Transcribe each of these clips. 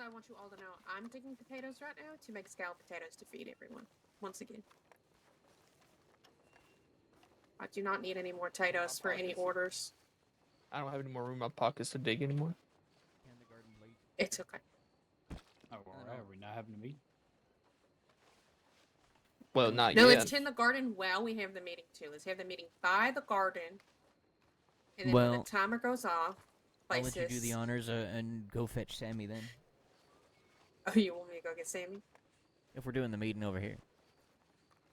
I want you all to know. I'm digging potatoes right now to make scalloped potatoes to feed everyone. Once again. I do not need any more potatoes for any orders. I don't have any more room in my pockets to dig anymore. It's okay. Oh, alright, we're not having a meeting. Well, not no, yet. No, let's tend the garden while we have the meeting too. Let's have the meeting by the garden. And then well, when the timer goes off, I'll let you do the honors and go fetch Sammy then. Oh, you want me to go get Sammy? If we're doing the meeting over here.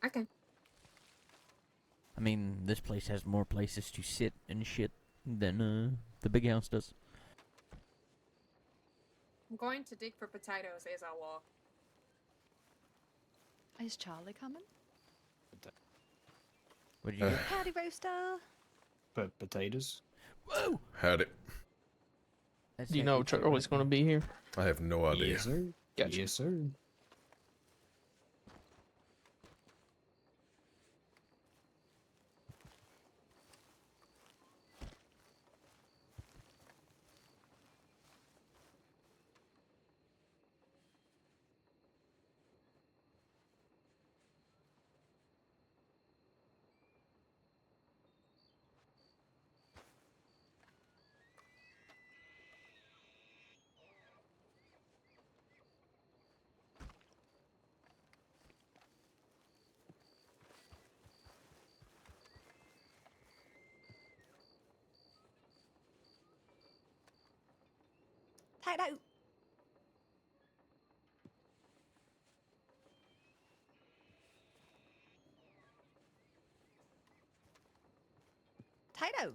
Okay. I mean, this place has more places to sit and shit than the big house does. I'm going to dig for potatoes as I walk. Is Charlie coming? What did you get? Howdy, Rooster. But potatoes? Whoa! Howdy. Do you know Charlie's going to be here? I have no idea. Yes, sir. Gotcha. Yes, sir. Potato. Potato.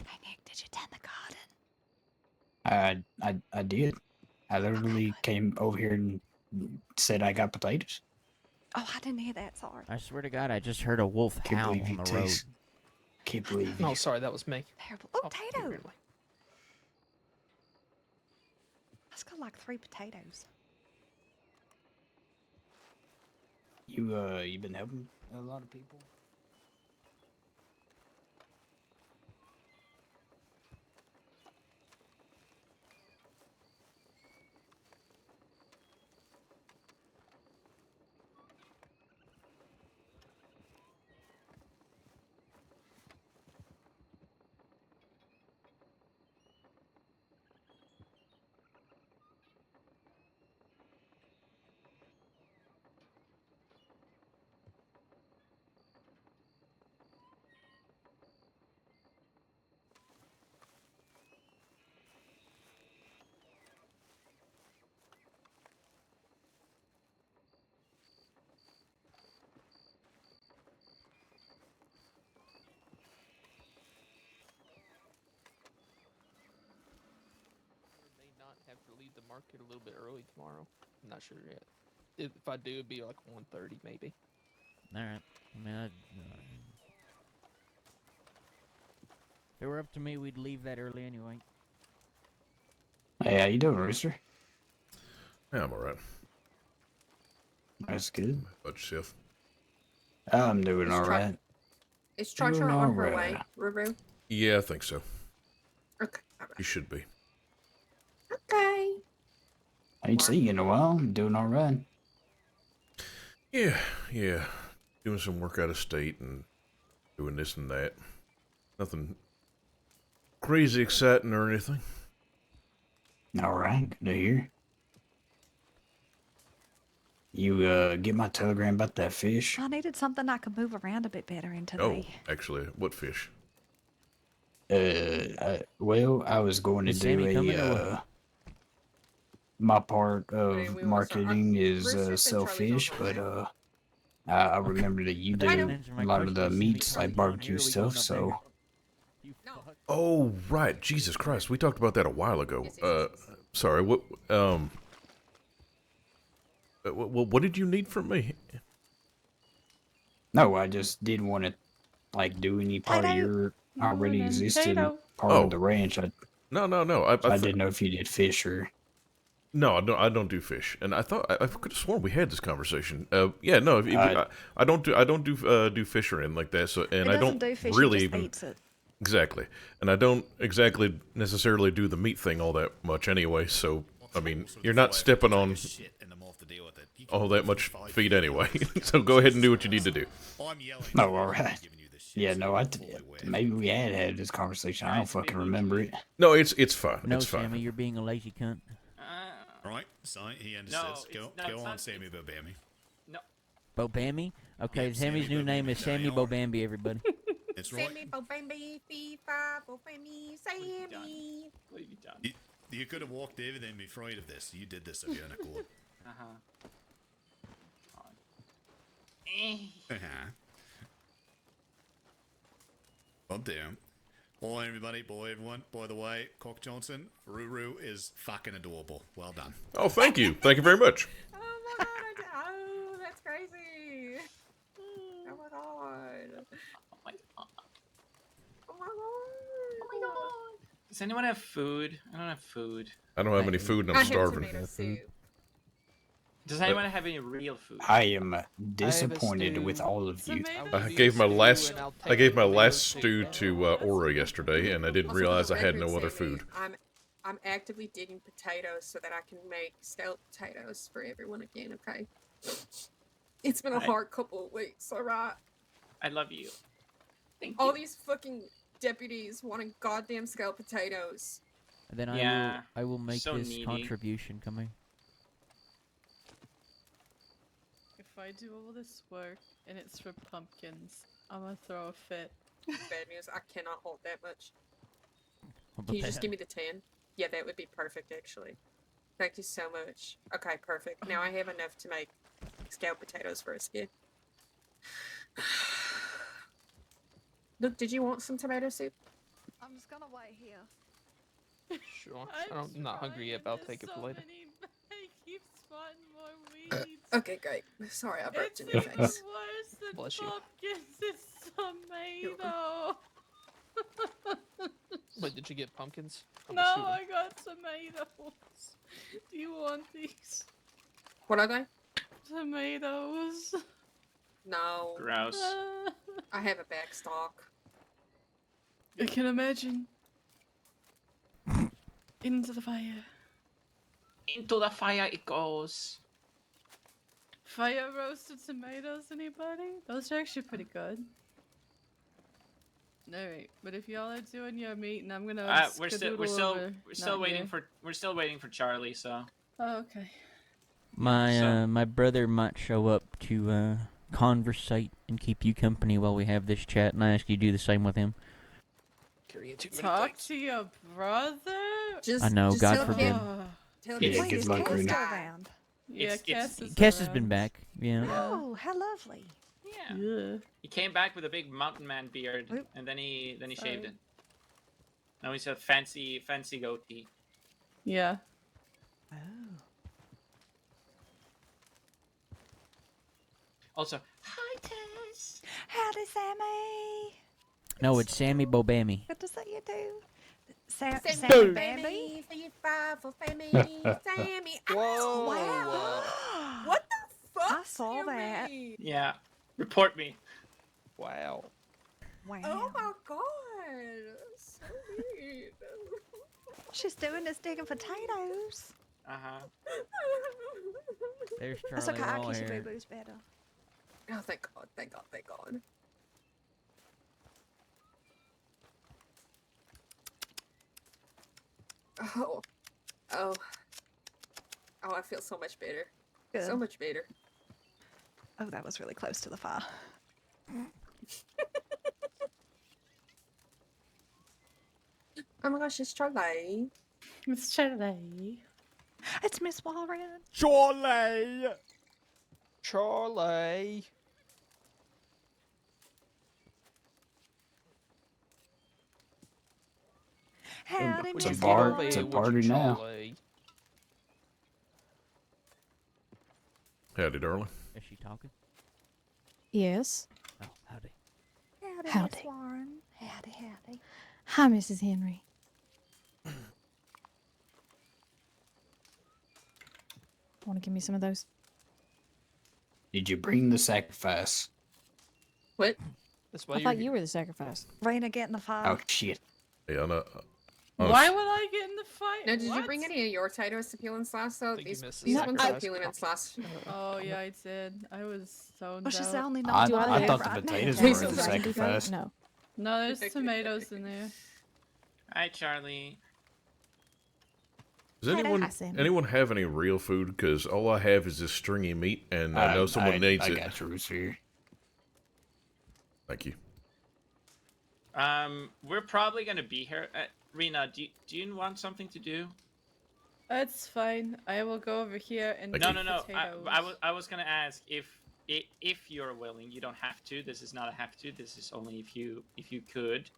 Hey, Nick, did you tend the garden? I did. I literally came over here and said I got potatoes. Oh, I didn't hear that. Sorry. I swear to God, I just heard a wolf Can't howl believe on you the road. taste. Can't believe you. Oh, sorry, that was me. Terrible. Oh, Oh, potato. really? That's got like 3 potatoes. You been helping a lot of people? May not have to leave the market a little bit early tomorrow. I'm not sure yet. If I do, it'd be like 1:30 maybe. Alright. I mean, if it were up to me, we'd leave that early anyway. Hey, how you doing, Rooster? Yeah, I'm alright. That's good. About yourself? I'm doing alright. Is Charger Doing on her alright. way, Ruru? Yeah, I think so. Okay. All You should be. right. Okay. I ain't seen you in a while. I'm doing alright. Yeah. Doing some work out of state and doing this and that. Nothing crazy exciting or anything. Alright, good to hear. You get my telegram about that fish? I needed something I could move around a bit better in Oh, today. actually, what fish? Well, I was going to Is Sammy do coming or a what? my part Hey, of we want some- marketing is Rooster said sell Charlie's fish, on her but way. I remember that you I do know. Answer a my lot of question, the is Sammy meats, coming like down barbecue here, or we going stuff. up So there? You No. fuck. Oh, right. Jesus Christ. We talked about that a while ago. Yes. Sorry. What did you need from me? no, I just didn't want to like do any part of Potato. your already Morning, existing potato. part Oh. of the ranch. No. I didn't know if you did fish or No, I don't do fish, and I thought I could have sworn we had this conversation. Yeah, no, I don't do fish or anything like that. So, and It I doesn't don't do fish, really it just even eats it. exactly, and I don't exactly necessarily do the meat thing all that much anyway. So, I mean, you're not stepping on all that much feet anyway. So go ahead and do what you need to do. No, all right. Yeah, no, maybe we had this conversation. I don't fucking remember it. No, it's fine. No, It's fine. Sammy, you're being a lazy cunt. Right, so he No, understands. it's Go not on, Sammy Bobammy. No. Bobammy? Okay, Yep, Sammy's Sammy new name Bobammy. is Sammy Carry on. Bobamby, everybody. That's right. Sammy, Bobambi, FIFA, Bobambi, Sammy. What have you done? You could have walked over there and be afraid of this. You did this of your own accord. Bob down. Boy, everybody, boy, everyone. By the way, Cock Johnson, Ruru is fucking adorable. Well done. Oh, thank you very much. Oh my god, oh, that's crazy. Oh my god. Oh my god. Oh my god. Oh my god. Does anyone have food? I don't have food. I don't have any food, and I I'm have starving. tomato soup. Does anyone have any real food? I am disappointed stew. with all of you. I gave my last stew to Aura yesterday, and I didn't Also, realize for I the had record, no other Sammy, food. I'm actively digging potatoes so that I can make scalloped potatoes for everyone again, okay? It's been a Right. hard couple of weeks, alright? I love you. Thank All you. these fucking deputies wanting goddamn scalloped potatoes. And then Yeah, I will make so this needy. contribution coming. If I do all this work and it's for pumpkins, I'm gonna throw a fit. Bad news, I cannot hold that much. What Can you about just that? give me the 10? Yeah, that would be perfect, actually. Thank you so much. Okay, perfect. Now I have enough to make scalloped potatoes for a skip. Luke, did you want some tomato soup? I'm just gonna wait here. Sure. I'm not hungry yet, but I'll take it for later. He keeps finding more weeds. Okay, great. Sorry, I burped It's in your even face. worse than Bless you. pumpkins. It's tomato. Wait, did you get pumpkins? I'm No, assuming. I got tomatoes. Do you want these? What are they? Tomatoes. No, Gross. I have a back stock. I can imagine. Into the fire. Into the fire it goes. Fire roasted tomatoes, anybody? Those are actually pretty good. Alright, but if y'all are doing your meat, and I'm gonna We're still waiting for Charlie. So Oh, okay. My So- my brother might show up to conversate and keep you company while we have this chat, and I ask you to do the same with him. Carrying too many Talk plates. to your brother? Just, I know, just God tell forbid. him- Oh. Tell Yeah, him Wait, good is luck, Cass Rooney. still around? Yeah, It's- Cass is Cass has been around. back. Yeah. Oh, how lovely. yeah, Yeah. he came back with a big mountain man beard, Oop. and then he shaved Sorry. it. Now he's a fancy goatee. Yeah. Oh. Also, hi Tess. Howdy, Sammy. No, it's Sammy Bobammy. What does that you do? Sammy Sammy, Bambi? Sammy, for Sammy, Sammy. Whoa! Wow. What the fuck? I saw that. Sammy? Yeah, report me. Wow. Wow. Oh my god. So weird. She's doing this digging potatoes. There's That's Charlie. okay, we're I all kiss your here. boo-boos better. Oh, thank god, thank god, thank god. Oh. Oh. Oh, I feel so much better. Good. So much better. Oh, that was really close to the fire. Oh my gosh, it's Charlie. It's Charlie. It's Miss Warren. Charlie! Charlie! Howdy, It's a Miss bar- Warren. it's a Would you, party now. Charlie? Howdy, darling. Is she talking? Yes. Oh, howdy. Howdy, Howdy. Miss Warren. Howdy, howdy. Hi, Mrs. Henry. Want to give me some of those? Did you bring the sacrifice? What? That's why I thought you're you were the sacrifice. Raina, get in the fire. Oh shit! Yeah, no, Why would I get in the fight? Now, did you What? bring any of your potatoes to peel and slice though? think you These missed the these ones are sacrifice. peeling and slice. Oh yeah, I did. I was so. Oh, she's the out. only I, Do I I live thought the right potatoes now. were Jesus the Christ. sacrifice. No. No, there's tomatoes in there. Hi, Charlie. does anyone have any real food? Because all I have is this stringy meat, and I know someone needs I it. got you, Rooster. Thank you. We're probably gonna be here. Rena, do you want something to do? It's fine. I will go over here and Thank No, you. no, no. potatoes. I was gonna ask if you're willing. You don't have to. This is not a have to. This is only if you could.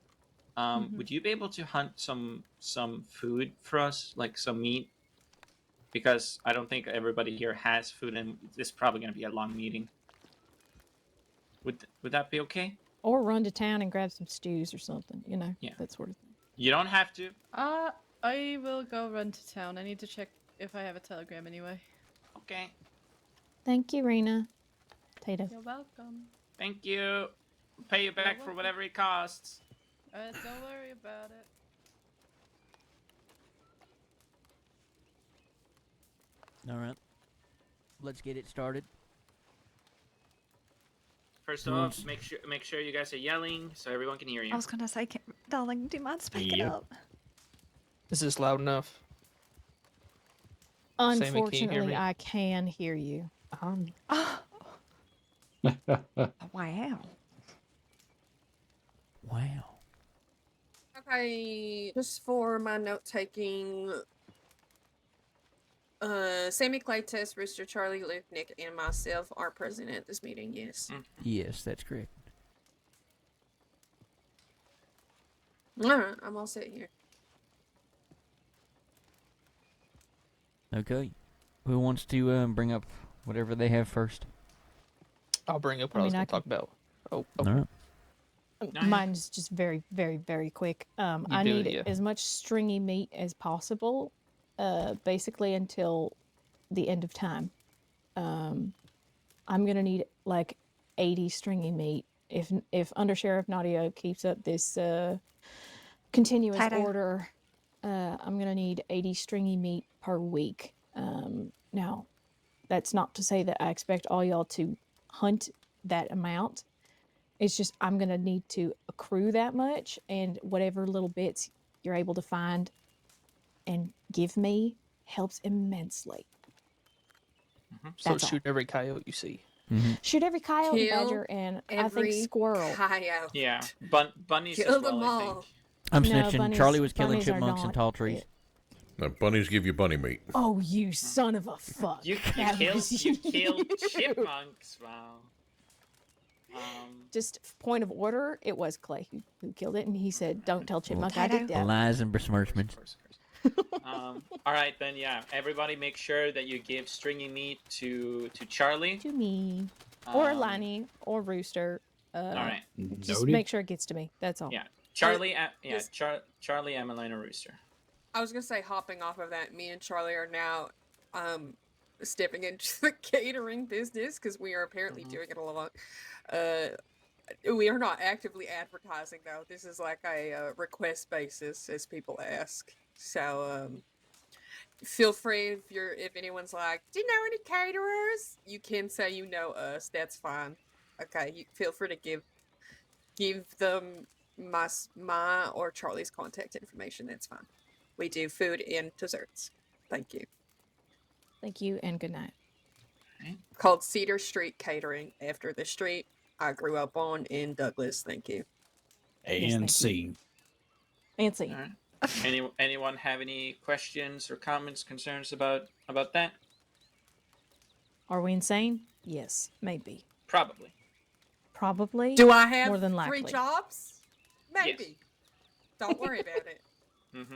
Would you be able to hunt some food for us, like some meat? Because I don't think everybody here has food, and this is probably gonna be a long meeting. Would that be okay? Or run to town and grab some stews or something, you know, Yeah. that sort of thing. You don't have to. I will go run to town. I need to check if I have a telegram anyway. Okay. Thank you, Rena. Potato. You're welcome. Thank you. Pay you back for welcome. whatever it costs. Don't worry about it. All right. Let's get it started. First Who off, wants- make sure you guys are yelling so everyone can hear you. I was gonna say, darling, do you mind speaking Yep. up? Is this loud enough? Sammy, can you hear Unfortunately, me? I can hear you. Oh, wow. Wow. Okay, just for my note taking. Sammy, Claytest, Rooster, Charlie, Luke, Nick, and myself are present at this meeting. Yes. Yes, that's correct. Alright, I'm all set here. Okay. Who wants to bring up whatever they have first? I'll bring up what I was I going to talk about. Oh, All right. Nice. Mine's just very, very, very quick. I do, need yeah. as much stringy meat as possible, basically until the end of time. I'm gonna need like 80 stringy meat if Undersheriff Nadia keeps up this continuous Potato. order. I'm gonna need 80 stringy meat per week. Now, that's not to say that I expect all y'all to hunt that amount. It's just I'm gonna need to accrue that much, and whatever little bits you're able to find and give me helps immensely. so That's all. shoot every coyote you see. Shoot every coyote, Kill badger, and I every think squirrel. coyote. Yeah, bunnies Kill as well, them I all. think. I'm No, snitching. Charlie was killing bunnies are chipmunks and not tall trees. it. Now, bunnies give you bunny meat. Oh, you son of a fuck! You That killed was you killed chipmunks. Wow. Just point of order, it was Clay who killed it, and he said, "Don't tell Chipmunk I did that." Lies and besmirchments. All right then. Yeah, everybody, make sure that you give stringy meat to Charlie. To me, or Um, Liney, or Rooster. All right. Just Noted. make sure it gets to me. That's all. Yeah, Charlie. Yes. Charlie, Emmeline, and Rooster. I was gonna say, hopping off of that, me and Charlie are now stepping into the catering business because we are apparently doing it a lot. We are not actively advertising though. This is like a request basis as people ask. So feel free if anyone's like, "Do you know any caterers?" You can say you know us. That's fine. Okay, you feel free to give them my or Charlie's contact information. That's fine. We do food and desserts. Thank you. Thank you, and good night. Called Cedar Street Catering, after the street I grew up on in Douglas. Thank you. Yes, And thank C. Fancy. All right. Anyone have any questions or comments, concerns about that? Are we insane? Yes, maybe. Probably. Probably. Do I have more than 3 likely. jobs? Maybe. Yes. Don't worry about it. Mm-hmm.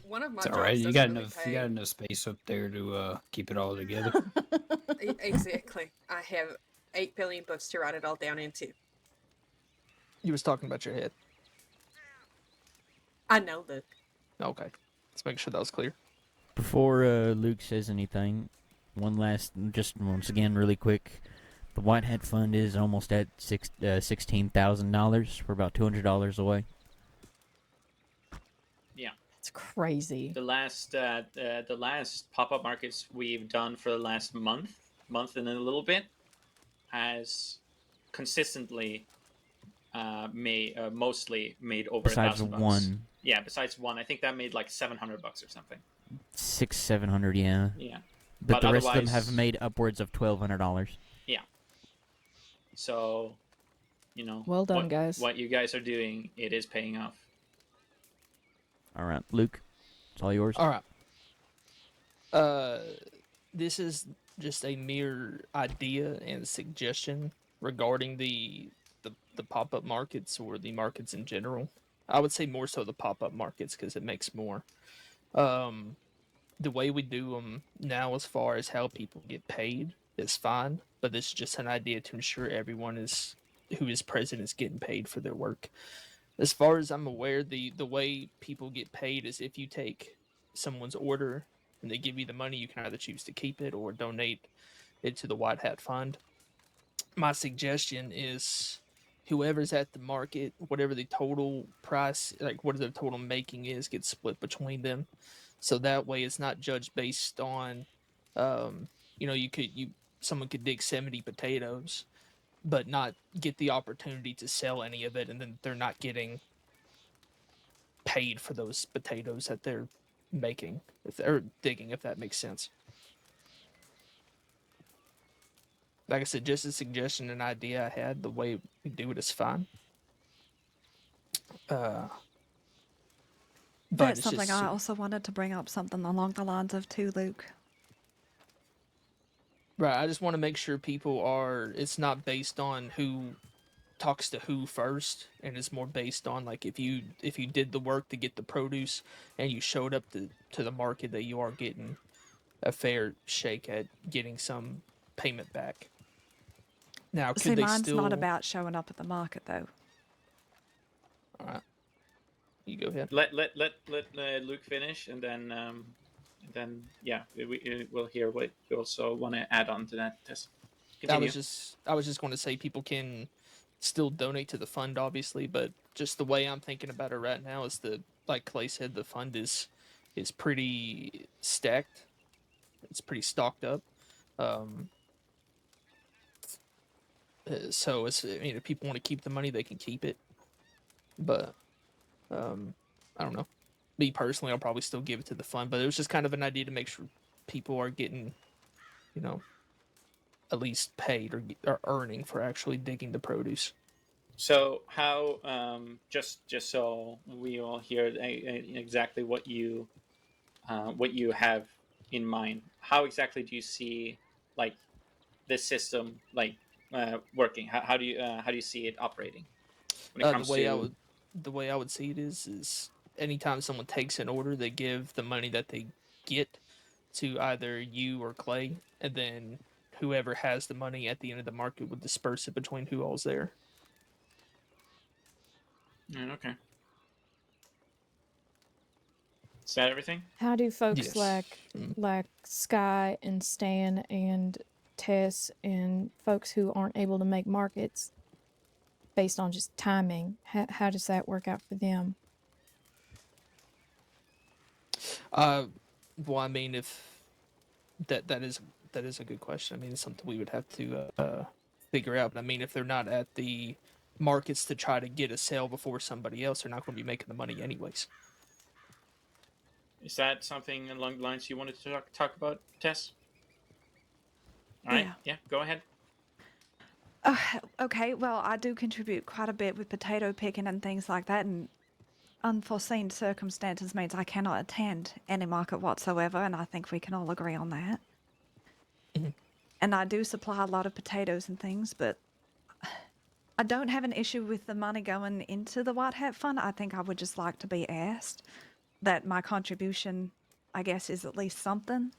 One of my It's jobs all right. You doesn't got really enough. pay. You got enough space up there to keep it all together. Exactly. I have 8 billion books to write it all down into. You was talking about your head. I know, Luke. Okay. Let's make sure that was clear. Before Luke says anything, one last, just once again, really quick. The White Hat Fund is almost at $16,000. We're about $200 away. Yeah. It's crazy. The last pop-up markets we've done for the last month and a little bit, has consistently mostly made over Besides $1,000. one. Yeah, besides one. I think that made like $700 or something. 600-700, yeah. Yeah. But the rest of them otherwise- have made upwards of $1,200. Yeah. So, Well done, guys. What you guys are doing, it is paying off. All right, Luke, it's all yours. All right. This is just a mere idea and suggestion regarding the pop-up markets or the markets in general. I would say more so the pop-up markets because it makes more. The way we do them now, as far as how people get paid, is fine, but this is just an idea to ensure everyone who is present is getting paid for their work. As far as I'm aware, the way people get paid is if you take someone's order and they give you the money, you can either choose to keep it or donate it to the White Hat Fund. My suggestion is whoever's at the market, whatever the total price, like what the total making is, gets split between them. So that way it's not judged based on, someone could dig 70 potatoes, but not get the opportunity to sell any of it, and then they're not getting paid for those potatoes that they're making, if they're digging, if that makes sense. Like I said, just a suggestion, an idea I had. The way we do it is fine. But That's it's something just, I also wanted to bring up, something along the lines of too, Luke. right, I just want to make sure it's not based on who talks to who first, and it's more based on, like, if you did the work to get the produce and you showed up to the market, that you are getting a fair shake at getting some payment back. Now, could See, they mine's still... not about showing up at the market, though. All right, you go ahead. Let Luke finish, and then we'll hear what you also want to add on to that, Tess. Continue. I was just going to say people can still donate to the fund, obviously, but just the way I'm thinking about it right now is like Clay said, the fund is pretty stacked. It's pretty stocked up. So if people want to keep the money, they can keep it. But I don't know. Me personally, I'll probably still give it to the fund. But it was just kind of an idea to make sure people are getting, at least paid or earning for actually digging the produce. So how, just so we all hear exactly what you have in mind, how exactly do you see like this system working? How do you see it operating when it comes the way I would see it is anytime someone takes an order, they give the money that they get to either you or Clay, and then whoever has the money at the end of the market would disperse it between who all's there. Yeah, okay. Is that everything? How do folks Yes. like Sky and Stan and Tess and folks who aren't able to make markets based on just timing? How does that work out for them? Well, I mean, if that is a good question. I mean, it's something we would have to figure out. But I mean, if they're not at the markets to try to get a sale before somebody else, they're not going to be making the money anyways. Is that something along the lines you wanted to talk about, Tess? All right. Yeah, go ahead. Okay, well, I do contribute quite a bit with potato picking and things like that, and unforeseen circumstances means I cannot attend any market whatsoever, and I think we can all agree on that. Mm-hmm. And I do supply a lot of potatoes and things, but I don't have an issue with the money going into the White Hat Fund. I think I would just like to be asked that my contribution, I guess, is at least something,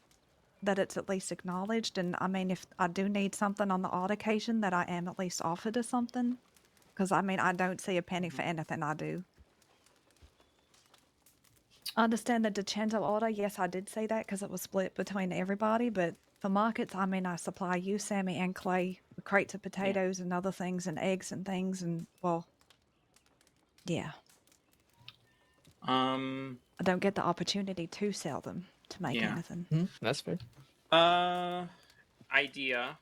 that it's at least acknowledged. And I mean, if I do need something on the odd occasion, that I am at least offered as something. Because I mean, I don't see a penny for anything I do. I understand the DiCenzo order. Yes, I did say that because it was split between everybody, but for markets, I mean, I supply you, Sammy, and Clay crates of potatoes and other things and eggs and things, and well, yeah. I don't get the opportunity to sell them to make anything. That's fair. Idea.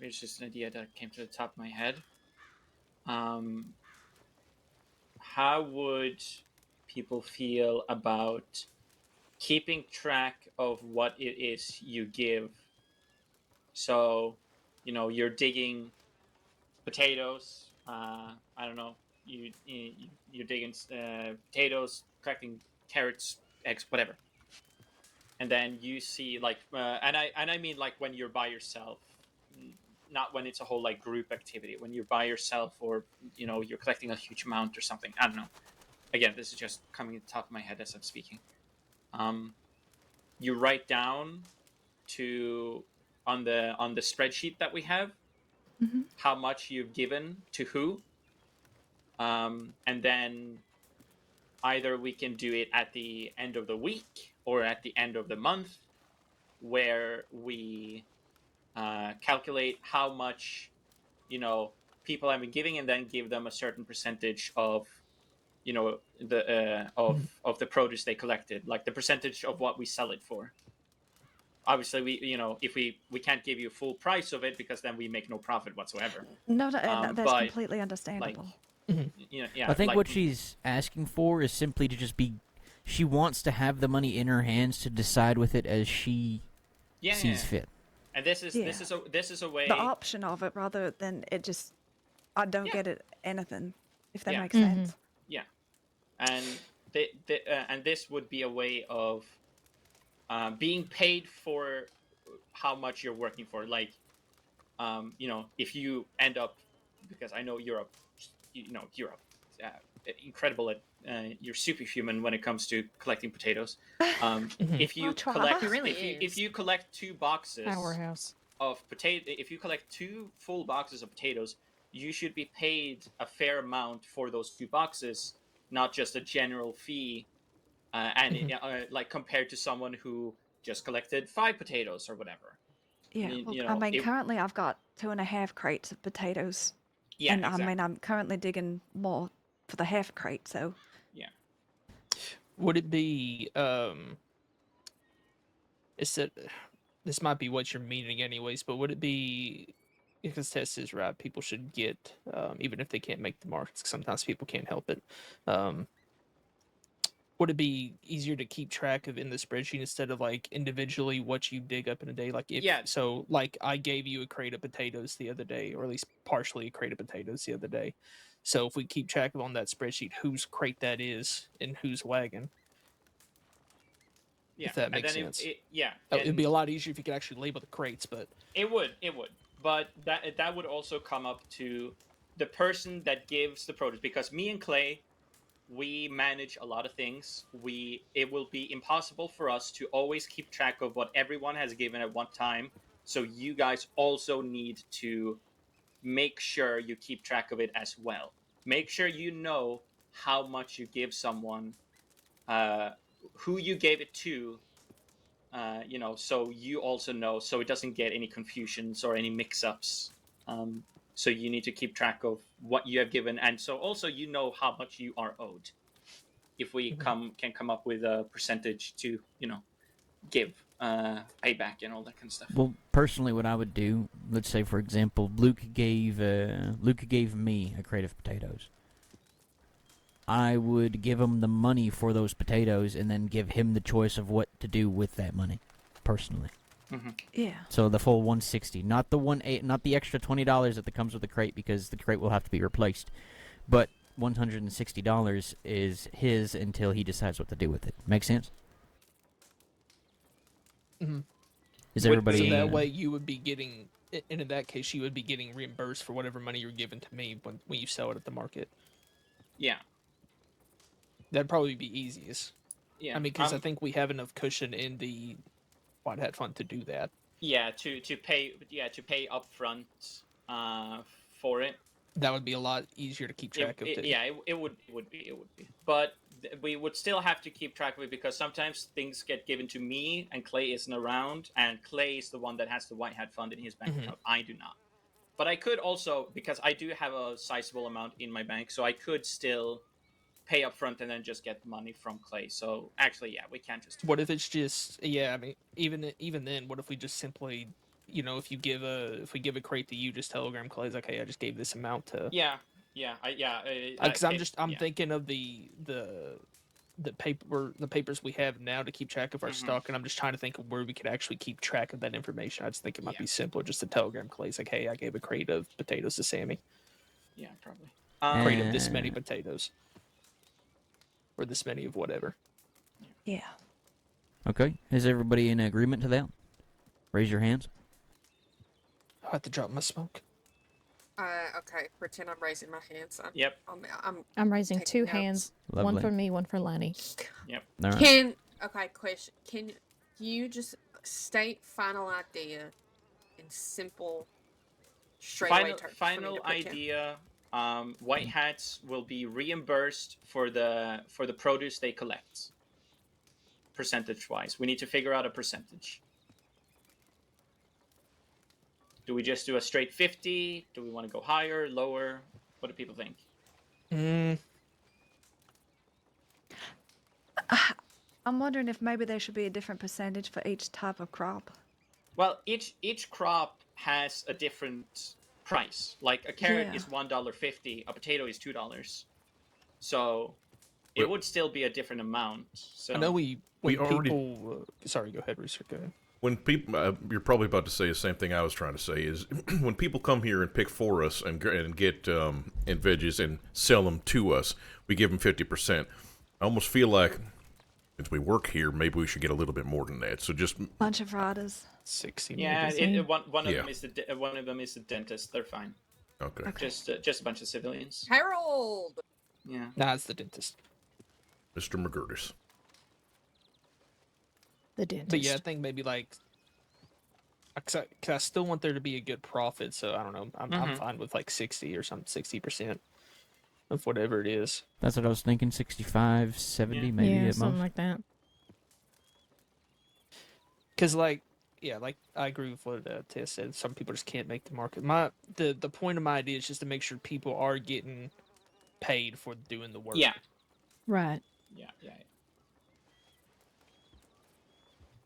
It's just an idea that came to the top of my head. How would people feel about keeping track of what it is you give? So, you're digging potatoes. I don't know. You're digging potatoes, collecting carrots, eggs, whatever, and then you see and I mean like when you're by yourself, not when it's a whole like group activity. When you're by yourself, or you're collecting a huge amount or something. I don't know. Again, this is just coming to the top of my head as I'm speaking. You write down on the spreadsheet that we have how much you've given to who, and then either we can do it at the end of the week or at the end of the month, where we calculate how much people have been giving, and then give them a certain percentage of of the produce they collected, like the percentage of what we sell it for. Obviously, if we can't give you full price of it, because then we make no profit whatsoever. No, that's completely understandable. I think what she's asking for is simply to just be. She wants to have the money in her hands to decide with it as she sees fit. And this is a way. The option of it, rather than it just. I don't get it anything, if that makes sense. Yeah, and and this would be a way of being paid for how much you're working for. Like, if you end up, because I know Europe, incredible at you're superhuman when it comes to collecting potatoes. If you collect, if you collect 2 boxes Powerhouse. of potato, if you collect 2 full boxes of potatoes, you should be paid a fair amount for those 2 boxes, not just a general fee. Like compared to someone who just collected 5 potatoes or whatever. Yeah, currently I've got 2.5 crates of potatoes. Yeah, and exactly. I'm currently digging more for the half crate, so. Yeah. Would it be this might be what you're meaning anyways, but would it be, because Tess is right, people should get even if they can't make the markets, sometimes people can't help it. Would it be easier to keep track of in the spreadsheet instead of like individually what you dig up in a day? Like so like I gave you a crate of potatoes the other day, or at least partially a crate of potatoes the other day. So if we keep track of on that spreadsheet whose crate that is and whose wagon. Yeah. If that makes sense. It'd be a lot easier if you could actually label the crates, but it would. But that would also come up to the person that gives the produce, because me and Clay, we manage a lot of things. It will be impossible for us to always keep track of what everyone has given at one time. So you guys also need to make sure you keep track of it as well. Make sure you know how much you give someone, who you gave it to, so you also know, so it doesn't get any confusions or any mix-ups. So you need to keep track of what you have given, and so also how much you are owed. If we can come up with a percentage to give payback and all that kind of stuff. Well, personally, what I would do, let's say for example, Luke gave me a crate of potatoes. I would give him the money for those potatoes, and then give him the choice of what to do with that money, personally. Yeah. So the full 160, not the extra $20 that comes with the crate, because the crate will have to be replaced, but $160 is his until he decides what to do with it. Make sense? Is everybody? So that way you would be getting, and in that case you would be getting reimbursed for whatever money you're giving to me when you sell it at the market. Yeah. That'd probably be easiest. Yeah. I mean, because I think we have enough cushion in the White Hat Fund to do that. Yeah, to pay upfront for it. That would be a lot easier to keep track of. Yeah, it would be. But we would still have to keep track of it because sometimes things get given to me and Clay isn't around, and Clay is the one that has the White Hat Fund in his bank account. I do not. But I could also, because I do have a sizable amount in my bank, so I could still pay up front and then just get the money from Clay. So actually, yeah, we can't just. What if it's just I mean, even then, what if we just simply, if we give a crate to you, just telegram Clay's like, hey, I just gave this amount to. Yeah, Because I'm thinking of the papers we have now to keep track of our stock, and I'm just trying to think of where we could actually keep track of that information. I just think it might be simpler just to telegram Clay's like, hey, I gave a crate of potatoes to Sammy. Yeah, probably. Crate of this many potatoes. Or this many of whatever. Yeah. Okay. Is everybody in agreement to that? Raise your hands. I have to drop my smoke. Okay. Pretend I'm raising my hands. Yep. I'm raising taking 2 notes. hands. Lovely. One for me, one for Lanny. Yep. All right. Question. Can you just state final idea in simple, straightaway terms? Final idea. White hats will be reimbursed for the produce they collect. Percentage-wise, we need to figure out a percentage. Do we just do a straight 50? Do we want to go higher, lower? What do people think? I'm wondering if maybe there should be a different percentage for each type of crop. Well, each crop has a different price. Like a carrot is $1.50, a potato is $2. So it would still be a different amount. So I know we already. People, sorry, go ahead, Rooster. Go ahead. When people, you're probably about to say the same thing I was trying to say. Is when people come here and pick for us and get in veggies and sell them to us, we give them 50%. I almost feel like since we work here, maybe we should get a little bit more than that. So just Bunch of riders. 60. Yeah, one of them is the dentist. They're fine. Okay. Just a bunch of civilians. Harold. Yeah. Nah, it's the dentist. Mr. McGurtis. The dentist. But yeah, I think maybe like, cause I still want there to be a good profit. So I don't know. I'm fine with like 60 or something, 60% of whatever it is. That's what I was thinking. 65, 70, maybe yeah, at something most. like that. Cause like I agree with what Tess said. Some people just can't make the market. The point of my idea is just to make sure people are getting paid for doing the work. Yeah. Right. Yeah.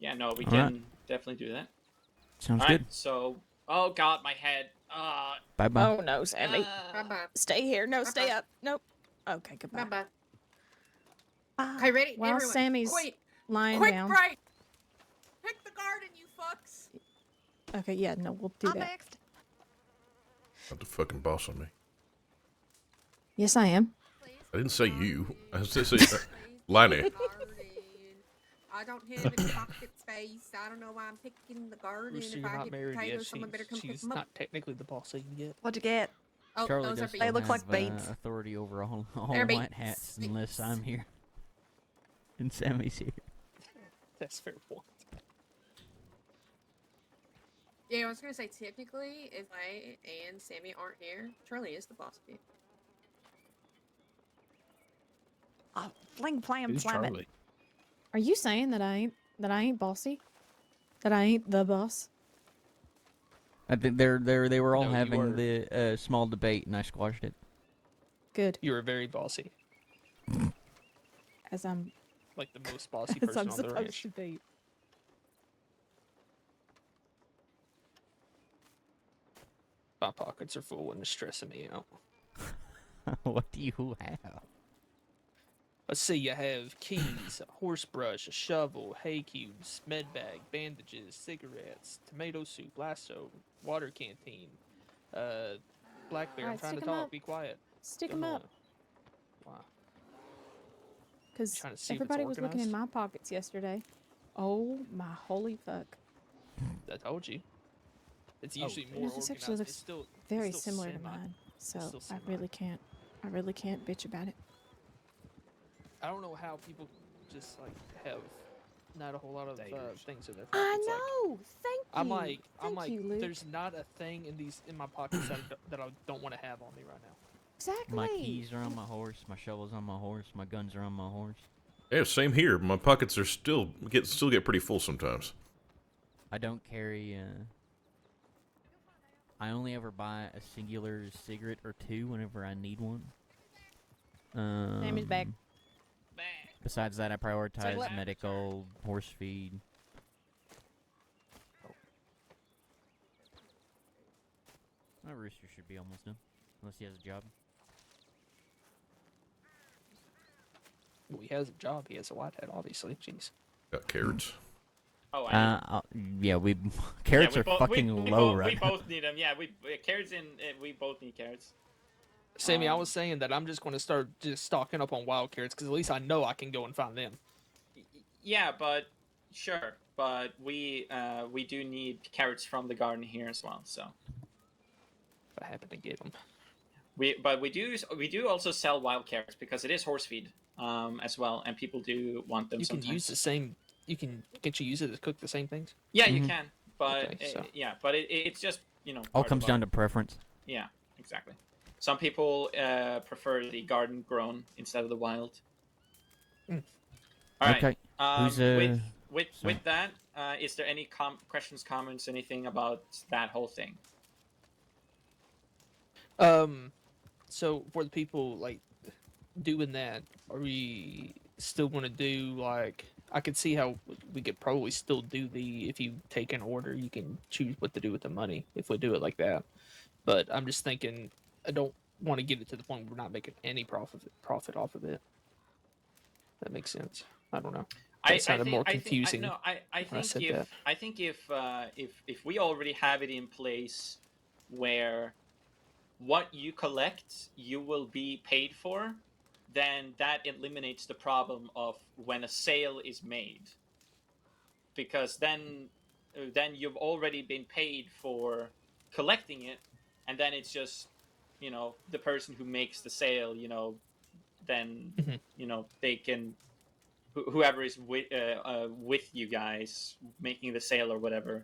Yeah, no, we can definitely do that. Sounds All good. right, so, oh god, my head. Bye-bye. Oh no, Sammy. Bye-bye. Stay here. No, stay Bye-bye. up. Nope. Okay, goodbye. Bye-bye. Okay, ready? While Everyone. Sammy's Quick lying quick down. break. Pick the garden, you fucks. Okay, yeah, no, we'll do I'm that. next. Not the fucking boss on me. Yes, I am. I didn't say you. I said Lanny. I don't have any pocket space. I don't know why I'm picking the garden. Rooster, If you're I not get married potatoes, yet. someone better come pick She's them up. not technically the boss yet. What'd you get? Oh, Charlie those are does beans. They still look like have, beans. authority over all They're white beans. hats unless I'm here. And Sammy's here. That's fair point. Yeah, I was gonna say technically, if I and Sammy aren't here, Charlie is the boss. Dude. Oh, fling, flam, Who's flam it. Charlie? Are you saying that I ain't bossy? That I ain't the boss? I think they were all No, you having were. the small debate, and I squashed it. Good. You were very bossy, As I'm like the most bossy as person I'm on the supposed ranch. to be. My pockets are full and it's stressing me out. What do you have? Let's see, you have keys, a horse brush, a shovel, hay cubes, med bag, bandages, cigarettes, tomato soup, lasso, water canteen, blackberry. I'm Alright, trying to stick 'em talk. up. Be quiet. Stick Don't them know. up. Why? Because Trying to see if it's everybody was looking in organized? my pockets yesterday. Oh my holy fuck. I told you. It's usually more This organized. actually It's looks still very still similar to semi. mine. So still I semi. really can't bitch about it. I don't know how people just like have not a whole lot of Daters. things in their pockets. I like, know. Thank you. I'm Thank like, you, Luke. there's not a thing in my pockets that I don't want to have on me right now. Exactly. My keys are on my horse. My shovel's on my horse. My guns are on my horse. Yeah, same here. My pockets are still get pretty full sometimes. I don't carry. I only ever buy a singular cigarette or two whenever I need one. Sammy's back. Besides that, I prioritize what? medical, horse feed. My Rooster should be almost done, unless he has a job. Well, he has a job. He has a white hat, obviously. Jeez. Got carrots. Oh, I Yeah, carrots we are both- fucking we low both, right We now. both need them. Yeah, carrots and we both need carrots. Sammy, I was saying that I'm just going to start just stocking up on wild carrots because at least I know I can go and find them. Yeah, but sure, but we do need carrots from the garden here as well. So If I happen to get them. we do also sell wild carrots because it is horse feed as well, and people do want them. You can sometimes. use the same. Can't you use it to cook the same things? Yeah, you can, but Okay, so- it's just All comes down to preference. Yeah, exactly. Some people prefer the garden grown instead of the wild. Mm. All right. Okay. Who's, sorry. With that, is there any questions, comments, anything about that whole thing? So for the people like doing that, are we still going to do like? I could see how we could probably still do if you take an order, you can choose what to do with the money if we do it like that. But I'm just thinking, I don't want to get it to the point where we're not making any profit off of it. That makes sense. I don't know. That sounded more confusing. I think if we already have it in place where what you collect you will be paid for, then that eliminates the problem of when a sale is made, because then you've already been paid for collecting it, and then it's just the person who makes the sale, then they can whoever is with you guys making the sale or whatever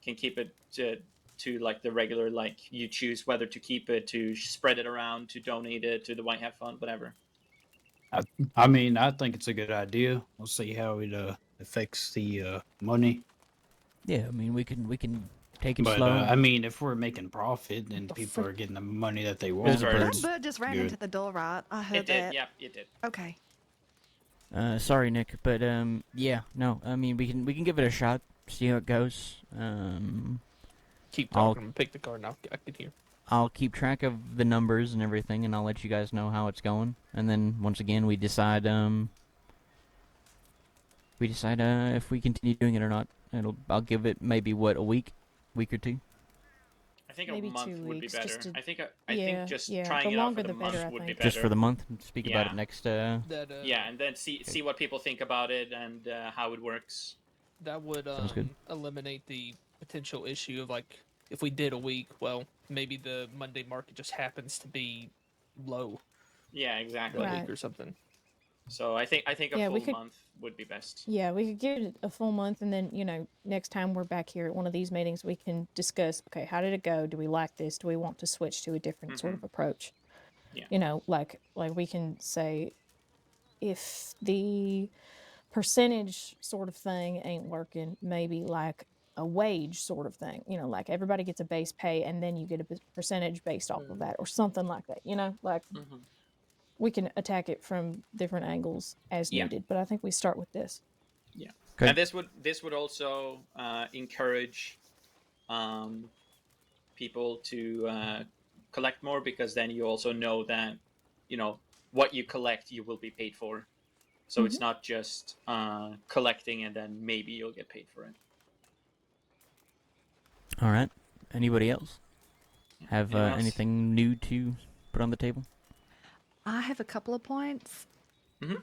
can keep it to like the regular, like you choose whether to keep it, to spread it around, to donate it to the White Hat Fund, whatever. I mean, I think it's a good idea. We'll see how it affects the money. Yeah, I mean, we can take it But slow. I mean, if we're making profit and people are getting the money that they want, That bird just ran into the door, right? I heard It did, that. yeah, it did. Okay. Sorry, Nick, but yeah, no. I mean, we can give it a shot, see how it goes. Keep talking. Pick the card, and I can hear. I'll keep track of the numbers and everything, and I'll let you guys know how it's going. And then once again, we decide if we continue doing it or not. I'll give it maybe a week or two. I think Maybe a month 2 would be weeks, better. just to- I think Yeah, just yeah. trying The it out longer for the the better, month I would be think. better. Just for the month. Speak about Yeah. it next. Yeah, and then see what people think about it and how it works. That would Sounds good. eliminate the potential issue of like if we did a week, well, maybe the Monday market just happens to be low Yeah, that exactly. Right. week or something. So I think a Yeah, we full could- month would be best. Yeah, we could give it a full month, and then next time we're back here at one of these meetings, we can discuss. Okay, how did it go? Do we like this? Do we want to switch to a different sort of approach? Yeah. Like we can say, if the percentage sort of thing ain't working, maybe like a wage sort of thing. Like everybody gets a base pay, and then you get a percentage based off of that, or something like that. Like. Mhm. We can attack it from different angles as Yeah. needed, but I think we start with this. Yeah, Okay. and this would also encourage people to collect more, because then you also know that what you collect you will be paid for. So it's not just collecting and then maybe you'll get paid for it. All right. Anybody else have Anyone else? anything new to put on the table? I have a couple of points. Mhm.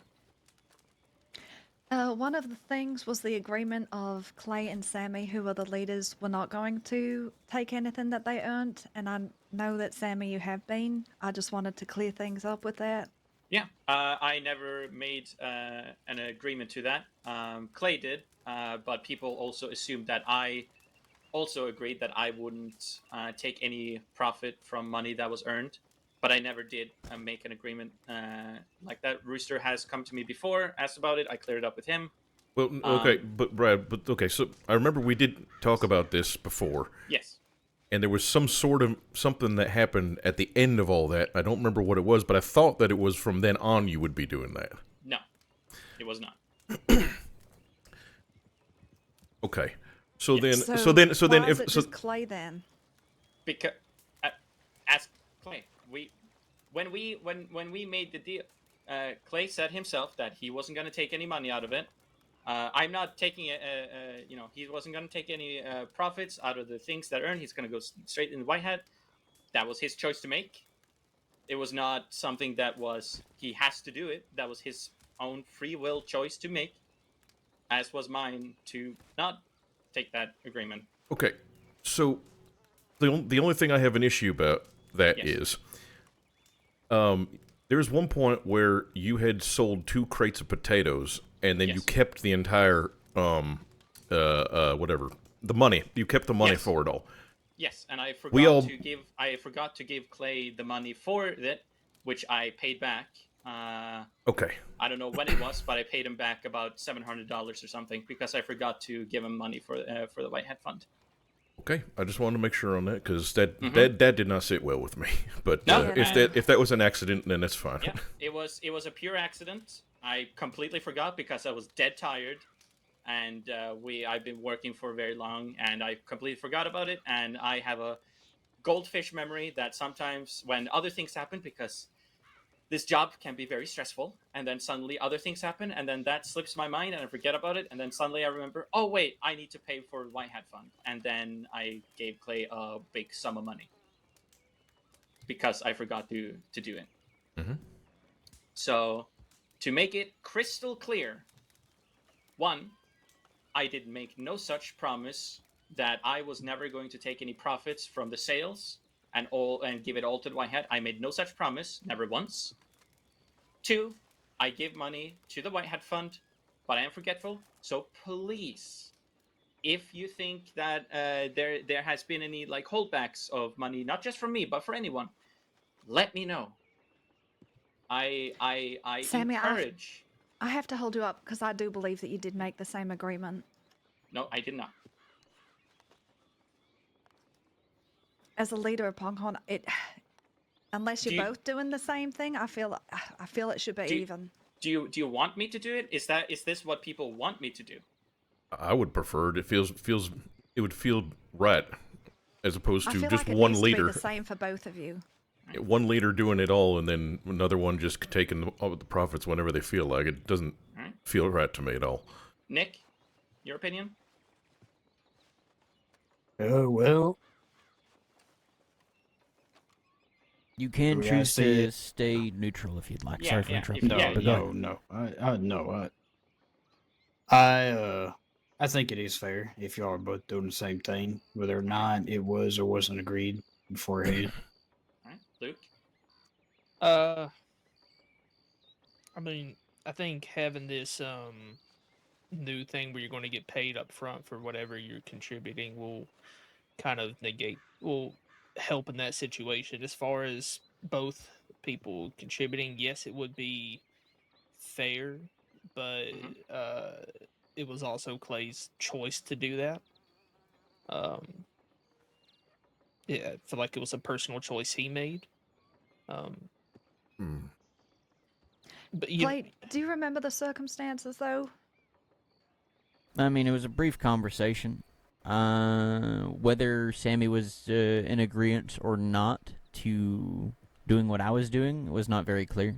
One of the things was the agreement of Clay and Sammy, who are the leaders, were not going to take anything that they earned. And I know that, Sammy, you have been. I just wanted to clear things up with that. Yeah, I never made an agreement to that. Clay did, but people also assumed that I also agreed that I wouldn't take any profit from money that was earned. but I never did make an agreement like that. Rooster has come to me before, asked about it. I cleared it up with him. Well, okay, but Brad, okay, so I remember we did talk about this before. Yes. And there was some sort of something that happened at the end of all that. I don't remember what it was, but I thought that it was from then on you would be doing that. No, it was not. Okay. So Yeah. then why is if it just Clay then? Because ask Clay. When we made the deal, Clay said himself that he wasn't going to take any money out of it. I'm not taking it. He wasn't going to take any profits out of the things that earned. He's going to go straight in the white hat. That was his choice to make. It was not something that was he has to do it. That was his own free will choice to make, as was mine to not take that agreement. Okay, so the only thing I have an issue about that is, there's one point where you had sold 2 crates of potatoes, and then you kept the entire whatever the money. You kept the money for it all. Yes, and I forgot to give Clay the money for it, which I paid back. Okay. I don't know when it was, but I paid him back about $700 or something because I forgot to give him money for the White Hat Fund. Okay, I just wanted to make sure on that because that did not sit well with me. But No, if that was an accident, then that's fine. Yeah, it was a pure accident. I completely forgot because I was dead tired, and I've been working for very long, and I completely forgot about it. And I have a goldfish memory that sometimes when other things happen, because this job can be very stressful, and then suddenly other things happen, and then that slips my mind, and I forget about it, and then suddenly I remember, oh wait, I need to pay for White Hat Fund, and then I gave Clay a big sum of money because I forgot to do it. Mm-hmm. So, to make it crystal clear, 1, I did make no such promise that I was never going to take any profits from the sales and give it all to the White Hat. I made no such promise, never once. 2, I give money to the White Hat Fund, but I am forgetful. So please, if you think that there has been any like holdbacks of money, not just from me, but for anyone, let me know. I Sammy, encourage. I have to hold you up because I do believe that you did make the same agreement. No, I did not. As a leader of Pronghorn, unless you're both doing the same thing, I feel it should be even. Do you want me to do it? Is this what people want me to do? I would prefer it. It would feel right, as opposed to just like it one needs leader. To be the same for both of you. One leader doing it all, and then another one just taking all the profits whenever they feel like it. Doesn't feel right to me at all. Nick, your opinion? Well, you can choose to stay neutral if you'd like. Sorry for interrupting. No. I think it is fair if y'all are both doing the same thing, whether or not it was or wasn't agreed beforehand. All right, Luke. I mean, I think having this new thing where you're going to get paid up front for whatever you're contributing will kind of will help in that situation. As far as both people contributing, yes, it would be fair, but it was also Clay's choice to do that. Yeah, I feel like it was a personal choice he made. But Clay, do you remember the circumstances though? I mean, it was a brief conversation. Whether Sammy was in agreement or not to doing what I was doing was not very clear.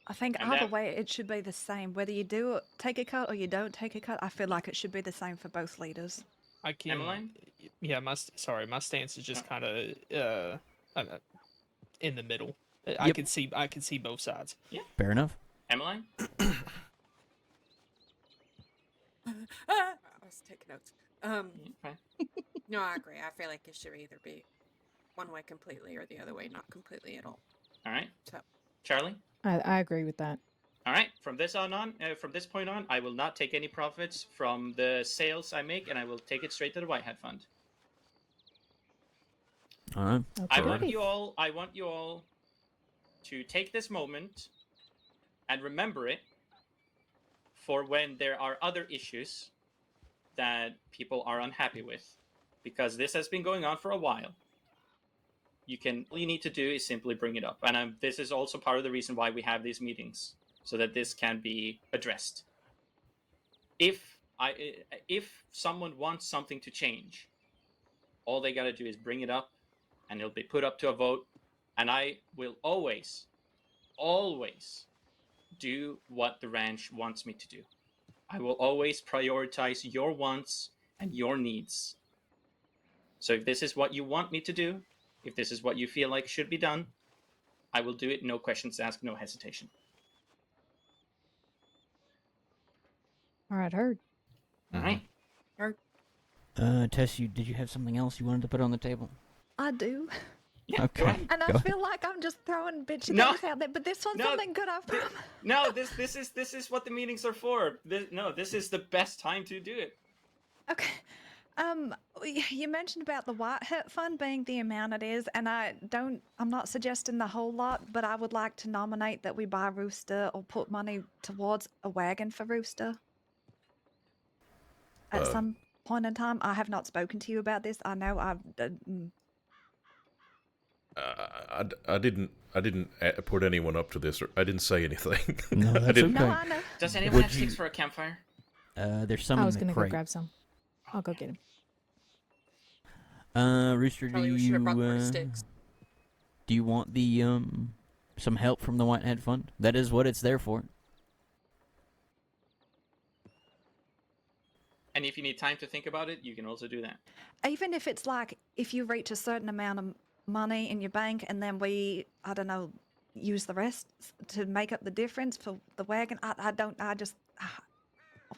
I think either way it should be the same. Whether you do take a cut or you don't take a cut, I feel like it should be the same for both leaders. I can. Emmeline? Yeah, my stance is just kind of in the middle. I can see both sides. Yeah. Fair enough. Emmeline? I was taking notes. No, I agree. I feel like it should either be one way completely or the other way not completely at all. All right. So, Charlie? I agree with that. All right. From this point on, I will not take any profits from the sales I make, and I will take it straight to the White Hat Fund. All right. I Okay. want you all to take this moment and remember it for when there are other issues that people are unhappy with, because this has been going on for a while. All you need to do is simply bring it up, and this is also part of the reason why we have these meetings, so that this can be addressed. If someone wants something to change, all they gotta do is bring it up, and it'll be put up to a vote, and I will always do what the ranch wants me to do. I will always prioritize your wants and your needs. So if this is what you want me to do, if this is what you feel like should be done, I will do it, no questions asked, no hesitation. All right, heard. All right. Tess, did you have something else you wanted to put on the table? I do. Yeah, Okay. go ahead. And I Go feel like I'm just throwing bitchy No. things out there, but this one's No. something good, I promise. No, this is what the meetings are for. This is the best time to do it. Okay. You mentioned about the White Hat Fund being the amount it is, and I'm not suggesting the whole lot, but I would like to nominate that we buy Rooster or put money towards a wagon for Rooster. At some point in time, I have not spoken to you about this. I know I didn't put anyone up to this, or I didn't say anything. No, I that's didn't. okay. No, I know. Does anyone have sticks for a campfire? There's some I in was the gonna go crate. grab some. I'll go get him. Rooster, Probably we should have brought more sticks. do you want the some help from the Whitehead Fund? That is what it's there for. And if you need time to think about it, you can also do that. Even if it's like, if you reach a certain amount of money in your bank and then we, I don't know, use the rest to make up the difference for the wagon, I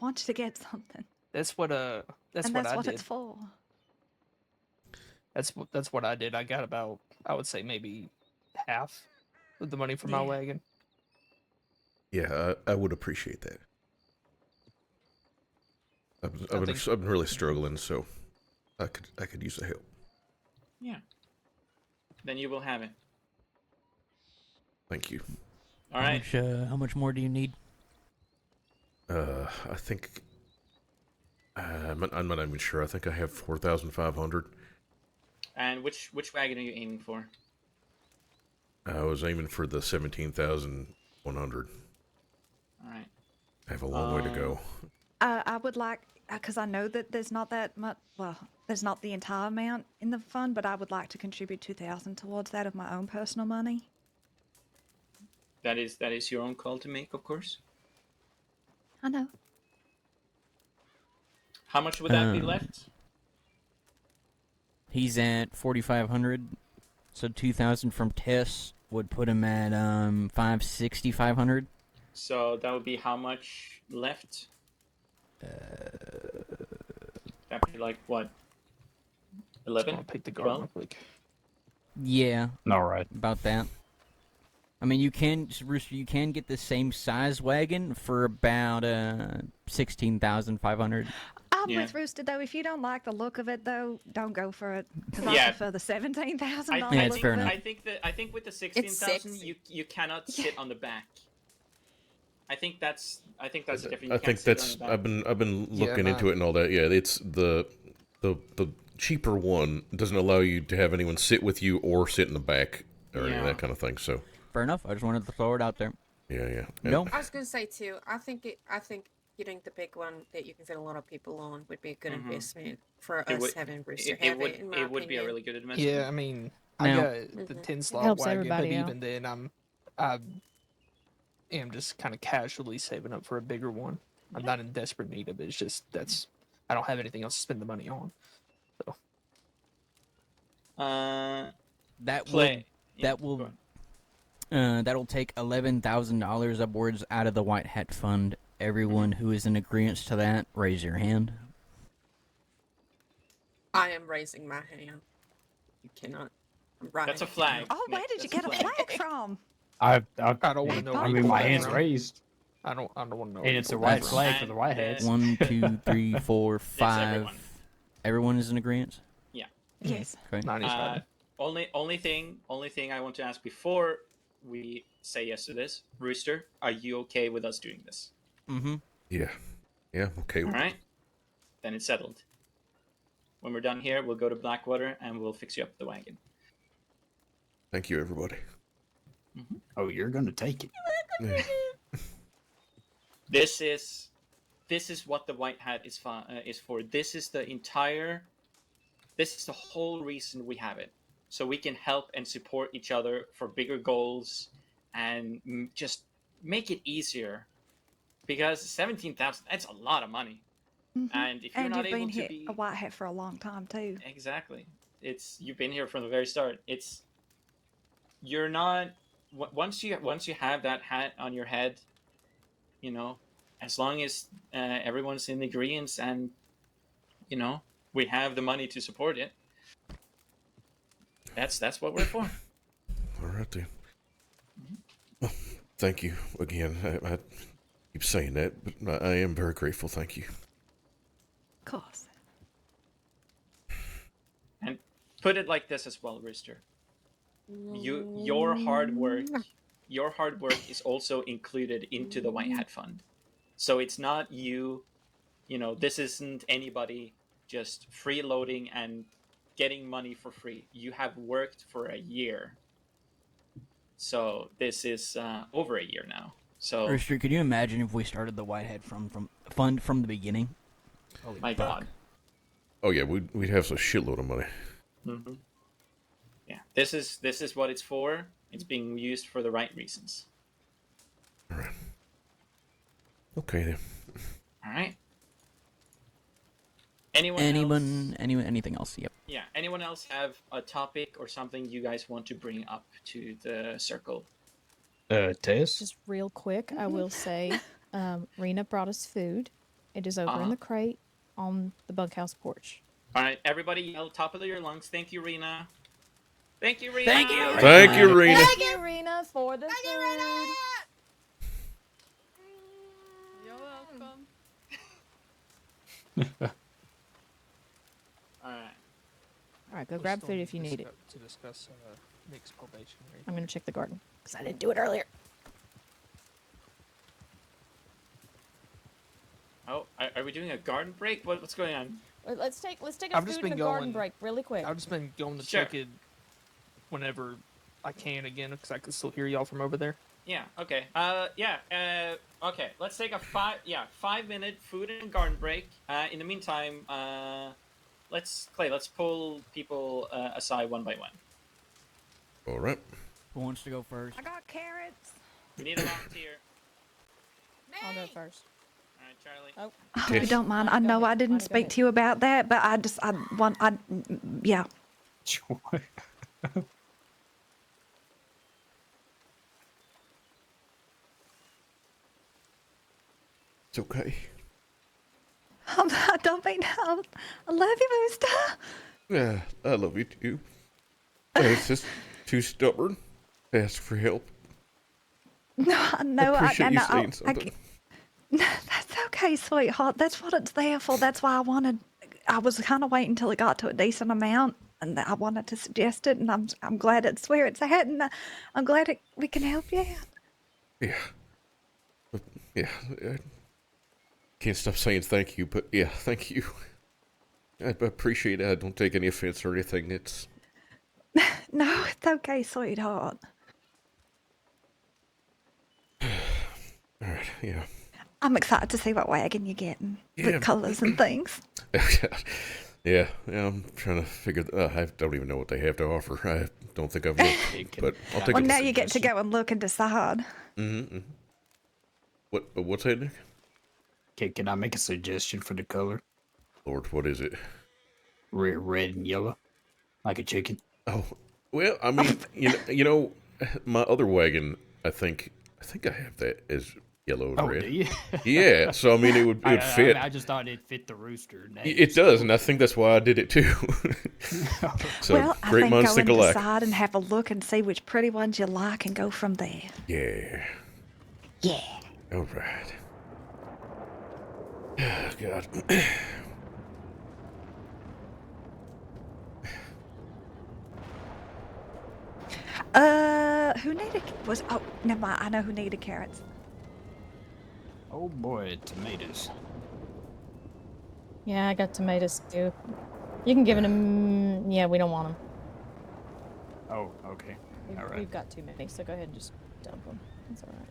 want you to get something. That's what and what that's I what did. it's for. That's what I did. I got about, I would say, maybe half of the money for my Yeah. wagon. Yeah, I would appreciate that. I've been really struggling, so I could use the help. Yeah. Then you will have it. Thank you. All right. How much more do you need? I think I'm not even sure. I think I have 4,500. And which wagon are you aiming for? I was aiming for the 17,100. All right. I have a long way to go. I would like, because I know that there's not that much, well, there's not the entire amount in the fund, but I would like to contribute 2,000 towards that of my own personal money. That is your own call to make, of course. I know. How much would that be left? He's at 4,500, so 2,000 from Tess would put him at 5,500. So that would be how much left? That'd be like what? 11? I'll pick the garden real quick. Yeah, All right. about that. I mean, Rooster, you can get the same size wagon for about 16,500. I'm Yeah. with Rooster, though. If you don't like the look of it, though, don't go for it. Because Yeah. I prefer the $17,000 Yeah, look it's fair of it. enough. I think with the 16,000, sexy. you cannot sit on the back. I think that's different. I think that's I've been looking into it and all that. Yeah, it's the cheaper one doesn't allow you to have anyone sit with you or sit in the back or any of that kind of thing. So Fair enough. I just wanted to throw it out there. yeah. No. I was gonna say too. I think getting the big one that you can fit a lot of people on would be a good investment for It us would- having Rooster have it. In my It would be a opinion. really good investment. Yeah, I mean, Now- I got the 10 slot Helps wagon, but everybody out. even then, I am just kind of casually saving up for a bigger one. I'm not in desperate need of it. It's just I don't have anything else to spend the money on. So That Play. that'll take $11,000 upwards out of the White Hat Fund. Everyone who is in agreement to that, raise your hand. I am raising my hand. You cannot. Right. That's a flag. Oh, where Nick, did you that's get a flag from? I don't want to know. I where mean, you my pulled that hand's from. raised, I don't want to know. and it's a white That's- flag for the Whiteheads. 1, 2, 3, 4, 5. everyone. Everyone is in agreement? Yeah. Yes. Okay. 95. only thing I want to ask before we say yes to this, Rooster, are you okay with us doing this? Mm-hmm. Yeah. Yeah, I'm okay All with right, then it's settled. When we're done here, we'll go to Blackwater and we'll fix you up the wagon. Thank you, everybody. Mm-hmm. Oh, you're gonna take it. Yeah. This is what the White Hat is for. This is the whole reason we have it. So we can help and support each other for bigger goals and just make it easier. Because 17,000, that's a lot of money. Mm-hmm. And if you're and not you've able been to here be a white hat for a long time too. Exactly. You've been here from the very start. You're not once you have that hat on your head, you know, as long as everyone's in agreement and you know we have the money to support it. That's what we're for. All right, then. Well, thank you again. I keep saying that, but I am very grateful. Thank you. Of course. And put it like this as well, Rooster. Your hard work is also included into the White Hat Fund. So it's not you know, this isn't anybody just freeloading and getting money for free. You have worked for a year. So this is over a year now. So Rooster, could you imagine if we started the White Hat fund from the beginning? Holy my fuck. God. Oh yeah, we'd have a shitload of money. Mm-hmm. Yeah, this is what it's for. It's being used for the right reasons. All right. Okay then. All right. Anything else? Yep. Yeah. Anyone else have a topic or something you guys want to bring up to the circle? Tess? Just real quick, I will say, Rena brought us food. It is over in the crate on the bunkhouse porch. All right, everybody yell top of your lungs. Thank you, Rena. Thank you, Rena. Thank you, Rena. Thank you, Rena, for the food. You're welcome. All right, go grab food if you need it. To discuss Nick's probationary. I'm going to check the garden, because I didn't do it earlier. Oh, are we doing a garden break? What's going on? Let's take a food and a garden break really quick. I've just been going to check it whenever I can again, because I can still hear y'all from over there. Yeah, okay. Okay, let's take a 5-minute food and garden break. In the meantime, let's pull people aside one by one. All right. Who wants to go first? I got carrots. We need a volunteer. I'll go first. All right, Charlie. Oh, If you don't mind, I know I didn't speak to you about that, but yeah. Sure. It's okay. I don't mean I love you, Rooster. Yeah, I love you too. It's just too stubborn to ask for help. No, I know. I appreciate you saying something. That's okay, sweetheart. That's what it's there for. That's why I was kind of waiting until it got to a decent amount, and I wanted to suggest it, and I'm glad it's where it's at, and I'm glad we can help you out. Yeah. Yeah. I can't stop saying thank you, but yeah, thank you. I appreciate it. I don't take any offense or anything. It's... No, it's okay, sweetheart. All right, yeah. I'm excited to see what wagon you're getting. Yeah. The colours and things. Yeah, I'm trying to figure... I don't even know what they have to offer. I don't think I've looked, but I'll take Well, a now you get to go and look and decide. Mm-hmm. What's that, Nick? Okay, can I make a suggestion for the color? Lord, what is it? Red and yellow, like a chicken. Oh, well, I mean, you know, my other wagon, I think I have that as yellow and red. Do you? Yeah, so I mean, it would fit. I just thought it fit the Rooster name. It does, and I think that's why I did it too. So well, I great think minds go think and alike. decide and have a look and see which pretty ones you like and go from there. Yeah. Yeah. All right. Oh, God. Who needed was? Oh, never mind. I know who needed carrots. Oh boy, tomatoes. Yeah, I got tomatoes too. You can give it them. Yeah, we don't want them. Oh, okay. All right. We've got too many, so go ahead and just dump them. That's all right.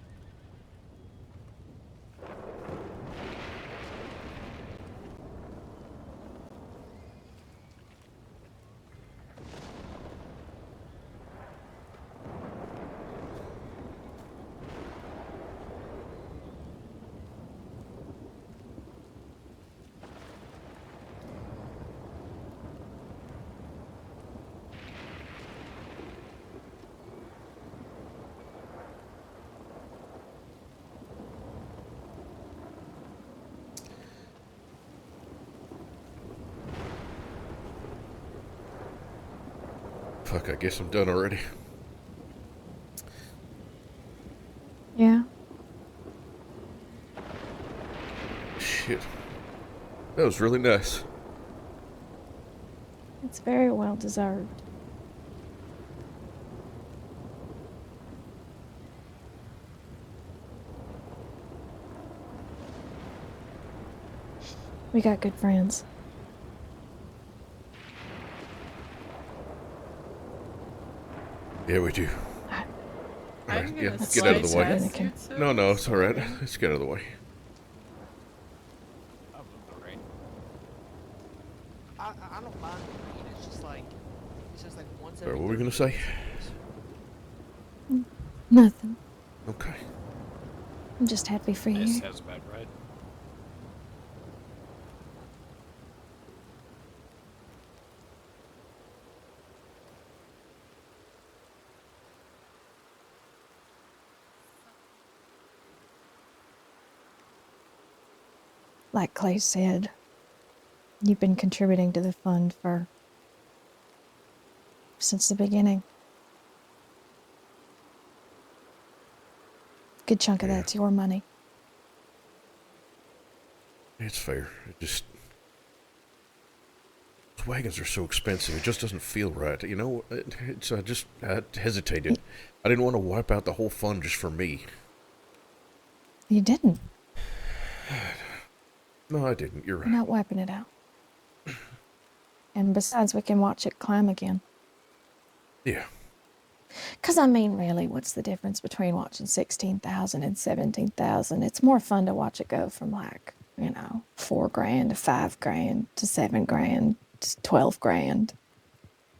Fuck, I guess I'm done already. Yeah. Shit. That was really nice. It's very well deserved. We got good friends. Yeah, we do. I'm Alright, gonna yeah, get slide out of the way. past you two. No, it's alright. Let's get out of the way. I don't mind the rain. It's just like once Sorry, what were we gonna say? Nothing. Okay. I'm just happy for you. This has a bad ride. Like Clay said, you've been contributing to the fund since the beginning. Good chunk of that's your money. It's fair. It just... Those wagons are so expensive. It just doesn't feel right. You know, I hesitated. I didn't want to wipe out the whole fund just for me. You didn't. No, I didn't. You're right. You're not wiping it out. And besides, we can watch it climb again. Yeah. Because, I mean, really, what's the difference between watching 16,000 and 17,000? It's more fun to watch it go from, like, you know, $4 grand to $5 grand to $7 grand to 12 grand.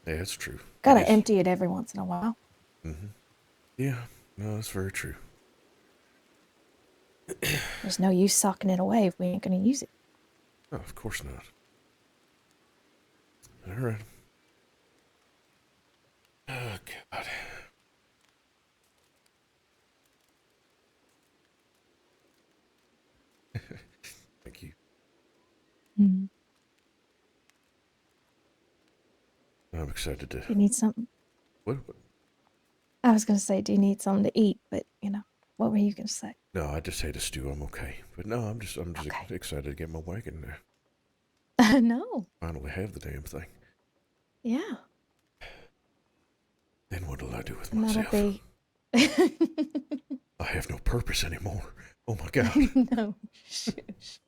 Yeah, that's true. Gotta empty it every once in a while. Mm-hmm. Yeah, no, that's very true. There's no use socking it away if we ain't gonna use it. No, of course not. All right. Oh, God. Thank you. Mm-hmm. I'm excited to... You need something? What? I was gonna say, do you need something to eat? But, you know, what were you gonna say? No, I just hate a stew. I'm okay. But no, I'm just Okay. excited to get my wagon there. No. Finally have the damn thing. Yeah. Then what'll I do with And myself? that'll be... I have no purpose anymore. Oh my God. No. Shush.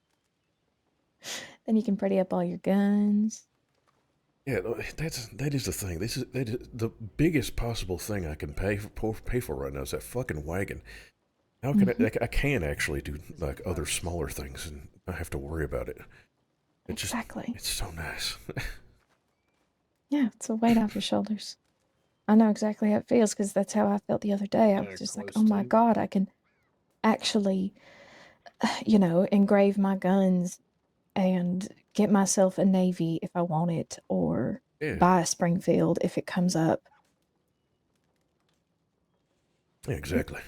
Then you can pretty up all your guns. Yeah, that is the thing. That is the biggest possible thing I can pay for right now is that fucking wagon. How can I can actually do like other smaller things and not have to worry about it. Exactly. It's so nice. Yeah, it's a weight off your shoulders. I know exactly how it feels because that's how I felt the other day. I was just like, oh my God, I can actually, you know, engrave my guns and get myself a Navy if I want it, or buy a Springfield if it comes up. Yeah, exactly.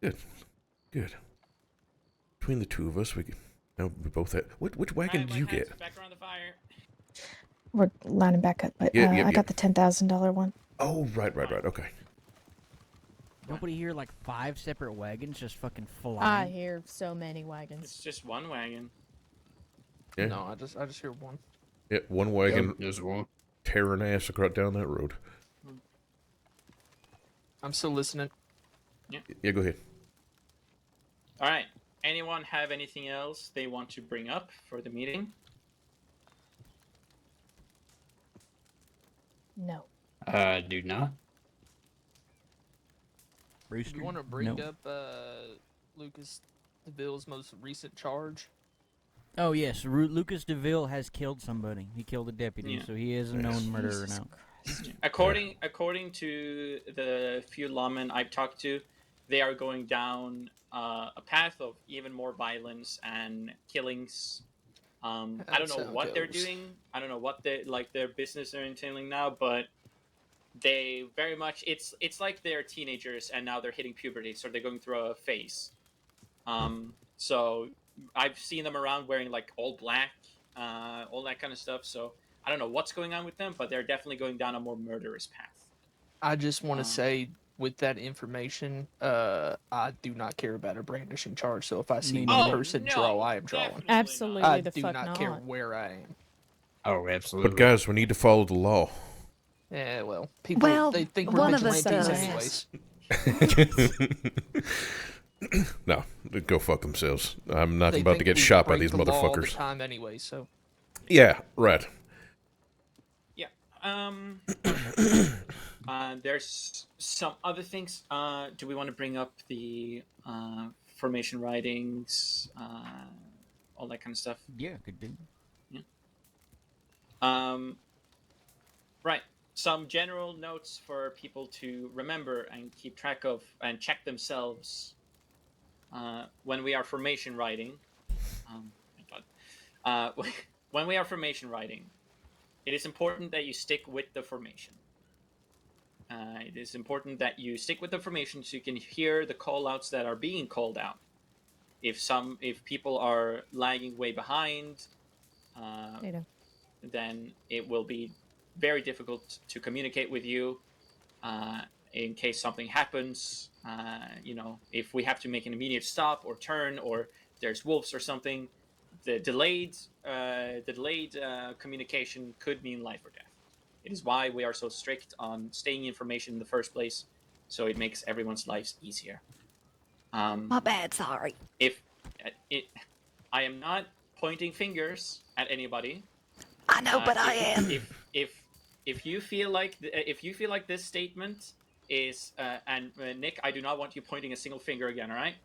Good. Good. Between the two of us, we both have... Which wagon did you get? Back around the fire. We're lining back up, but I got the $10,000 one. Oh, right. Okay. Nobody hear like 5 separate wagons just fucking flying? I hear so many wagons. It's just one wagon. Yeah. No, I just hear one. Yeah, one wagon. Yep, there's one. tearing ass across down that road. I'm still listening. Yeah, go ahead. All right. Anyone have anything else they want to bring up for the meeting? No. Do not. Rooster? You want to bring No. up Lucas DeVille's most recent charge? Oh yes, Lucas DeVille has killed somebody. He killed a deputy, so he is a known murderer now. According to the few lawmen I've talked to, they are going down a path of even more violence and killings. I don't know what they're doing. I don't know what their business are entailing now, but they very much it's like they're teenagers and now they're hitting puberty, so they're going through a phase. So I've seen them around wearing like all black, all that kind of stuff. So I don't know what's going on with them, but they're definitely going down a more murderous path. I just want to say, with that information, I do not care about a brandishing charge. So if I see one person draw, I am drawing. Absolutely, I the do fuck not care where I am. Oh, absolutely. But guys, we need to follow the law. Yeah, well, people they think we're one of us vigilantes does. anyways. No, go fuck themselves. I'm not They about to think get we shot by break these the law all the motherfuckers. time anyway, so. Yeah, right. Yeah. There's some other things. Do we want to bring up the formation writings, all that kind of stuff? Yeah, could do. Yeah. Right. Some general notes for people to remember and keep track of and check themselves when we are formation writing. When we are formation writing, it is important that you stick with the formation. It is important that you stick with the formation so you can hear the call-outs that are being called out. If people are lagging way behind, then it will be very difficult to communicate with you in case something happens. If we have to make an immediate stop or turn, or there's wolves or something, the delayed communication could mean life or death. It is why we are so strict on staying information in the first place, so it makes everyone's lives easier. My bad, sorry. I am not pointing fingers at anybody. I know, but I am. If you feel like this statement is and Nick, I do not want you pointing a single finger again. All right?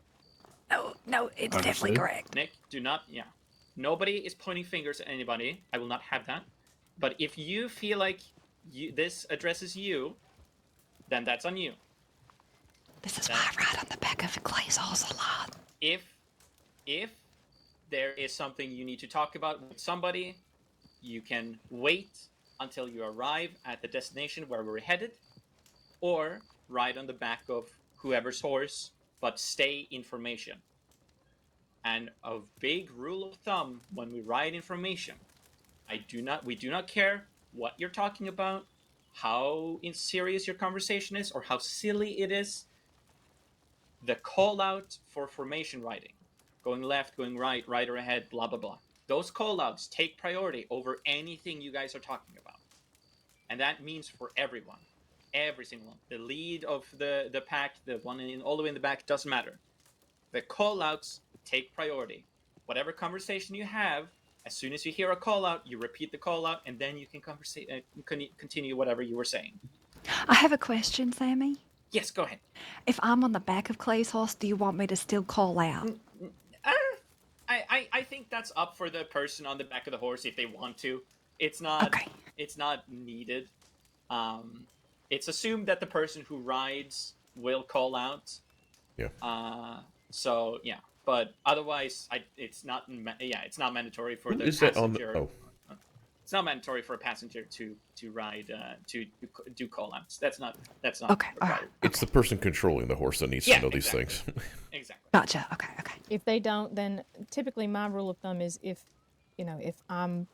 No, it's definitely correct. Nick, do not. Yeah, nobody is pointing fingers at anybody. I will not have that. But if you feel like this addresses you, then that's on you. This is why I ride on the back of Clay's horse a lot. If there is something you need to talk about with somebody, you can wait until you arrive at the destination where we're headed, or ride on the back of whoever's horse, but stay information. And a big rule of thumb when we ride information, we do not care what you're talking about, how serious your conversation is, or how silly it is. The call out for formation riding, going left, going right, right or ahead, blah, blah, blah. Those call outs take priority over anything you guys are talking about. And that means for everyone, every single one. The lead of the pack, the one all the way in the back, doesn't matter. The call outs take priority. Whatever conversation you have, as soon as you hear a call out, you repeat the call out, and then you can continue whatever you were saying. I have a question, Sammy. Yes, go ahead. If I'm on the back of Clay's horse, do you want me to still call out? I think that's up for the person on the back of the horse if they want to. It's not. Okay. It's not needed. It's assumed that the person who rides will call out. Yeah. So yeah, but otherwise, it's not. It's not mandatory for the Is passenger. that on the? Oh. It's not mandatory for a passenger to ride to do call outs. That's not okay. required. It's the person controlling the horse that needs to know these things. Exactly. Gotcha. Okay. If they don't, then typically my rule of thumb is if I'm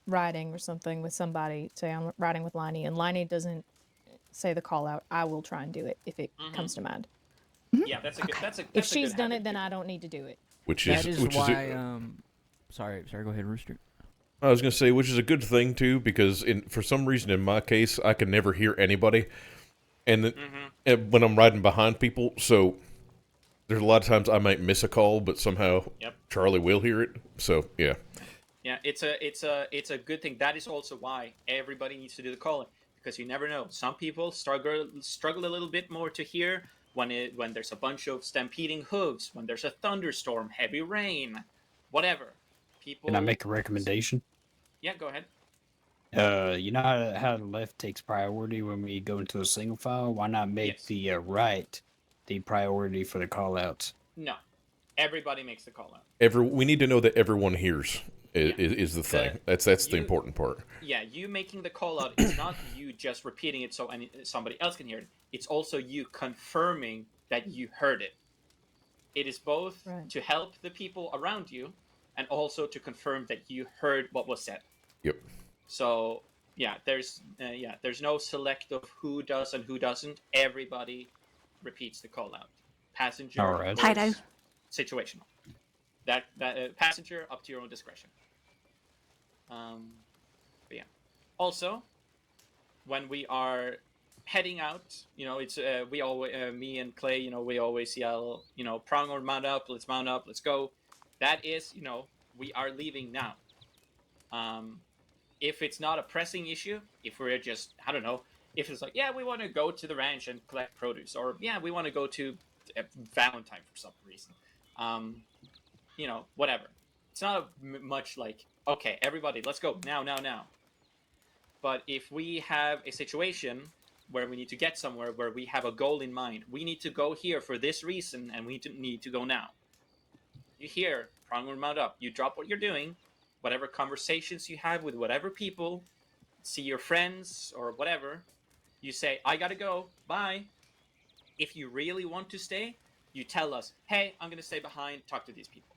riding or something with somebody, say I'm riding with Liney, and Liney doesn't say the call out, I will try and do it if it comes to mind. Yeah, that's a good. That's a. If she's done it, then I don't need to do it. Which is why. Sorry. Go ahead, Rooster. I was going to say, which is a good thing, too, because for some reason, in my case, I can never hear anybody and when I'm riding behind people, so there's a lot of times I might miss a call, but somehow Charlie will hear it, so, yeah. Yeah, it's a good thing. That is also why everybody needs to do the calling, because you never know. Some people struggle a little bit more to hear when there's a bunch of stampeding hooves, when there's a thunderstorm, heavy rain, whatever. People. Can I make a recommendation? Yeah, go ahead. You know how the left takes priority when we go into a single file? Why not make the right the priority for the call-outs? No, everybody makes the call out. We need to know that everyone hears is the thing. That's the important part. Yeah, you making the call out is not you just repeating it so somebody else can hear it. It's also you confirming that you heard it. It is both to help the people around you and also to confirm that you heard what was said. Yep. So there's no select of who does and who doesn't. Everybody repeats the call out. Passenger, situational. That passenger up to your own discretion. But yeah. Also, when we are heading out, it's we always me and Clay, we always yell, Pronghorn, mount up, let's go. That is, we are leaving now. If it's not a pressing issue, if we're just, I don't know, if it's like, we want to go to the ranch and collect produce, or we want to go to Valentine for some reason, whatever. It's not much like, okay, everybody, let's go now. But if we have a situation where we need to get somewhere, where we have a goal in mind, we need to go here for this reason, and we need to go now. You hear Pronghorn, mount up. You drop what you're doing, whatever conversations you have with whatever people, see your friends or whatever. You say, I gotta go, bye. If you really want to stay, you tell us, hey, I'm gonna stay behind, talk to these people.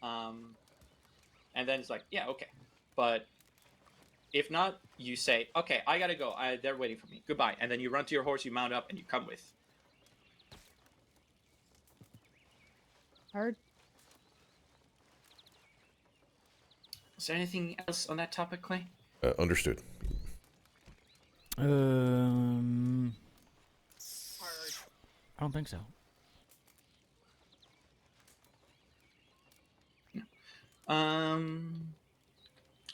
And then it's like, okay. But if not, you say, okay, I gotta go. They're waiting for me. Goodbye. And then you run to your horse, you mount up, and you come with. Heard. Is there anything else on that topic, Clay? Understood. I don't think so.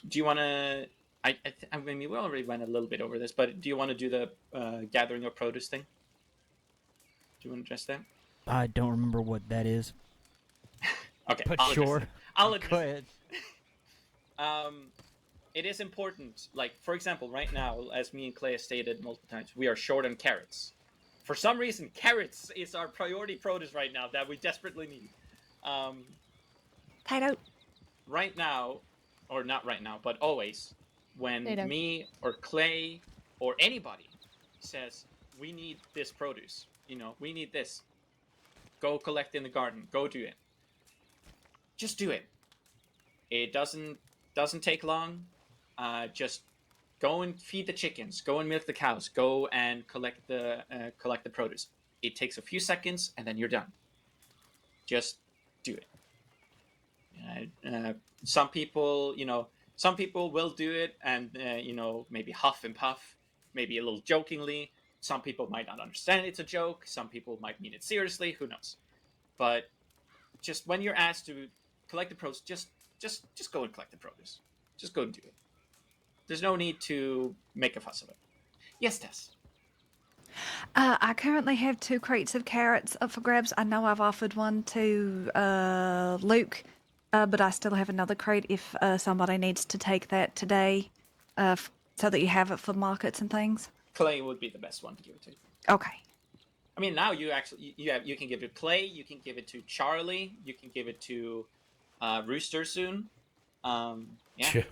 Do you want to? I mean, we already went a little bit over this, but do you want to do the gathering of produce thing? Do you want to address that? I don't remember what that is. Okay, but sure. I'll go ahead. It is important. Like, for example, right now, as me and Clay have stated multiple times, we are short on carrots. For some reason, carrots is our priority produce right now that we desperately need. Potato. Right now, or not right now, but always, when Potato. Me or Clay or anybody says, we need this produce, we need this, go collect in the garden, go do it. Just do it. It doesn't take long. Just go and feed the chickens, go and milk the cows, go and collect the produce. It takes a few seconds and then you're done. Just do it. Some people will do it and maybe huff and puff, maybe a little jokingly. Some people might not understand it's a joke. Some people might mean it seriously. Who knows? But just when you're asked to collect the produce, just go and collect the produce. Just go and do it. There's no need to make a fuss of it. Yes, Tess. I currently have 2 crates of carrots up for grabs. I know I've offered one to Luke, but I still have another crate if somebody needs to take that today, so that you have it for markets and things. Clay would be the best one to give it to. Okay. I mean, now you can give it to Clay, you can give it to Charlie, you can give it to Rooster soon. Yeah.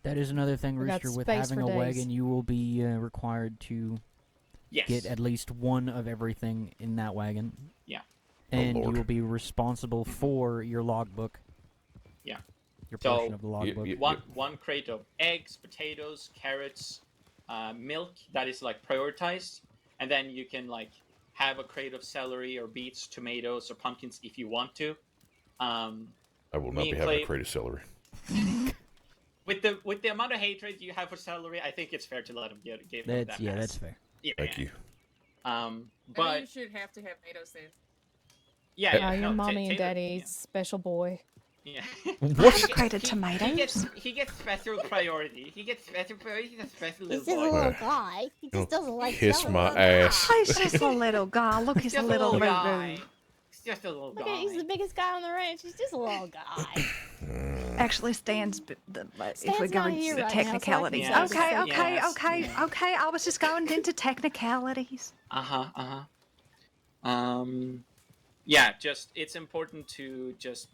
That is another thing, We got Rooster. With space having for a days. wagon, you will be required to get at least one of everything in that wagon. Yeah. And you Lord. will be responsible for your logbook. Yeah. Your portion of the logbook. One crate of eggs, potatoes, carrots, milk that is like prioritized, and then you can like have a crate of celery or beets, tomatoes, or pumpkins if you want to. I will not be having a crate of celery. With the amount of hatred you have for celery, I think it's fair to let him give him That's that yeah, mess. that's fair. Yeah. Thank you. I mean, But you should have to have tomatoes then. yeah, Your no, mommy and Taylor- daddy's special boy. Yeah. What? He Created gets- tomatoes. He gets special priority. He gets special priority. He's a special He's little just a boy. little guy. He just doesn't like Kiss celery. my ass. He's just a little guy. Look, he's a Just little guy. Ruru. He's just a little Look guy. at, he's the biggest guy on the ranch. He's just a little guy. Actually, Stan's. If Stan's we're not going here to right now, so I can technicalities. Yes, Okay, yes, okay, yes, okay, yes. okay. I was just going into technicalities. Yeah, just it's important to just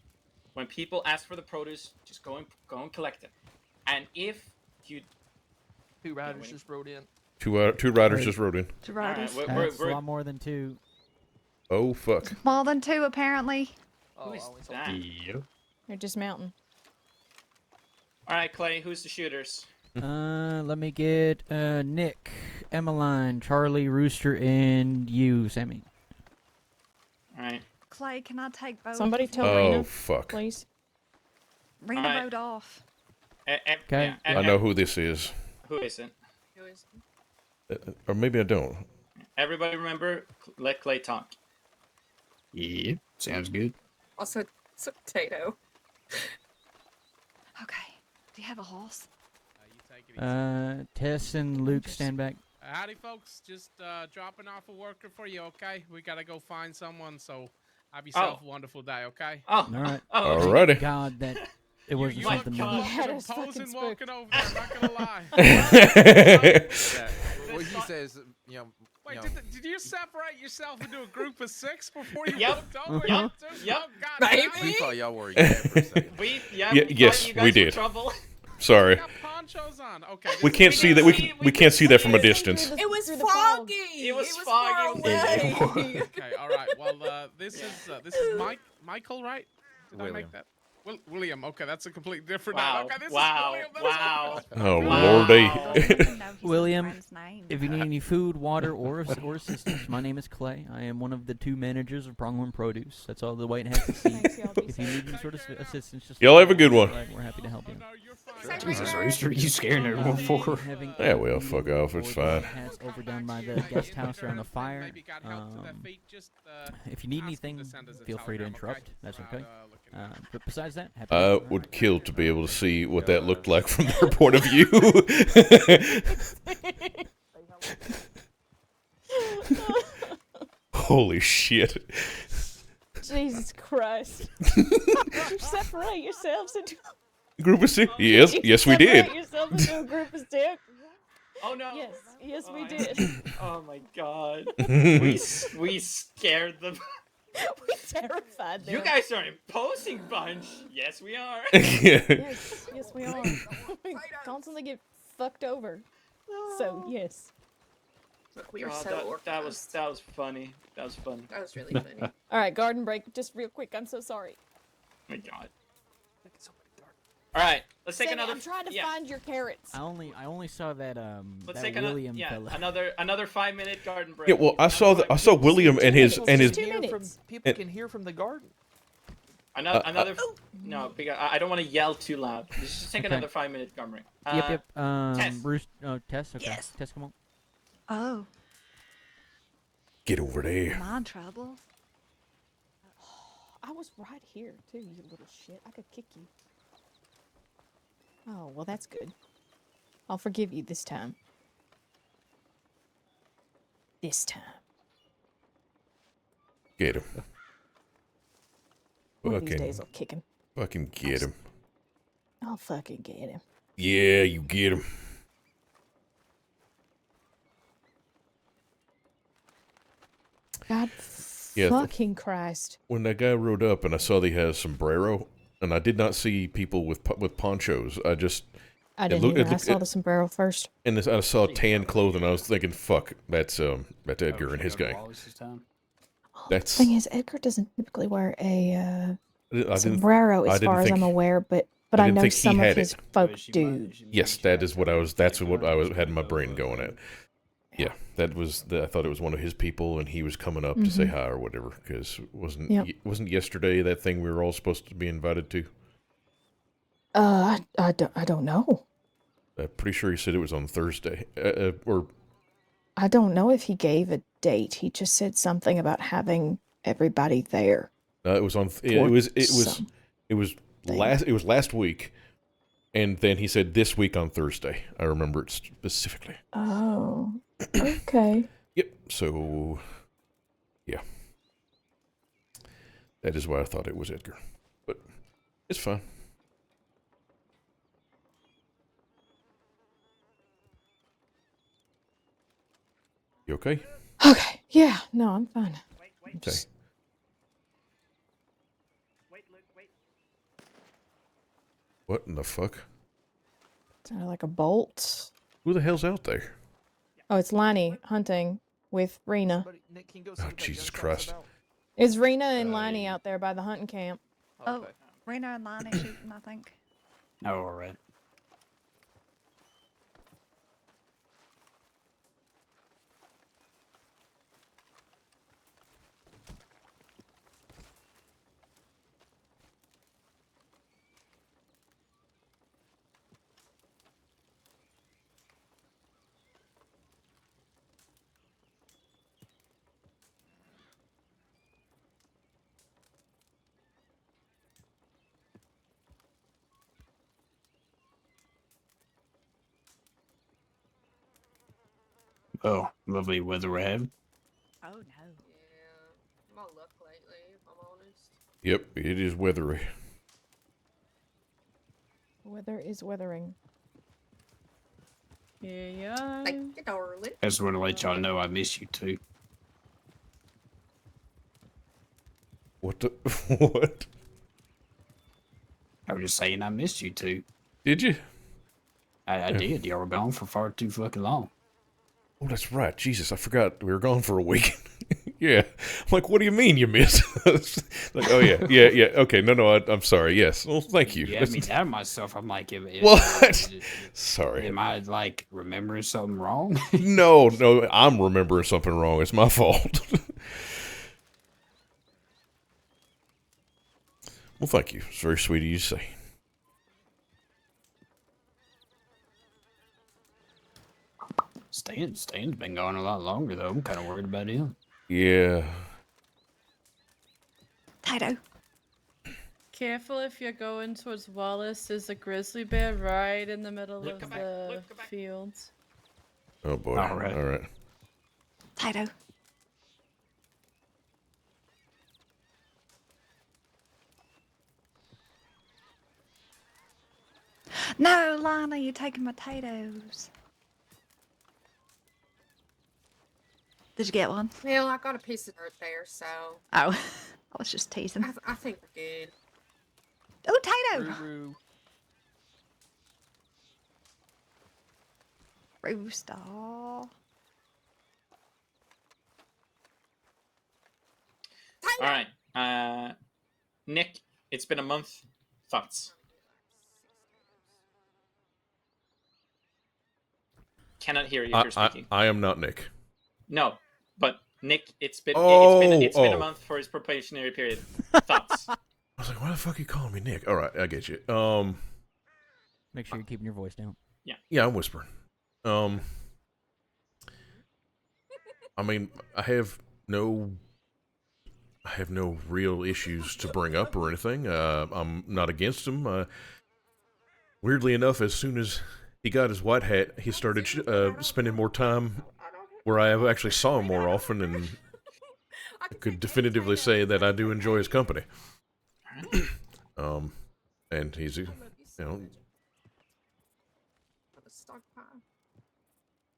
when people ask for the produce, just go and collect it. And if you 2 riders just rode in. Two riders just rode in. To all right, riders. That's a lot more than 2. Oh fuck. More than 2, apparently. who is always that? Yep. They're dismounting. All right, Clay, who's the shooters? Let me get Nick, Emmeline, Charlie, Rooster, and you, Sammy. All right. Clay, can I take both? Somebody tell Oh Rena, fuck. please. Rena Alright. rode off. Okay. I know who this is, Who isn't? Who is? or maybe I don't. Everybody remember, let Clay talk. Yeah, sounds good. Also, it's a potato. Okay. Do you have a horse? Tess and Luke stand back. Howdy, folks. Just dropping off a worker for you, okay? We gotta go find someone, so have yourself a wonderful day, okay? Oh, All right. oh, Alrighty. God, that it wasn't you something. God. that- You had I'm us fucking posing spooked. walking over. I'm not gonna lie. What he says, Wait, did you separate yourself into a group of 6 before you Yep. walked over? Yep. Too? Yep. Oh, God, Maybe. damn we it. thought y'all were yeah for a second. we yes, thought you guys we were did. trouble. Sorry. Got ponchos on. Okay. We can't see that. We can't see that from a distance. It was Through the fog. foggy. It was far foggy. away. Okay. All right. Well, this is Michael, right? Did I William. make that? William. Okay, that's a completely different. Wow. Okay, this Wow. is William. That's Wow. Oh Wow. lordy. I don't even know his William, friend's name. If you need any food, water, or assistance, my name is Clay. I am one of the 2 managers of Pronghorn Produce. That's all the White has to see. Thanks, y'all. Be If you safe. need any sort of assistance, just Y'all have a good one. We're happy to help you. No, you're fine. Jesus, Rooster, you scaring everyone for? Having Yeah, a well, fuck meeting off, it's for the fine. house over down by the guest house around the fire. Maybe got help to their feet. Just, If you need ask them anything, to send us a feel free to telegram, interrupt. That's Without, okay. looking at it. But besides that, happy to I help. would kill to be able to see what that looked like from their point of view. Holy shit. Jesus Christ. You separate yourselves into Group of 6? Yes, you yes we separate did. yourself into a group of 6. Oh no. Yes, we I- did. Oh my God. we scared them. We terrified them. You guys are an imposing bunch. Yes, we are. Yes, we are. We constantly get fucked over. So yes. We are God, so that organized. was funny. That was funny. That was really funny. All right, garden break. Just real quick. I'm so sorry. Oh my God. All right, let's take Sammy, another. I'm trying to yeah. find your carrots. I only saw that Let's that take William another, fella. another 5-minute garden break. Yeah, well, I saw William and his Just 2 Hear from, minutes. people can hear from the garden. Another. No, because I don't want to yell too loud. Let's just take Okay. another 5-minute garden break. Yep. Tess. Tess. Okay. Yes. Tess, come on. Oh, Get over there. am I in trouble? I was right here too, you little shit. I could kick you. Oh, well, that's good. I'll forgive you this time. This time. Get him. One of these days I'll kick him. Fucking get him. I'll fucking get him. Yeah, you get him. God Yeah, fucking Christ. When that guy rode up and I saw that he had a sombrero, and I did not see people with ponchos. I just I didn't looked- either. I looked- saw the sombrero first. and I saw tan clothing. I was thinking, fuck, that's Edgar and his gang. That's Thing is, Edgar doesn't typically wear a I didn't. sombrero, I as didn't far as think- I'm aware, but I I didn't know think he some of had his it. folk do. Yes, that is what I was. That's what I was had my brain going at. Yeah, that was. I thought it was one of his people, and he was coming up to say hi or whatever. Because wasn't Yep. wasn't yesterday that thing we were all supposed to be invited to? I I don't know. I'm pretty sure he said it was on Thursday. Or I don't know if he gave a date. He just said something about having everybody there. it was on. It For was last week, and then he said this week on Thursday. I remember it specifically. Oh, okay. Yep. So, yeah, that is why I thought it was Edgar, but it's fine. You okay? Okay. Yeah. No, I'm fine. Okay. What in the fuck? Sounded like a bolt. Who the hell's out there? Oh, it's Lonnie hunting with Rena. Oh, Jesus Christ. It's Rena and Lonnie out there by the hunting camp. Oh, Rena and Lonnie shooting, I think. Oh, all right. Oh, lovely weather we're having. Oh, no. Yeah. My luck lately, if I'm honest. Yep, it is weathery. Weather is weathering. Yeah. Thank you, darling. I just want to let y'all know I miss you too. What the? What? I was just saying I missed you too. Did you? I did. Y'all were gone for far too fucking long. Oh, that's right. Jesus, I forgot we were gone for a week. Yeah. I'm like, what do you mean you missed us? Like, oh, yeah. Okay, no, I'm sorry. Yes. Well, thank you. You had me down myself. I'm like, What? Sorry. Am I, like, remembering something wrong? No, I'm remembering something wrong. It's my fault. Well, thank you. It's very sweet of you to say. Stan's been gone a lot longer, though. I'm kind of worried about him. Yeah. Tato. Careful if you're going towards Wallace. There's a grizzly bear right in the middle of the fields. Oh, boy. All right. Tato. No, Lana, you're taking my potatoes. Did you get one? Well, I got a piece of dirt there, so. Oh, I was just teasing. I think we're good. Oh, Tato! Rooster. All right. Nick, it's been a month. Thoughts? Cannot hear you if you're speaking. I am not Nick. No, but Nick, it's been a month for his probationary period. Thoughts? I was like, why the fuck are you calling me Nick? All right, I get you. Make sure you're keeping your voice down. Yeah, I'm whispering. I mean, I have no real issues to bring up or anything. I'm not against him. Weirdly enough, as soon as he got his white hat, he started spending more time where I actually saw him more often, and I could definitively say that I do enjoy his company. And he's, I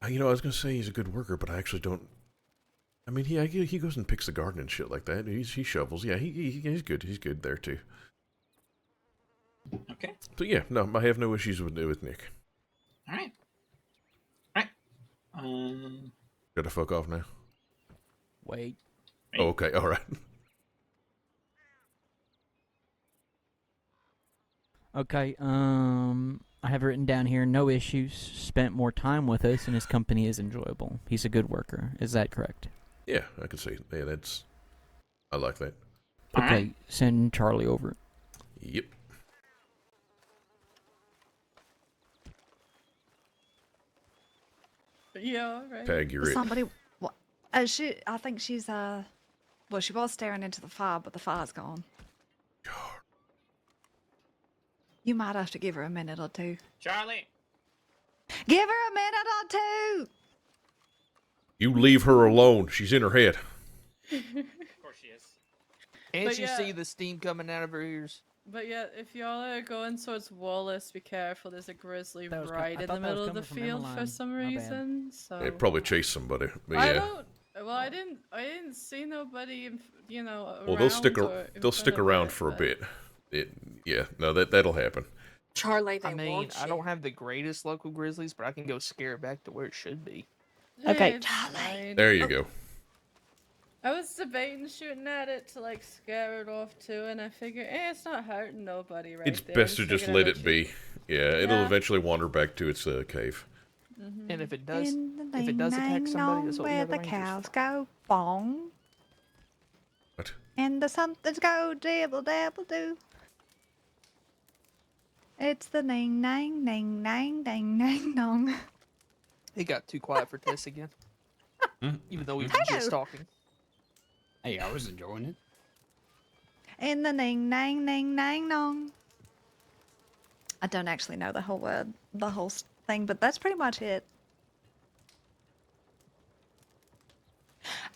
was gonna say he's a good worker, but I actually don't. I mean, he goes and picks the garden and shit like that. He shovels. Yeah, he's good. He's good there too. Okay. So yeah, no, I have no issues with Nick. All right. Gotta fuck off now. Wait. Oh, okay. All right. Okay, I have written down here, no issues, spent more time with us, and his company is enjoyable. He's a good worker. Is that correct? Yeah, I can see. Yeah, I like that. Okay, send Charlie over. Yep. Yeah, right. Tag, you're it. Somebody, what? I think she's well, she was staring into the fire, but the fire's gone. You might have to give her a minute or two. Charlie. Give her a minute or two. You leave her alone. She's in her head. Of course she is. Can't But you yeah. see the steam coming out of her ears? But yeah, if y'all are going towards Wallace, be careful. There's a grizzly That was right I in thought the that was middle of the coming from field for Emmeline. some My bad. reason. So They probably chased somebody. But I yeah. don't. Well, I didn't see nobody. Well, they'll around or in they'll front stick of around it, for a but- bit. No, that'll happen. Charlie, they I mean, want I you. don't have the greatest local grizzlies, but I can go scare it back to where it should be. Okay. It's fine. There you go. I was debating shooting at it to like scare it off too, and I figured, it's not hurting nobody right It's there. best to just let figured it I be. Yeah, it'll Yeah. eventually wander back to its cave. would- And if it does, In the if it does attack ding somebody, dong that's what we where have the the rangers cows for. go bong, What? and the somethings go dibble dabble do. It's the ning nang ning nang ding nang dong. It got too quiet for Tess again. Even though we were Hello. just talking. Hey, I was enjoying it. In the ning nang ning nang dong. I don't actually know the whole word, the whole thing, but that's pretty much it.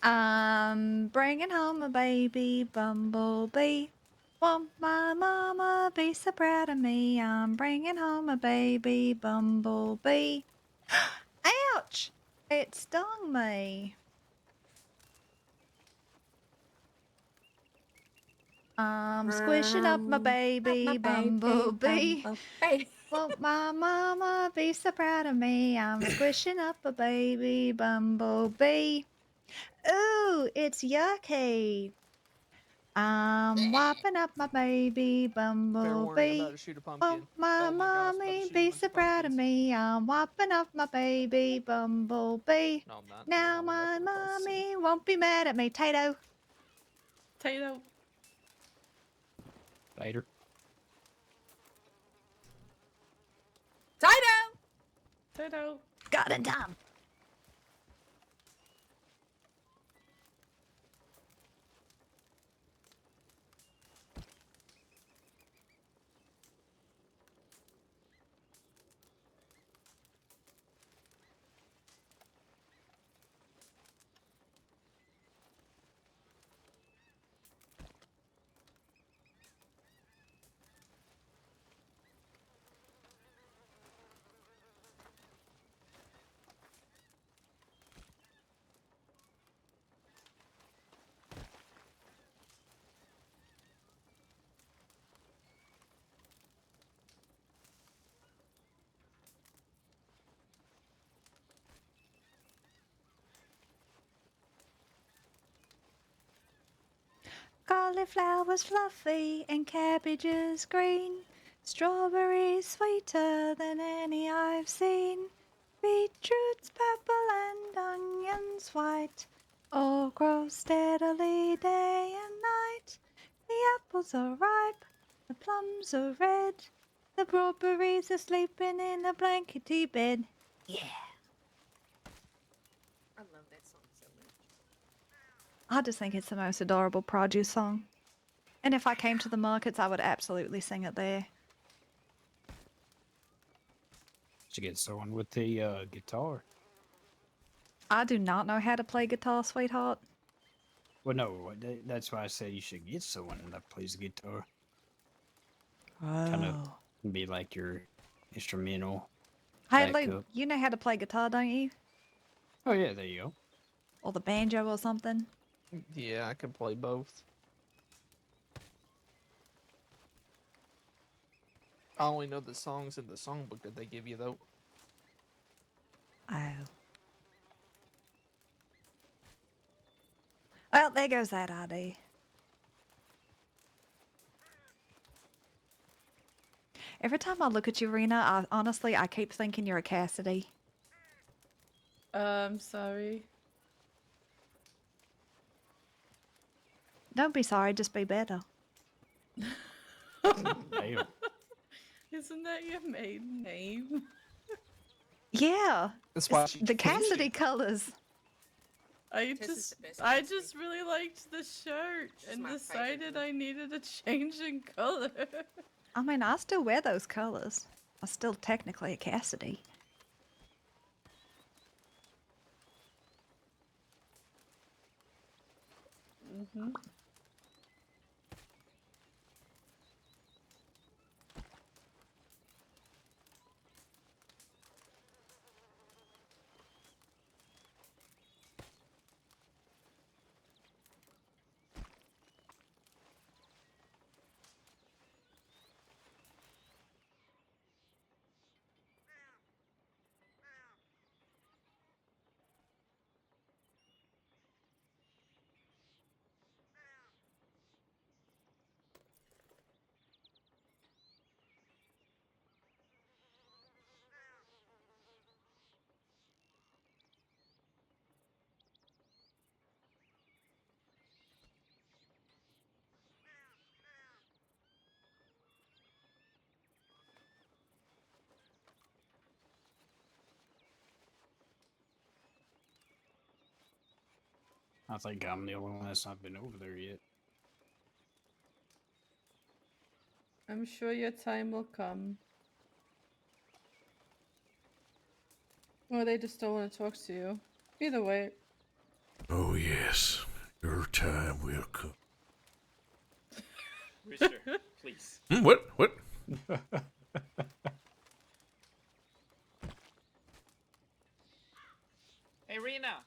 I'm bringing home a baby bumblebee. Won't my mama be so proud of me? I'm bringing home a baby bumblebee. Ouch! It stung me. I'm squishing up my baby bumblebee. Won't my mama be so proud of me? I'm squishing up a baby bumblebee. Ooh, it's yucky. I'm wiping up my baby Fair warning, I'm bumblebee. about to shoot a pumpkin. Won't my Oh my gosh, I'm about to mommy shoot a be bunch so of proud of pumpkins. me? I'm wiping up my baby bumblebee. No, I'm not. Now Hold on, my I'm gonna press C. mommy won't be mad at me. Tato. Tato. Later. Tato! Tato. Got it done. Cauliflower's fluffy and cabbages green. Strawberries sweeter than any I've seen. Beetroots purple and onions white. All grow steadily day and night. The apples are ripe, the plums are red. The strawberries are sleeping in a blankety bed. Yeah. I love that song so much. I just think it's the most adorable produce song. And if I came to the markets, I would absolutely sing it there. Should get someone with the guitar. I do not know how to play guitar, sweetheart. Well, no, that's why I said you should get someone that plays the guitar. Kind of be like your instrumental. Hey, Luke, backup. you know how to play guitar, don't you? Oh yeah, there you go. Or the banjo or something? Yeah, I can play both. I only know the songs in the songbook that they give you, though. Oh. Well, there goes that ID. Every time I look at you, Rena, honestly, I keep thinking you're a Cassidy. Sorry. Don't be sorry, just be better. Damn. Isn't that your maiden name? Yeah. That's why It's she the changed Cassidy it. colors. This is the best I Cassidy. just really liked the shirt She's and my decided favorite. I needed a change in color. I mean, I still wear those colors. I'm still technically a Cassidy. Mm-hmm. I think I'm the only one that's not been over there yet. I'm sure your time will come. Or they just don't want to talk to you. Either way. Oh yes, your time will come. Rooster, please. What? What? Hey, Rena,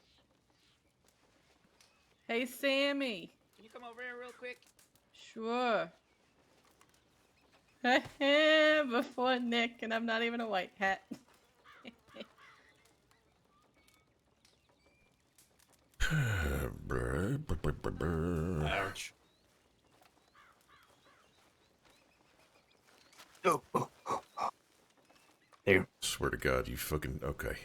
Hey, Sammy. can you come over here real quick? Sure. Before Nick, and I'm not even a white hat. Ouch. Oh. There. Swear to God, you fucking okay.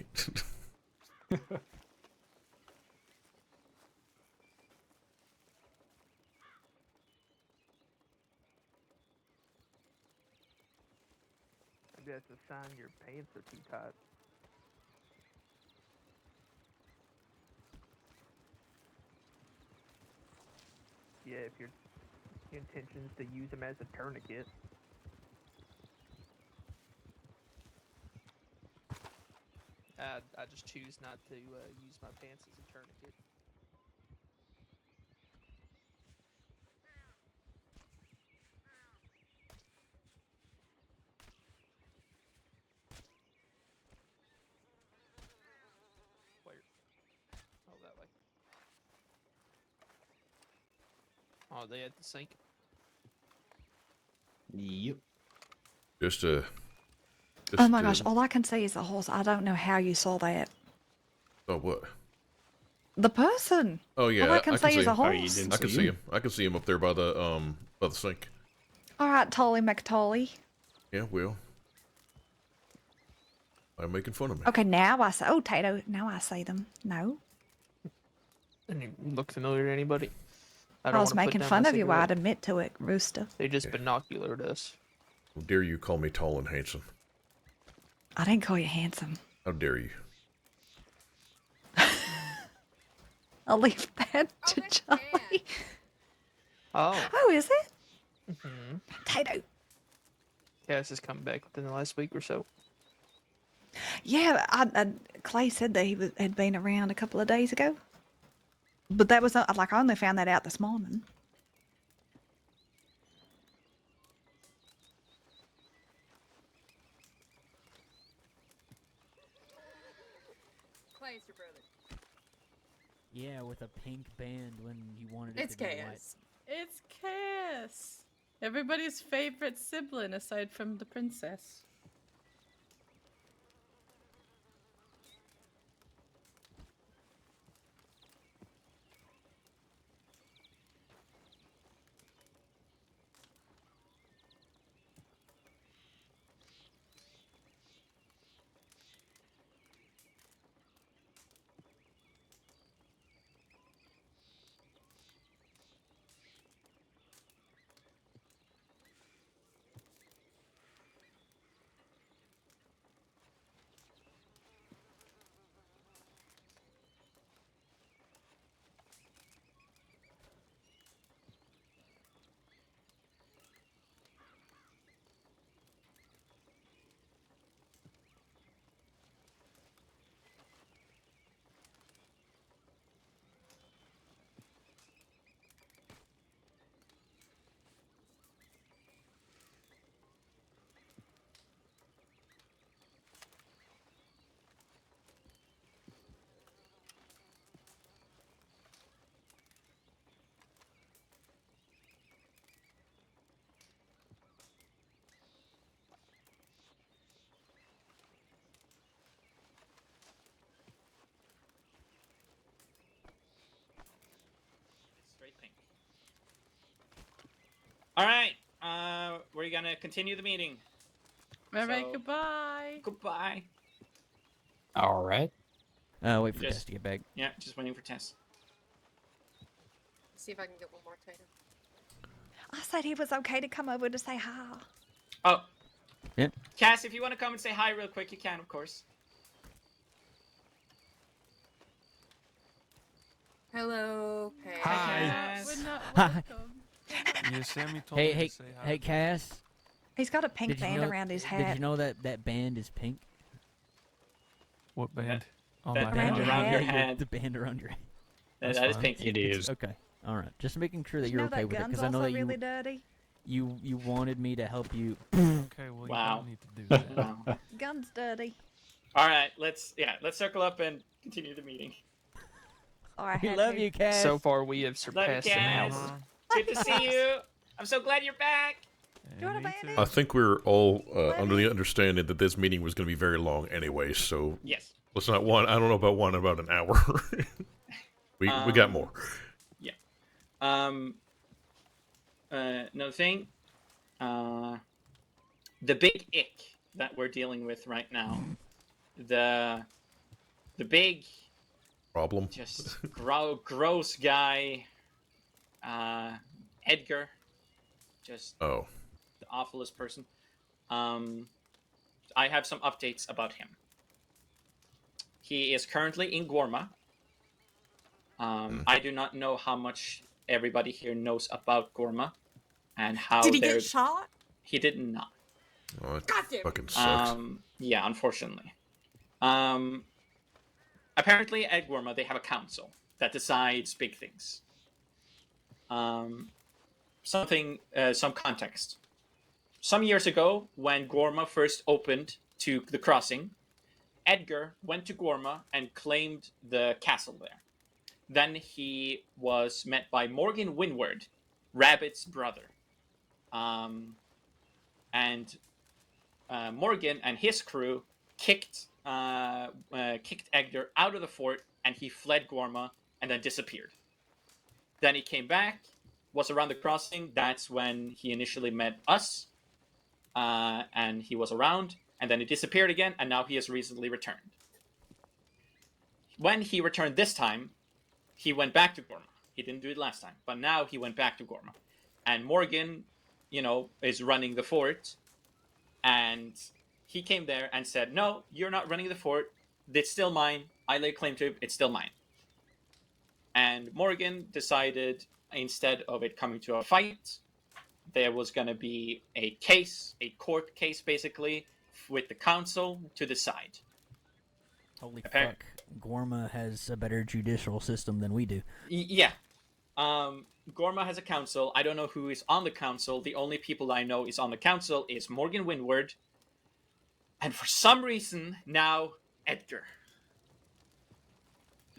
I guess a sign your pants are too tight. Yeah, if your intention is to use them as a tourniquet. I just choose not to use my pants as a tourniquet. Where? Oh, that way. Oh, they at the sink? Yep. Just Oh my gosh, all I can see is the horse. I don't know how you saw that. Oh what? The person. Oh yeah, All I can see is a him. horse. I can see him. I can see him up there by the sink. All right, Tolly McTolly. Yeah, well. I'm making fun of me. Okay, now I see. Oh, Tato. Now I see them. No. And you look familiar to anybody? I don't was wanna put making down fun my of you. cigarette. I'd admit to it, Rooster. They just binoculared us. How dare you call me tall and handsome? I didn't call you handsome. How dare you? I'll leave that to Charlie. Oh. Oh, is it? Mm-hmm. Tato. Cass has come back within the last week or so. Yeah, Clay said that he had been around a couple of days ago. But that was like I only found that out this morning. Clay's your brother. Yeah, with a pink band when you wanted it It's to be white. Cass. It's Cass. Everybody's favorite sibling aside from the princess. All right. We're gonna continue the meeting. All right, So- goodbye. Goodbye. All right. Wait for Just- Tess to get back. Yeah, just waiting for Tess. See if I can get one more tater. I said he was okay to come over to say hi. Oh. Yeah. Cass, if you want to come and say hi real quick, you can, of course. Hello, Cass. Hi. Cass. We're not Hi. welcome. Yeah, Sammy told Hey, me hey, to say hi. hey, Cass. He's got a pink Did you band know? around his Did hat. you know that band is pink? What band? Oh, that my band band. around your Yeah, head. the band around your head. That's That is fine. pink. It is. Okay. All right. Just making sure that Did you're you know okay that with it, gun's because I know also that you really dirty? you wanted me to help you. Okay, well, you Wow. don't need to do that. Wow. Gun's dirty. All right, let's circle up and continue the meeting. Oh, I We had love to. you, Cass. So far, we have Love you, surpassed an Cass. hour. Good to see you. I'm so glad you're back. You want a me bandage? too. I think we're all Let under me- the understanding that this meeting was going to be very long anyway, so Yes. let's not one. I don't know about an hour. we got more. Yeah. Another thing. The big ick that we're dealing with right now. The big Problem. just gross guy. Edgar. Just Oh. the awfulest person. I have some updates about him. He is currently in Gorma. I do not know how much everybody here knows about Gorma and how Did he they're. get shot? He did not. Oh, that God damn it. fucking sucks. Yeah, unfortunately. Apparently at Gorma they have a council that decides big things. Some context. Some years ago, when Gorma first opened to the crossing, Edgar went to Gorma and claimed the castle there. Then he was met by Morgan Windward, Rabbit's brother. And Morgan and his crew kicked Edgar out of the fort, and he fled Gorma and then disappeared. Then he came back, was around the crossing. That's when he initially met us, and he was around, and then he disappeared again, and now he has recently returned. When he returned this time, he went back to Gorma. He didn't do it last time, but now he went back to Gorma. And Morgan, is running the fort, and he came there and said, "No, you're not running the fort. It's still mine. I lay claim to it. It's still mine." And Morgan decided, instead of it coming to a fight, there was going to be a case, a court case basically, with the council to decide. Holy fuck. Gorma has a better judicial system than we do. Yeah. Gorma has a council. I don't know who is on the council. The only people I know is on the council is Morgan Windward. And for some reason, now Edgar.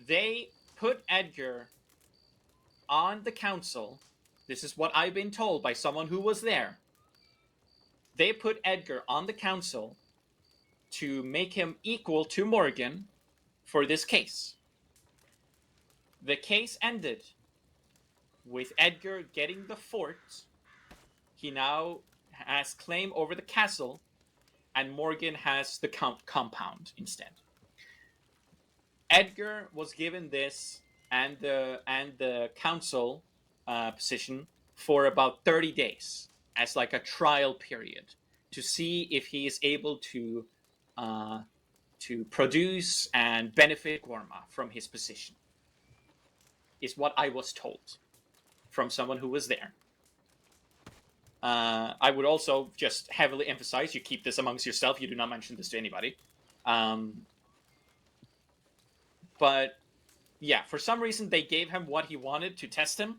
They put Edgar on the council. This is what I've been told by someone who was there. They put Edgar on the council to make him equal to Morgan for this case. The case ended with Edgar getting the fort. He now has claim over the castle, and Morgan has the compound instead. Edgar was given this and the council position for about 30 days as like a trial period to see if he is able to produce and benefit Gorma from his position, is what I was told from someone who was there. I would also just heavily emphasize you keep this amongst yourself. You do not mention this to anybody. But yeah, for some reason they gave him what he wanted to test him.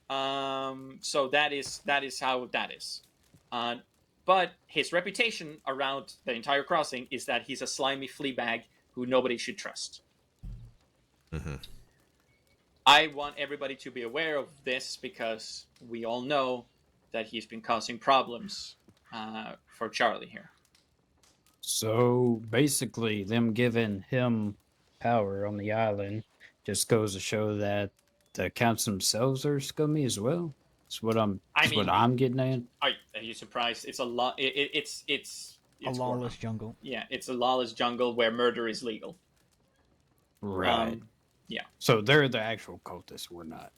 So that is how that is. But his reputation around the entire crossing is that he's a slimy flea bag who nobody should trust. Mm-hmm. I want everybody to be aware of this because we all know that he's been causing problems for Charlie here. So basically, them giving him power on the island just goes to show that the accounts themselves are scummy as well. That's what I'm. I That's what mean, I'm getting at. Are you surprised? It's a lot. It's A lawless Gorgon. jungle. Yeah, it's a lawless jungle where murder is legal. Right. Yeah. So they're the actual cultists. We're not.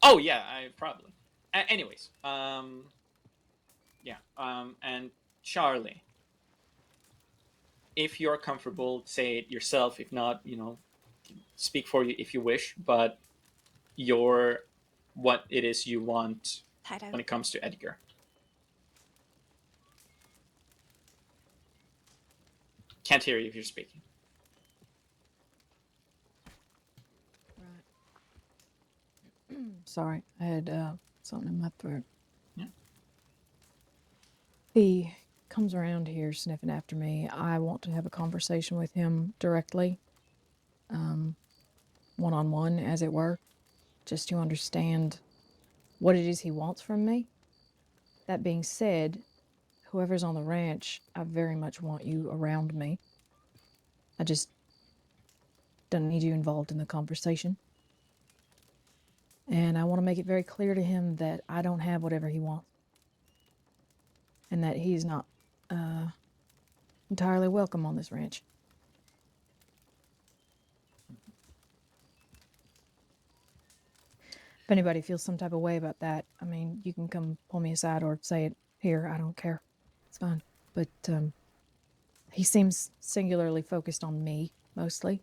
Oh yeah, I probably. Anyways, yeah. And Charlie, if you're comfortable, say it yourself. If not, speak for you if you wish. But you're what it is you want when it comes to Edgar. Can't hear you if you're speaking. Sorry, I had something in my throat. Yeah. He comes around here sniffing after me. I want to have a conversation with him directly, one-on-one, as it were, just to understand what it is he wants from me. That being said, whoever's on the ranch, I very much want you around me. I just don't need you involved in the conversation. And I want to make it very clear to him that I don't have whatever he wants. And that he's not entirely welcome on this ranch. If anybody feels some type of way about that, I mean, you can come pull me aside or say it here. I don't care. It's fine. But he seems singularly focused on me, mostly.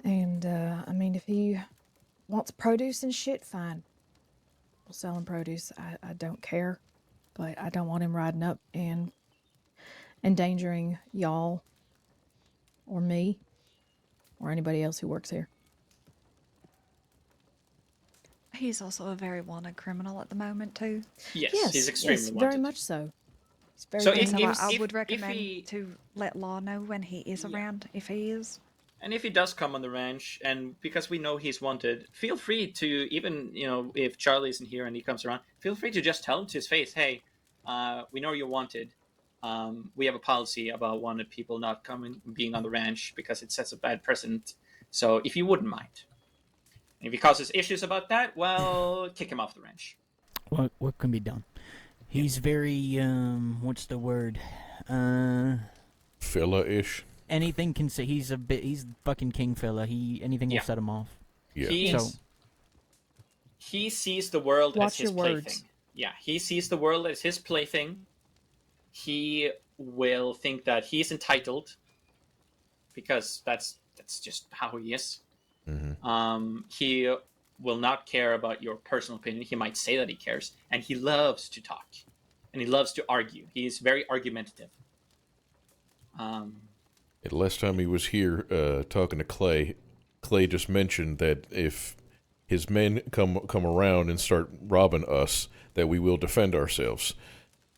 And, I mean, if he wants produce and shit, fine. We'll sell him produce. I don't care. But I don't want him riding up and endangering y'all or me or anybody else who works here. He's also a very wanted criminal at the moment, too. Yes, he's extremely yes, wanted. very much so. He's very So wanted. I would recommend to let Law know when he is around, if he is. And if he does come on the ranch, and because we know he's wanted, feel free to, even, if Charlie isn't here and he comes around, feel free to just tell him to his face, hey, we know you're wanted. We have a policy about wanted people not coming, being on the ranch because it sets a bad precedent. So if you wouldn't mind. And if he causes issues about that, well, kick him off the ranch. What can be done? He's very what's the word? Filler-ish. Anything can say he's fucking king fella. Anything will set him off. Yeah. He sees the world Watch as his your plaything. words. Yeah, he sees the world as his plaything. He will think that he's entitled because that's just how he is. Mm-hmm. He will not care about your personal opinion. He might say that he cares, and he loves to talk, and he loves to argue. He's very argumentative. The last time he was here talking to Clay just mentioned that if his men come around and start robbing us, that we will defend ourselves.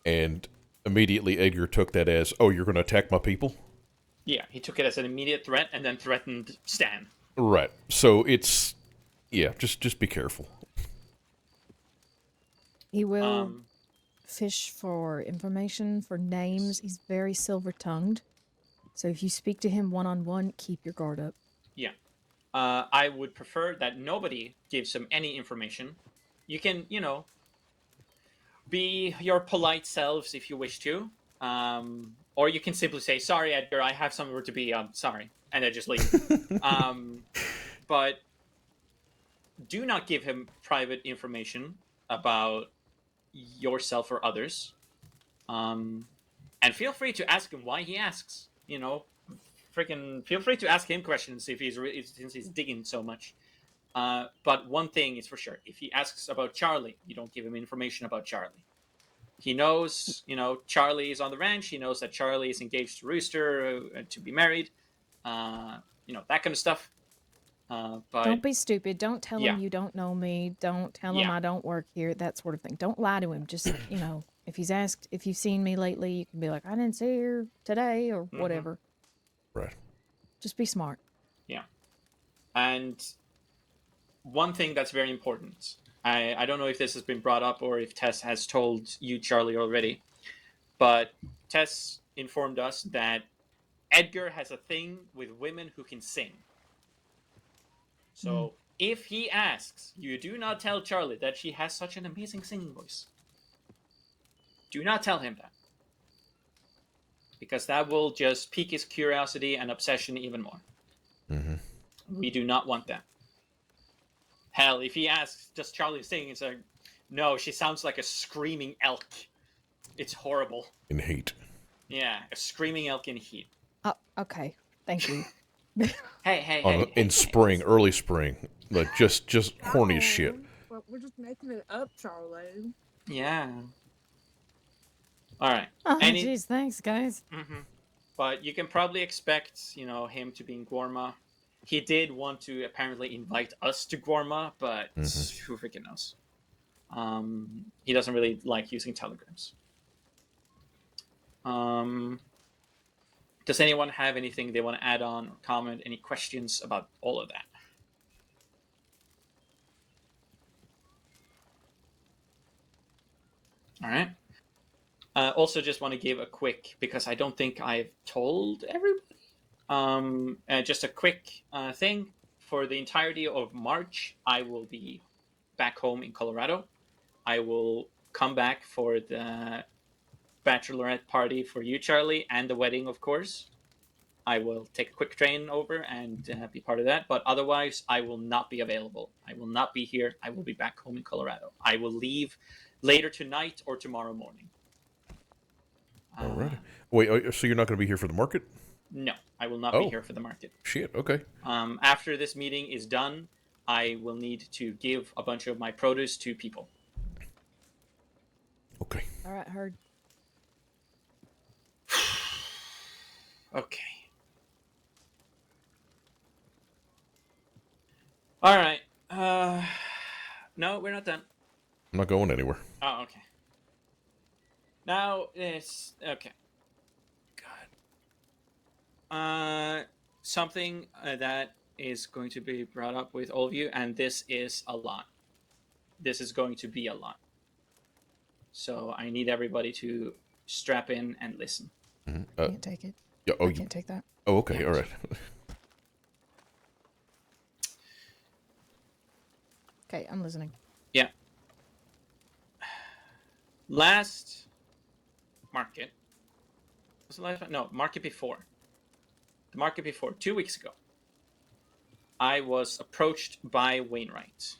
And immediately Edgar took that as, oh, you're going to attack my people? Yeah, he took it as an immediate threat and then threatened Stan. Right. So it's, just be careful. He will fish for information, for names. He's very silver-tongued. So if you speak to him one-on-one, keep your guard up. Yeah. I would prefer that nobody gives him any information. You can, be your polite selves if you wish to. Or you can simply say, sorry, Edgar, I have somewhere to be. I'm sorry. And then just leave. But do not give him private information about yourself or others. And feel free to ask him why he asks. Feel free to ask him questions if since he's digging so much. But one thing is for sure: if he asks about Charlie, you don't give him information about Charlie. He knows, Charlie is on the ranch. He knows that Charlie is engaged to Rooster to be married. That kind of stuff. But don't be stupid. Don't tell him you don't know me. Don't tell him I don't work here. That sort of thing. Don't lie to him. Just if he's asked if you've seen me lately, you can be like, I didn't see her today or whatever. Right. Just be smart. Yeah. And one thing that's very important, I don't know if this has been brought up or if Tess has told you, Charlie, already, but Tess informed us that Edgar has a thing with women who can sing. So if he asks, you do not tell Charlie that she has such an amazing singing voice. Do not tell him that. Because that will just pique his curiosity and obsession even more. We do not want that. Hell, if he asks, does Charlie sing? It's like, no, she sounds like a screaming elk. It's horrible. In heat. Yeah, a screaming elk in heat. Oh, okay. Thank you. In spring, early spring. Like, just horny as shit. Well, we're just making it up, Charlie. Yeah. All right. Oh, jeez, thanks, guys. But you can probably expect, him to be in Gorma. He did want to apparently invite us to Gorma, but who freaking knows? He doesn't really like using telegrams. Does anyone have anything they want to add on or comment? Any questions about all of that? All right. Also, just want to give a quick, because I don't think I've told everybody, just a quick thing. For the entirety of March, I will be back home in Colorado. I will come back for the bachelorette party for you, Charlie, and the wedding, of course. I will take a quick train over and be part of that. But otherwise, I will not be available. I will not be here. I will be back home in Colorado. I will leave later tonight or tomorrow morning. All right. Wait, so you're not going to be here for the market? No, I will not be here for the market. Shit, okay. After this meeting is done, I will need to give a bunch of my produce to people. Okay. All right, heard. Okay. All right. No, we're not done. I'm not going anywhere. Oh, okay. Now it's okay. God. Something that is going to be brought up with all of you, and this is a lot. This is going to be a lot. So I need everybody to strap in and listen. Can't take it. Yeah, I can't take that. Oh, okay, all right. Okay, I'm listening. Yeah. Last market. Was the last one? No, market before. The market before, 2 weeks ago. I was approached by Wainwright.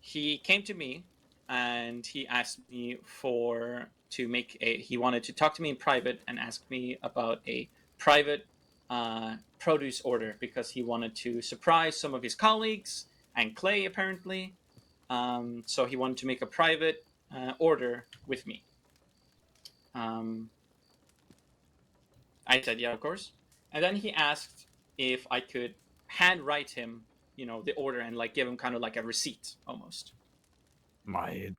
He came to me and he asked me he wanted to talk to me in private and ask me about a private produce order because he wanted to surprise some of his colleagues and Clay apparently. So he wanted to make a private order with me. I said, yeah, of course. And then he asked if I could handwrite him, the order and give him kind of like a receipt almost. My head.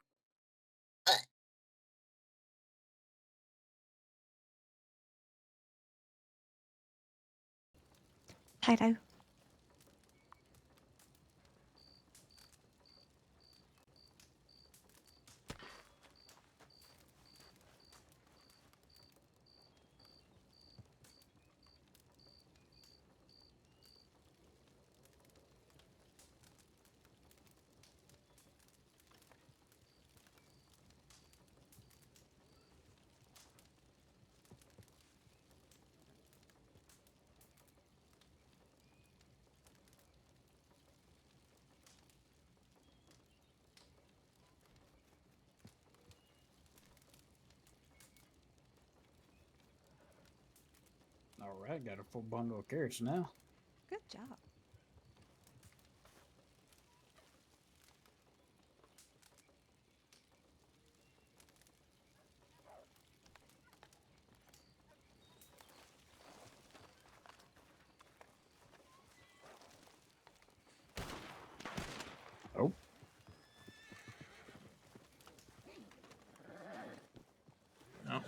Hello. All right, got a full bundle of carrots now. Good job. Oh. No.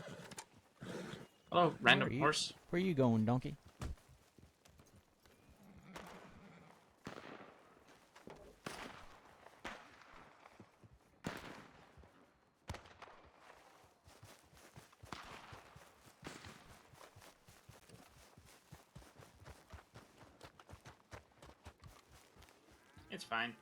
Hello, random horse. Where you going, donkey? It's fine.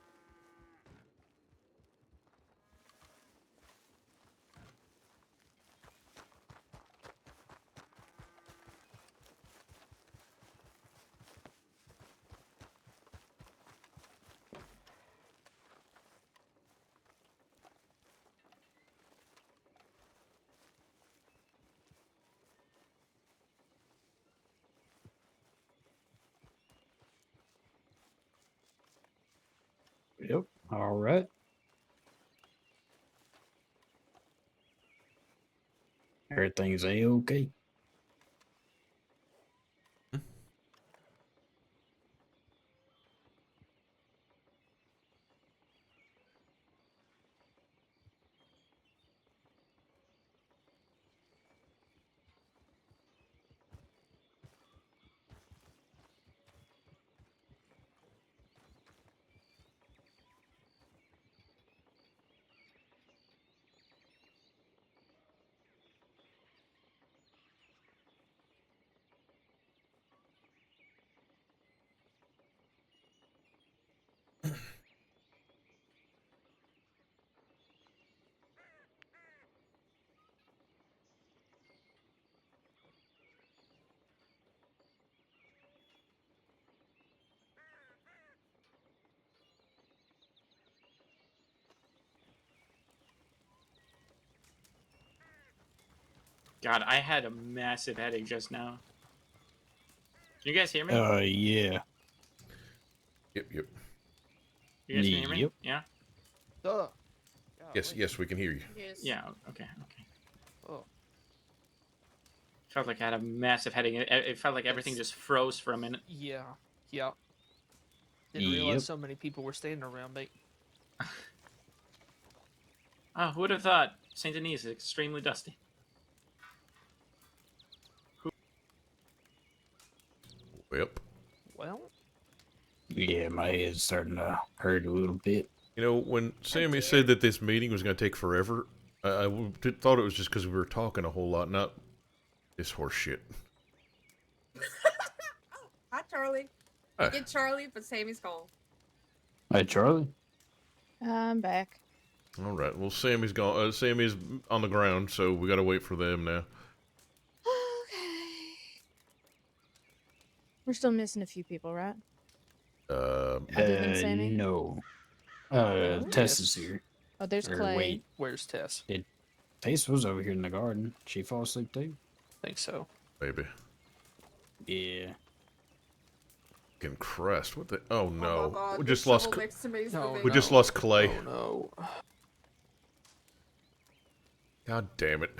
Yep. All right. Everything's a-okay. God, I had a massive headache just now. Can you guys hear me? Yeah. Yep. You guys can hear me? Yep. Yeah? Yes, we can hear you. Yes. Yeah, okay. Oh. Felt like I had a massive headache. It felt like everything just froze for a minute. Yeah. Didn't realize so many people were standing around me. Oh, who would have thought? St. Denis is extremely dusty. Yep. Well. Yeah, my head's starting to hurt a little bit. You know, when Sammy said that this meeting was going to take forever, thought it was just because we were talking a whole lot, not this horse shit. Hi, Charlie. Hi. Get Charlie, but Sammy's gone. Hey, Charlie. I'm back. All right. Well, Sammy's gone. Sammy's on the ground, so we got to wait for them now. Okay. We're still missing a few people, right? Uh, Other than Sammy? No. Oh, Tess yes. is here. Oh, there's Or Clay. wait. Where's Tess? Tess was over here in the garden. She fall asleep too? Think so. maybe. Yeah. Fucking Crest. What the? Oh no. Oh my God, We the just lost. shovel next to me is moving. We just lost Clay. Oh no. God damn it.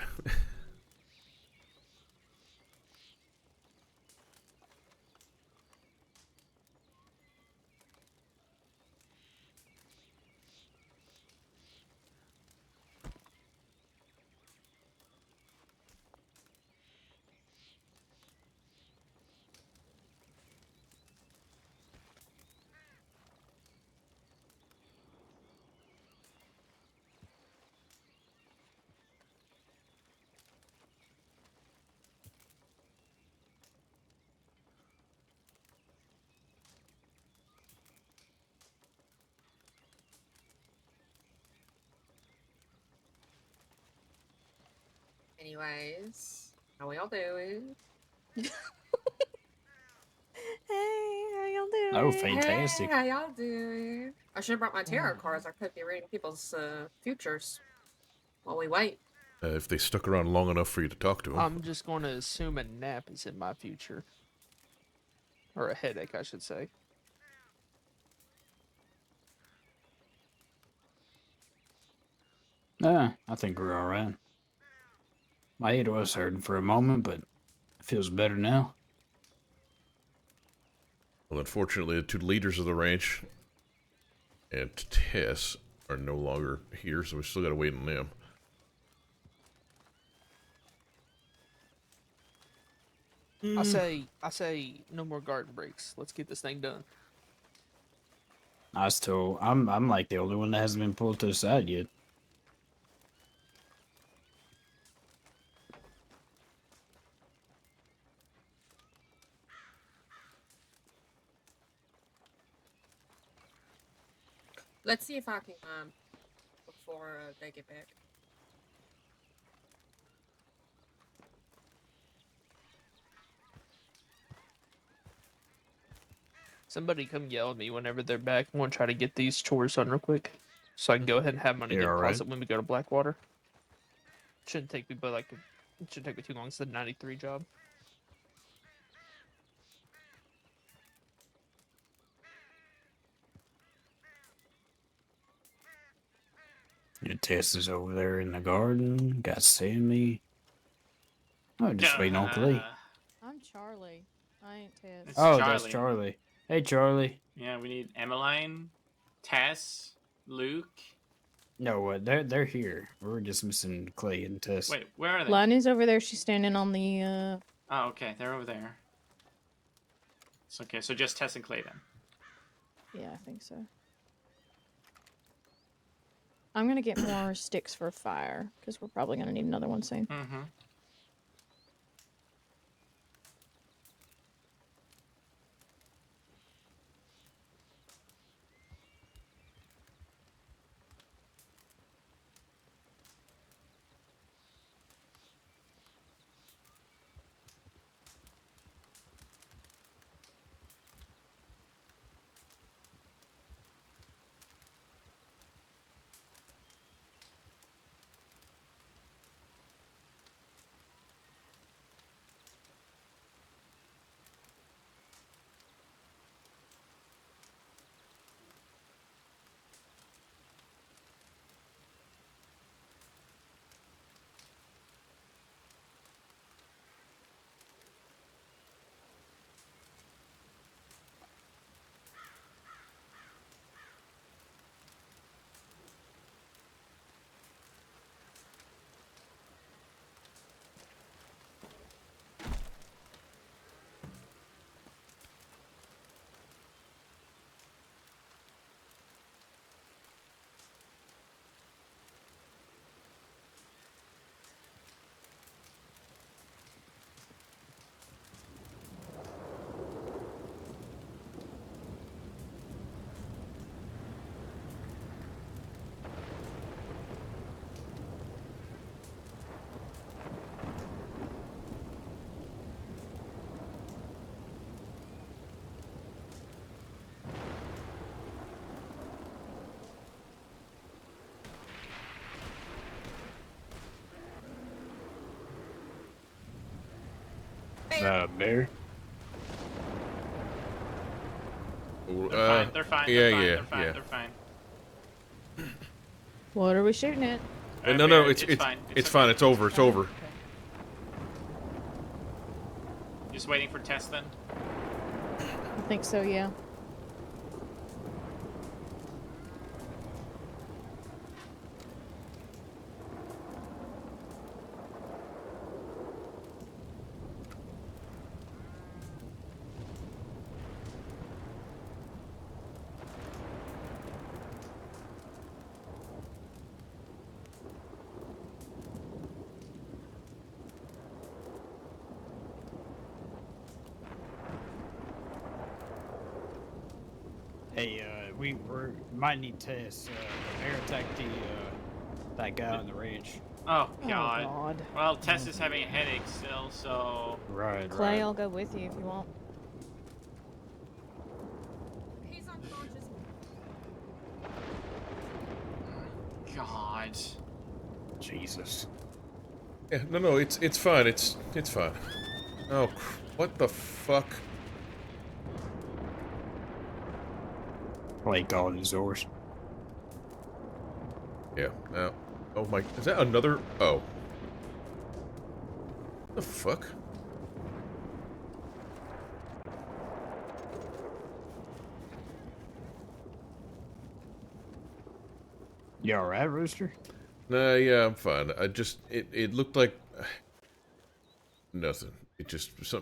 Anyways, how we all doing? Hey, how y'all doing? Oh, fantastic. Hey, how y'all doing? I should have brought my tarot cards. I could be reading people's futures while we wait. If they stuck around long enough for you to talk to them. I'm just going to assume a nap is in my future. Or a headache, I should say. I think we're all right. My head was hurting for a moment, but it feels better now. Well, unfortunately, the two leaders of the ranch and Tess are no longer here, so we still gotta wait on them. I say, no more garden breaks. Let's get this thing done. I'm like the only one that hasn't been pulled to the side yet. Let's see if I can before they get back. Somebody come yell at me whenever they're back. I'm gonna try to get these chores done real quick, so I can go ahead and have money You're to all right. deposit when we go to Blackwater. Shouldn't take me but like it shouldn't take me too long. It's the 93 job. Your Tess is over there in the garden. Got Sammy. Oh, just waiting on Clay. I'm Charlie. I ain't Tess. It's Oh, Charlie. that's Charlie. Hey, Charlie. Yeah, we need Emmeline, Tess, Luke. No, they're here. We're just missing Clay and Tess. Wait, where are they? Lonnie's over there. She's standing on the. Oh, okay, they're over there. It's okay, so just Tess and Clay then. Yeah, I think so. I'm gonna get more sticks for fire because we're probably gonna need another one soon. Mm-hmm. Bear. They're fine. They're fine. Yeah, they're fine, yeah, they're fine, yeah. They're fine. What are we shooting at? No, Bear, it's fine. It's okay. fine. It's over. It's over. Just waiting for Tess then. I think so. Yeah. Hey, we might need Tess. The bear attacked that guy on the ranch. Oh Oh, God. God. Well, Tess is having a headache still, so. Right. Clay, Right. I'll go with you if you want. He's unconscious. God. Jesus. Yeah, no, it's fine. It's fine. Oh, what the fuck? Clay called his horse. Yeah. Now, oh my, is that another? Oh. What the fuck? You alright, Rooster? Nah, yeah, I'm fine. I just, it looked like nothing. It just it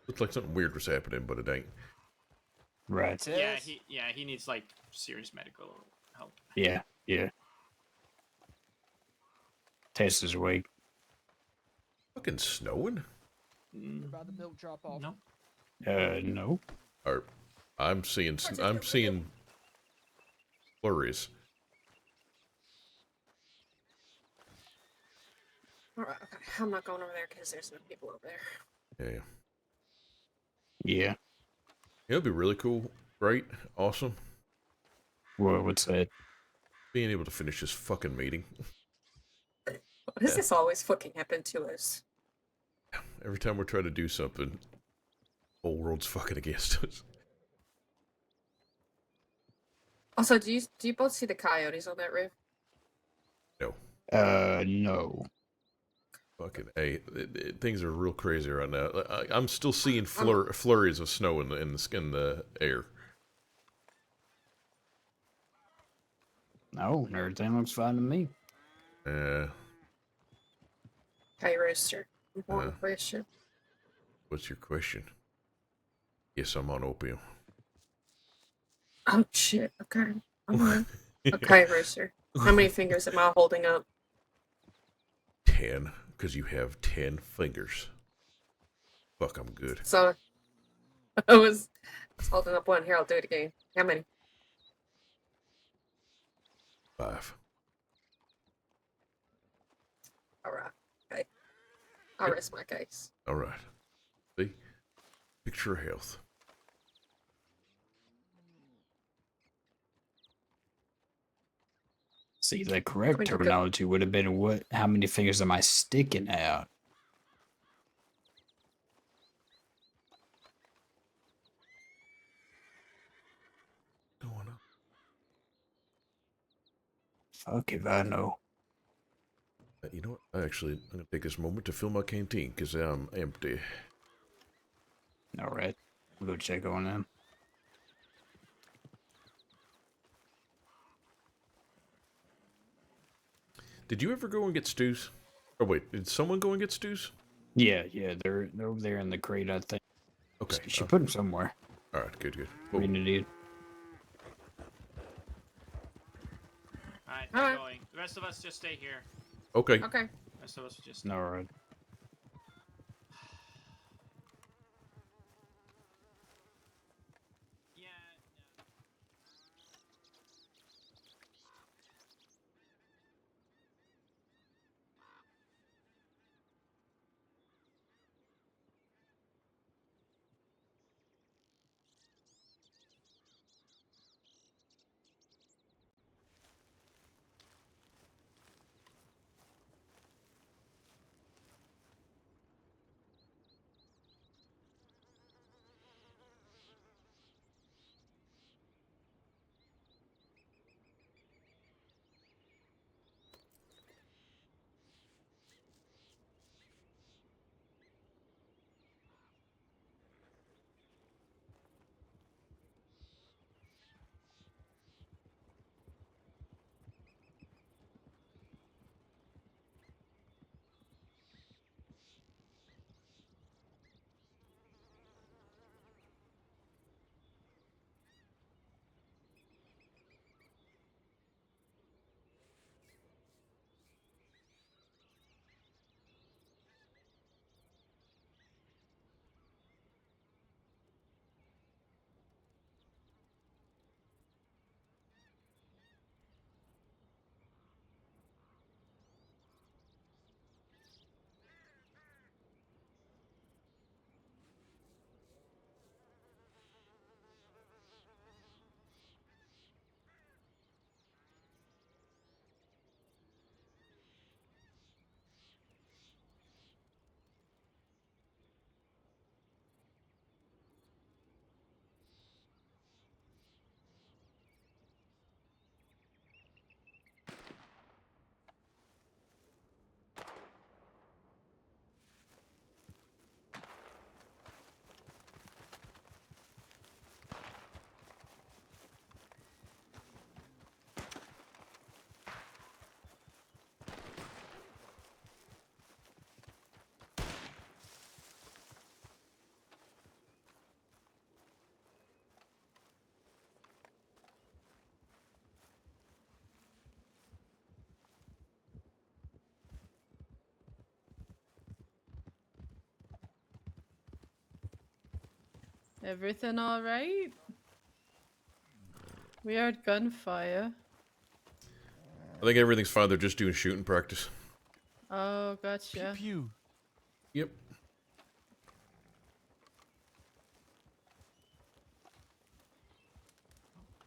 looked like something weird was happening, but it ain't. Right. Yeah, he needs like serious medical help. Yeah. Tess is awake. Fucking snowing? About the milk drop off. No. No. Or, I'm seeing flurries. Alright, okay. I'm not going over there because there's no people over there. Yeah. Yeah. It'll be really cool, great, awesome. What's that? Being able to finish this fucking meeting. Why does this always fucking happen to us? Every time we're trying to do something, the whole world's fucking against us. Also, do you both see the coyotes on that roof? No. No. Fucking hey, things are real crazy right now. I'm still seeing flurries of snow in the air. No, everything looks fine to me. Hey, Rooster. One question. What's your question? Yes, I'm on opium. Oh shit. Okay. I'm on. Okay, Rooster. How many fingers am I holding up? 10, because you have 10 fingers. Fuck, I'm good. So I was holding up one. Here, I'll do it again. How many? 5. Alright. Okay. I'll rest my case. Alright. See? Picture of health. See, the correct terminology would have been what? How many fingers am I sticking out? Fuck if I know. You know what? Actually, I'm going to take this moment to fill my canteen, because I'm empty. Alright. We'll go check on them. Did you ever go and get stews? Oh, wait. Did someone go and get stews? Yeah, they're over there in the crate, I think. Okay. She put them somewhere. Alright, good. Cool. Dude. Alright, we're going. The rest of us just stay here. Okay. Okay. The rest of us just. Alright. Everything all right? We heard gunfire. I think everything's fine. They're just doing shooting practice. Oh, gotcha. Pew. Yep.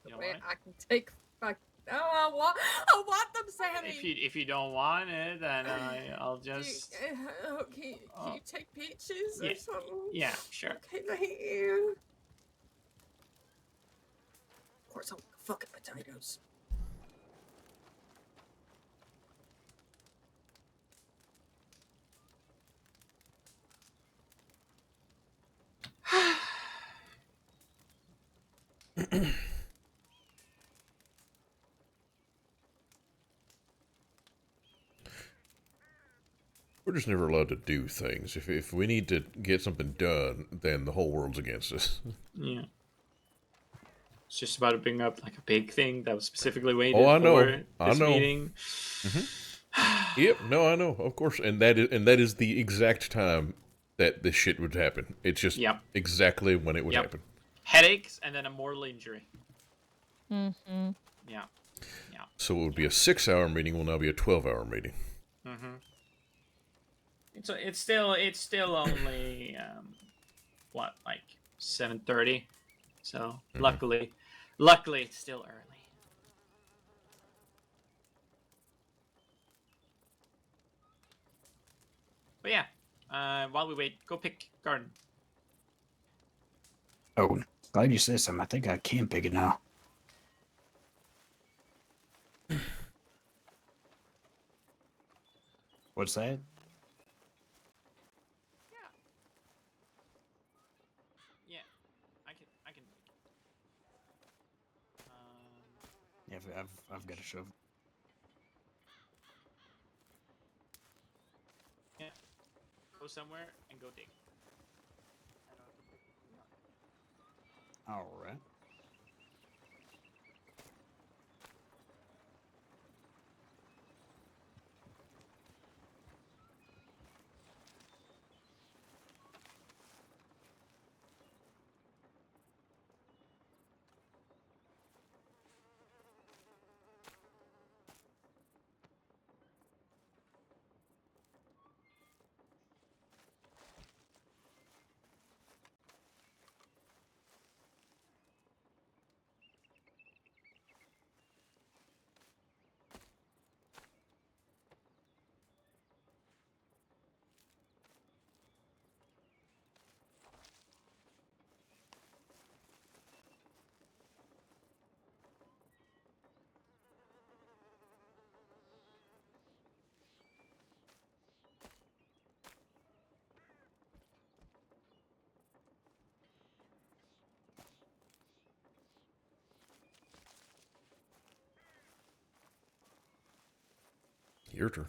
You know Wait, what? I can take. I want them, Sammy. If you don't want it, then I'll just. Can you take peaches or something? Yeah, sure. Okay, thank you. Of course, I want fucking potatoes. We're just never allowed to do things. If we need to get something done, then the whole world's against us. Yeah. It's just about to bring up like a big thing that was specifically waited Oh, I for know. this meeting. Yep. No, I know. Of course, and that is the exact time that this shit would happen. It's just exactly when it would happen. Headaches and then a mortal injury. Mm-hmm. Yeah. So it would be a 6-hour meeting. Will now be a 12-hour meeting. Mm-hmm. It's still only what, like 7:30. So luckily it's still early. But yeah, while we wait, go pick garden. Oh, glad you said something. I think I can pick it now. What's that? Yeah, I can. Yeah, I've got a shovel. Yeah. Go somewhere and go dig. All right. Your turn.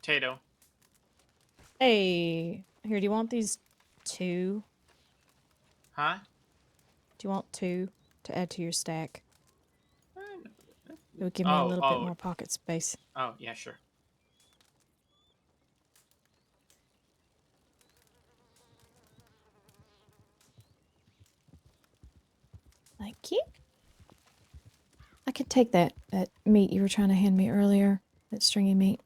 Potato. Hey, here, do you want these 2? Huh? Do you want 2 to add to your stack? It would give me a Oh, little bit more pocket space. Oh, yeah, sure. Thank you. I could take that meat you were trying to hand me earlier, that stringy meat.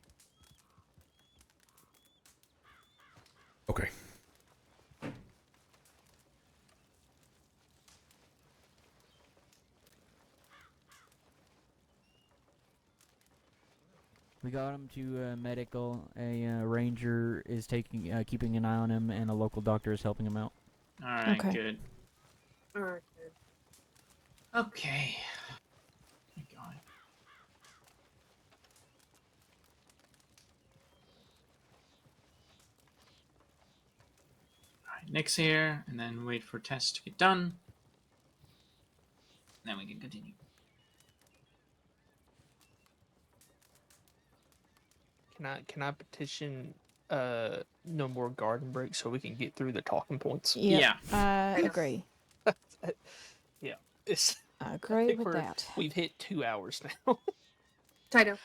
Okay. We got him to medical. A ranger is keeping an eye on him, and a local doctor is helping him out. All right, Okay. good. Alright. Okay. My God. All right, Nick's here, and then wait for tests to get done. Then we can continue. Can I petition no more garden breaks so we can get through the talking points? Yep, Yeah. I agree. Yeah. It's, I I agree think with that. we've hit 2 hours now. Taito.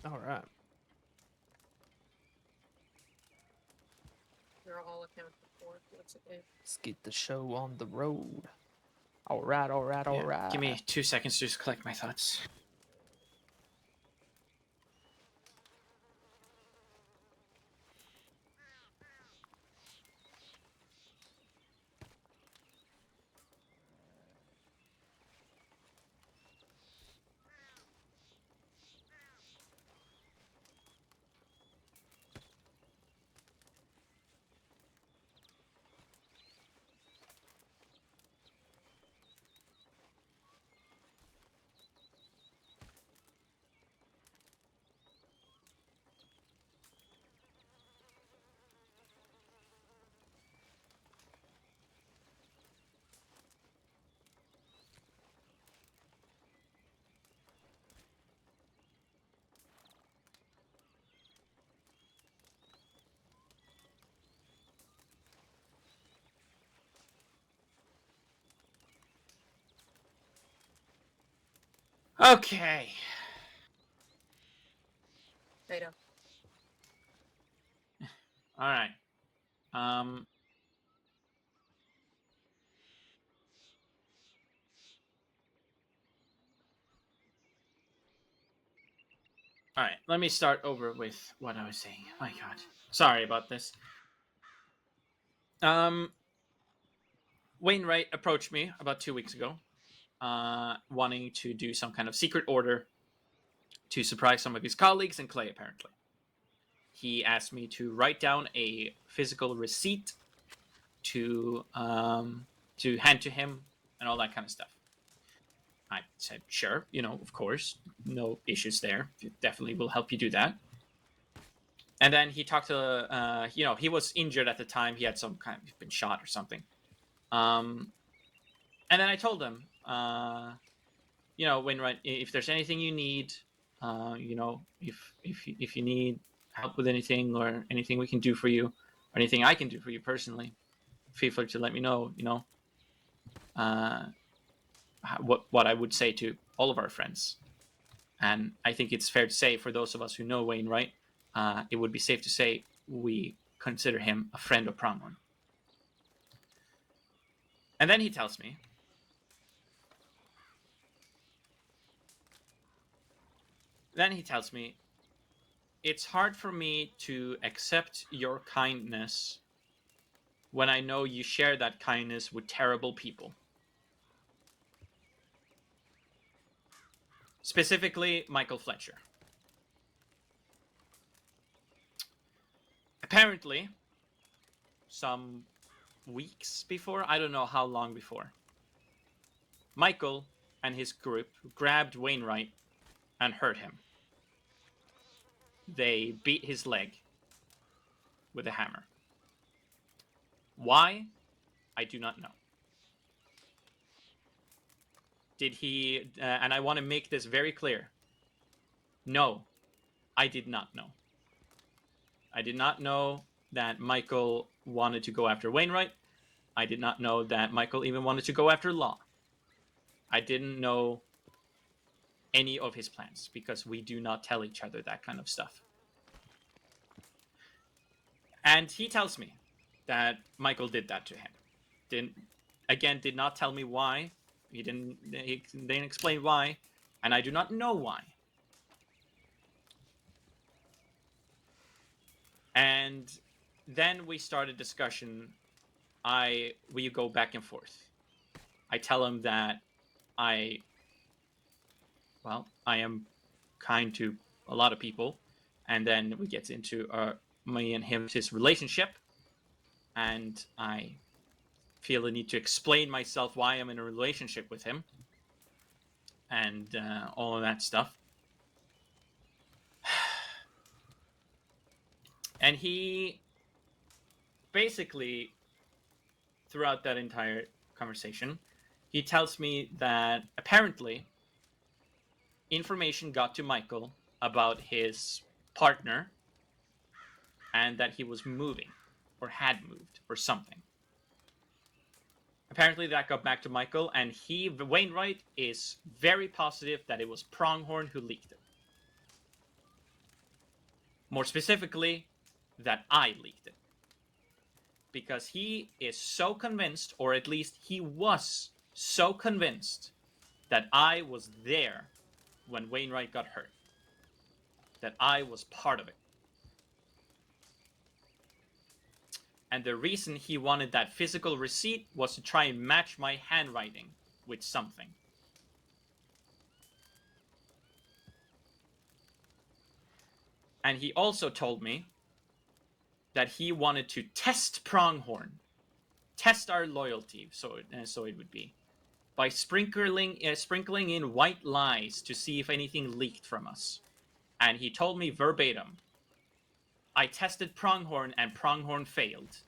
All right. They're all accounted for. What's it is? Let's get the show on the road. All right, all right, all Yeah. right. Give me 2 seconds to just collect my thoughts. Okay. Taito. All right. Um. All right. Let me start over with what I was saying. My God. Sorry about this. Wainwright approached me about 2 weeks ago, wanting to do some kind of secret order to surprise some of his colleagues in Clay, apparently. He asked me to write down a physical receipt to hand to him and all that kind of stuff. I said, sure, of course, no issues there. Definitely will help you do that. And then he talked to, he was injured at the time. He had some kind of been shot or something. And then I told him, Wainwright, if there's anything you need, if you need help with anything or anything we can do for you, or anything I can do for you personally, feel free to let me know. What I would say to all of our friends. And I think it's fair to say, for those of us who know Wainwright, it would be safe to say we consider him a friend of Pronghorn. And then he tells me, it's hard for me to accept your kindness when I know you share that kindness with terrible people. Specifically, Michael Fletcher. Apparently, some weeks before, I don't know how long before, Michael and his group grabbed Wainwright and hurt him. They beat his leg with a hammer. Why? I do not know. Did he, and I want to make this very clear. No, I did not know. I did not know that Michael wanted to go after Wainwright. I did not know that Michael even wanted to go after Law. I didn't know any of his plans because we do not tell each other that kind of stuff. And he tells me that Michael did that to him. Did not tell me why. He didn't explain why, and I do not know why. And then we start a discussion. We go back and forth. I tell him that I am kind to a lot of people, and then we get into me and his relationship, and I feel the need to explain myself why I'm in a relationship with him, and all of that stuff. And he basically, throughout that entire conversation, he tells me that apparently information got to Michael about his partner and that he was moving or had moved or something. Apparently that got back to Michael, and Wainwright is very positive that it was Pronghorn who leaked it. More specifically, that I leaked it. Because he is so convinced, or at least he was so convinced, that I was there when Wainwright got hurt. That I was part of it. And the reason he wanted that physical receipt was to try and match my handwriting with something. And he also told me that he wanted to test Pronghorn, test our loyalty, so it would be, by sprinkling in white lies to see if anything leaked from us. And he told me verbatim, I tested Pronghorn and Pronghorn failed.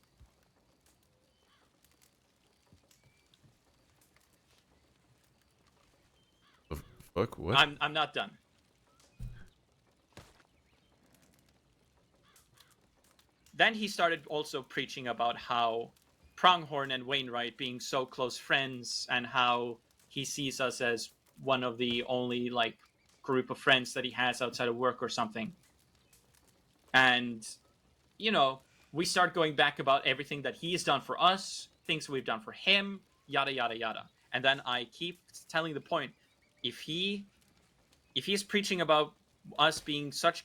Fuck, what? I'm not done. Then he started also preaching about how Pronghorn and Wainwright being so close friends, and how he sees us as one of the only group of friends that he has outside of work or something. And we start going back about everything that he's done for us, things we've done for him, yada yada yada. And then I keep telling the point, if he's preaching about us being such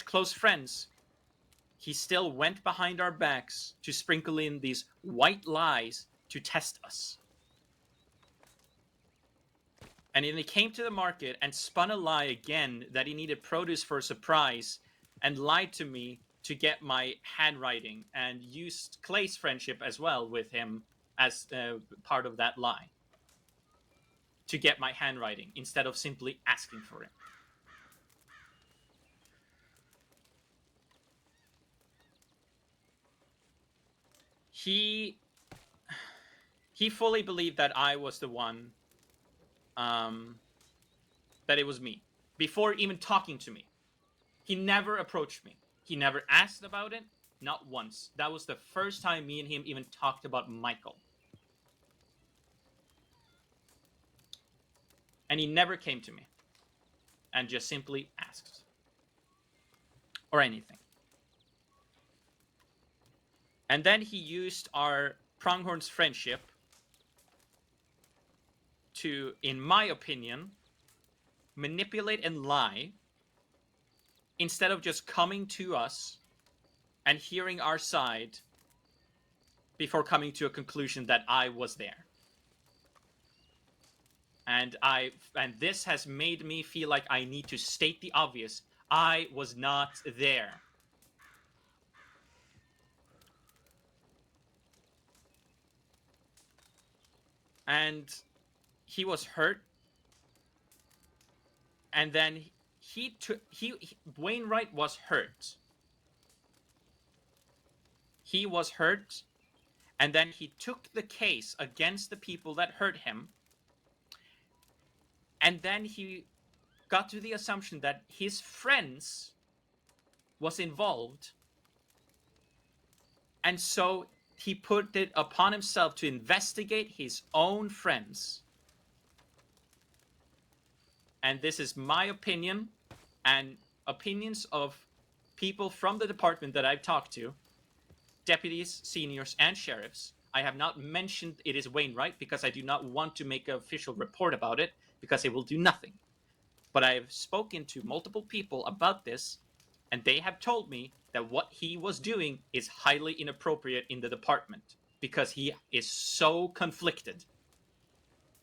close friends, he still went behind our backs to sprinkle in these white lies to test us. And then he came to the market and spun a lie again that he needed produce for a surprise, and lied to me to get my handwriting, and used Clay's friendship as well with him as part of that lie to get my handwriting instead of simply asking for it. He fully believed that I was the one, that it was me, before even talking to me. He never approached me. He never asked about it, not once. That was the first time me and him even talked about Michael. And he never came to me and just simply asked. Or anything. And then he used our Pronghorn's friendship to, in my opinion, manipulate and lie, instead of just coming to us and hearing our side before coming to a conclusion that I was there. And this has made me feel like I need to state the obvious. I was not there. and he was hurt, and then Wainwright was hurt. He was hurt, and then he took the case against the people that hurt him, and then he got to the assumption that his friends was involved, and so he put it upon himself to investigate his own friends. And this is my opinion and opinions of people from the department that I've talked to, deputies, seniors, and sheriffs. I have not mentioned it is Wainwright because I do not want to make an official report about it because it will do nothing. But I have spoken to multiple people about this, and they have told me that what he was doing is highly inappropriate in the department because he is so conflicted.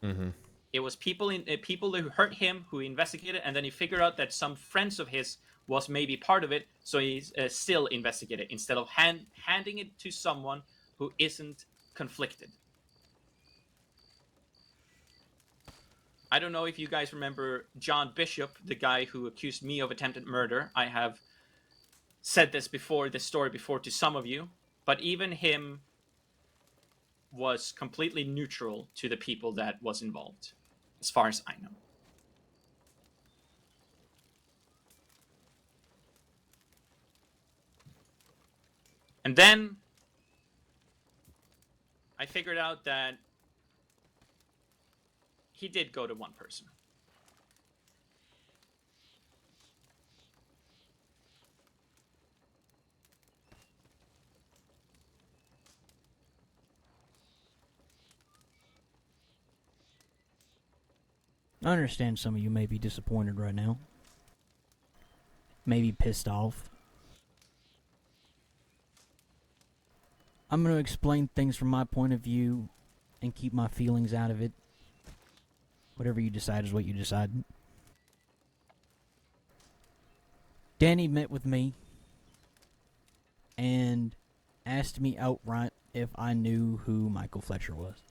Mm-hmm. It was people who hurt him who investigated, and then he figured out that some friends of his was maybe part of it, so he's still investigated instead of handing it to someone who isn't conflicted. I don't know if you guys remember John Bishop, the guy who accused me of attempted murder. I have said this story before to some of you, but even him was completely neutral to the people that was involved, as far as I know. And then I figured out that he did go to one person. I understand some of you may be disappointed right now. Maybe pissed off. I'm going to explain things from my point of view and keep my feelings out of it. Whatever you decide is what you decide. Danny met with me and asked me outright if I knew who Michael Fletcher was,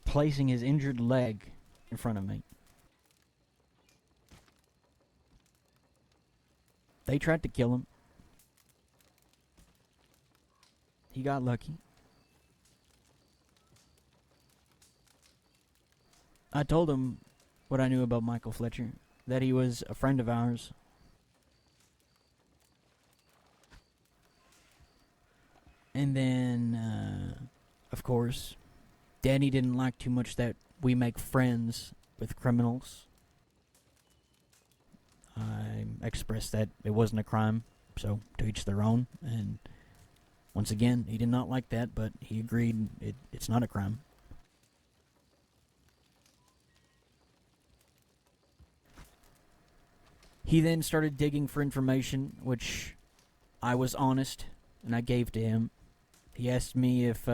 placing his injured leg in front of me. They tried to kill him. He got lucky. I told him what I knew about Michael Fletcher, that he was a friend of ours. And then, of course, Danny didn't like too much that we make friends with criminals. I expressed that it wasn't a crime, so to each their own. And once again, he did not like that, but he agreed it's not a crime. He then started digging for information, which I was honest, and I gave to him. He asked me if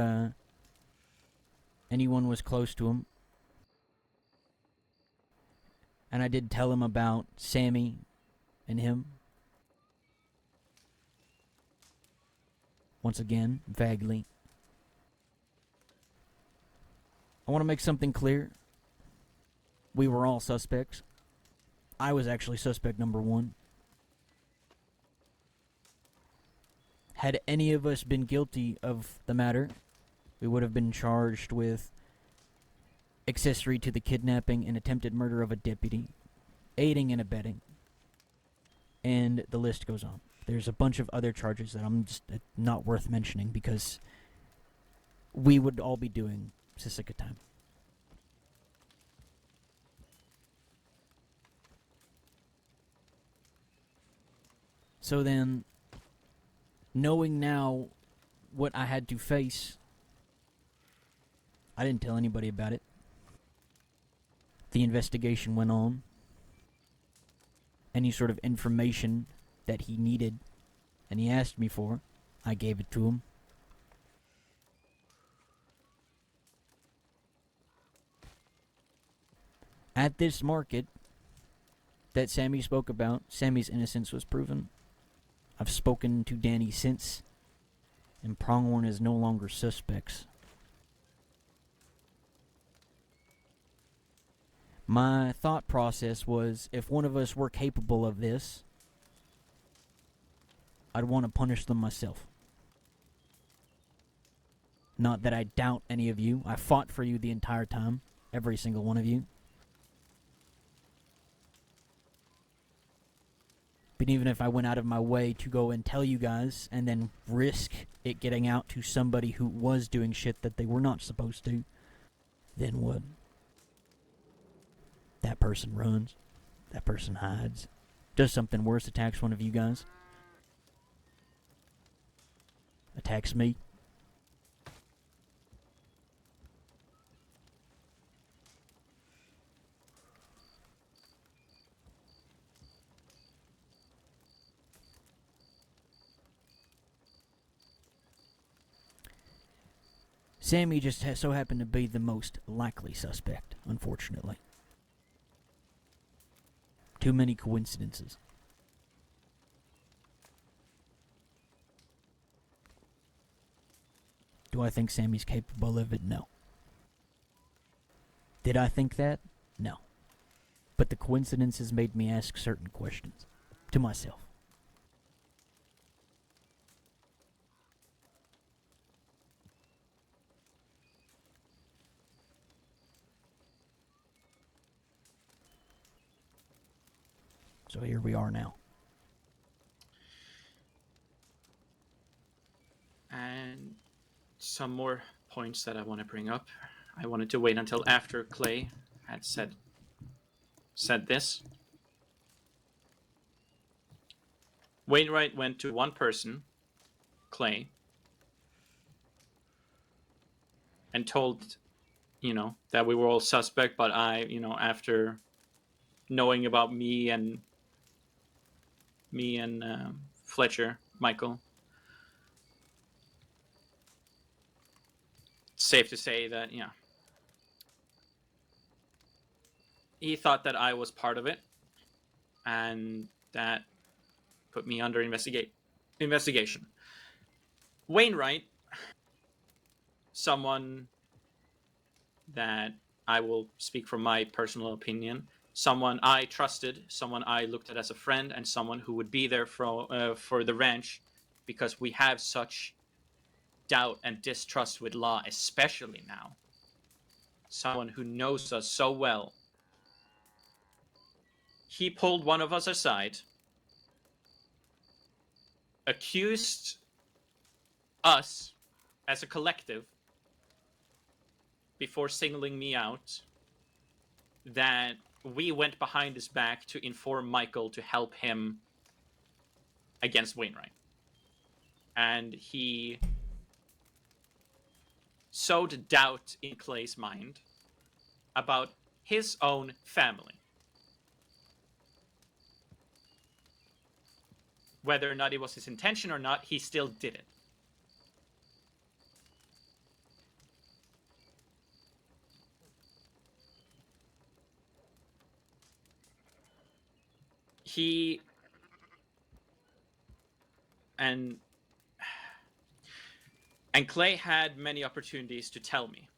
anyone was close to him. And I did tell him about Sammy and him. Once again, vaguely. I want to make something clear. We were all suspects. I was actually suspect number one. Had any of us been guilty of the matter, we would have been charged with accessory to the kidnapping and attempted murder of a deputy, aiding and abetting, and the list goes on. There's a bunch of other charges that I'm just not worth mentioning because we would all be doing Sisika time. So then, knowing now what I had to face, I didn't tell anybody about it. The investigation went on. Any sort of information that he needed and he asked me for, I gave it to him. At this market that Sammy spoke about, Sammy's innocence was proven. I've spoken to Danny since, and Pronghorn is no longer suspects. My thought process was, if one of us were capable of this, I'd want to punish them myself. Not that I doubt any of you. I fought for you the entire time. Every single one of you. But even if I went out of my way to go and tell you guys and then risk it getting out to somebody who was doing shit that they were not supposed to, then what? That person runs. That person hides. Does something worse, attacks one of you guys. Attacks me. Sammy just so happened to be the most likely suspect, unfortunately. Too many coincidences. Do I think Sammy's capable of it? No. Did I think that? No. But the coincidences made me ask certain questions. To myself. So here we are now. And some more points that I want to bring up. I wanted to wait until after Clay had said this. Wainwright went to one person, Clay, and told, that we were all suspect, but I, after knowing about me and Fletcher, Michael, it's safe to say that, he thought that I was part of it, and that put me under investigation. Wainwright, someone that I will speak from my personal opinion, someone I trusted, someone I looked at as a friend, and someone who would be there for the ranch, because we have such doubt and distrust with law, especially now. Someone who knows us so well. He pulled one of us aside, accused us as a collective, before singling me out, that we went behind his back to inform Michael to help him against Wainwright. And he sowed doubt in Clay's mind about his own family. Whether or not it was his intention or not, he still did it. He and Clay had many opportunities to tell me,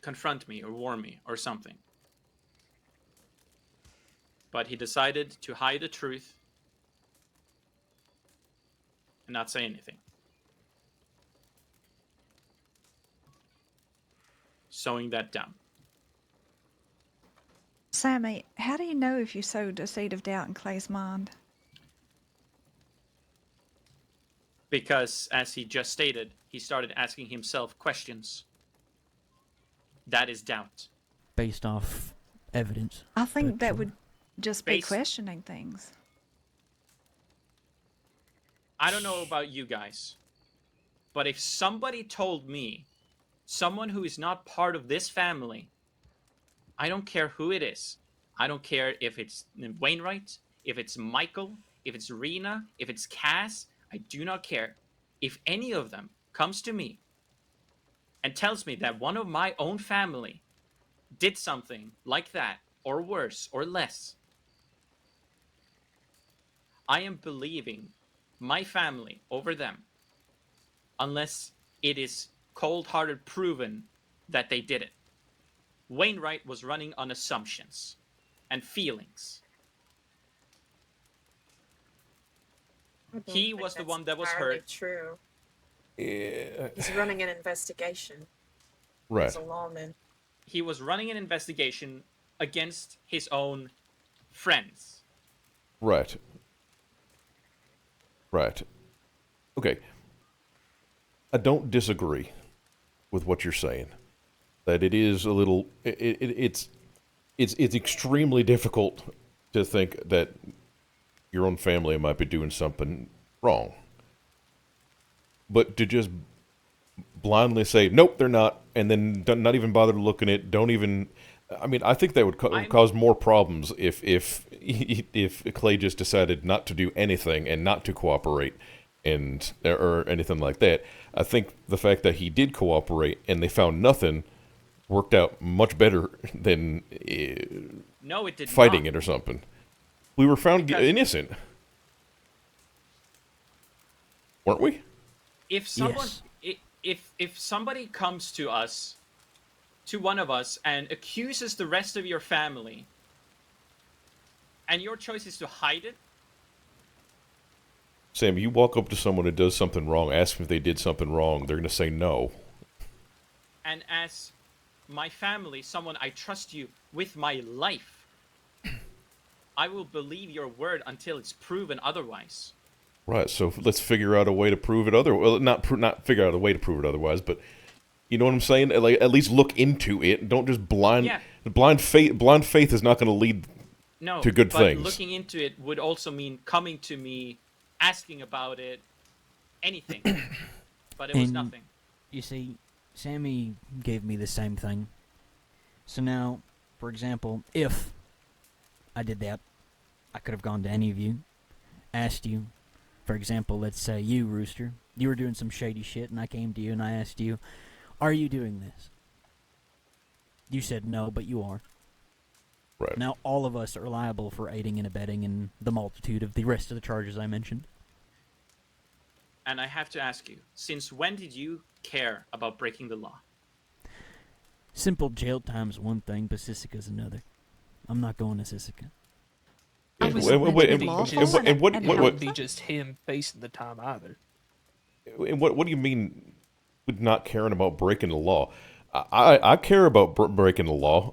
confront me, or warn me, or something. But he decided to hide the truth and not say anything. Sowing that down. Sammy, how do you know if you sowed a seed of doubt in Clay's mind? Because, as he just stated, he started asking himself questions. That is doubt. Based off evidence. I think that sure. would just be questioning things. I don't know about you guys, but if somebody told me, someone who is not part of this family, I don't care who it is. I don't care if it's Wainwright, if it's Michael, if it's Rena, if it's Cass. I do not care. If any of them comes to me and tells me that one of my own family did something like that, or worse, or less, I am believing my family over them, unless it is cold-hearted proven that they did it. Wainwright was running on assumptions and feelings. He was the one that was hurt. True. Yeah. He's running an investigation. Right. As a lawman. He was running an investigation against his own friends. Right. Right. Okay. I don't disagree with what you're saying. That it is a little. It's extremely difficult to think that your own family might be doing something wrong. But to just blindly say, nope, they're not, and then not even bother looking at it, don't even... I mean, I think that would cause more problems if Clay just decided not to do anything and not to cooperate or anything like that. I think the fact that he did cooperate and they found nothing worked out much better than No, it did fighting not. it or something. We were found innocent. Weren't we? If someone, if somebody comes to us, to one of us, and accuses the rest of your family, and your choice is to hide it. Sam, you walk up to someone who does something wrong, ask them if they did something wrong, they're going to say no. And as my family, someone I trust you with my life, I will believe your word until it's proven otherwise. Right, so let's figure out a way to prove it Well, not figure out a way to prove it otherwise, but you know what I'm saying? Like, at least look into it. Don't just blind faith is not going to lead to good things. But looking into it would also mean coming to me, asking about it, anything. But it was nothing. You see, Sammy gave me the same thing. So now, for example, if I did that, I could have gone to any of you, asked you. For example, let's say you, Rooster, you were doing some shady shit, and I came to you and I asked you, are you doing this? You said no, but you are. Right. Now all of us are liable for aiding and abetting in the multitude of the rest of the charges I mentioned. And I have to ask you, since when did you care about breaking the law? Simple jail time's one thing, but Sisika's another. I'm not going to Sisika. It wouldn't be just him facing the time either. And what do you mean with not caring about breaking the law? I care about breaking the law,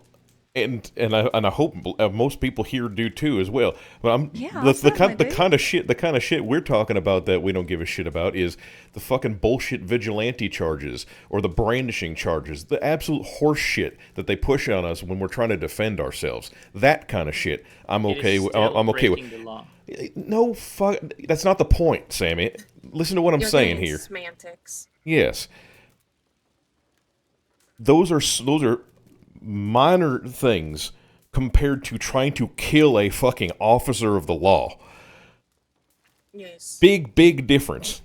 and I hope most people here do too as well. But the kind of shit we're talking about that we don't give a shit about is the fucking bullshit vigilante charges or the brandishing charges, the absolute horse shit that they push on us when we're trying to defend ourselves. That kind of shit, I'm okay with. The law. No, fuck. That's not the point, Sammy. Listen to what I'm saying here. Semantics. Yes. Those are minor things compared to trying to kill a fucking officer of the law. Yes. Big difference.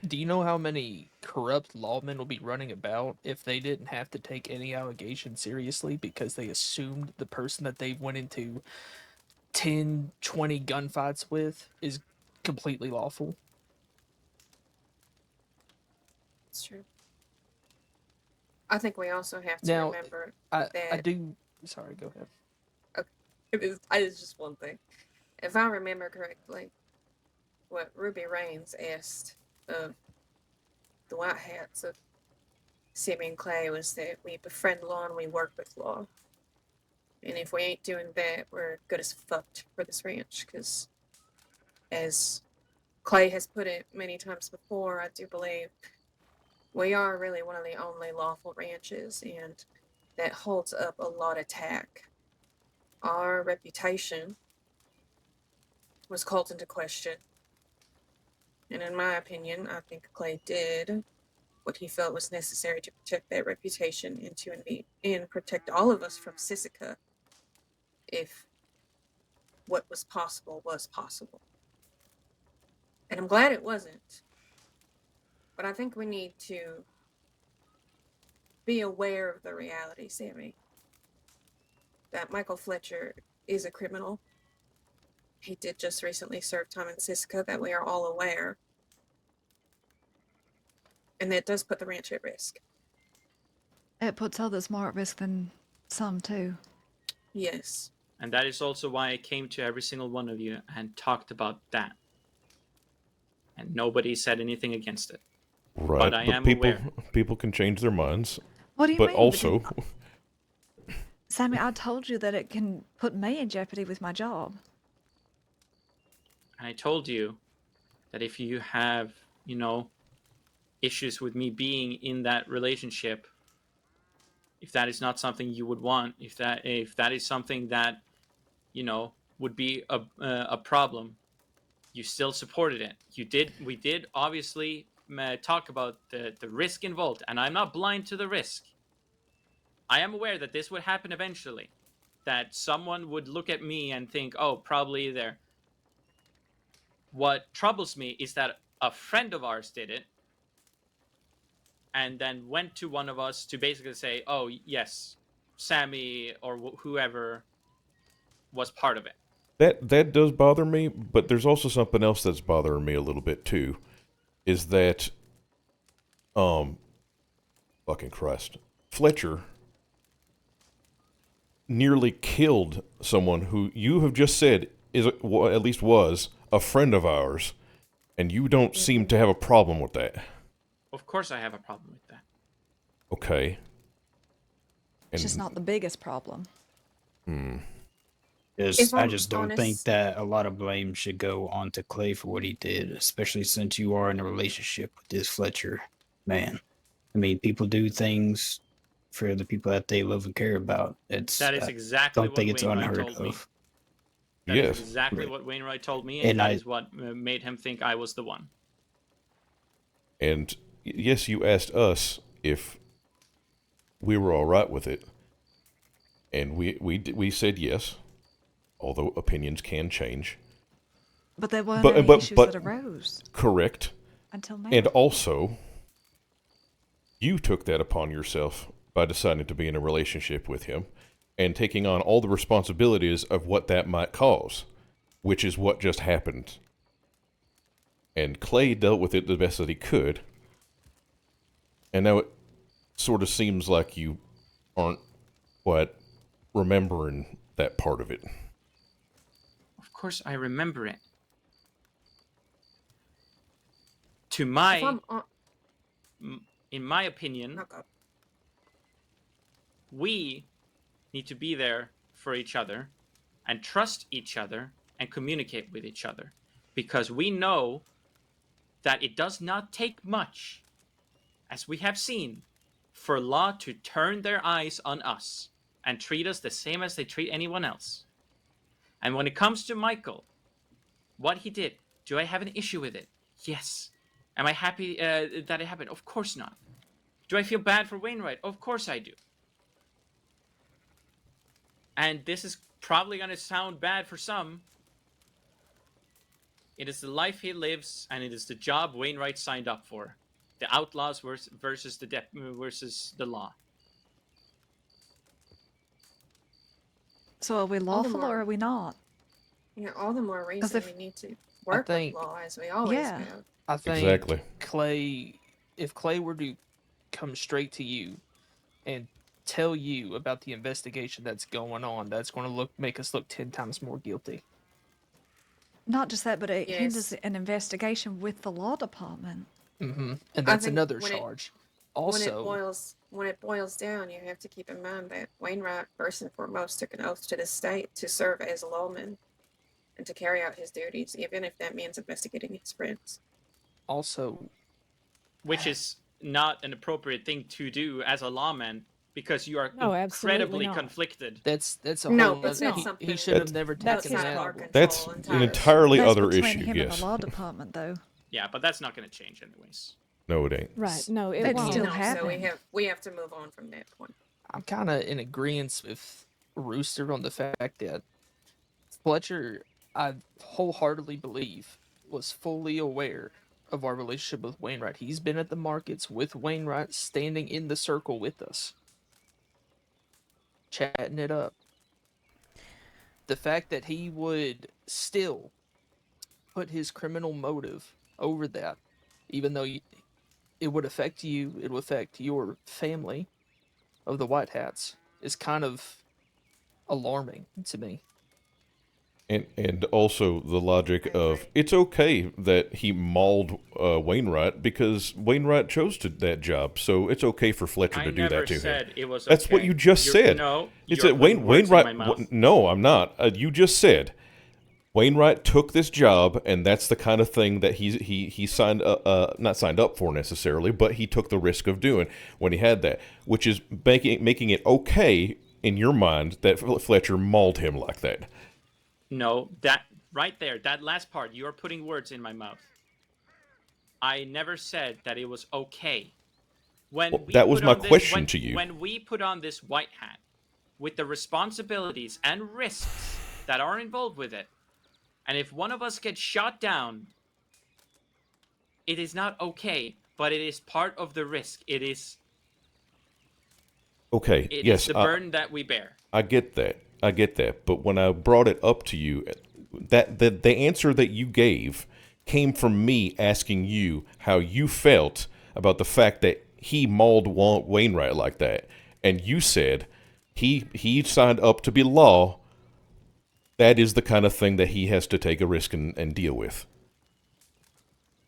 Do you know how many corrupt lawmen will be running about if they didn't have to take any allegation seriously because they assumed the person that they went into 10, 20 gunfights with is completely lawful? It's true. I think we also have to remember that... I do... Sorry, go ahead. Okay. It's just one thing. If I remember correctly, what Ruby Raines asked of the White Hats of Sammy and Clay was that we befriend law and we work with law. And if we ain't doing that, we're good as fucked for this ranch. Because, as Clay has put it many times before, I do believe we are really one of the only lawful ranches, and that holds up a lot of tack. Our reputation was called into question. And in my opinion, I think Clay did what he felt was necessary to protect that reputation and protect all of us from Sisika if what was possible was possible. And I'm glad it wasn't. But I think we need to be aware of the reality, Sammy. That Michael Fletcher is a criminal. He did just recently serve time in Sisika, that we are all aware. And that does put the ranch at risk. It puts others more at risk than Some too. Yes. And that is also why I came to every single one of you and talked about that. And nobody said anything against it. Right, But I am people aware. people can change their minds. What do you But mean? also, Sammy, I told you that it can put me in jeopardy with my job. And I told you that if you have, issues with me being in that relationship, if that is not something you would want, if that is something that, would be a problem, you still supported it. We did obviously talk about the risk involved, and I'm not blind to the risk. I am aware that this would happen eventually, that someone would look at me and think, oh, probably there. What troubles me is that a friend of ours did it and then went to one of us to basically say, oh, yes, Sammy or whoever was part of it. that does bother me, but there's also something else that's bothering me a little bit too, is that, fucking Christ, Fletcher nearly killed someone who you have just said at least was a friend of ours, and you don't seem to have a problem with that. Of course I have a problem with that. Okay. It's just not the biggest problem. I just don't think that a lot of blame should go on to Clay for what he did, especially since you are in a relationship with this Fletcher man. I mean, people do things for the people that they love and care about. That is exactly don't think what it's Wainwright unheard told me. of. That Yes. is exactly what Wainwright told me, and that is what made him think I was the one. And yes, you asked us if we were all right with it, and we said yes, although opinions can change. But there weren't any issues that arose. Correct. Until now. And also, you took that upon yourself by deciding to be in a relationship with him and taking on all the responsibilities of what that might cause, which is what just happened. And Clay dealt with it the best that he could. And now it sort of seems like you aren't quite remembering that part of it. Of course I remember it. In my opinion, we need to be there for each other and trust each other and communicate with each other, because we know that it does not take much, as we have seen, for law to turn their eyes on us and treat us the same as they treat anyone else. And when it comes to Michael, what he did, do I have an issue with it? Yes. Am I happy that it happened? Of course not. Do I feel bad for Wainwright? Of course I do. And this is probably going to sound bad for some. It is the life he lives, and it is the job Wainwright signed up for. The outlaws versus the law. So are we lawful or are we not? Yeah, all the more reason we need to work with law as we always have. I think Exactly. if Clay were to come straight to you and tell you about the investigation that's going on, that's going to make us look 10 times more guilty. Not just that, but it hinders an investigation with the law department. Mm-hmm. And that's another charge. Also, when it boils down, you have to keep in mind that Wainwright, first and foremost, took an oath to the state to serve as a lawman and to carry out his duties, even if that means investigating his friends. Also, which is not an appropriate thing to do as a lawman, because you are incredibly conflicted. That's a no, whole that's not something. He should have never taken that. That's an entirely That's other between issue. him Yes. and the law department, though. Yeah, but that's not going to change anyways. No, it ain't. Right. No, it But won't. still So happen. we have to move on from that point. I'm kind of in agreement with Rooster on the fact that Fletcher, I wholeheartedly believe, was fully aware of our relationship with Wainwright. He's been at the markets with Wainwright, standing in the circle with us, chatting it up. The fact that he would still put his criminal motive over that, even though it would affect you, it would affect your family of the White Hats. is kind of alarming to me. And also the logic of it's okay that he mauled Wainwright because Wainwright chose that job, so it's okay for Fletcher to do that to him. I never said it was okay. That's what you just said. No, it's you're that putting words in my mouth. Wainwright. No, I'm not. You just said Wainwright took this job, and that's the kind of thing that he signed not signed up for necessarily, but he took the risk of doing when he had that, which is making it okay in your mind that Fletcher mauled him like that. No, that right there, that last part, you're putting words in my mouth. I never said that it was okay. That was my question to you. When we put on this white hat, with the responsibilities and risks that are involved with it, and if one of us gets shot down, it is not okay, but it is part of the risk. It is... Okay, It yes. is the burden that we bear. I get that. But when I brought it up to you, the answer that you gave came from me asking you how you felt about the fact that he mauled Wainwright like that. And you said he signed up to be law. That is the kind of thing that he has to take a risk and deal with.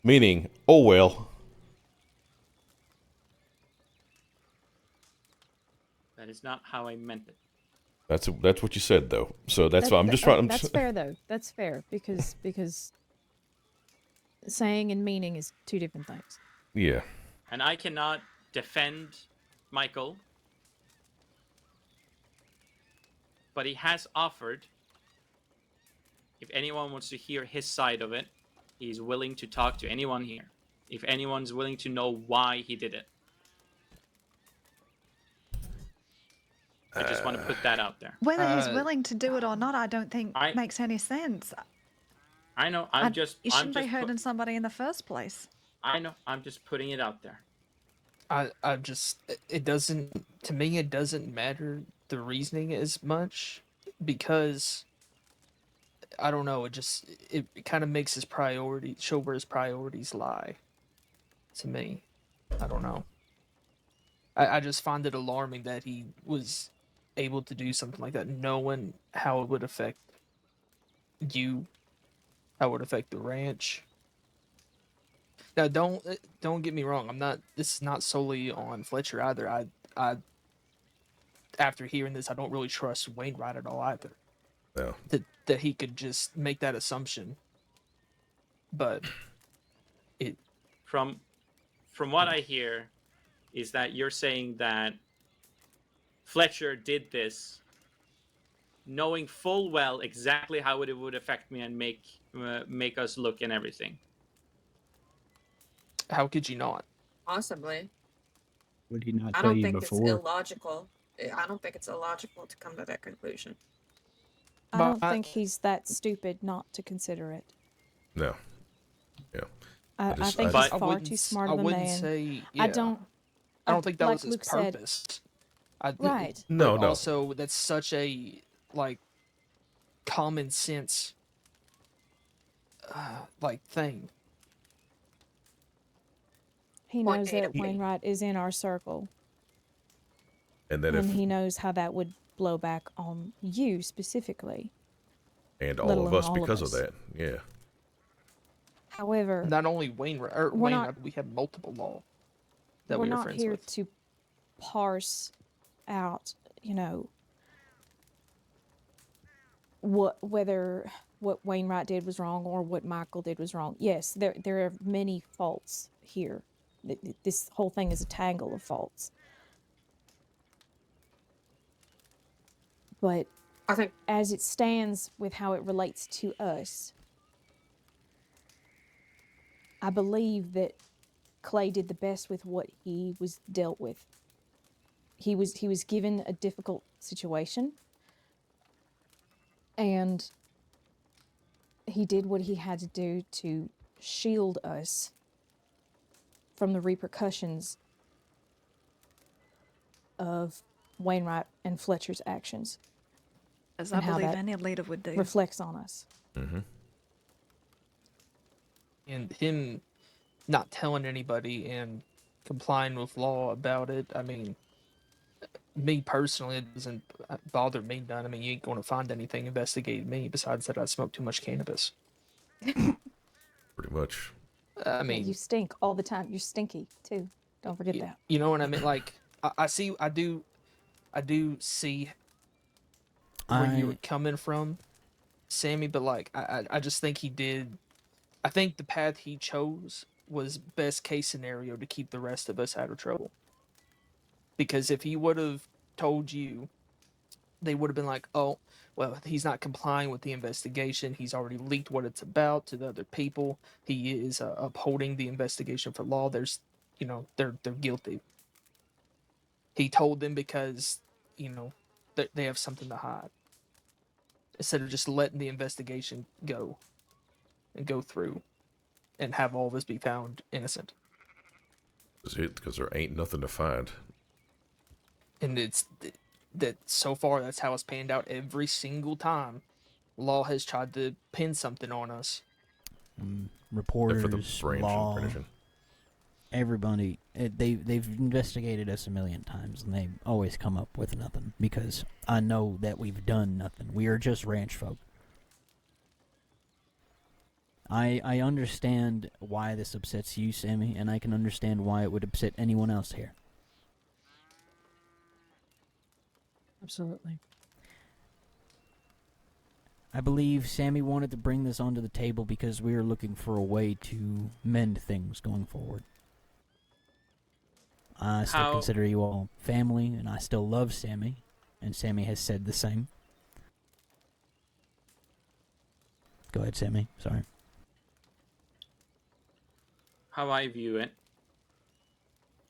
Meaning, oh well. That is not how I meant it. That's what you said, though. So that's why I'm just trying. That's fair, though. That's fair because saying and meaning is two different things. Yeah. And I cannot defend Michael, but he has offered, if anyone wants to hear his side of it, he's willing to talk to anyone here. If anyone's willing to know why he did it. I just want to put that out there. Whether he's willing to do it or not, I don't think makes any sense. I know. You shouldn't be hurting somebody in the first place. I know. I'm just putting it out there. It doesn't, to me, it doesn't matter the reasoning as much because I don't know. It kind of makes his priority, show where his priorities lie to me. I don't know. I just find it alarming that he was able to do something like that, knowing how it would affect you, how it would affect the ranch. Now, don't get me wrong. This is not solely on Fletcher either. I after hearing this, I don't really trust Wainwright at all either. No. That he could just make that assumption. But it from what I hear is that you're saying that Fletcher did this knowing full well exactly how it would affect me and make us look and everything. How could you not? Possibly. Would he not I tell don't you think before? it's illogical. I don't think it's illogical to come to that conclusion. I don't think he's that stupid not to consider it. No. Yeah. I think he's far too smart of a man. Say, I don't think that was his Luke said, purpose. Right. No. Also, that's such a common sense thing. He knows that Wainwright is in our circle. And then he knows how that would blow back on you specifically. And all of us because of that. Yeah. However, not only Wainwright, we have multiple law that we are friends with. We're not here to parse out, whether what Wainwright did was wrong or what Michael did was wrong. Yes, there are many faults here. This whole thing is a tangle of faults. But I think as it stands with how it relates to us, I believe that Clay did the best with what he was dealt with. He was given a difficult situation, and he did what he had to do to shield us from the repercussions of Wainwright and Fletcher's actions. As I believe any leader would do. Reflects on us. Mm-hmm. And him not telling anybody and complying with law about it, I mean, me personally, it doesn't bother me none. I mean, you ain't going to find anything investigating me besides that I smoke too much cannabis. Pretty much. I Yeah, mean, you stink all the time. You're stinky too. Don't forget that. you know what I mean? Like, I do see where you were coming from, Sammy, but like, I just think I think the path he chose was best case scenario to keep the rest of us out of trouble. Because if he would have told you, they would have been like, oh, well, he's not complying with the investigation. He's already leaked what it's about to the other people. He is upholding the investigation for law. There's, they're guilty. He told them because, they have something to hide. Instead of just letting the investigation go and go through and have all of us be found innocent. Because there ain't nothing to find. And it's that so far that's how it's panned out every single time. Law has tried to pin something on us. Reporters, for the branch law, and everybody, they've investigated us a million times, and they always come up with nothing, because I know that we've done nothing. We are just ranch folk. I understand why this upsets you, Sammy, and I can understand why it would upset anyone else here. Absolutely. I believe Sammy wanted to bring this onto the table because we are looking for a way to mend things going forward. I still consider you all family, and I still love Sammy, and Sammy has said the same. Go ahead, Sammy. Sorry. How I view it,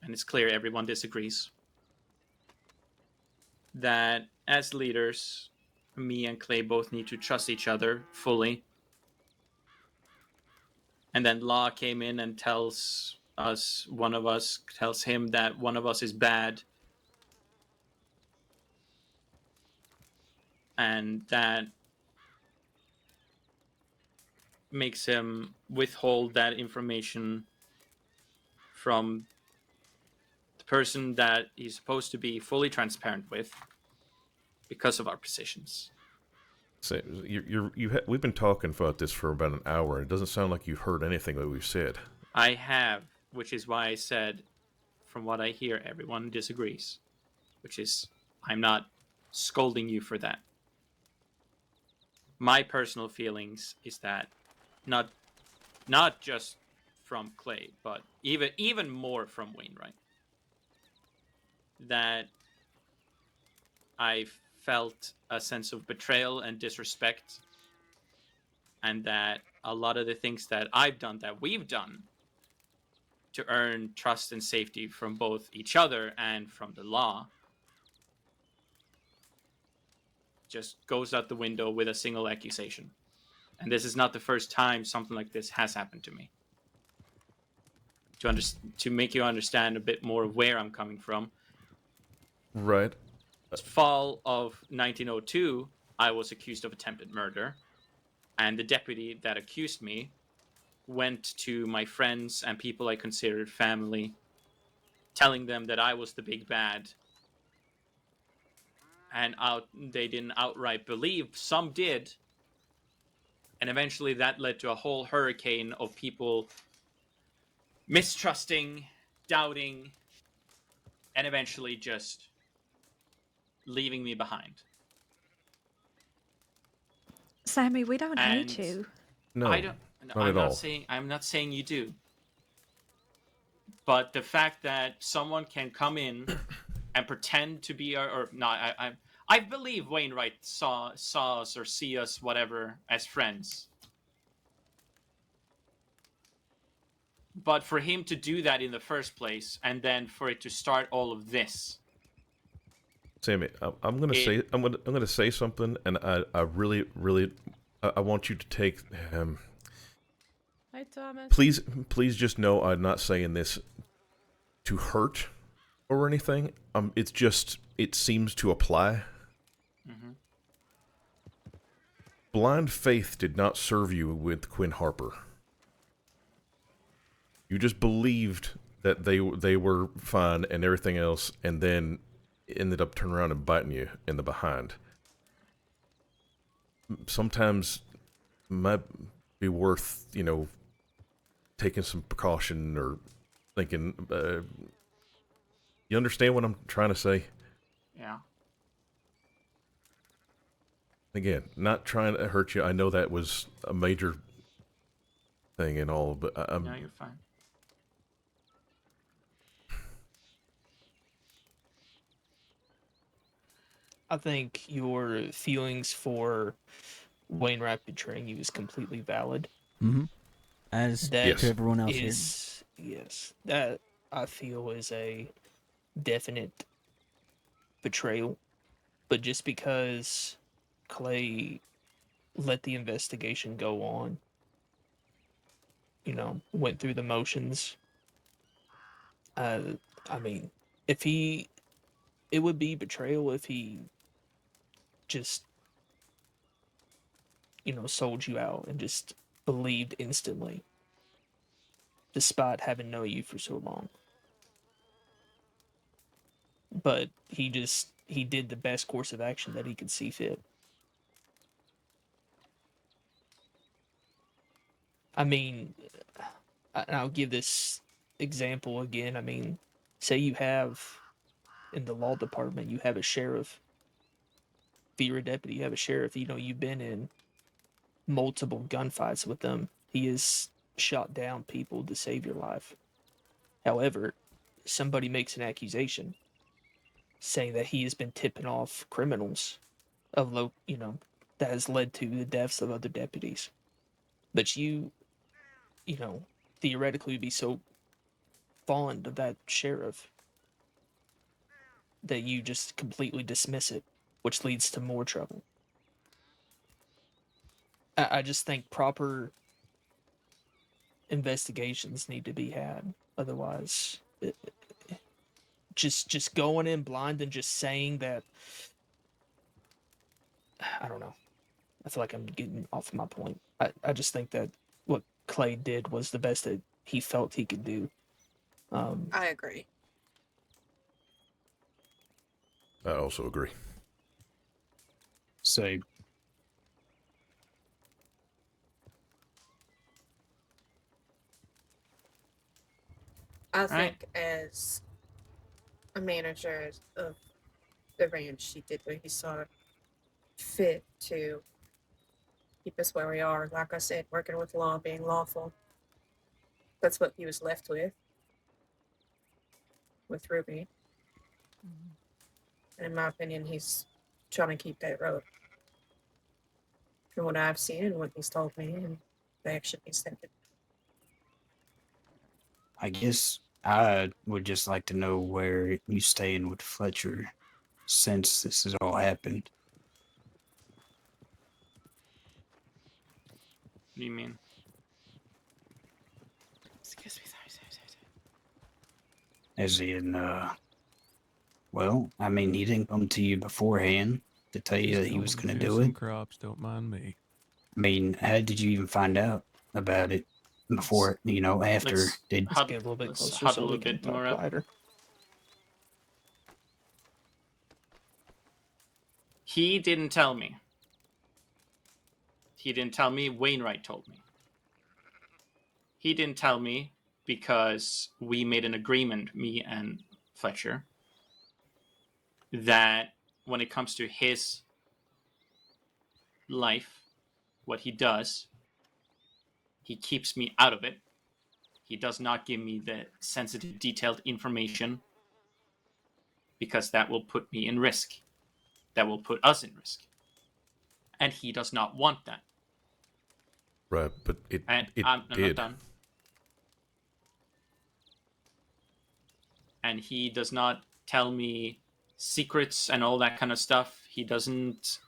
and it's clear everyone disagrees, that as leaders, me and Clay both need to trust each other fully. And then Law came in and tells him that one of us is bad. And that makes him withhold that information from the person that he's supposed to be fully transparent with because of our positions. So we've been talking about this for about an hour. It doesn't sound like you've heard anything that we've said. I have, which is why I said, from what I hear, everyone disagrees. Which is, I'm not scolding you for that. My personal feelings is that not just from Clay, but even more from Wainwright, that I felt a sense of betrayal and disrespect, and that a lot of the things that I've done, that we've done, to earn trust and safety from both each other and from the law, just goes out the window with a single accusation. And this is not the first time something like this has happened to me. To make you understand a bit more of where I'm coming from. Right. Fall of 1902, I was accused of attempted murder. And the deputy that accused me went to my friends and people I considered family, telling them that I was the big bad. And they didn't outright believe. Some did. And eventually that led to a whole hurricane of people mistrusting, doubting, and eventually just leaving me behind. Sammy, we don't hate you. No, I don't. not at all. I'm not saying you do. But the fact that someone can come in and pretend to be, or not, I believe Wainwright saw us or see us, whatever, as friends. But for him to do that in the first place, and then for it to start all of this, Sammy, I'm gonna say something, and I really I want you to take. Hi, Thomas. Please just know I'm not saying this to hurt or anything. It's just it seems to apply. Mm-hmm. Blind faith did not serve you with Quinn Harper. You just believed that they were fine and everything else, and then ended up turning around and biting you in the behind. Sometimes it might be worth, taking some precaution or thinking, you understand what I'm trying to say? Yeah. Again, not trying to hurt you. I know that was a major thing and all, but No, you're fine. I think your feelings for Wainwright betraying you is completely valid. Mm-hmm. As That to everyone else here. Yes, that I feel is a definite betrayal. But just because Clay let the investigation go on, went through the motions, I mean, it would be betrayal if he just, sold you out and just believed instantly, despite having known you for so long. But he did the best course of action that he could see fit. I mean, I'll give this example again. I mean, say you have in the law department, you have a sheriff. If you're a deputy, you have a sheriff. You've been in multiple gunfights with them. He has shot down people to save your life. However, somebody makes an accusation saying that he has been tipping off criminals that has led to the deaths of other deputies. But you theoretically would be so fond of that sheriff that you just completely dismiss it, which leads to more trouble. I just think proper investigations need to be had. Otherwise, just going in blind and just saying that, I don't know. I feel like I'm getting off my point. I just think that what Clay did was the best that he felt he could do. I agree. I also agree. So I think as a manager of the ranch, he did what he saw fit to keep us where we are. Like I said, working with law, being lawful. That's what he was left with Ruby. And in my opinion, he's trying to keep that road. From what I've seen and what he's told me, and the action he's taken. I guess I would just like to know where you staying with Fletcher since this has all happened. What do you mean? Excuse me, sorry. As in, well, I mean, he didn't come to you beforehand to tell you that he was going to do it. Crops, don't mind me. I mean, how did you even find out about it before, after? Let's Did get a little bit closer so we can talk quieter. He didn't tell me. He didn't tell me. Wainwright told me. He didn't tell me because we made an agreement, me and Fletcher, that when it comes to his life, what he does, he keeps me out of it. He does not give me the sensitive, detailed information because that will put me in risk. That will put us in risk. And he does not want that. Right, but it I'm did. not done. And he does not tell me secrets and all that kind of stuff. He doesn't,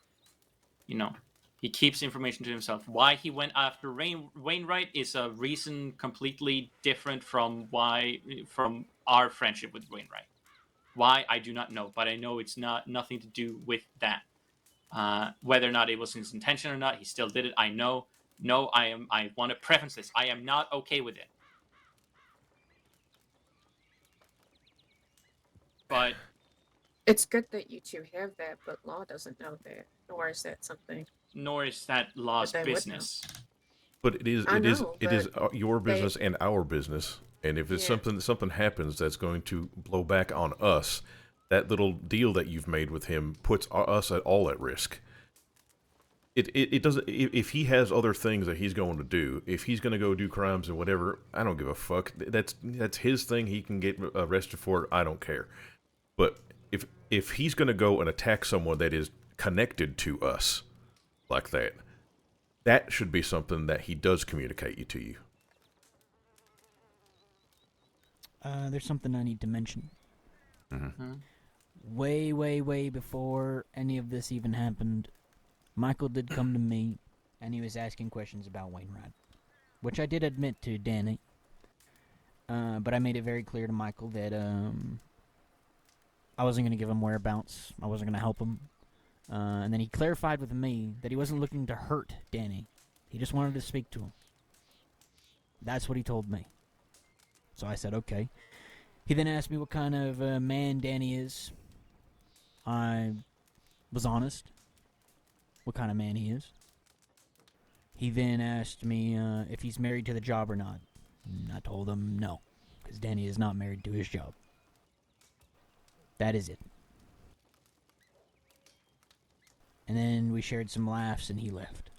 he keeps information to himself. Why he went after Wainwright is a reason completely different from our friendship with Wainwright. Why, I do not know, but I know it's nothing to do with that. Whether or not it was his intention or not, he still did it. I know. No, I want to preface this. I am not okay with it. But It's good that you two have that, but law doesn't know that, nor is that something Nor is that law's they would know. business. But it is I it is know, it is but your they- business and our business. And if it's Yeah. something happens that's going to blow back on us, that little deal that you've made with him puts us all at risk. It doesn't. If he has other things that he's going to do, if he's going to go do crimes and whatever, I don't give a fuck. That's his thing. He can get arrested for it. I don't care. But if he's going to go and attack someone that is connected to us like that, that should be something that he does communicate to you. There's something I need to mention. Mm-hmm. Way, way, way before any of this even happened, Michael did come to me, and he was asking questions about Wainwright, which I did admit to Danny. But I made it very clear to Michael that I wasn't going to give him whereabouts. I wasn't going to help him. And then he clarified with me that he wasn't looking to hurt Danny. He just wanted to speak to him. That's what he told me. So I said, okay. He then asked me what kind of man Danny is. I was honest. What kind of man he is. He then asked me if he's married to the job or not. And I told him no, because Danny is not married to his job. That is it. And then we shared some laughs and he left.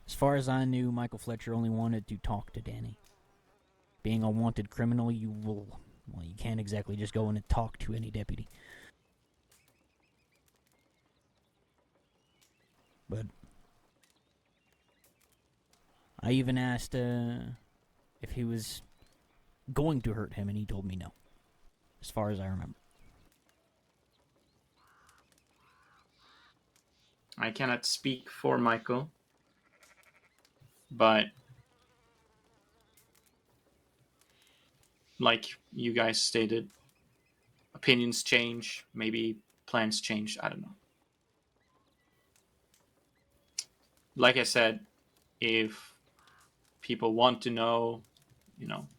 As far as I knew, Michael Fletcher only wanted to talk to Danny. Being a wanted criminal, you can't exactly just go in and talk to any deputy. But I even asked if he was going to hurt him, and he told me no, as far as I remember. I cannot speak for Michael, but like you guys stated, opinions change, maybe plans change, I don't know. Like I said, if people want to know,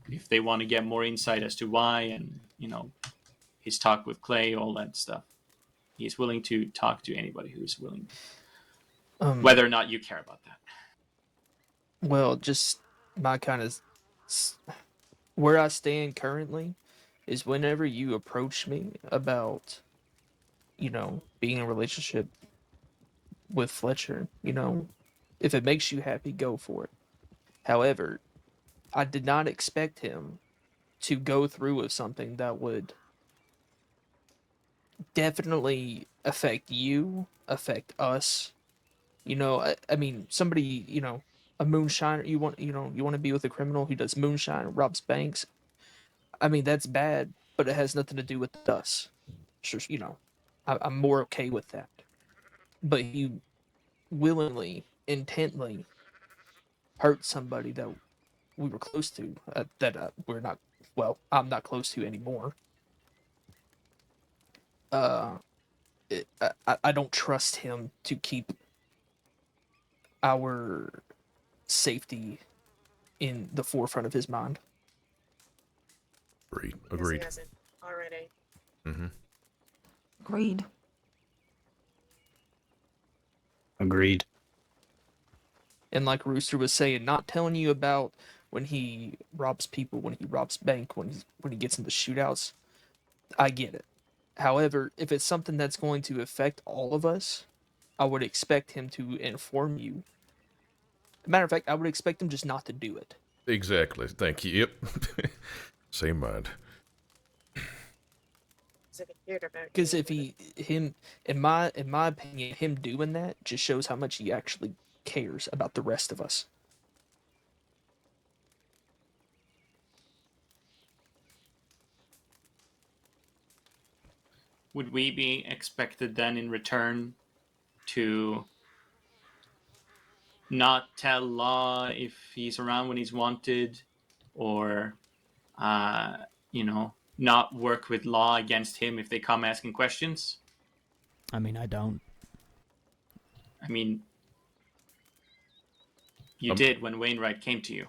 if they want to get more insight as to why and, his talk with Clay, all that stuff, he's willing to talk to anybody who's willing, whether or not you care about that. Well, just my kind of where I stand currently is whenever you approach me about, being in a relationship with Fletcher, if it makes you happy, go for it. However, I did not expect him to go through with something that would definitely affect you, affect us. I mean, somebody, a moonshiner, you want to be with a criminal who does moonshine, robs banks. I mean, that's bad, but it has nothing to do with us. Sure, I'm more okay with that. But he willingly, intently hurt somebody that we were close to, that we're not, well, I'm not close to anymore. I don't trust him to keep our safety in the forefront of his mind. Agreed. He hasn't already. Mm-hmm. Agreed. Agreed. And like Rooster was saying, not telling you about when he robs people, when he robs bank, when he gets into shootouts, I get it. However, if it's something that's going to affect all of us, I would expect him to inform you. Matter of fact, I would expect him just not to do it. Exactly. Thank you. Yep. Same mind. Because if in my opinion, him doing that just shows how much he actually cares about the rest of us. Would we be expected then in return to not tell Law if he's around when he's wanted, or not work with Law against him if they come asking questions? I mean, I don't. I mean, you did when Wainwright came to you.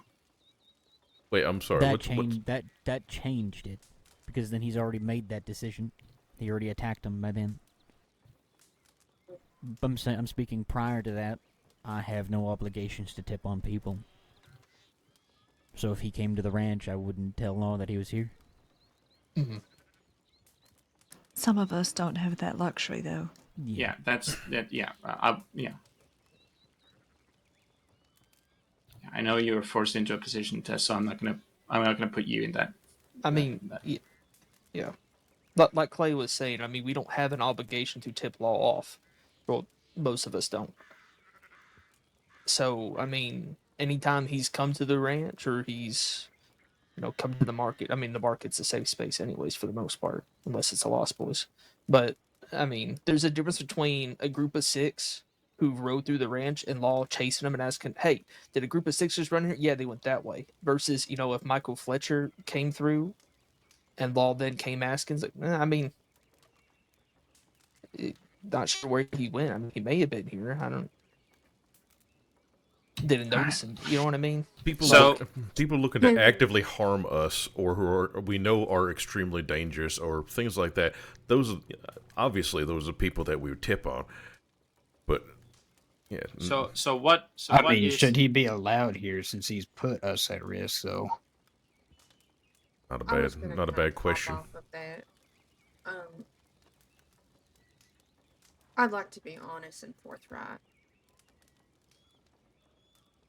Wait, I'm sorry. That changed it. because then he's already made that decision. He already attacked him by then. But I'm speaking prior to that. I have no obligations to tip on people. So if he came to the ranch, I wouldn't tell Law that he was here. Mm-hmm. Some of us don't have that luxury, though. Yeah, that's that. Yeah, yeah. I know you were forced into a position test, so I'm not gonna put you in that. I mean, yeah. But like Clay was saying, I mean, we don't have an obligation to tip Law off. Well, most of us don't. So, I mean, anytime he's come to the ranch or he's, come to the market. I mean, the market's a safe space anyways for the most part, unless it's a Lost Boys. But, I mean, there's a difference between a group of 6 who rode through the ranch and Law chasing them and asking, hey, did a group of 6ers run here? Yeah, they went that way. Versus, if Michael Fletcher came through and Law then came asking, it's like, I mean, not sure where he went. I mean, he may have been here. I didn't notice him. You know what I mean? People looking to actively harm us, or who we know are extremely dangerous, or things like that. Those are people that we would tip on. But yeah. So what? So I what mean, is... should he be allowed here since he's put us at risk? So not a bad question. Off of that. I'd like to be honest and forthright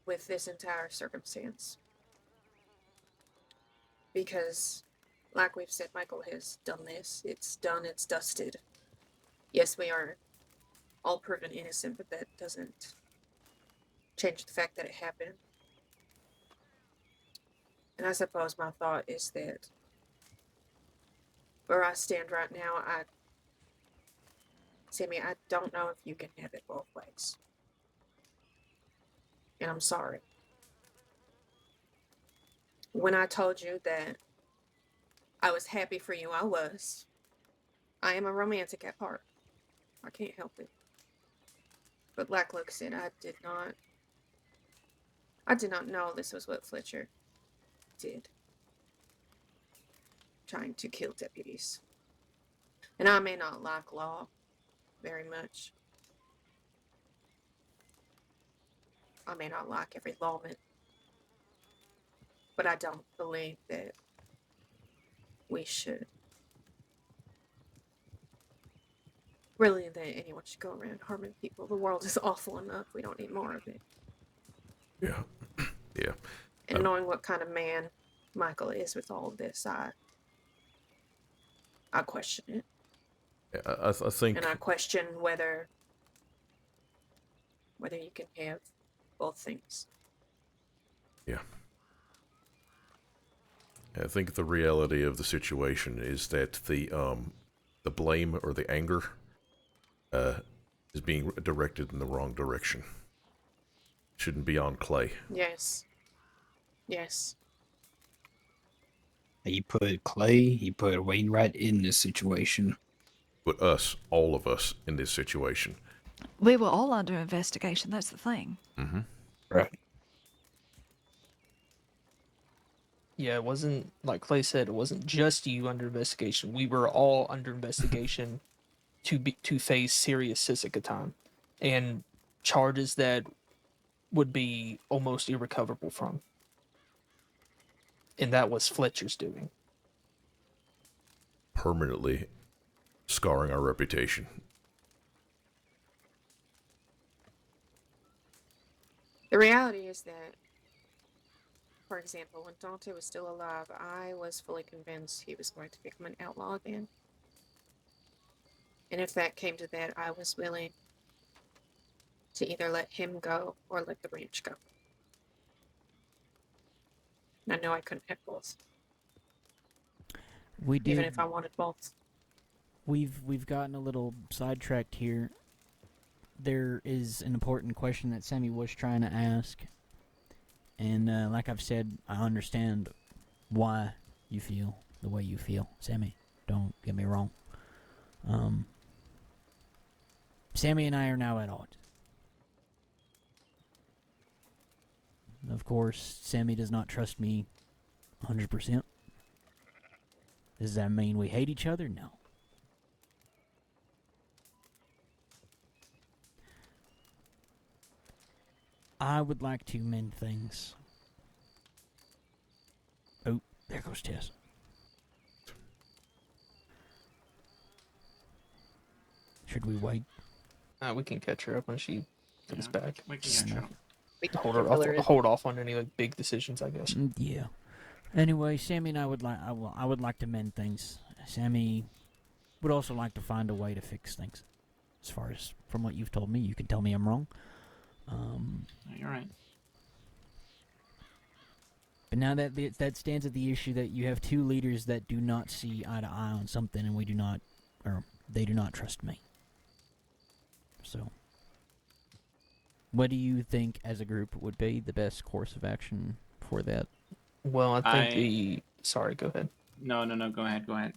with this entire circumstance. Because, like we've said, Michael has done this. It's done, it's dusted. Yes, we are all proven innocent, but that doesn't change the fact that it happened. And I suppose my thought is that where I stand right now, Sammy, I don't know if you can have it both ways. And I'm sorry. When I told you that I was happy for you, I was. I am a romantic at heart. I can't help it. But like Luke said, I did not know this was what Fletcher did. Trying to kill deputies. And I may not like Law very much. I may not like every lawman. But I don't believe that we should really that anyone should go around harming people. The world is awful enough. We don't need more of it. Yeah. Yeah. And knowing what kind of man Michael is with all of this, I question it. Yeah, I think. And I question whether you can have both things. Yeah. I think the reality of the situation is that the blame or the anger is being directed in the wrong direction. Shouldn't be on Clay. Yes. Yes. he put Clay, he put Wainwright in this situation. Put us, all of us, in this situation. We were all under investigation, that's the thing. Mm-hmm. Right. Yeah, it wasn't, like Clay said, it wasn't just you under investigation. We were all under investigation to face serious Sisika time and charges that would be almost irrecoverable from. And that was Fletcher's doing. Permanently scarring our reputation. The reality is that, for example, when Dante was still alive, I was fully convinced he was going to become an outlaw again. And if that came to that, I was willing to either let him go or let the ranch go. And I know I couldn't have both. We did. Even if I wanted both. We've gotten a little sidetracked here. There is an important question that Sammy was trying to ask. And like I've said, I understand why you feel the way you feel, Sammy. Don't get me wrong. Sammy and I are now at odds. Of course, Sammy does not trust me 100%. Does that mean we hate each other? No. I would like to mend things. Oh, there goes Tess. Should we wait? We can catch her up when she comes back. We can catch her up. Hold off on any like big decisions, I guess. Yeah. Anyway, Sammy and I would like to mend things. Sammy would also like to find a way to fix things. As far as from what you've told me, you can tell me I'm wrong. You're right. But now that stands at the issue that you have two leaders that do not see eye to eye on something, and they do not trust me. So, what do you think as a group would be the best course of action for that? Well, I think Sorry, go ahead. No, go ahead.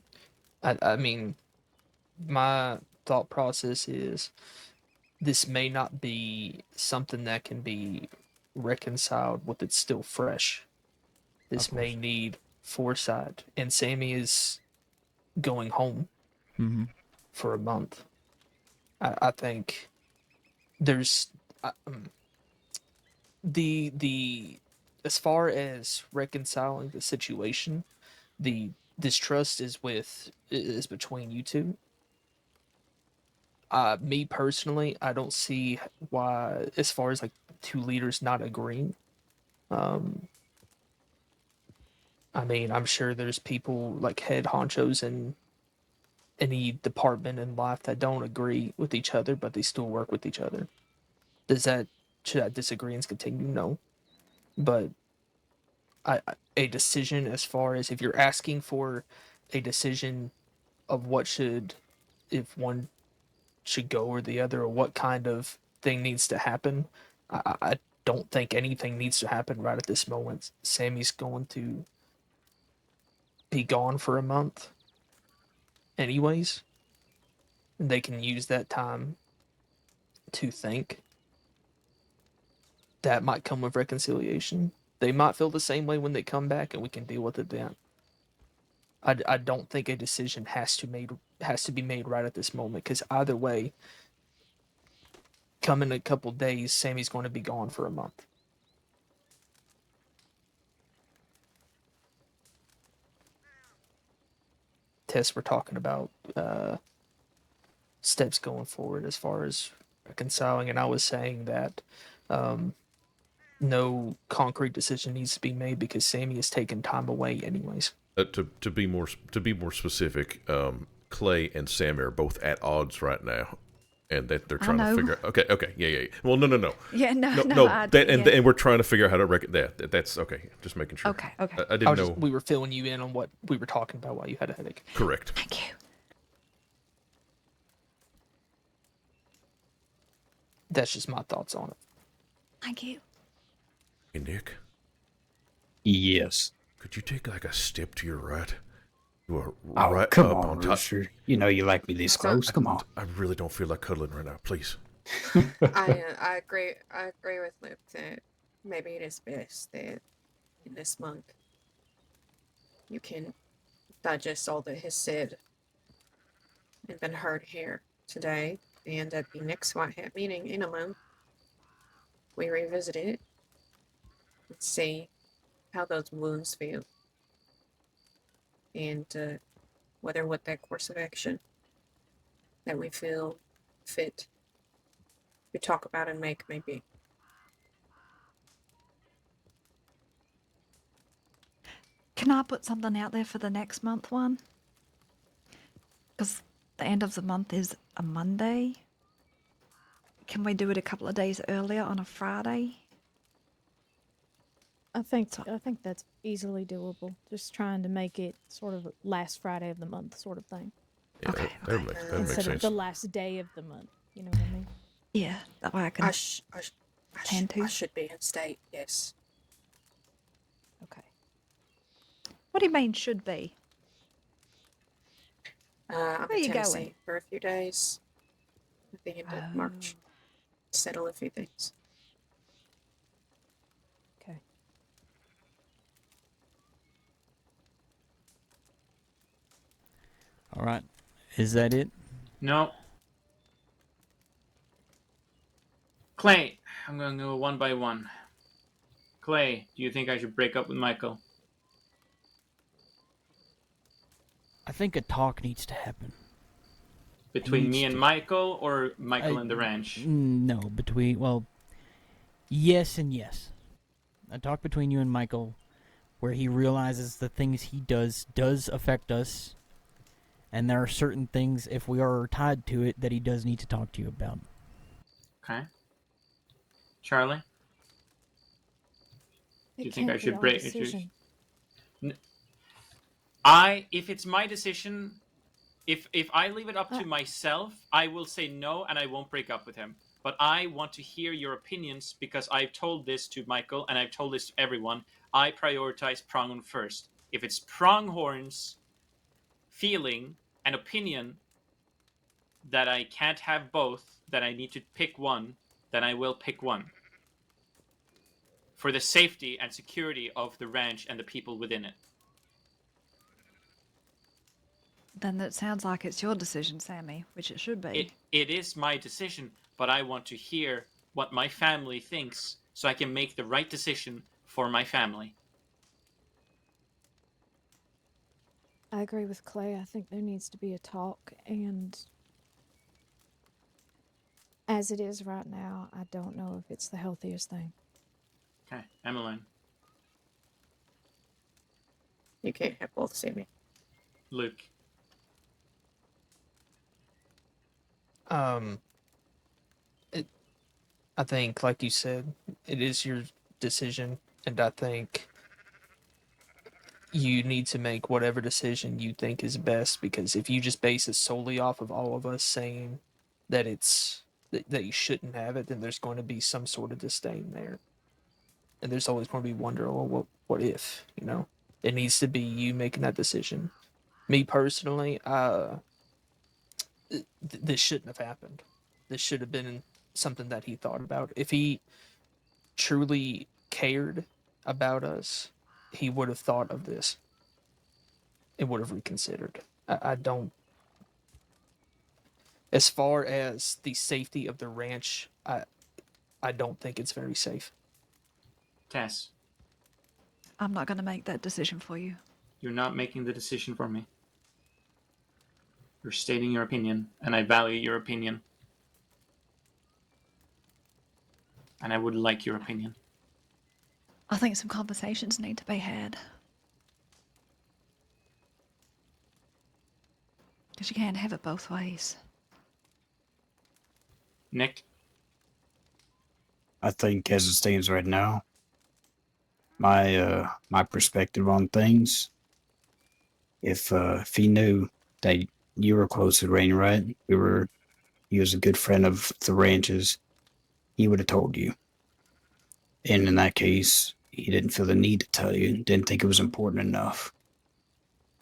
I mean, my thought process is this may not be something that can be reconciled with it's still fresh. This may need foresight. And Sammy is going home for a month. I think there's the as far as reconciling the situation, the distrust is between you two. Me personally, I don't see why, as far as like two leaders not agreeing. I mean, I'm sure there's people like head honchos in any department in life that don't agree with each other, but they still work with each other. Should that disagreements continue? No. But a decision as far as if you're asking for a decision of if one should go or the other, or what kind of thing needs to happen, I don't think anything needs to happen right at this moment. Sammy's going to be gone for a month anyways, and they can use that time to think. That might come with reconciliation. They might feel the same way when they come back, and we can deal with it then. I don't think a decision has to be made right at this moment, because either way, come in a couple days, Sammy's going to be gone for a month. Tess, we're talking about steps going forward as far as reconciling, and I was saying that no concrete decision needs to be made because Sammy is taking time away anyways. To be more specific, Clay and Sammy are both at odds right now, and that they're trying to figure out. Okay, yeah. Well, no. Yeah, no. And we're trying to figure out how to that. That's okay. Just making sure. Okay. I didn't know. We were filling you in on what we were talking about while you had a headache. Correct. Thank you. That's just my thoughts on it. Thank you. Hey, Nick. Yes. Could you take like a step to your right? You are right come up on Rooster. You know you like me this close. Come on. I really don't feel like cuddling right now. Please. I agree with Luke that maybe it is best that in this month you can digest all that has said and been heard here today, and at the next White Hat meeting in a month, we revisit it and see how those wounds feel, and what that course of action that we feel fit to talk about and make may be. Can I put something out there for the next month one? Because the end of the month is a Monday. Can we do it a couple of days earlier on a Friday? I think that's easily doable. Just trying to make it sort of last Friday of the month sort of thing. Yeah, Okay. That makes Instead sense. of the last day of the month. You know what I mean? Yeah, that way I can. I should be in state, yes. Okay. What do you mean should be? I'm Where in you Tennessee going? for a few days at the end of March. Settle a few things. All right. Is that it? No. Clay, I'm going to go one by one. Clay, do you think I should break up with Michael? I think a talk needs to happen. Between me and Michael, or Michael and the ranch? No, yes and yes. A talk between you and Michael where he realizes the things he does affect us, and there are certain things, if we are tied to it, that he does need to talk to you about. Okay. Charlie? Do you think I should break it? If it's my decision, if I leave it up to myself, I will say no and I won't break up with him. But I want to hear your opinions because I've told this to Michael and I've told this to everyone. I prioritize Pronghorn first. If it's Pronghorn's feeling and opinion that I can't have both, that I need to pick one, then I will pick one. For the safety and security of the ranch and the people within it. Then that sounds like it's your decision, Sammy, which it should be. It is my decision, but I want to hear what my family thinks so I can make the right decision for my family. I agree with Clay. I think there needs to be a talk, and as it is right now, I don't know if it's the healthiest thing. Okay, Emmeline. You can't have both, Sammy. Luke. I think, like you said, it is your decision, and I think you need to make whatever decision you think is best, because if you just base it solely off of all of us saying that that you shouldn't have it, then there's going to be some sort of disdain there. And there's always going to be wonder, well, what if, you know? It needs to be you making that decision. Me personally, this shouldn't have happened. This should have been something that he thought about. If he truly cared about us, he would have thought of this. It would have reconsidered. I don't. As far as the safety of the ranch, I don't think it's very safe. Tess. I'm not going to make that decision for you. You're not making the decision for me. You're stating your opinion, and I value your opinion. And I would like your opinion. I think some conversations need to be had. Because you can't have it both ways. Nick? I think as it stands right now, my perspective on things, if he knew that you were close to Rain, right? He was a good friend of the ranch's, he would have told you. And in that case, he didn't feel the need to tell you, didn't think it was important enough.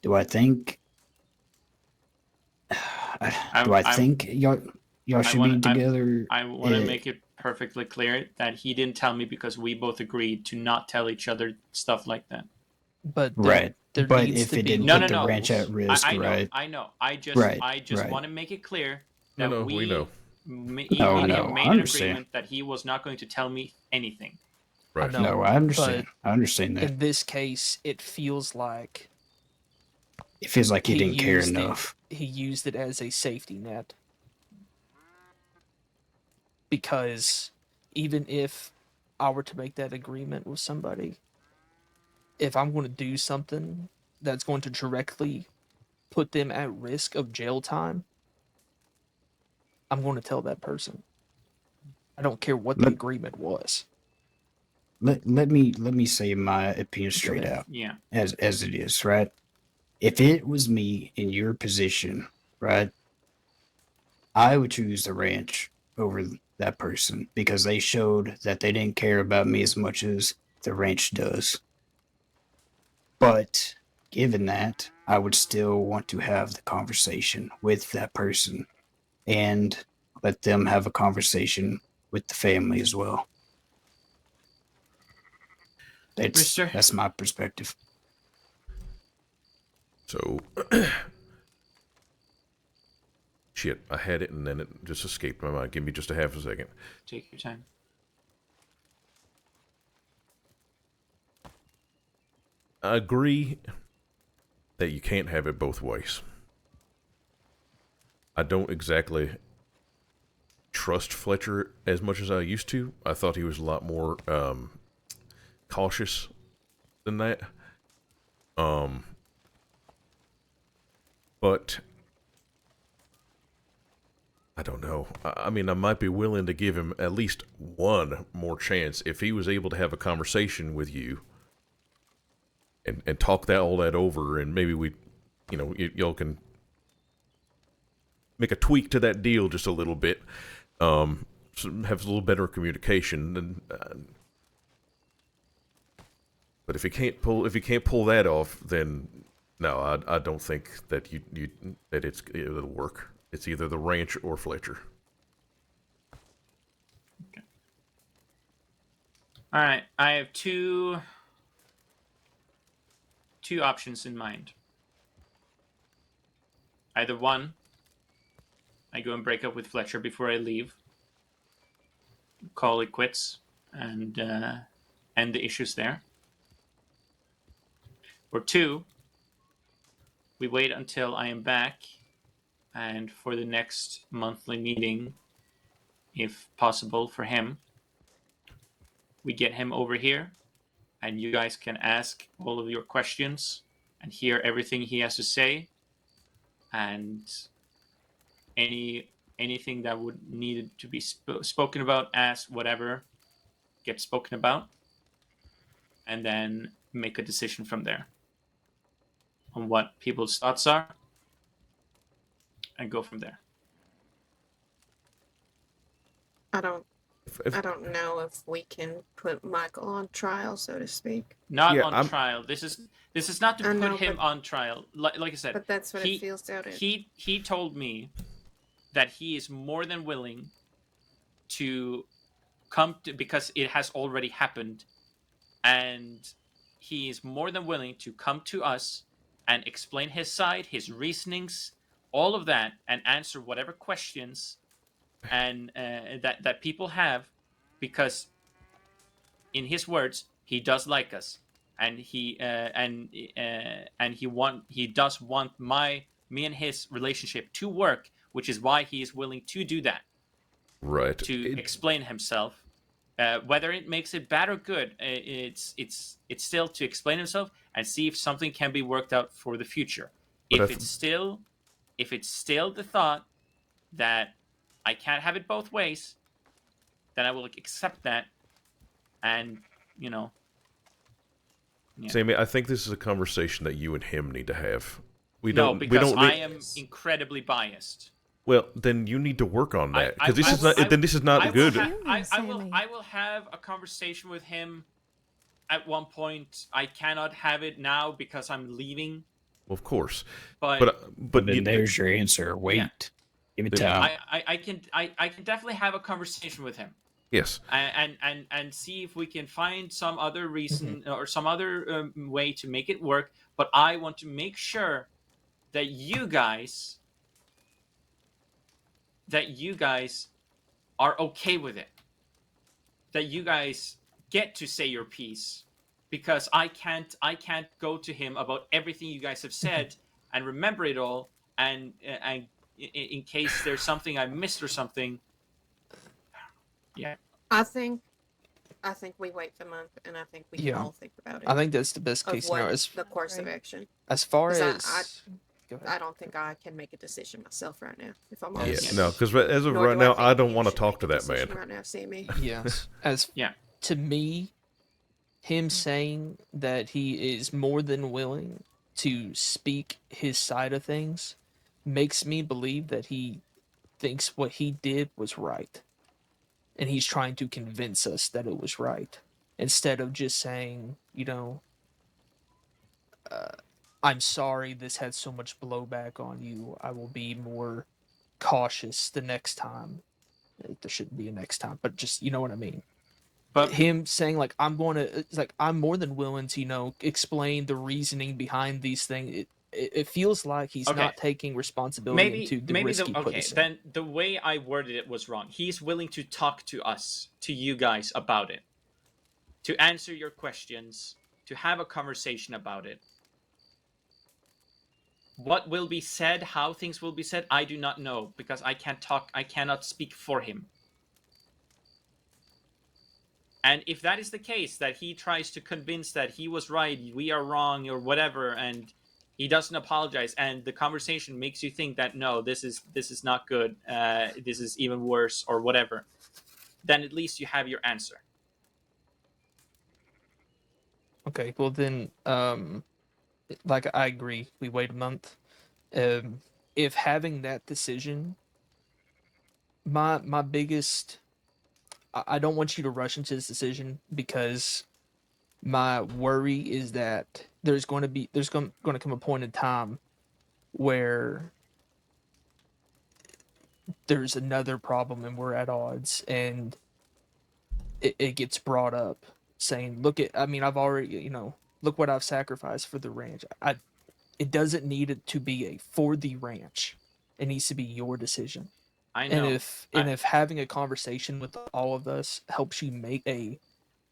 Do I think think y'all should be together? I want to make it perfectly clear that he didn't tell me because we both agreed to not tell each other stuff like that. But right. But if it didn't put the ranch at risk, right? I know. I just want to make it clear that we know. Made an agreement that he was not going to tell me anything. Right. No, I understand. I understand that. In this case, it feels like he didn't care enough. He used it as a safety net. Because even if I were to make that agreement with somebody, if I'm going to do something that's going to directly put them at risk of jail time, I'm going to tell that person. I don't care what the agreement was. Let me say my opinion straight out. Yeah. As it is, right? If it was me in your position, right, I would choose the ranch over that person because they showed that they didn't care about me as much as the ranch does. But given that, I would still want to have the conversation with that person and let them have a conversation with the family as well. That's my perspective. So, Shit, I had it and then it just escaped my mind. Give me just a half a second. Take your time. I agree that you can't have it both ways. I don't exactly trust Fletcher as much as I used to. I thought he was a lot more cautious than that. But I don't know. I mean, I might be willing to give him at least one more chance if he was able to have a conversation with you and talk all that over, and maybe we, y'all can make a tweak to that deal just a little bit, so have a little better communication. But if he can't pull that off, then no, I don't think that it'll work. It's either the ranch or Fletcher. Okay. All right, I have two options in mind. Either one, I go and break up with Fletcher before I leave, call it quits, and end the issues there. Or two, we wait until I am back, and for the next monthly meeting, if possible for him, we get him over here, and you guys can ask all of your questions and hear everything he has to say, and anything that would need to be spoken about, asked, whatever, get spoken about, and then make a decision from there on what people's thoughts are, and go from there. I don't know if we can put Michael on trial, so to speak. Not on trial. This is not to put him on trial. Like I said, but that's what it feels out. He told me that he is more than willing to come to, because it has already happened, and he is more than willing to come to us and explain his side, his reasonings, all of that, and answer whatever questions and that people have, because in his words, he does like us, and he does want me and his relationship to work, which is why he is willing to do that. Right. To explain himself, whether it makes it bad or good, it's still to explain himself and see if something can be worked out for the future. If it's still the thought that I can't have it both ways, then I will accept that, and Yeah. Sammy, I think this is a conversation that you and him need to have. Because I am incredibly biased. Well, then you need to work on that, because this is not good. I will have a conversation with him at one point. I cannot have it now because I'm leaving. Of course, but then there's your answer. Wait, give it time. I can definitely have a conversation with him. Yes, and see if we can find some other reason or some other way to make it work. But I want to make sure that you guys are okay with it. That you guys get to say your piece, because I can't go to him about everything you guys have said and remember it all, and in case there's something I missed or something. Yeah. I think we wait the month, and I think we can all think about it. I think that's the best case scenario. The course of action. As far as I don't think I can make a decision myself right now, if I'm honest. Yeah, no, because as of right now, I don't want to talk to that man. Right now, Sammy. Yes. To me, him saying that he is more than willing to speak his side of things makes me believe that he thinks what he did was right. And he's trying to convince us that it was right. Instead of just saying, I'm sorry this had so much blowback on you. I will be more cautious the next time. There shouldn't be a next time, but just, you know what I mean? But him saying, I'm more than willing to, explain the reasoning behind these things. it feels like he's Okay. not taking responsibility into the risk he put okay, us in. then the way I worded it was wrong. He's willing to talk to us, to you guys, about it, to answer your questions, to have a conversation about it. What will be said, how things will be said, I do not know, because I cannot speak for him. And if that is the case, that he tries to convince that he was right, we are wrong, or whatever, and he doesn't apologize, and the conversation makes you think that no, this is not good, this is even worse, or whatever, then at least you have your answer. Okay, well then, like I agree, we wait a month. If having that decision, my biggest, I don't want you to rush into this decision, because my worry is that there's going to come a point in time where there's another problem and we're at odds, and it gets brought up saying, look at, I mean, I've already, look what I've sacrificed for the ranch. It doesn't need it to be a for the ranch. It needs to be your decision. I know. And if having a conversation with all of us helps you make a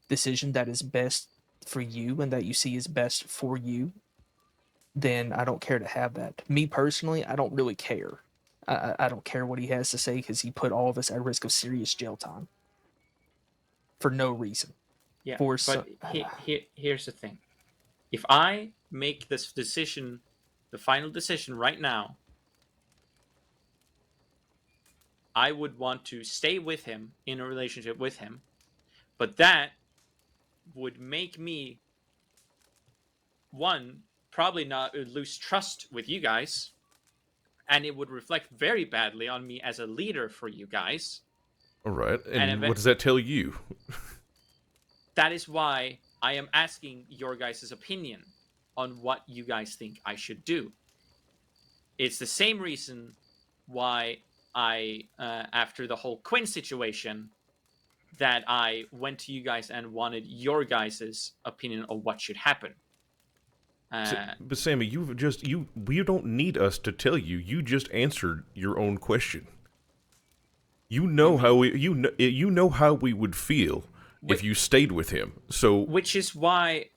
decision that is best for you and that you see is best for you, then I don't care to have that. Me personally, I don't really care. I don't care what he has to say, because he put all of us at risk of serious jail time for no reason. Yeah, For but here's the thing. If I make this decision, the final decision right now, I would want to stay with him, in a relationship with him, but that would make me, one, probably not lose trust with you guys, and it would reflect very badly on me as a leader for you guys. All right, and what does that tell you? That is why I am asking your guys' opinion on what you guys think I should do. It's the same reason why I, after the whole Quinn situation, that I went to you guys and wanted your guys' opinion of what should happen. But Sammy, we don't need us to tell you. You just answered your own question. You know how we would feel if you stayed with him. So, which is why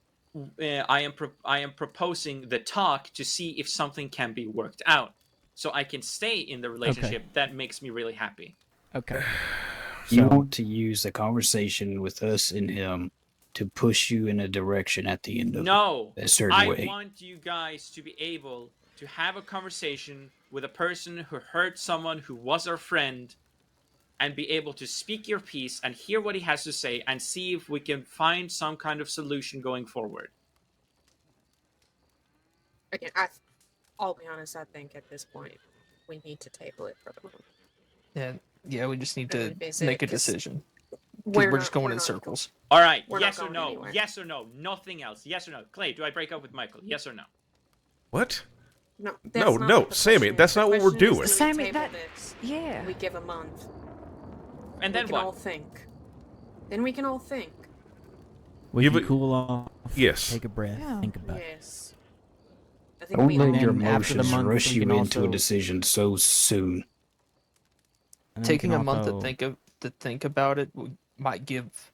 I am proposing the talk to see if something can be worked out, so I can stay in the relationship. Okay. That makes me really happy. Okay. You want to use the conversation with us and him to push you in a direction at the end of a certain way. I want you guys to be able to have a conversation with a person who hurt someone who was our friend, and be able to speak your piece and hear what he has to say and see if we can find some kind of solution going forward. Again, I'll be honest, I think at this point we need to table it for the moment. Yeah, we just need to make a decision. We're just going in circles. All right, we're yes or not no? anywhere. Yes or no? Nothing else. Yes or no? Clay, do I break up with Michael? Yes or no? What? No, Sammy, that's not what we're doing. Sammy, we give a month. And then we can all think. Then we can all think. We can cool off. Yes. Take a breath. Yeah. Think about it. Yes. I think Don't we let your And after the emotions month, rush we you can into a also- decision so soon. And then we Taking can a month also- to think about it might give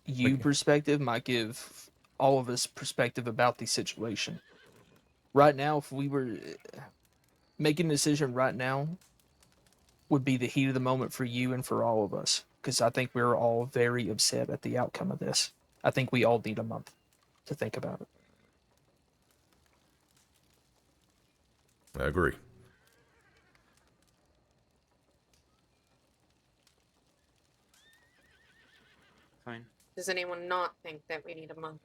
you perspective, might give all of us perspective about the situation. Right now, if we were making a decision right now, would be the heat of the moment for you and for all of us, because I think we're all very upset at the outcome of this. I think we all need a month to think about it. I agree. Fine. Does anyone not think that we need a month?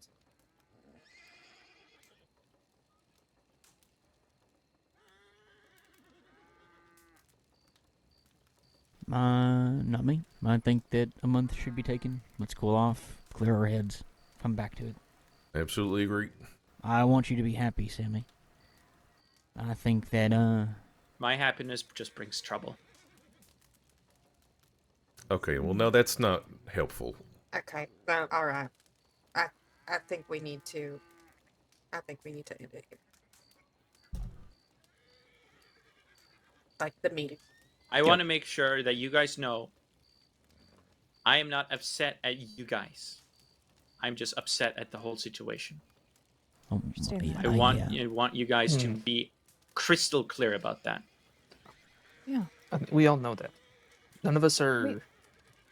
Not me. I think that a month should be taken. Let's cool off, clear our heads, come back to it. Absolutely agree. I want you to be happy, Sammy. I think that, My happiness just brings trouble. Okay, well, now that's not helpful. Okay, all right. I think we need to. I think we need to end it here. like the meeting. I want to make sure that you guys know I am not upset at you guys. I'm just upset at the whole situation. I want you guys to be crystal clear about that. Yeah. I mean, we all know that. None of us are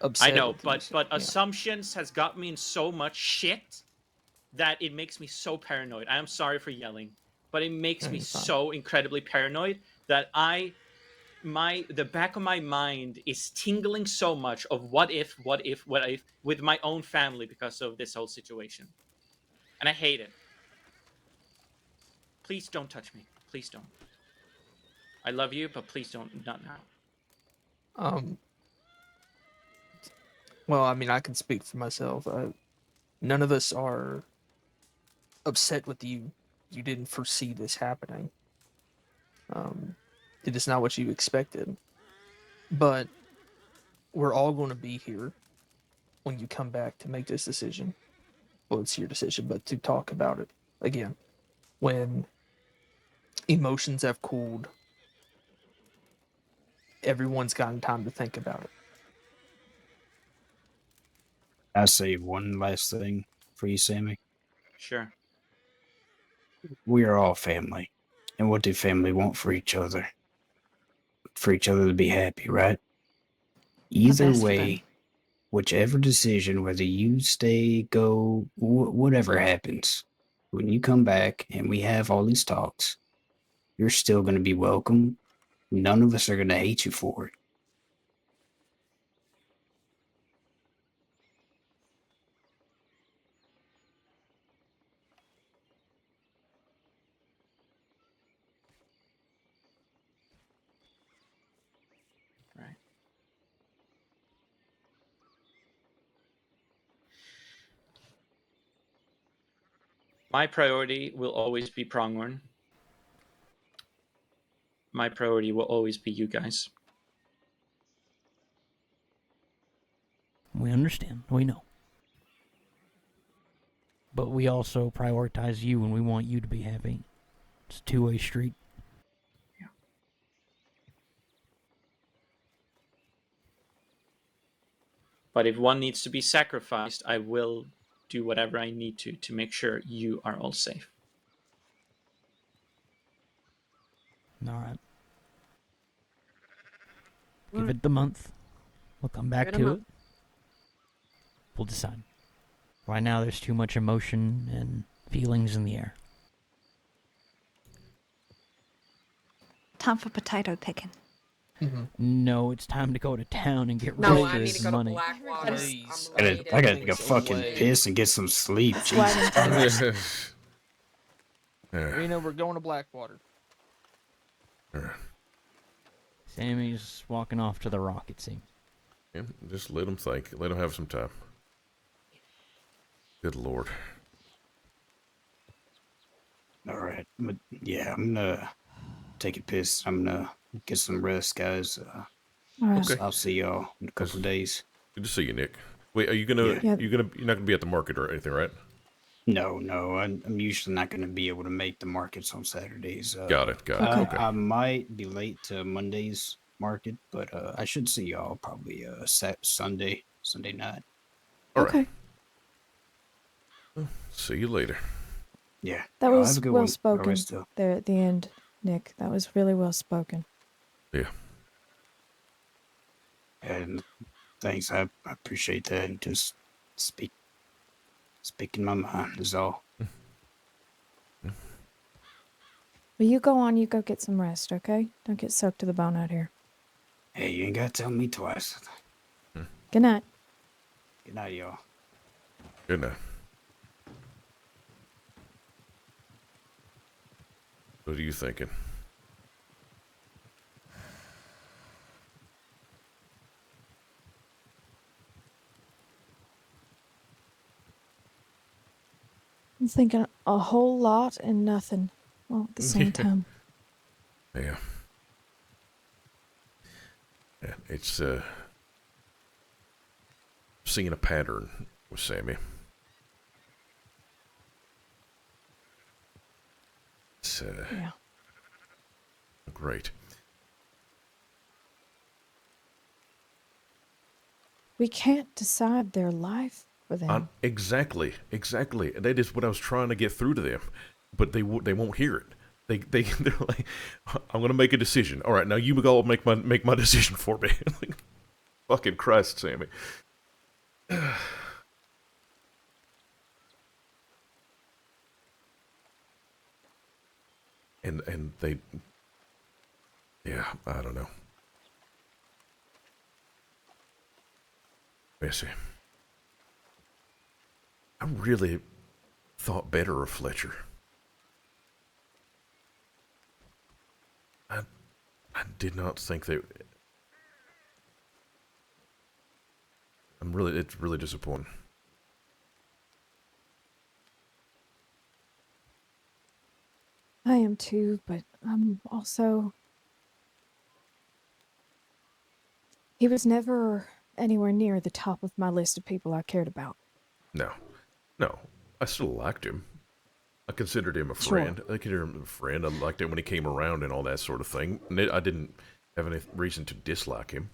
upset. I know, with you, but assumptions has got me in so much shit that it makes me so paranoid. I am sorry for yelling, but it makes me so incredibly paranoid that the back of my mind is tingling so much of what if with my own family because of this whole situation. And I hate it. Please don't touch me. Please don't. I love you, but please don't, not now. Well, I mean, I can speak for myself. None of us are upset with you. You didn't foresee this happening. It is not what you expected. But we're all going to be here when you come back to make this decision. Well, it's your decision, but to talk about it again. When emotions have cooled, everyone's gotten time to think about it. I say one last thing for you, Sammy. Sure. We are all family. And what do family want for each other? For each other to be happy, right? Either way, whichever decision, whether you stay, go, whatever happens, when you come back and we have all these talks, you're still going to be welcome. None of us are going to hate you for it. Right. My priority will always be Pronghorn. My priority will always be you guys. We understand. We know. But we also prioritize you and we want you to be happy. It's a two-way street. Yeah. But if one needs to be sacrificed, I will do whatever I need to make sure you are all safe. All right. Give it the month. We'll come back to it. We'll decide. Right now, there's too much emotion and feelings in the air. Time for potato picking. No, it's time to go to town and get No, Rooster's I need to go money. to Blackwater. I gotta go fucking piss and get some sleep. Jesus Christ. Reno, we're going to Blackwater. Sammy's walking off to the rock, it seems. Yeah, just let him think. Let him have some time. Good Lord. All right. Yeah, I'm gonna take a piss. I'm gonna get some rest, guys. Alright. Okay. I'll see y'all in a couple of days. Good to see you, Nick. Wait, are you gonna? Yeah. You're not gonna be at the market or anything, right? No, I'm usually not gonna be able to make the markets on Saturdays. Got it. Okay. I might be late to Monday's market, but I should see y'all probably Sunday night. All Okay. right. See you later. Yeah. That Y'all was have a good well one. spoken Rest up. there at the end, Nick. That was really well spoken. Yeah. And thanks. I appreciate that. And just speaking my mind is all. Well, you go on. You go get some rest, okay? Don't get soaked to the bone out here. Hey, you ain't gotta tell me twice. Good night. Good night, y'all. Good night. What are you thinking? I'm thinking a whole lot and nothing all at the same time. Yeah. Yeah, it's seeing a pattern with Sammy. It's Yeah. great. We can't decide their life for them. Exactly. That is what I was trying to get through to them, but they won't hear it. They're like, I'm gonna make a decision. All right, now you all make my decision for me. Like, fucking Christ, Sammy. and they, yeah, I don't know. Missy, I really thought better of Fletcher. I did not think that. It's really disappointing. I am too, but I'm also. He was never anywhere near the top of my list of people I cared about. No, I still liked him. I considered him a Sure. friend. I considered him a friend. I liked it when he came around and all that sort of thing. I didn't have any reason to dislike him.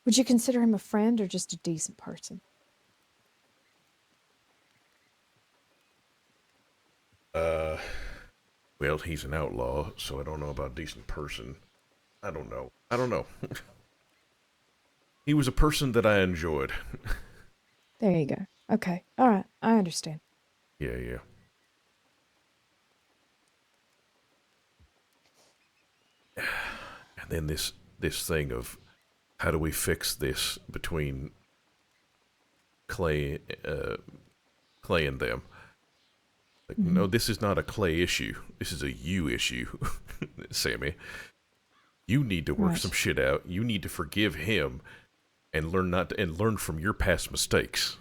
Would you consider him a friend or just a decent person? Well, he's an outlaw, so I don't know about decent person. I don't know. He was a person that I enjoyed. There you go. Okay. All right. I understand. Yeah. And then this thing of how do we fix this between Clay and them? Like, no, this is not a Clay issue. This is a you issue, Sammy. You need to work some shit out. You need to forgive him and learn from your past mistakes.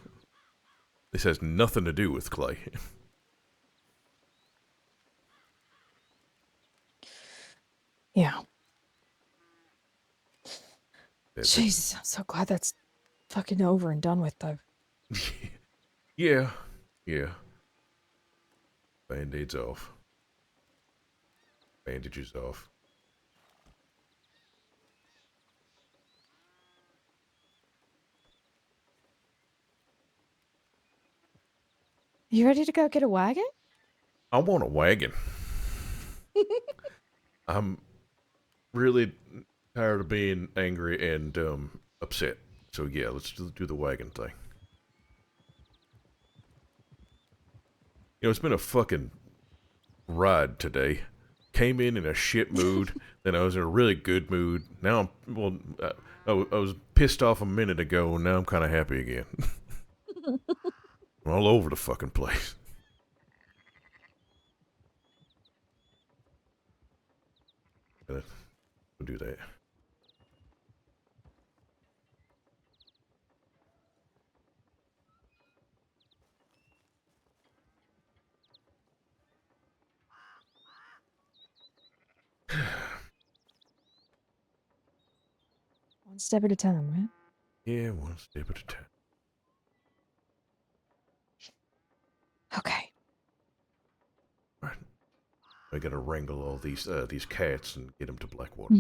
This has nothing to do with Clay. Yeah. Jesus, I'm so glad that's fucking over and done with, though. Yeah. Band-aids off. Bandages off. You ready to go get a wagon? I want a wagon. I'm really tired of being angry and upset. So yeah, let's do the wagon thing. You know, it's been a fucking ride today. Came in a shit mood, then I was in a really good mood. Now I was pissed off a minute ago, and now I'm kind of happy again. I'm all over the fucking place. We'll do that. One step at a time, right? Yeah, one step at a time. Okay. Right. I gotta wrangle all these cats and get them to Blackwater.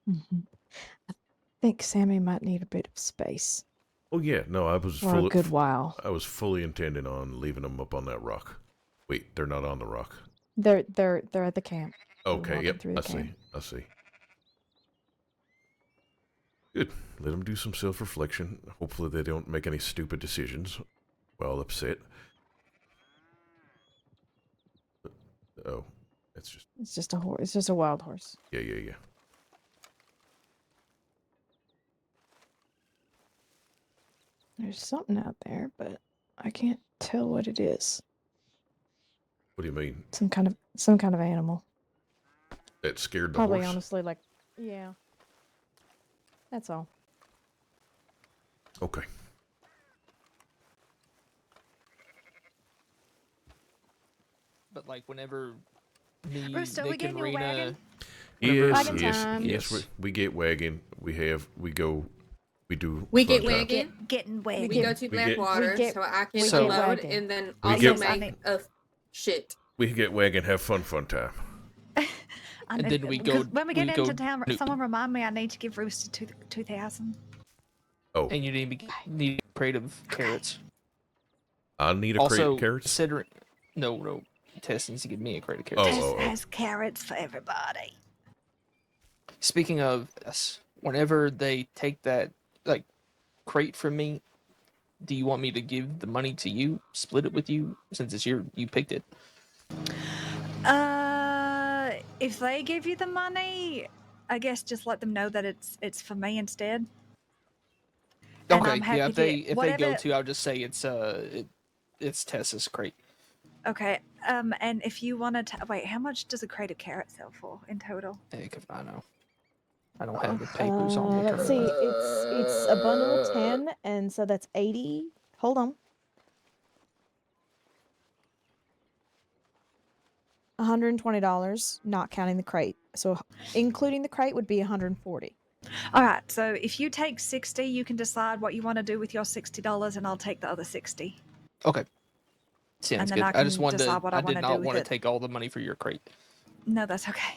I think Sammy might need a bit of space. Oh yeah, no, I was For a good while. I was fully intending on leaving them up on that rock. Wait, they're not on the rock. They're at the camp. Okay, yep, I see. Good. Let them do some self-reflection. Hopefully they don't make any stupid decisions while upset. Oh, it's just a horse. It's just a wild horse. Yeah. There's something out there, but I can't tell what it is. What do you mean? Some kind of animal. That scared the Probably, horse? honestly, like, yeah. That's all. Okay. But like whenever me, Rooster, we Nick, and getting your wagon? Rena, Yes, we get wagon. We do. We fun get time. wagon. Getting wagon. We go to Blackwater, so I can we get unload wagon. and then We also get- make a shit. We get wagon, have fun time. And then we go. When we get go into town, no- someone remind me I need to give Rooster 2,000. Oh, And you need a crate of carrots. I need a crate Also, of carrots. considering no, Tess needs to give me a crate of Oh, carrots. Tess has carrots for everybody. Speaking of, whenever they take that like crate from me, do you want me to give the money to you, split it with you, since it's you picked it? If they give you the money, I guess just let them know that it's for me instead. And Okay, I'm happy yeah. If they whatever, go to, I'll just say it's Tessa's crate. Okay, and if you wanted to wait, how much does a crate of carrots sell for in total? Heck if I know. I don't have the papers on me. Let's see. It's a bundle of 10, and so that's 80. Hold on. $120, not counting the crate. So including the crate would be 140. All right, so if you take 60, you can decide what you want to do with your $60, and I'll take the other 60. Okay. Sounds And then good. I I just can wanted decide to. what I I did wanna do not with want to it. take all the money for your crate. No, that's okay.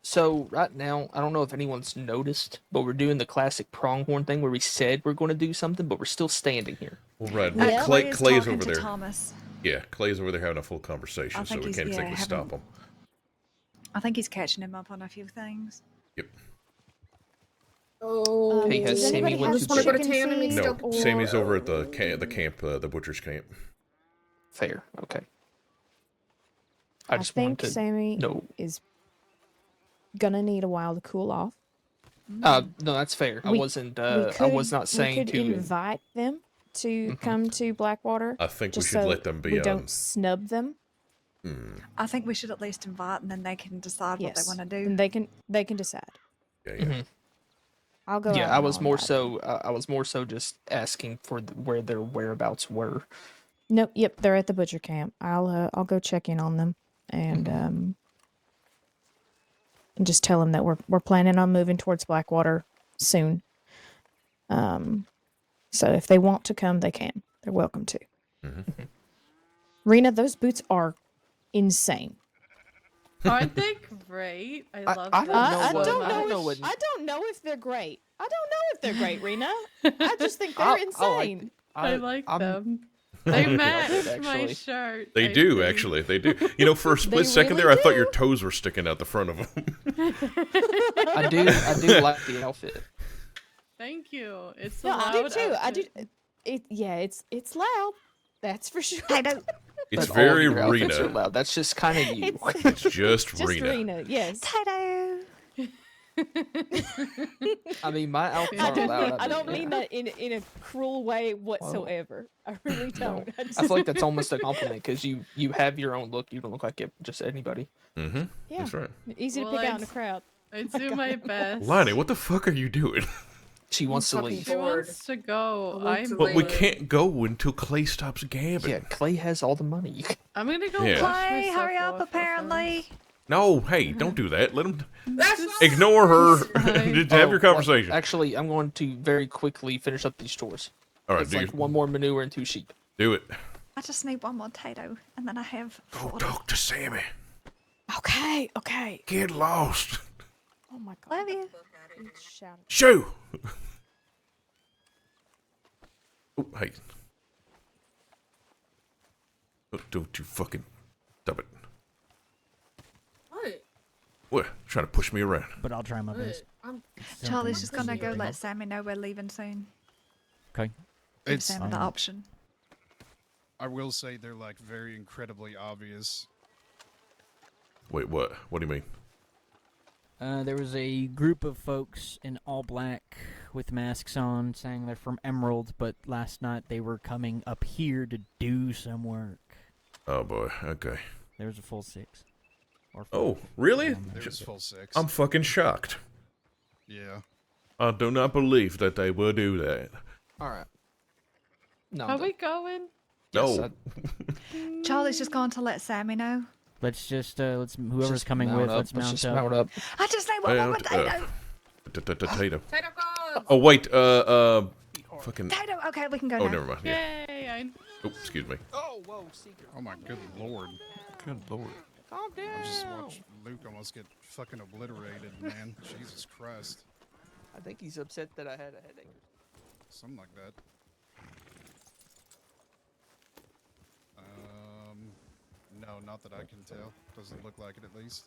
So right now, I don't know if anyone's noticed, but we're doing the classic pronghorn thing where we said we're going to do something, but we're still standing here. Well, right. Yeah. Clay's talking over to there. Thomas. Yeah, Clay's over there having a full conversation, I so think we he's- can't yeah, exactly stop having- him. I think he's catching him up on a few things. Yep. Oh, Hey, has Does Sammy anybody went have to just want to go to chicken town and make feed No, stuff. Sammy's over at or- the camp, the butcher's camp. Fair. Okay. I just think wanted to Sammy know. is gonna need a while to cool off. No, that's fair. I We- wasn't. we I was could- not saying we could to. invite them to come to Blackwater. I think we just should so let them be we on. don't snub them. I think we should at least invite, and then they can decide what they Yes, want to do. and they can decide. Yeah, Mhm. I'll go. out Yeah, and I was I'll more invite them. so. I was more so just asking for where their whereabouts were. Nope. Yep, they're at the butcher camp. I'll go check in on them and and just tell them that we're planning on moving towards Blackwater soon. So if they want to come, they can. They're welcome to. Rena, those boots are insane. Aren't they great? I love I them don't know I what- so don't I don't much. know what- I don't know if they're great. I don't know if they're great, Rena. I just think they're insane. I like I'm- them. I They like match it, my actually. shirt. They I do, think. actually. They do. You know, for a split They second really there, I thought your do. toes were sticking out the front of them. I do like the outfit. Thank you. It's No, a I do loud too. I do. outfit. It's loud. That's for sure. I don't. It's But all of very your outfits are Rena. loud. That's just kind of you. It's just Just Rena. Rena. Yes. Tato. I mean, my outfits I are don't, loud. I don't yeah. mean that in a cruel way whatsoever. I really No. don't. I feel like that's almost a compliment because you have your own look. You don't look like just anybody. Mm-hmm. Yeah. That's right. Easy to Well, pick out in I'd- a crowd. I do my best. Lonnie, what the fuck are you doing? She wants to fucking leave. She wants to go. I want to But we leave. can't go until Clay stops gabbing. Yeah, Clay has all the money. I'm gonna go. Yeah. wash Clay, myself hurry up, off, apparently. No, hey, don't do that. Let him That's not ignore her. fine. Just have your well, conversation. actually, I'm going to very quickly finish up these chores. All right, It's do like one more manure and 2 sheep. do it. I just need one more Tato, and then I have. Go 40. talk to Sammy. Okay. Okay. Get lost. Oh my god. Love you. Shout. Shoo. Oh, hey. Oh, don't you fucking stop it. What? What? Trying to push me around. But I'll try my best. I'm Charlie's just gonna go let Sammy know we're leaving soon. Okay. Give It's. Sammy the option. I will say they're like very incredibly obvious. Wait, what? What do you mean? There was a group of folks in all black with masks on saying they're from Emerald, but last night they were coming up here to do some work. Oh boy. Okay. There was a full 6. Or Oh, really? There was full 6. I'm fucking shocked. Yeah. I do not believe that they will do that. All right. No. Are we going? No. Charlie's just going to let Sammy know. Let's just whoever's coming with, let's mount just up. mount up. I just need one more Mount Tato. up. Potato. Tato guns! Oh wait. Fucking. Tato. Okay, we can go Oh, now. never mind. Yeah. Yay! Oh, excuse me. Oh my good lord. Good lord. Calm I just down. watched Luke almost get fucking obliterated, man. Jesus Christ. I think he's upset that I had a headache. Something like that. No, not that I can tell. Doesn't look like it, at least.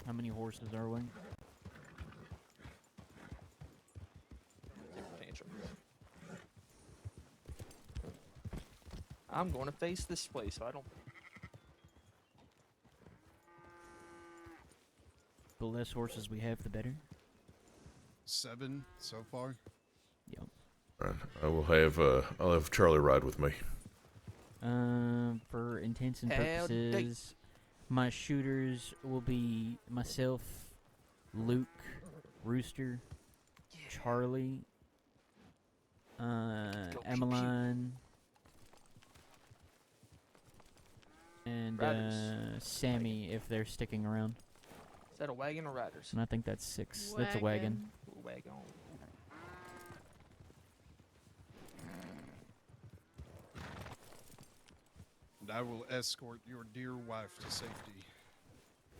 How many horses are we? Tantrum. I'm going to face this way, so I don't. The less horses we have, the better. 7 so far. Yep. Right. I'll have Charlie ride with me. For intents and Hell date. purposes, my shooters will be myself, Luke, Rooster, Charlie, Emmeline, and Riders. Sammy if they're sticking around. Is that a wagon or riders? And I think that's 6. That's a wagon. Wagon. And I will escort your dear wife to safety.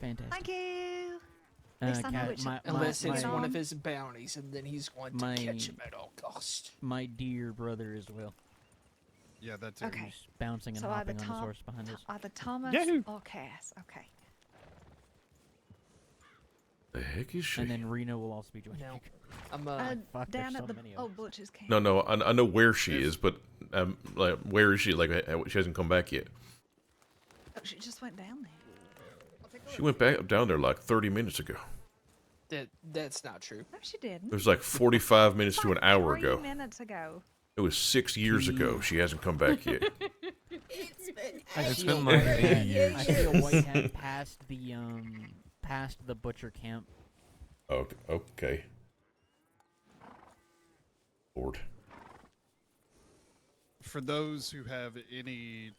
Fantastic. Thank you. At least I know Cat, which Unless my- it's one on. of his bounties, and then he's going to catch him at all cost. My dear brother as well. Yeah, that too. Okay. Who's bouncing and So hopping on his horse behind us. Either Thomas Yahoo! or Cass. Okay. The heck is she? And then Reno will also be joining. Now, I'm Fuck, Down there's at so the many of them. Butcher's camp. No, I know where she is, but like, where is she? Like, she hasn't come back yet. Oh, she just went down there. She went back down there like 30 minutes ago. that's not true. No, she didn't. It was like 45 minutes to an hour 3 ago. minutes ago. It was 6 years ago. She hasn't come back yet. It's been like 80 years. I see a white hat past the butcher camp. Okay. Lord. For those who have any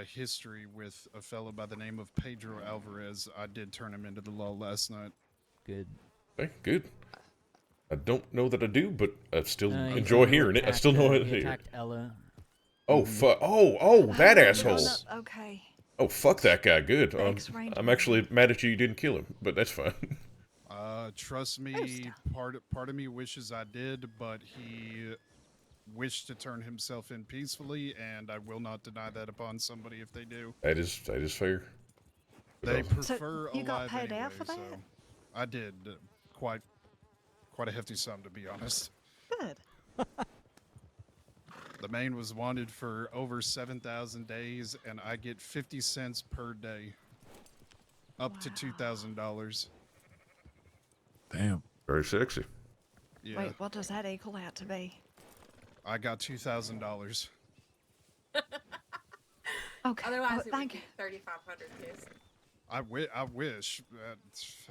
history with a fellow by the name of Pedro Alvarez, I did turn him into the law last night. Good. Okay, good. I don't know that I do, but I still He enjoy hearing it. I still know it he here. attacked Ella. Oh, fuck. Oh, that no, asshole. no, okay. Oh, fuck that guy. Good. Ex-Ranger. I'm actually mad at you didn't kill him, but that's fine. Trust me, part of me wishes I did, but he wished to turn himself in peacefully, and I will not deny that upon somebody if they do. That is fair. They So- prefer you got alive paid anyway, out for that? so I did quite a hefty sum, to be honest. Good. The main was wanted for over 7,000 days, and I get 50 cents per day, up to $2,000. Damn. Very sexy. Yeah, Wait, what does that equal out to be? I got $2,000. Okay. Otherwise, oh, it would thank be you. 3,500 kids. I wish that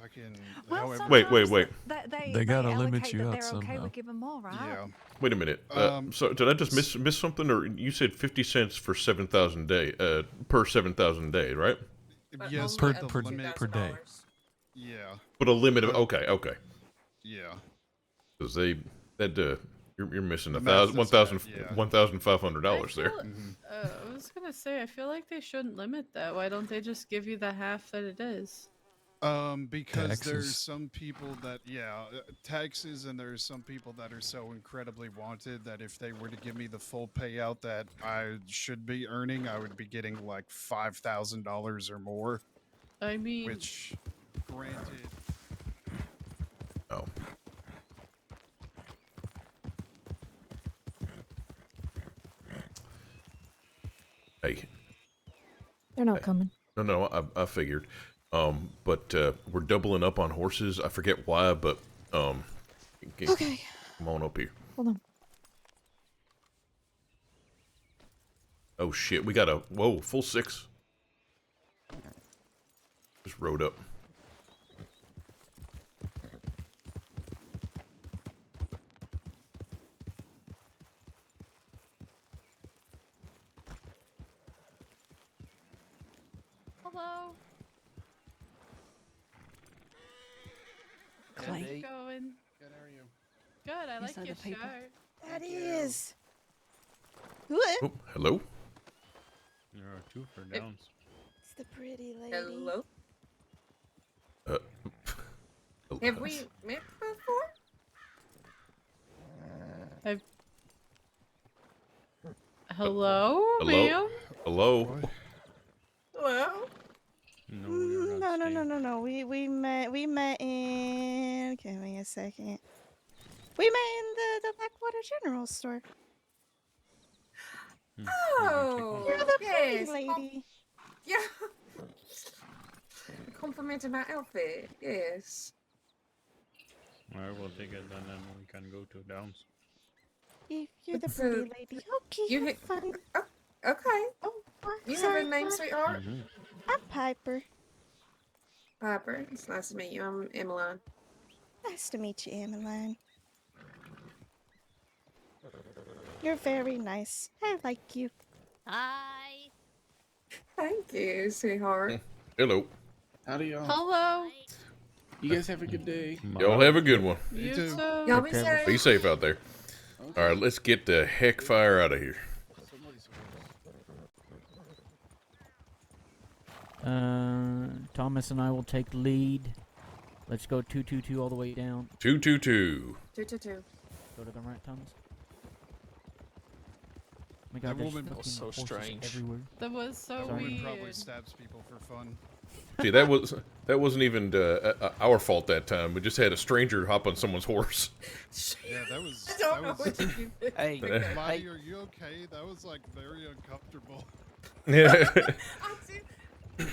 fucking. Well, however, Wait. They gotta allocate limit you that out they're okay somehow. with giving more, right? Yeah. Wait a minute. So did I just miss something, or you said 50 cents for 7,000 day per 7,000 day, right? But Yes, only but up the to limit per day. $2,000. Yeah. But a limit of okay. Yeah. Because you're missing The math is bad, yeah. $1,500 there. I was gonna say, I feel like they shouldn't limit that. Why don't they just give you the half that it is? Because there's Taxes. some people that taxes, and there's some people that are so incredibly wanted that if they were to give me the full payout that I should be earning, I would be getting like $5,000 or more. I mean, Which, granted, Oh. Hey, They're not coming. no, I figured. But we're doubling up on horses. I forget why, but Okay. come on up here. Hold on. Oh shit, we got full 6. Just rode up. hello. Clay. How's it going? Good, how are you? Good. I like are your the people. shirt. That is. Oh, hello. There are 2 for downs. Who's the pretty lady? Hello. Uh, Have we met before? Hello, Hello? ma'am? Hello? Hello. No. We met in. Give me a second. We met in the Blackwater General Store. Oh, You're the yes. pretty lady. Yeah. Complimented my outfit. Yes. Alright, we'll take it then, and we can go to Downs. If you're the So, pretty lady, okay, you have hit- fun. Okay. Oh, You sorry, have a name, what? sweetheart? I'm Piper. Piper. It's nice to meet you. I'm Emmeline. Nice to meet you, Emmeline. You're very nice. I like you. Hi. Thank you, sweetheart. Hello. Howdy, y'all. Hello. You guys have a good day. Y'all have a good one. You too. Y'all be safe. Be safe out there. All right, let's get the heck fire out of here. Thomas and I will take lead. Let's go 222 all the way down. 222. 222. Go to the right, Thomas. Oh my That God, there's woman fucking was so horses strange. everywhere. That was so That woman weird. probably stabs people for fun. See, that wasn't even our fault that time. We just had a stranger hop on someone's horse. Yeah, that was. I don't know what you did. Hey, Lottie, are you okay? That was like very uncomfortable. Yeah.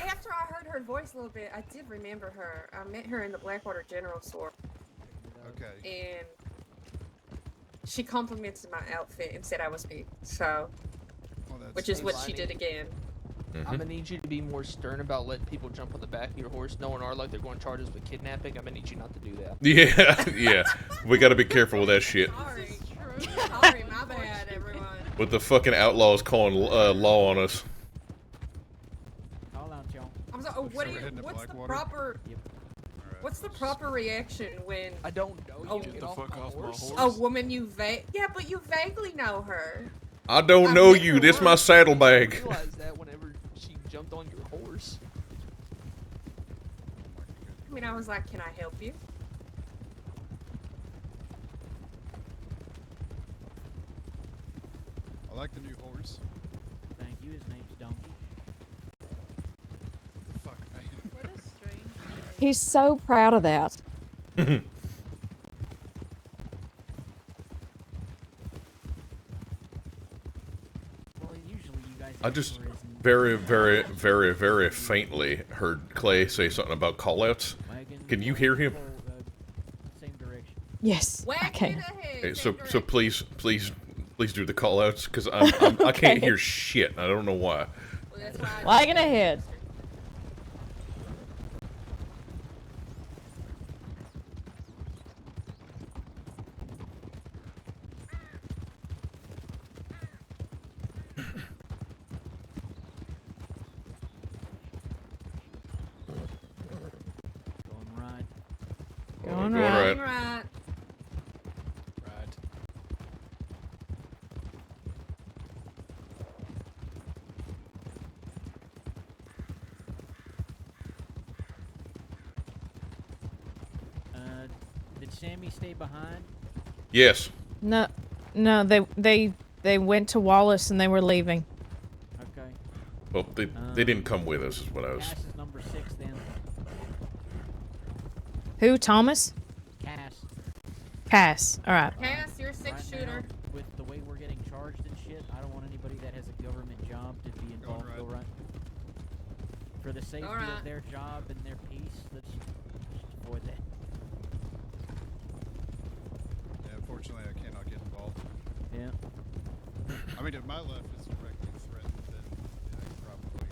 After I heard her voice a little bit, I did remember her. I met her in the Blackwater General Store. Okay. And she complimented my outfit and said I was me. So, which is what she did again. I'm gonna need you to be more stern about letting people jump on the back of your horse, knowing our luck they're going to charge us with kidnapping. I'm gonna need you not to do that. Yeah. We gotta be careful with that shit. Sorry, my bad, everyone. With the fucking outlaws calling law on us. Call out, y'all. I'm sorry. What do you? What's the proper? What's the proper reaction when? I don't know. You a, get off my horse. a woman you but you vaguely know her. I don't know you. This my saddlebag. I realized that whenever she jumped on your horse. I mean, I was like, "Can I help you?" I like the new horse. Thank you. His name's Donkey. Fuck, man. What a strange name. He's so proud of that. Well, usually you guys. I just very, very, very, very faintly heard Clay say something about callouts. Can you hear him? Same direction. Yes, I can. Okay, so please do the callouts because I can't hear shit. I don't know why. Wagon ahead. Going right. Going Going right. Right. Right. Did Sammy stay behind? Yes. No, they went to Wallace and they were leaving. Okay. Well, they didn't come with us. Is what I was. Cass is number 6 then. Who? Thomas? Cass. Cass. All right. Cass, you're a six-shooter. With the way we're getting charged and shit, I don't want anybody that has a government job to be involved. Go right. For the safety of their job and their peace, let's just avoid that. Yeah, unfortunately, I cannot get involved. Yeah. I mean, if my life is directly threatened, then I can probably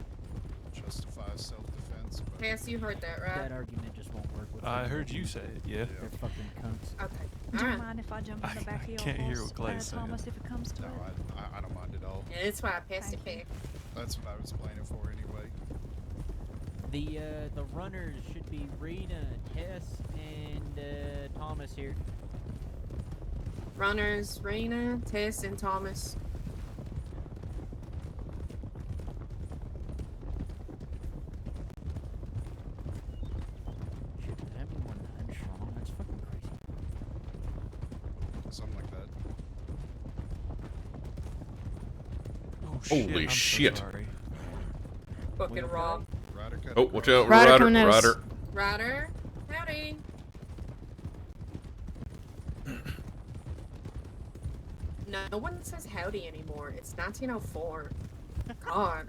justify self-defense. But Cass, you heard that, right? That argument just won't work with I heard you say it, yeah. They're fucking cunts. Okay. Do you mind if I jump on the back of your can't hear horse, what Clay's saying. Thomas, if it comes to No, it? I don't mind at all. Yeah, that's why I passed it back. That's what I was planning for anyway. The runners should be Rena, Tess, and Thomas here. Runners, Rena, Tess, and Thomas. something like that. Oh, Holy I'm so shit. sorry. Fucking raw. Ryder cut Oh, across. watch out, Ryder Ryder, coming at us. Ryder. Ryder, howdy. No one says howdy anymore. It's 1904. God.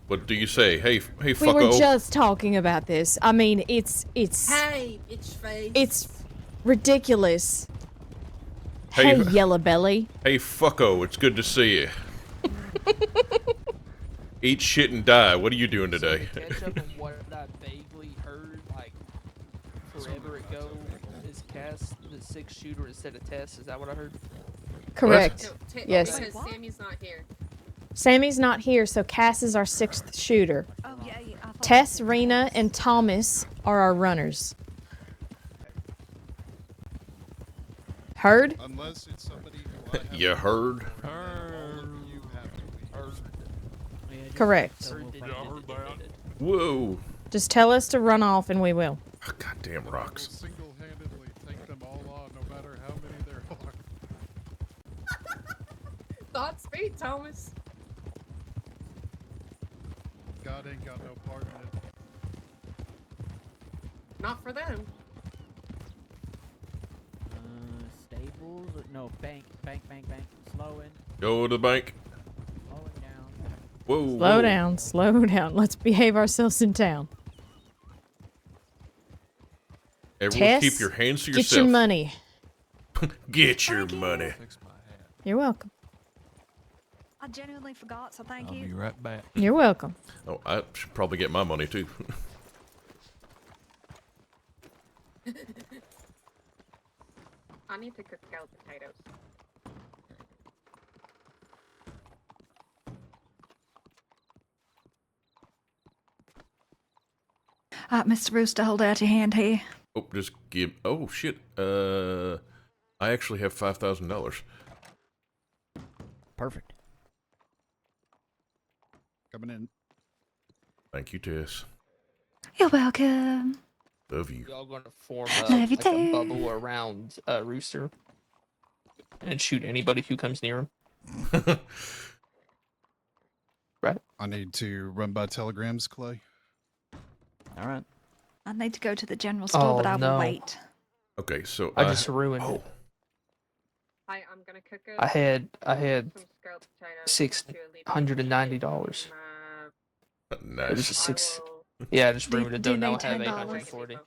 What do you say? Hey, We fucko. were just talking about this. I mean, it's Hey, bitch face. it's ridiculous. Hey, Hey, yellow belly. Hey, fucko, it's good to see you. Eat shit and die. What are you doing today? So to catch up on what I vaguely heard, like forever ago, is Cass the 6-shooter instead of Tess? Is that what I heard? Correct. No, Yes. Because Sammy's not here. Sammy's not here, so Cass is our 6th shooter. Oh, yeah, I thought Tess, you said Rena, Tess. and Thomas are our runners. Heard? Unless it's somebody who I have You heard? for, and then all of you have to leave. Correct. Whoa. Just tell us to run off and we will. Goddamn We'll rocks. single-handedly take them all on, no matter how many there are. Godspeed, Thomas. God ain't got no part in it. Not for them. Stables? No, bank. Slowing. Go to the bank. Slowing down. Whoa. Slow whoa. down, slow down. Let's behave ourselves in town. Everyone Tess, keep your hands to get yourself. your money. Get your money. You're welcome. I genuinely forgot, so thank I'll you. be right back. You're welcome. Oh, I should probably get my money too. I need to cook scalloped potatoes. Mr. Rooster, hold out your hand here. Oh, just give. Oh shit. I actually have $5,000. Perfect. Coming in. Thank you, Tess. You're welcome. Love you. Y'all gonna form Love you like a too. bubble around Rooster and shoot anybody who comes near him? Right. I need to run by telegrams, Clay. All right. I need to go to the general store, but I will no. wait. Okay, so I just ruined it. Hi, I'm gonna cook I had some scalloped potatoes. $690. It was a Nice. six. Yeah, I just ruined it. Don't now donate have $10. 840.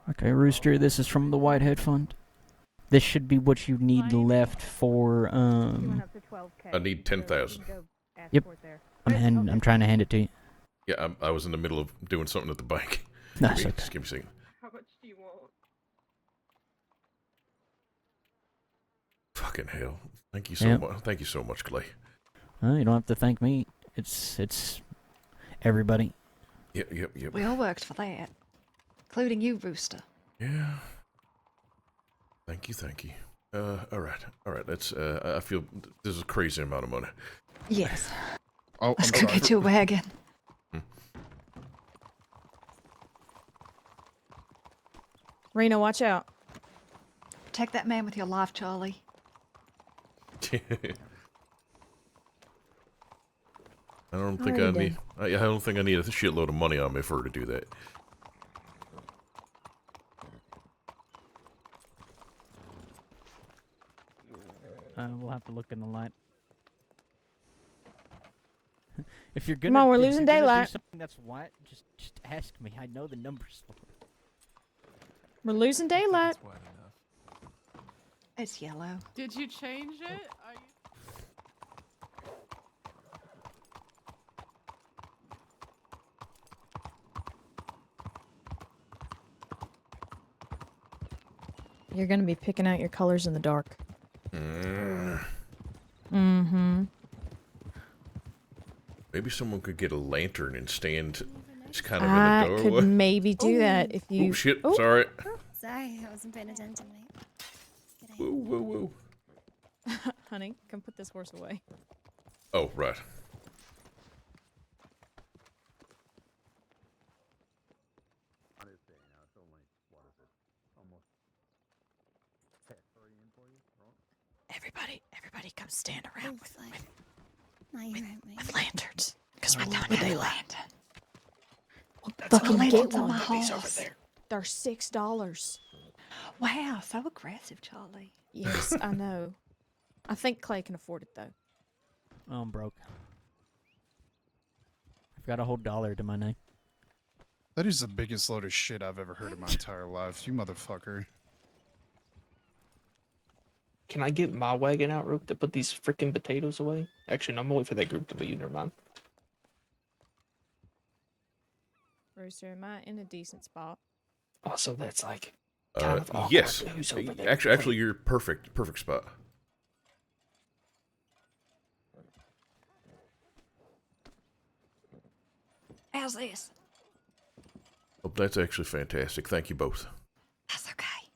Okay, Rooster, this is from the Whitehead Fund. This should be what you need left for, I need 10,000. Yep. I'm trying to hand it to you. Yeah, I was in the middle of doing something at the bank. That's Give me- okay. Just give me a second. How much do you want? Fucking hell. Thank you so Yep. much. Thank you so much, Clay. You don't have to thank me. It's everybody. Yep. We all worked for that, including you, Rooster. Yeah. Thank you. All right. That's I feel this is a crazy amount of money. Yes. Oh, Let's I'm go sorry. get you a wagon. Rena, watch out. Protect that man with your life, Charlie. I don't think I Alrighty need. I don't think I need a shitload of money on me for her to do that. We'll have to look in the light. If you're Come gonna, on, we're if losing you're gonna do daylight. something that's white, just ask me. I know the numbers for it. We're losing daylight. It's yellow. Did you change it? You're gonna be picking out your colors in the dark. Mm-hmm. Maybe someone could get a lantern and stand just kind of I in the could doorway. maybe do that if you. Oh shit! Oh. Sorry. Sorry, I wasn't paying attention, mate. Whoa. Honey, come put this horse away. Oh right. Everybody come stand around with lanterns. because we're Oh, doing with a a lantern. Put the Fucking lanterns get on my one. horse. They're $6. Wow, so aggressive, Charlie. Yes, I know. I think Clay can afford it though. Oh, I'm broke. I've got a whole dollar to my name. That is the biggest load of shit I've ever heard in my entire life. You motherfucker. Can I get my wagon out, Rook, to put these freaking potatoes away? Actually, no, I'm gonna wait for that group to leave. Never mind. Rooster, am I in a decent spot? Also, that's like kind of awkward. Yes. Who's over there? Actually, you're perfect spot. How's this? Oh, that's actually fantastic. Thank you both. That's okay.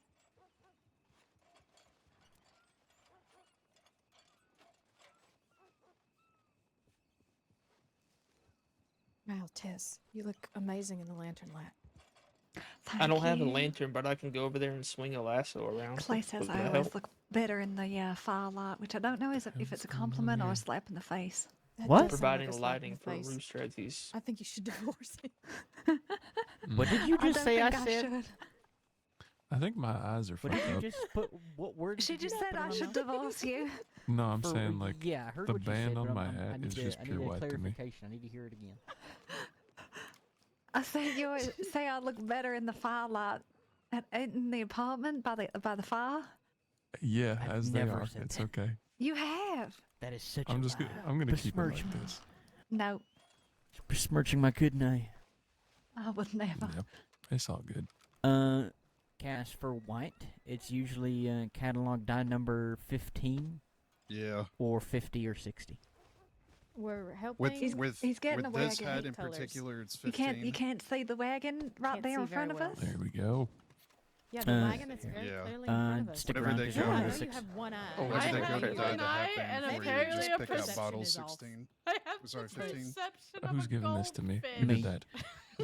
Wow, Tess, you look amazing in the lantern light. Thank I don't have a you. lantern, but I can go over there and swing a lasso around. Clay says Would I that always help? look better in the firelight, which I don't know if it's a compliment or a slap in the face. That What? does sound Providing like a slap in lighting the for face. Rooster as he's. I think you should divorce him. What did you I just don't say? I think said. should. I think my eyes are What fucked did you up. just put? What word? She did you just put said in I my should mouth? divorce you. No, I'm For- saying like yeah, I heard the what you band said, on but my I hat need is to- just I pure need a white to me. clarification. I need to hear it again. I say I look better in the firelight in the apartment by the fire. Yeah, I've as they never are. said It's that. okay. You have. That is such I'm a just lie. I'm gonna keep it like Besmirch me. this. No, Besmirching my good name. I would never. Yep, it's all good. Cast for white. It's usually catalog die number 15 Yeah. or 50 or 60. We're helping. He's getting with a this wagon. hat in Colors. particular, it's You 15. can't see the wagon right Can't there see in front very of well. us. There we go. Yeah, the wagon that's very yeah. clearly in front of us. Stick Whenever around they because go you're one into of the I know you six. have one eye. Oh, Whenever I they have go to one die the eye hat and band for you, apparently just a pick up perception bottle is off. 16. I have Sorry, the 15. perception of Who's a giving this to me? goldfish. Who Me. did that?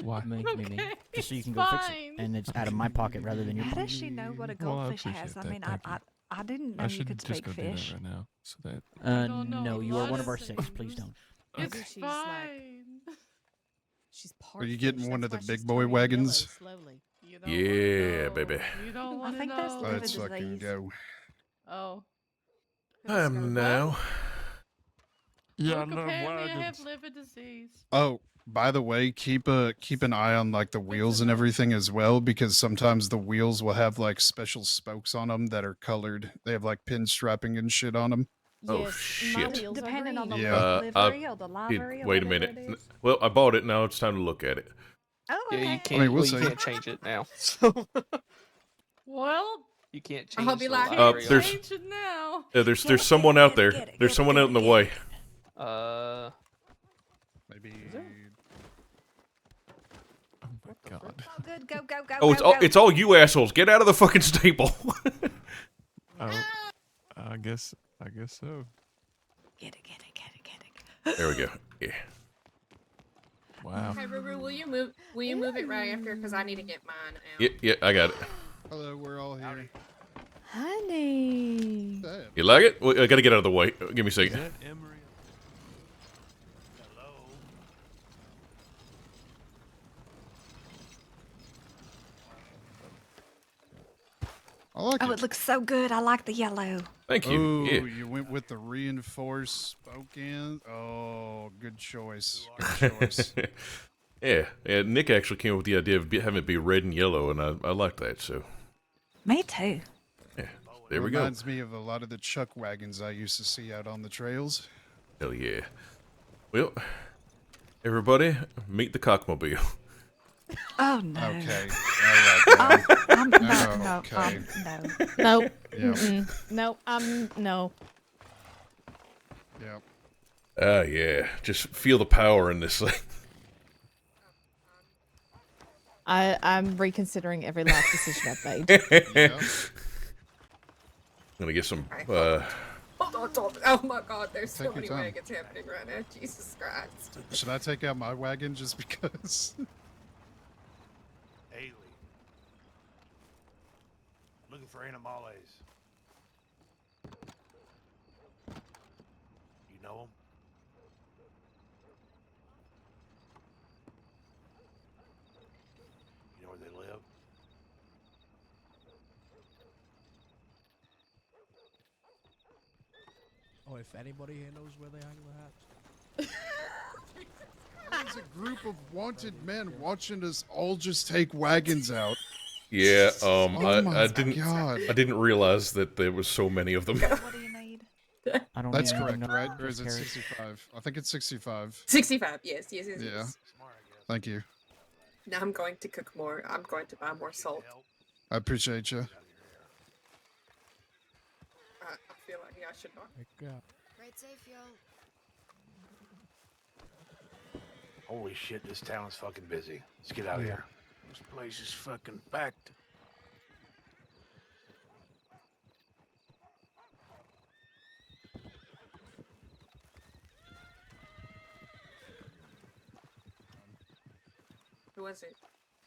Why? Me. Okay, Just so you it's can go fix it. fine. And it's out of my pocket rather than your How pocket. does she know what a Well, I goldfish appreciate has? I that, mean, thank you. I didn't know I you should could just speak go do fish. that right now. So that don't know No, a you are lot one of of our six. Please things. don't. It's She's like- fine. She's part Are you fish, getting one that's of the why big she's boy turning wagons? yellow slowly. You don't Yeah, wanna know. baby. You don't I want to think that's know. liver Let's fucking disease. go. Oh. Now. yeah, I Look, love apparently I have wagons. liver disease. Oh, by the way, keep an eye on like the wheels and everything as well, because sometimes the wheels will have like special spokes on them that are colored. They have like pinstriping and shit on them. Oh, Yes, my shit. wheels are Depending on the green. Yeah. livery or the livery or Wait a whatever minute. it is. Well, I bought it. Now it's time to look at it. Oh, Yeah, okay. you can't. we'll well, you see. can't change it now. So Well, you can't change. I'll be the like, library there's- change it now. There's someone out there. There's someone out in the way. Maybe. Oh my god. Oh, good. Go. Oh, it's all you assholes. Get out of the fucking stable. Oh, I guess so. Get it. There we go. Yeah. Wow. Hey, Ruru, will you move it right after? Because I need to get mine out. Yeah, I got it. Hello, we're all here. Honey. You like it? Well, I gotta get out of the way. Give me a second. Is that Emery? I like Oh, it looks so good. I like the yellow. Thank you. Oh, Yeah. you went with the reinforced spoke end. Oh, good choice. Good choice. Yeah. Nick actually came up with the idea of having it be red and yellow, and I like that. So Me too. yeah, there we go. Reminds me of a lot of the chuck wagons I used to see out on the trails. Hell yeah. Well, everybody, meet the cockmobile. Oh no. Okay. All right. No. Okay. No. Nope. Yep. Nope. No. Yep. Ah, yeah. Just feel the power in this thing. I'm reconsidering every life decision I've made. Yeah. I'm gonna get some. Oh my god, there's so Take your many time. wagons happening right now. Jesus Christ. Should I take out my wagon just because? Haley. Looking for animales. know them? You know where they live? Oh, if anybody here knows where they hang their hats. There's a group of wanted men watching us all just take wagons out. Yeah, my I didn't God. I didn't realize that there was so many of them. What do you need? I don't That's need anything correct, else, right? Or just is it carrots. 65? I think it's 65. 65. Yes. Yeah. Yes. Thank you. Now I'm going to cook more. I'm going to buy more salt. I appreciate you. I feel like I should not. Right safe, yo. Holy shit, this town is fucking busy. Let's get out of here. This place is fucking packed. Who was it?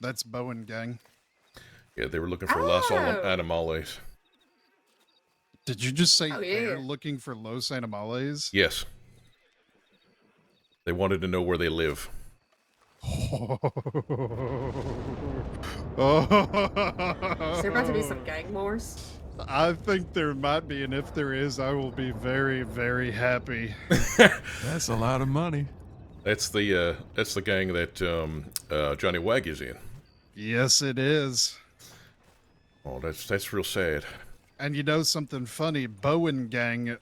That's Bowen gang. Yeah, they were looking for Los Animales. Did you just say Oh, they're yeah. looking for Los Animales? Yes. They wanted to know where they live. Is there about to be some gang wars? I think there might be, and if there is, I will be very, very happy. That's a lot of money. That's the gang that Johnny Wag is in. Yes, it is. Oh, that's real sad. And you know something funny? Bowen gang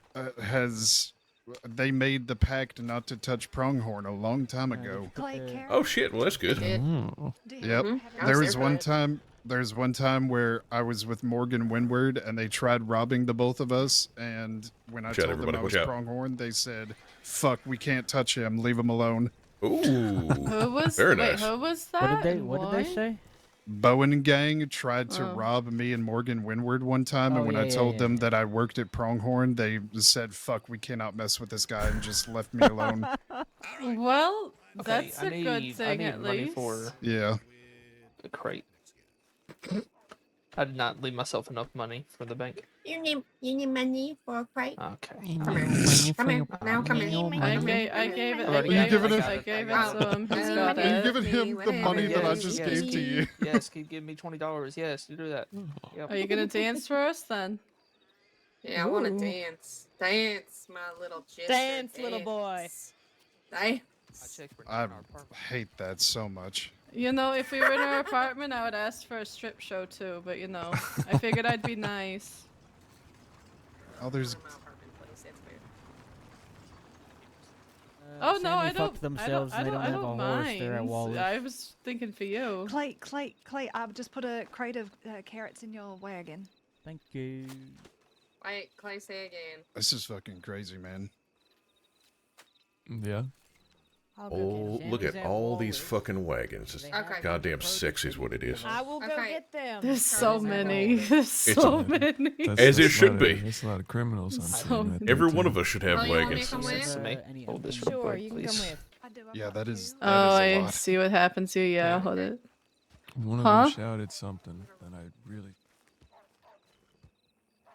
they made the pact not to touch Pronghorn a long time ago. Oh shit! Well, that's good. Oh. Yep. Mm-hmm. There was one time. There's one time where I was with Morgan Windward, and they tried robbing the both of us. And when I Watch out, told them everybody, I was watch out. Pronghorn, they said, "Fuck, we can't touch him. Leave him alone." Ooh. Who was? Very wait, nice. who was What that? did they? and What did they why? say? Bowen gang tried to Oh. rob me and Morgan Windward one time, Oh, and when yeah, I yeah, told yeah. them that I worked at Pronghorn, they said, "Fuck, we cannot mess with this guy," and just left me alone. Well, Okay, that's I a good need thing at money least. for Yeah. a crate. I did not leave myself enough money for the bank. You need money for a crate? Okay. Come here. Come here. Now come here. I gave it. I've already I got it. I gave it I got to him. He's Are got you Are you it. giving him the money that I just gave to you? Yes, keep giving me $20. Yes, you do that. Yep. Are you gonna dance for us then? Yeah, I want to Ooh. dance. Dance, my little jester. Dance, little boy. Dance. I hate that so much. You know, if we were in our apartment, I would ask for a strip show too. But you know, I figured I'd be nice. Oh, there's. Oh no, Sammy I don't. fucked themselves and they don't have a horse, mind. they're at Wallace. I was thinking for you. Clay, I've just put a crate of carrots in your wagon. Thank you. Wait, Clay, say again. This is fucking crazy, man. Yeah. Oh, look at all these fucking wagons. It's Okay. goddamn sexy is what it is. I will go Okay. get them. There's so many. There's so many. As it should be. There's a lot of criminals. I'm So seeing right there, Every one too. of us should have Oh, you want me wagons. to come with? To me. Hold this real Sure, quick, you can please. come with. I do. Yeah, that is. Oh, That is a I lot. see what happened to you. Yeah, hold it. One of Huh? them shouted something, and I really.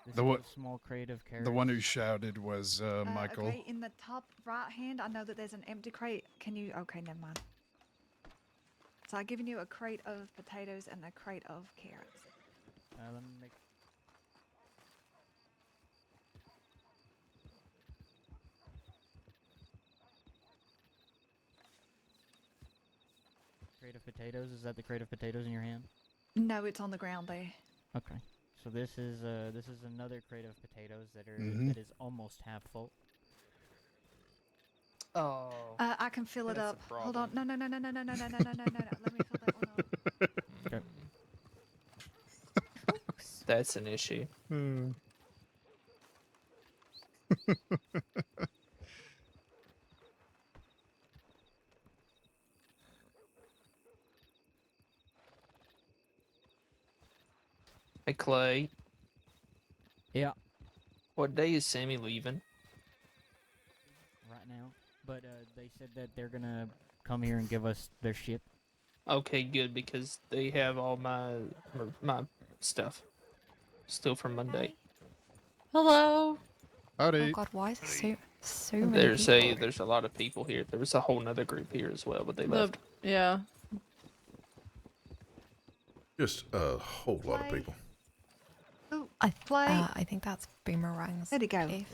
This The is what- a small crate of carrots. The one who shouted was Michael. Okay, in the top right hand, I know that there's an empty crate. Can you? Okay, never mind. So I've given you a crate of potatoes and a crate of carrots. Let me make. Crate of potatoes. Is that the crate of potatoes in your hand? No, it's on the ground there. Okay. So this is another crate of potatoes that are Mhm. that is almost half full. Oh. I can fill it That's up. a Hold on. problem. No. Let me fill that one up. Okay. That's an issue. Hey, Clay. Yeah. What day is Sammy leaving? Right now, but they said that they're gonna come here and give us their shit. Okay, good, because they have all my stuff still from Monday. Hello. Howdy. Oh God, why is it so? So many There's a lot of people here. There was a whole nother group here as well, but they left. Yeah. Just a whole lot of people. Oh, I think that's Boomerang's Where'd he go? cave.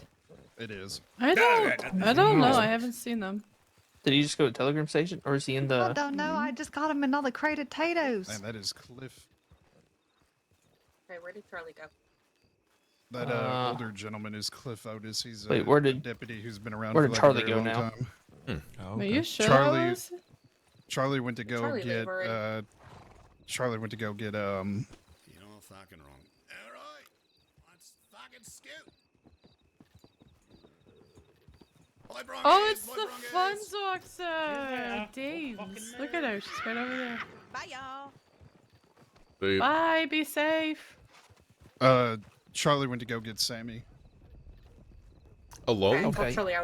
It is. I don't know. I haven't seen them. Did he just go to the telegram station, or is he in the? I don't know. I just got him another crate of potatoes. Man, that is Cliff. Okay, where did Charlie go? That older gentleman is Cliff Otis. He's Wait, a deputy who's been around where for did like Charlie a very go long now? time. Are you sure? Charlie went to go Charlie get leave already? Charlie went to go get You're all fucking wrong. Alright, let's fucking scoot. Oh, it's the fun doctor! Dave, look at her. She's right over there. Bye, y'all. Bye, be safe. Charlie went to go get Sammy. Alone? I told Charlie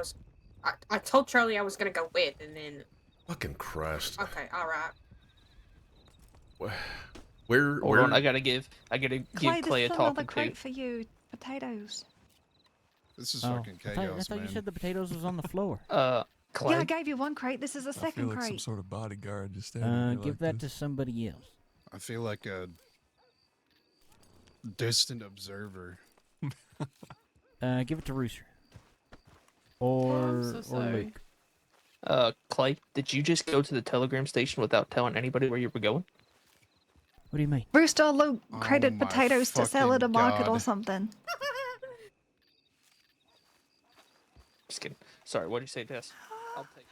I told Charlie I was gonna go with, and then. Fucking Christ. Okay, all right. Where? Hold on, I gotta give Clay, Clay a there's another talking crate to. for you. Potatoes. This is Oh, fucking I chaos, thought man. you said the potatoes was on the floor. Clay. Yeah, I gave you one crate. This is a I second feel like some crate. sort of bodyguard just standing there Give like that this. to somebody else. I feel like a distant observer. Give it to Rooster. Or sorry. Luke. Clay, did you just go to the telegram station without telling anybody where you were going? What do you mean? Rooster Luke crated my potatoes to sell at a fucking market or God. something. Just kidding. Sorry, what did you say, Tess? I'll take.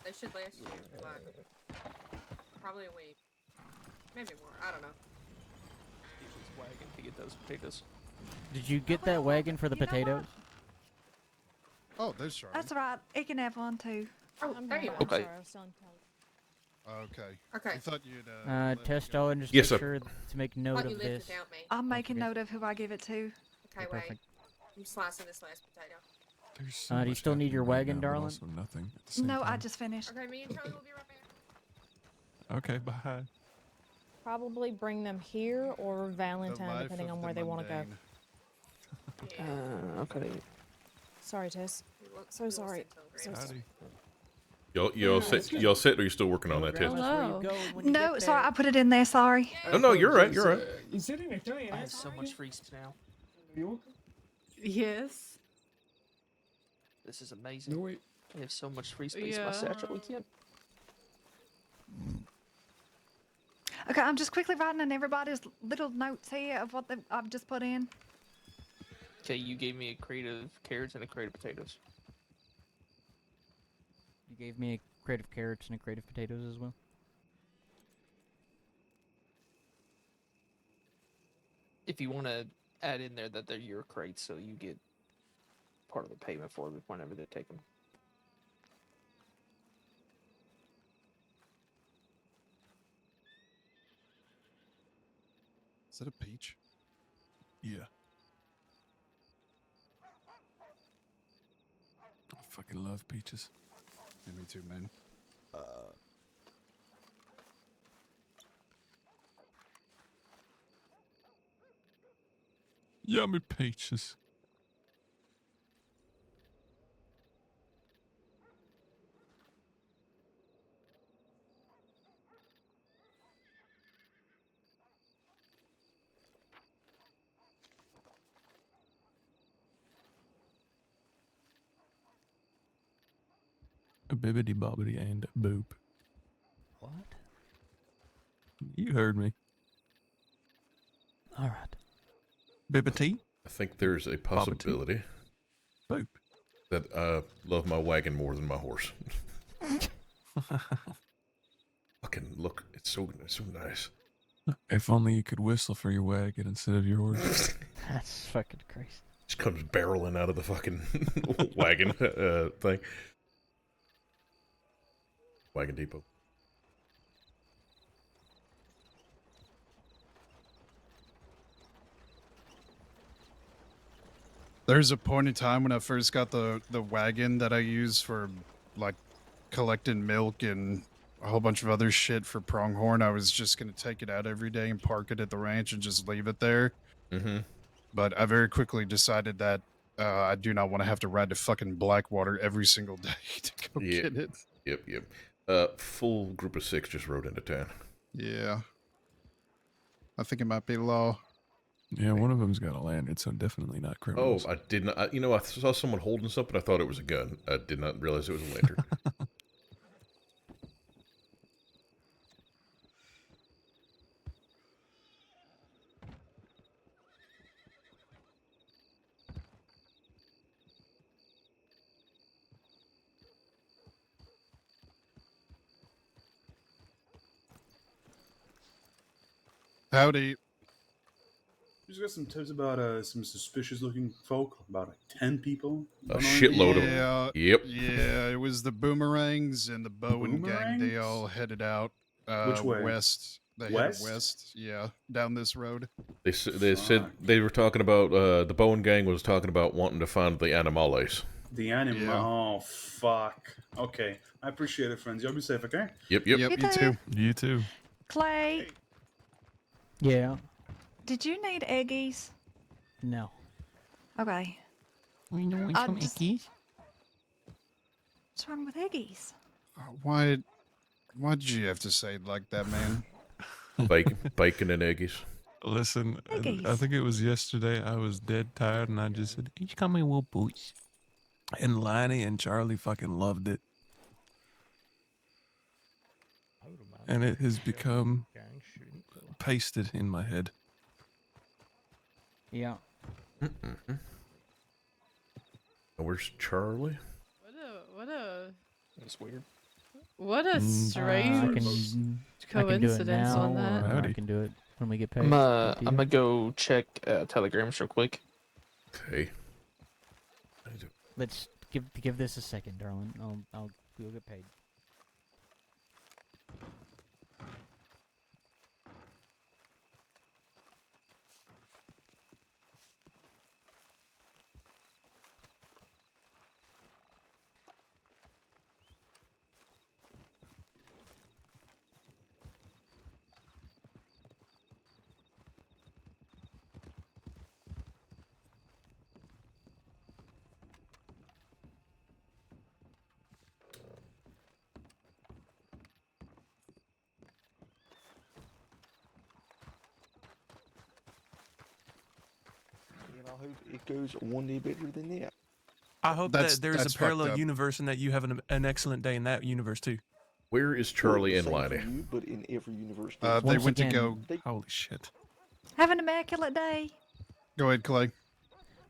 They should last you, like, probably a week. Maybe more, I don't know. Use this wagon to get those potatoes. Did you get that wagon for the potatoes? Oh, there's Charlie. That's right. It can have one too. Oh, there you go. Okay. Sorry, I was selling pellets. Okay. Okay. I thought you'd. Test all and just Yes, make sir. sure to make note Thought of you lived this. without me. I'll make a Okay. note of who I give it to. Okay, wait. perfect. I'm slicing this last potato. There's so Do you much still need your happening right wagon, now, but darling? also nothing at the same No, I time. just finished. Okay, me and Charlie will be right back. Okay, bye. Probably bring them here or Valentine, depending on where they want to go. Okay. Sorry, Tess. So sorry. So sorry. Y'all set, or you still working on that, Tess? No, sorry, I put it in there. Sorry. No, you're right. You're right. I have so much free now. Yes. This is amazing. No, wait. I have so much free space in my Yeah. satchel. We can't. Okay, I'm just quickly writing in everybody's little notes here of what I've just put in. Okay, you gave me a crate of carrots and a crate of potatoes. You gave me a crate of carrots and a crate of potatoes as well. If you want to add in there that they're your crates, so you get part of the payment for them whenever they take them. Is that a peach? Yeah. I fucking love peaches. Yeah, me too, man. Yummy peaches. A bibbidi bobbidi and boop. What? You heard me. All right. Bibbity? I think there's a possibility Boop. that I love my wagon more than my horse. Fucking look, it's so nice. If only you could whistle for your wagon instead of your horse. That's fucking crazy. Just comes barreling out of the fucking wagon thing. Wagon depot. There's a point in time when I first got the wagon that I use for like collecting milk and a whole bunch of other shit for Pronghorn. I was just gonna take it out every day and park it at the ranch and just leave it there. Mm-hmm. But I very quickly decided that I do not want to have to ride to fucking Blackwater every single day to go get it. Yep. Full group of 6 just rode into town. Yeah. I think it might be law. Yeah, one of them's got a lanyard, so definitely not criminals. Oh, I did not. I saw someone holding something. I thought it was a gun. I did not realize it was a lantern. Howdy. Just got some tips about some suspicious-looking folk. About 10 people. A shitload of them. Yep. Yeah, it was the Boomerangs and the Bowen gang. They all headed out Which way? west. They West? headed west. Yeah, down this road. They said they were talking about the Bowen gang was talking about wanting to find the animales. The animal. Yeah. Oh, fuck. Okay. I appreciate it, friends. Y'all be safe, okay? Yep. You too. You too. Clay, Yeah. did you need eggies? No. Okay. We don't want some eggies. What's wrong with eggies? Why'd you have to say it like that, man? Bacon and eggies. Listen, Eggies. I think it was yesterday. I was dead tired, and I just said, "You come in with boots." And Liney and Charlie fucking loved it, and it has become pasted in my head. Yeah. Where's Charlie? That's weird. What a strange coincidence on that. I can do it when we get paid. I'm gonna go check telegrams real quick. Okay. Let's give this a second, darling. We'll get paid. I hope it goes one day better than that. I hope That's- that there's that's a fucked parallel up. universe and that you have an excellent day in that universe too. Where is Charlie and Well, same for Liney? you, but in every universe. They Once went again- to go. Holy shit. Have an immaculate day. Go ahead, Clay.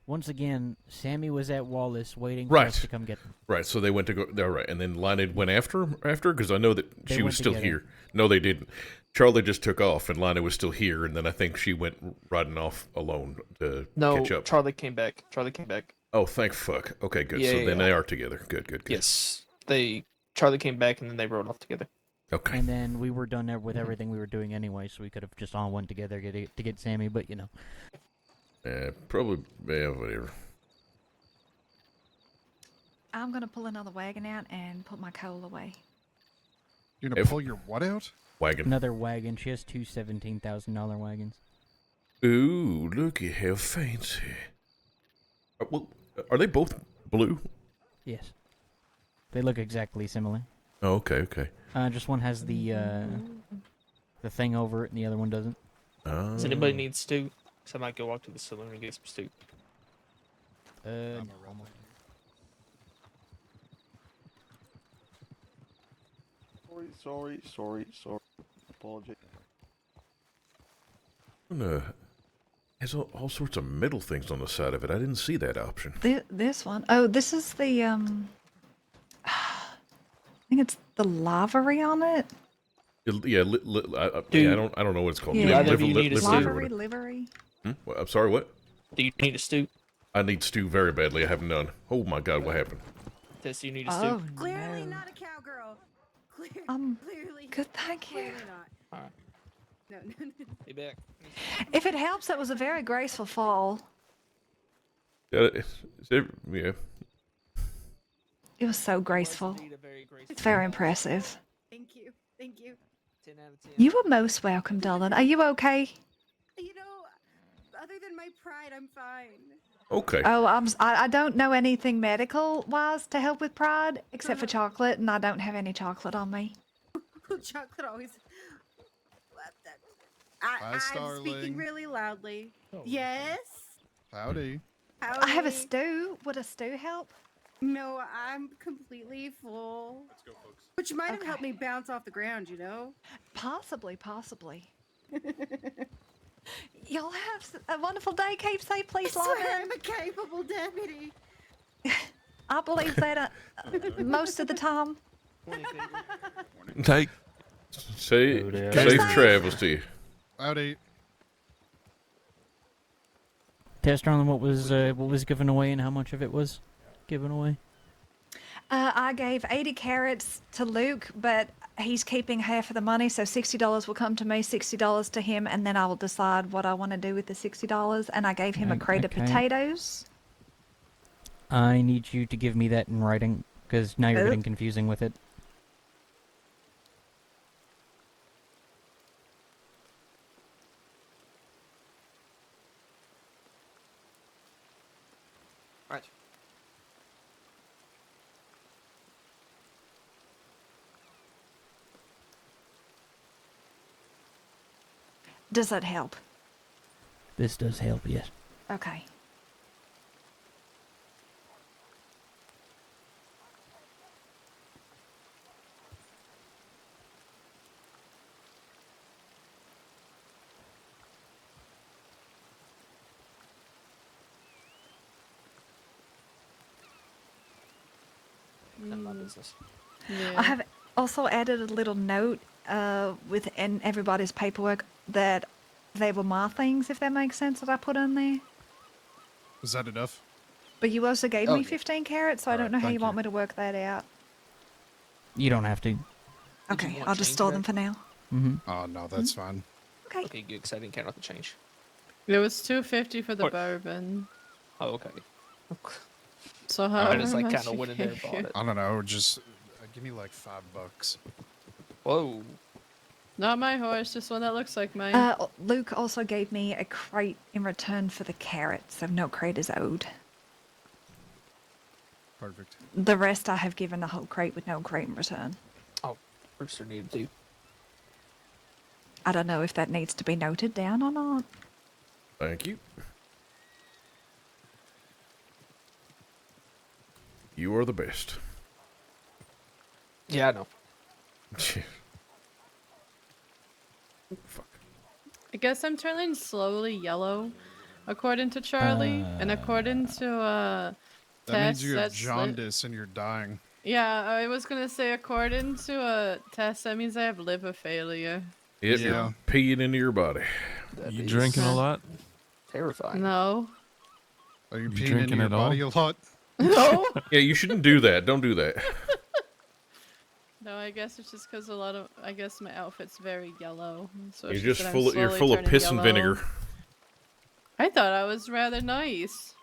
Once again, Sammy was at Wallace waiting for Right. us to come get them. Right, so they went to go. All right, and then Liney went after because I know that They she was went still together. here. No, they didn't. Charlie just took off, and Liney was still here, and then I think she went riding off alone to No, catch up. Charlie came back. Oh, thank fuck. Okay, good. Yeah, So yeah, then yeah. they are together. Good. Yes, Charlie came back and then they rode off together. Okay. And then we were done with everything we were doing anyway, so we could have just all went together to get Sammy, but you know. Probably. Yeah, whatever. I'm gonna pull another wagon out and put my coal away. You're gonna pull your what out? Wagon. Another wagon. She has two $17,000 wagons. Ooh, looky how fancy. Well, are they both blue? Yes. They look exactly similar. Oh, okay. Just one has the thing over it, and the other one doesn't. Does anybody need stew? So I might go walk to the saloon and get some stew. Sorry. Apologize. Has all sorts of metal things on the side of it. I didn't see that option. This one. Oh, this is the I think it's the livery on it. Yeah, I don't know what it's called. Yeah. Either of you need a stew? Livery. I'm sorry, what? Do you need a stew? I need stew very badly. I have none. Oh my god, what happened? Tess, you need a Oh, stew? Clearly no. not a cowgirl. Clearly. Good, thank you. Clearly not. Alright. No, no, no. Be back. If it helps, it was a very graceful fall. Yeah. It was so graceful. It's very impressive. Thank you. Thank you. 10 out of 10. You are most welcome, darling. Are you okay? You know, other than my pride, I'm fine. Okay. Oh, I don't know anything medical wise to help with pride except for chocolate, and I don't have any chocolate on me. Chocolate always. Hi, I'm Starling. speaking really loudly. Yes. Howdy. Howdy. I have a stew. Would a stew help? No, I'm completely full. Let's go, folks. Which might have helped me bounce off the ground, you know? Possibly. You'll have a wonderful day. Keep safe, please, I love swear I'm a capable deputy. I believe that most of the time. Take. Safe Safe. travels to you. Howdy. Test on what was given away and how much of it was given away. I gave 80 carrots to Luke, but he's keeping half of the money, so $60 will come to me, $60 to him, and then I will decide what I want to do with the $60. And I gave him a crate of Okay. potatoes. I need you to give me that in writing, because now you're getting confusing with it. Right. Does that help? This does help, yes. Okay. None of my business. I have also added a little note within everybody's paperwork that they were my things, if that makes sense, that I put in there. Was that enough? But you also gave Oh, me yeah. 15 carrots, so I don't know how you thank want me to work that out. You don't have to. Okay, I'll just store them for now. Mm-hmm. Oh, no, that's fine. Okay. Okay, good, because I didn't count out the change. It was $2.50 for the What? bourbon. Oh, okay. So how? I just like kind of went in there and bought it. I don't know, just give me like $5. Whoa. Not my horse, just one that looks like mine. Luke also gave me a crate in return for the carrots, so no crate is owed. Perfect. The rest I have given the whole crate with no crate in return. Oh, Rooster needed to. I don't know if that needs to be noted down or not. Thank you. You are the best. Yeah, I know. I guess I'm turning slowly yellow, according to Charlie, and according to That Tess. means you have that's jaundice and you're dying. Yeah, I was gonna say according to Tess, that means I have liver failure. Yep, you're peeing into your body. You drinking a lot? Terrifying. No. Are you You peeing into drinking your at all? body a lot? No. Yeah, you shouldn't do that. Don't do that. No, I guess it's just because I guess my outfit's very yellow. So You're it's just that I'm full. You're slowly full of turning piss and yellow. vinegar. I thought I was rather nice.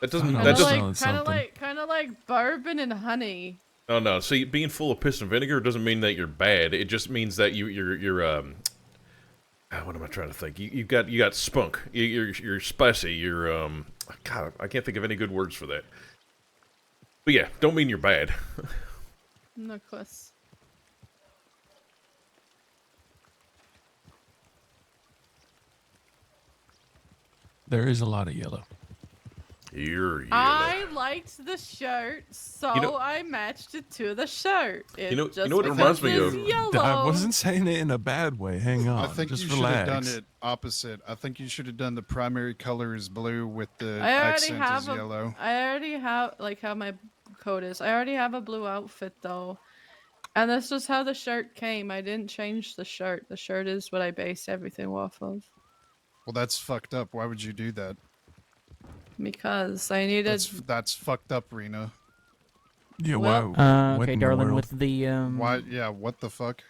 That doesn't. Kind That of doesn't. like bourbon and honey. Oh no! See, being full of piss and vinegar doesn't mean that you're bad. It just means that you're what am I trying to think? You got spunk. You're spicy. You're God, I can't think of any good words for that. But yeah, don't mean you're bad. No, of course. There is a lot of yellow. You're yellow. I liked the shirt, so You know- I matched it to the shirt. It know just what it because reminds me it's of? Yellow. I wasn't saying it in a bad way. Hang on. I think Just you should relax. have done it opposite. I think you should have done the primary color is blue with the I already accent have is a, yellow. I already have like how my coat is. I already have a blue outfit though, and that's just how the shirt came. I didn't change the shirt. The shirt is what I base everything off of. Well, that's fucked up. Why would you do that? Because I needed. That's fucked up, Rena. Yeah, Well- what Okay, in the darling, world? with the Why? Yeah, what the fuck?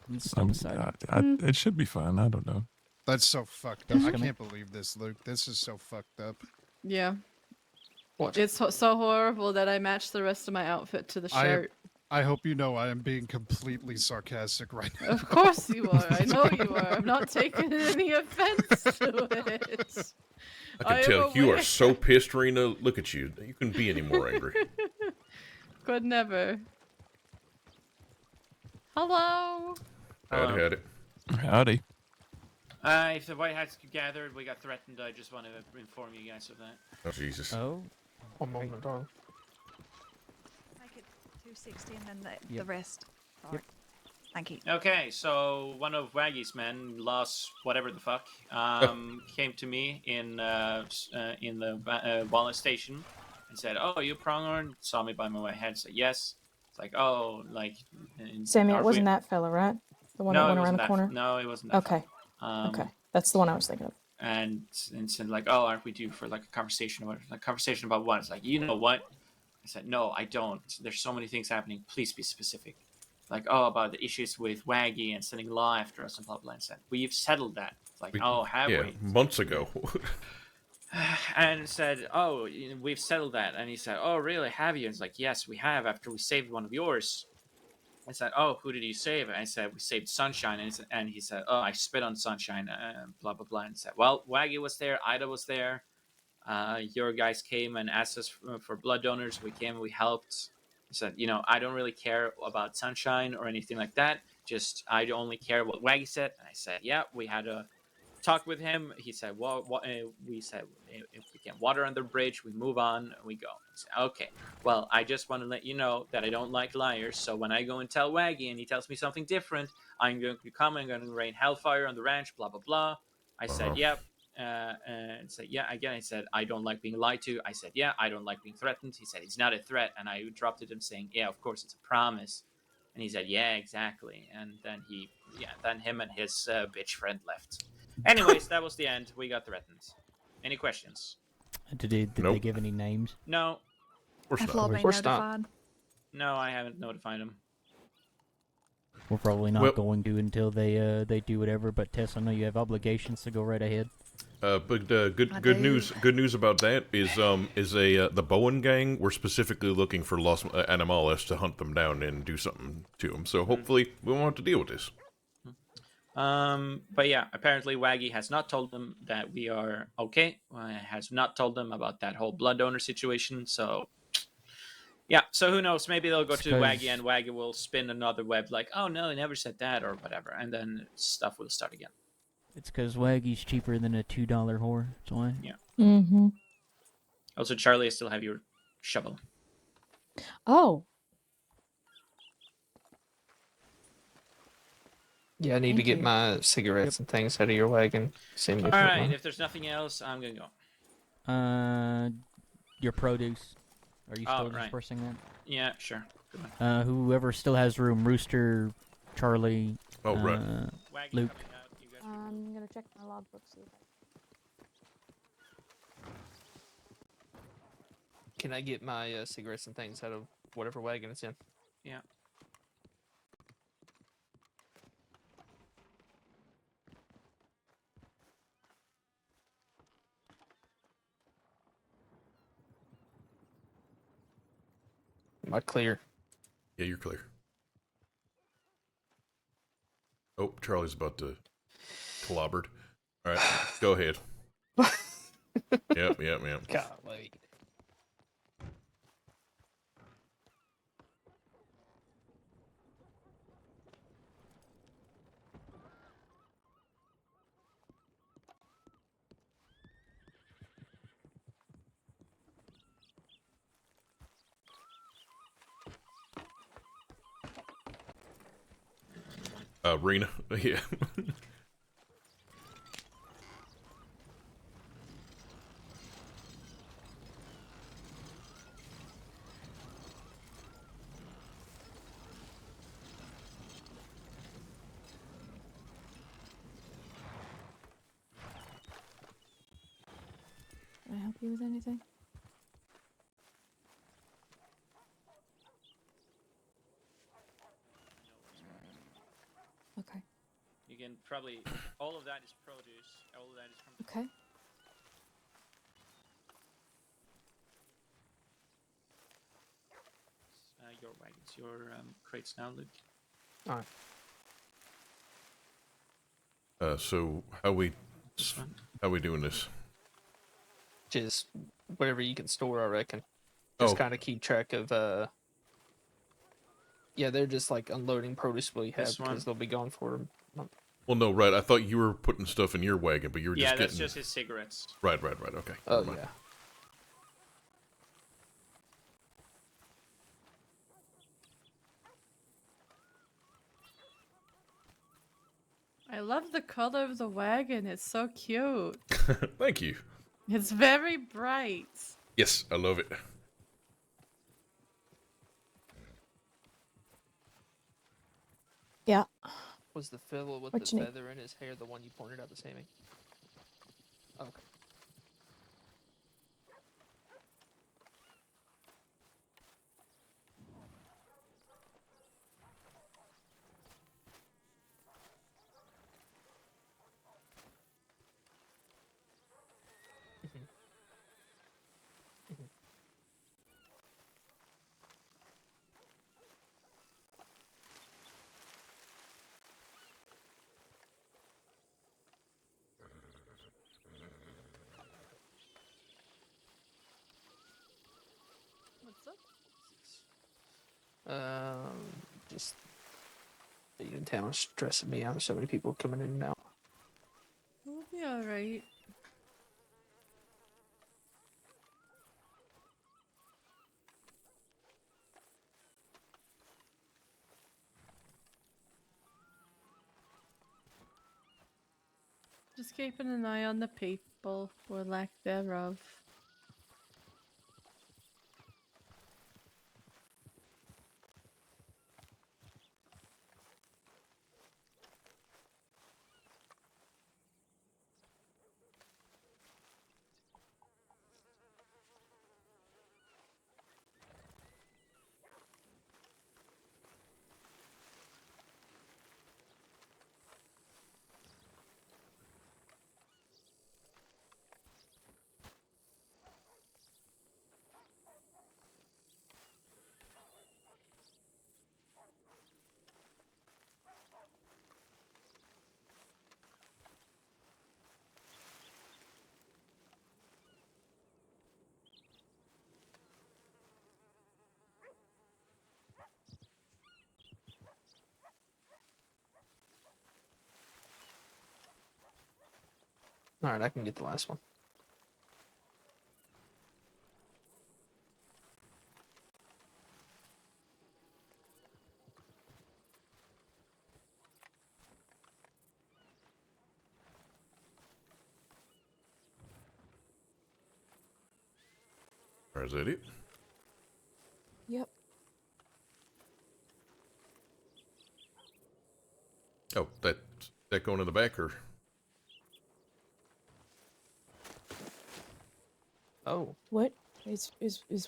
let's step aside. It should be fine. I don't know. That's so fucked up. Just I come can't believe this, Luke. This is so fucked up. Yeah. What? It's so horrible that I matched the rest of my outfit to the shirt. I hope you know I am being completely sarcastic right now. Of course you are. I know you are. I'm not taking any offense to it. I can am tell you are aware. so pissed, Rena. Look at you. You couldn't be any more angry. Could never. Hello. Had it. Howdy. If the White Hats gathered, we got threatened. I just want to inform you guys of that. Oh, Jesus. Oh. One moment, darling. Make it 260 and then the Yep. rest. Alright. Thank you. Okay, so one of Waggy's men, Lost whatever the fuck, came to me in the wallet station and said, "Oh, you Pronghorn?" Saw me by my white head. Said yes. It's like, oh, like. Sammy, it wasn't that fella, right? The one that went around the corner. No, it wasn't that. Okay. Fella. Okay, that's the one I was thinking of. And said like, "Oh, aren't we due for like a conversation about what?" It's like, you know what? I said, "No, I don't. There's so many things happening. Please be specific." Like, oh, about the issues with Waggy and sending law after us and blah blah. And said, "We've settled that." It's like, "Oh, have we?" Months ago. And said, "Oh, we've settled that." And he said, "Oh, really? Have you?" And it's like, "Yes, we have. After we saved one of yours." I said, "Oh, who did you save?" And I said, "We saved Sunshine." And he said, "Oh, I spit on Sunshine." Blah blah blah. And said, "Well, Waggy was there. Ida was there. Your guys came and asked us for blood donors. We came. We helped." He said, "I don't really care about Sunshine or anything like that. Just I only care what Waggy said." And I said, "Yeah, we had a talk with him." He said, "Well, we said if we can water under the bridge, we move on and we go." I said, "Okay. Well, I just want to let you know that I don't like liars. So when I go and tell Waggy and he tells me something different, I'm going to come and I'm going to rain hellfire on the ranch. Blah blah blah." I said, "Yep." And said, "Yeah." Again, I said, "I don't like being lied to." I said, "Yeah, I don't like being threatened." He said, "It's not a threat." And I dropped it him saying, "Yeah, of course, it's a promise." And he said, "Yeah, exactly." And then then him and his bitch friend left. Anyways, that was the end. We got threatened. Any questions? Did they give any names? No. Have law been notified? No, I haven't notified him. We're probably not going to until they do whatever. But Tess, I know you have obligations, so go right ahead. But good news. Good news about that is the Bowen gang. We're specifically looking for Los Animales to hunt them down and do something to them. So hopefully we won't have to deal with this. But yeah, apparently Waggy has not told them that we are okay. Has not told them about that whole blood donor situation. So yeah, so who knows? Maybe they'll go to Waggy and Waggy will spin another web like, "Oh no, he never said that" or whatever, and then stuff will start again. It's because Waggy's cheaper than a $2 whore. That's why. Yeah. Mm-hmm. Also, Charlie, I still have your shovel. Oh. Yeah, I need to get you. my cigarettes and things out of your wagon. All right, if there's nothing else, I'm gonna go. Your produce. Are you still right. dispersing that? Yeah, sure. Good one. Whoever still has room, Rooster, Charlie, right. Luke. I'm gonna check my logbook. See if Can I get my cigarettes and things out of whatever wagon it's in? Yeah. Am I clear? Yeah, you're clear. Oh, Charlie's about to clobbered. All right, go ahead. Yep. Golly. Rena, yeah. Well, you with anything? Okay. You can probably all of that is produce. All of that is from. Okay. Your wagons, your crates now, Luke. All right. So how we doing this? Just whatever you can store, I reckon. Just kind of keep track of. Yeah, they're just like unloading produce we have because they'll be gone for a month. Well, no, right. I thought you were putting stuff in your wagon, but you were just getting. Yeah, that's just his cigarettes. Right. Okay. Oh yeah. I love the color of the wagon. It's so cute. Thank you. It's very bright. Yes, I love it. Yeah. Was the fellow with What the you need? feather in his hair the one you pointed out to Sammy? Okay. What's up? Just being in town is stressing me out. So many people coming in and out. We'll be alright. Just keeping an eye on the people, or lack thereof. All right, I can get the last one. Or is that it? Yep. Oh, that going in the back or? Oh. What is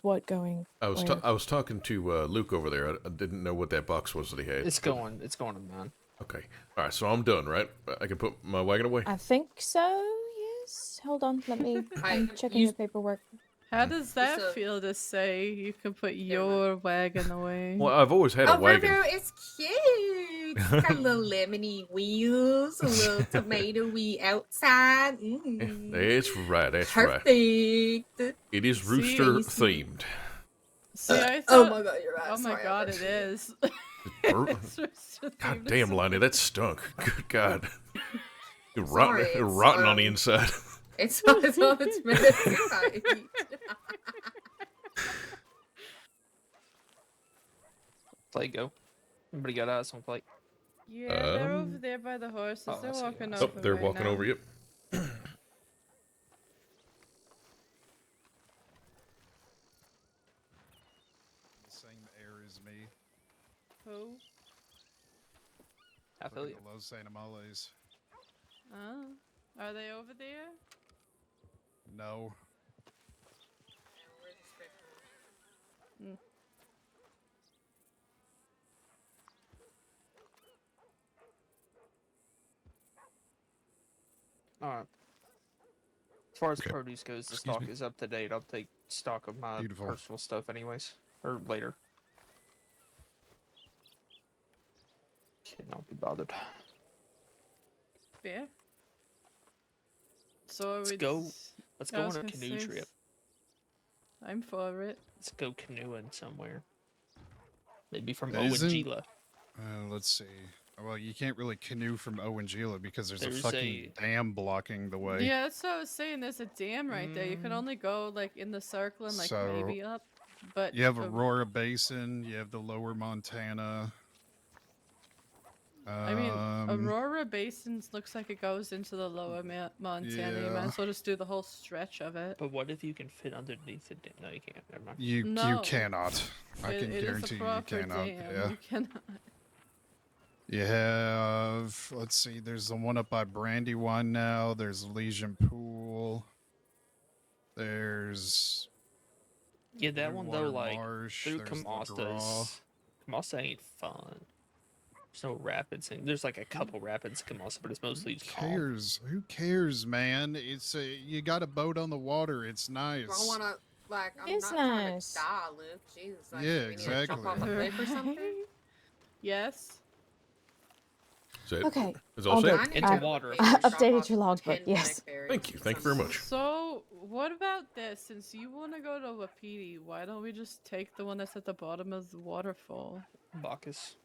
what going? I was where? I was talking to Luke over there. I didn't know what that box was that he had. It's going to mine. Okay. All right. So I'm done, right? I can put my wagon away. I think so. Yes. Hold on. Let me. I'm checking the paperwork. How does that feel to say you can put your wagon away? Well, I've always had a wagon. Virgo, it's cute. It's got little lemony wheels, a little tomatoey outside. That's right. That's Perfect. right. It is Rooster themed. See, I thought, oh my god, you're right. Oh my Sorry, god, it is. God damn, Lonnie, that stunk. Good God. You're Sorry, rotten on the inside. It's meant to be. Plate go. Everybody got eyes on plate. Yeah, they're over there by the horses. Oh, they're walking Oh, over. they're right walking now. over. Yep. The same air as me. Who? I feel you. Los Animales. Oh, are they over there? No. Mm. Alright. As far as Okay. produce goes, the Excuse stock me. is up to date. I'll take stock of my Beautiful. personal stuff anyways. Or later. Cannot be bothered. Yeah. So Let's it's. go. Let's I go was on a gonna canoe say, trip. I'm for it. Let's go canoeing somewhere. Maybe from Isn't- Owangila. Let's see. Well, you can't really canoe from Owangila because there's a There's fucking dam blocking the way. Yeah, that's what I was saying. There's a dam right there. You can only go like in the circle and like So, maybe up. But You have Aurora Basin. You have the Lower Montana. I mean, Aurora Basin looks like it goes into the lower Montana. You might yeah. as well just do the whole stretch of it. But what if you can fit underneath it? No, you can't. Never mind. You No. cannot. I can It is guarantee a you proper cannot. dam. Yeah. You cannot. You have, let's see, there's the one up by Brandywine now. There's Elysian Pool. There's Yeah, that one though, Water like Marsh. through There's the Kamasta Draw. is Kamasta ain't fun. There's no rapids. There's like a couple rapids in Kamasta, but it's mostly just calm. Who cares, man? It's you got a boat on the water. It's nice. I want to, like, I'm It's not trying nice. to die, Luke. Jesus, like, Yeah, do we need to jump off a exactly. cliff or something? Yes. Is that, Okay, is all all set? good. Into I- water. I updated your logbook, yes. Thank you. Thank you very much. So, what about this? Since you want to go to Wapiti, why don't we just take the one that's at the bottom of the waterfall? Bacchus.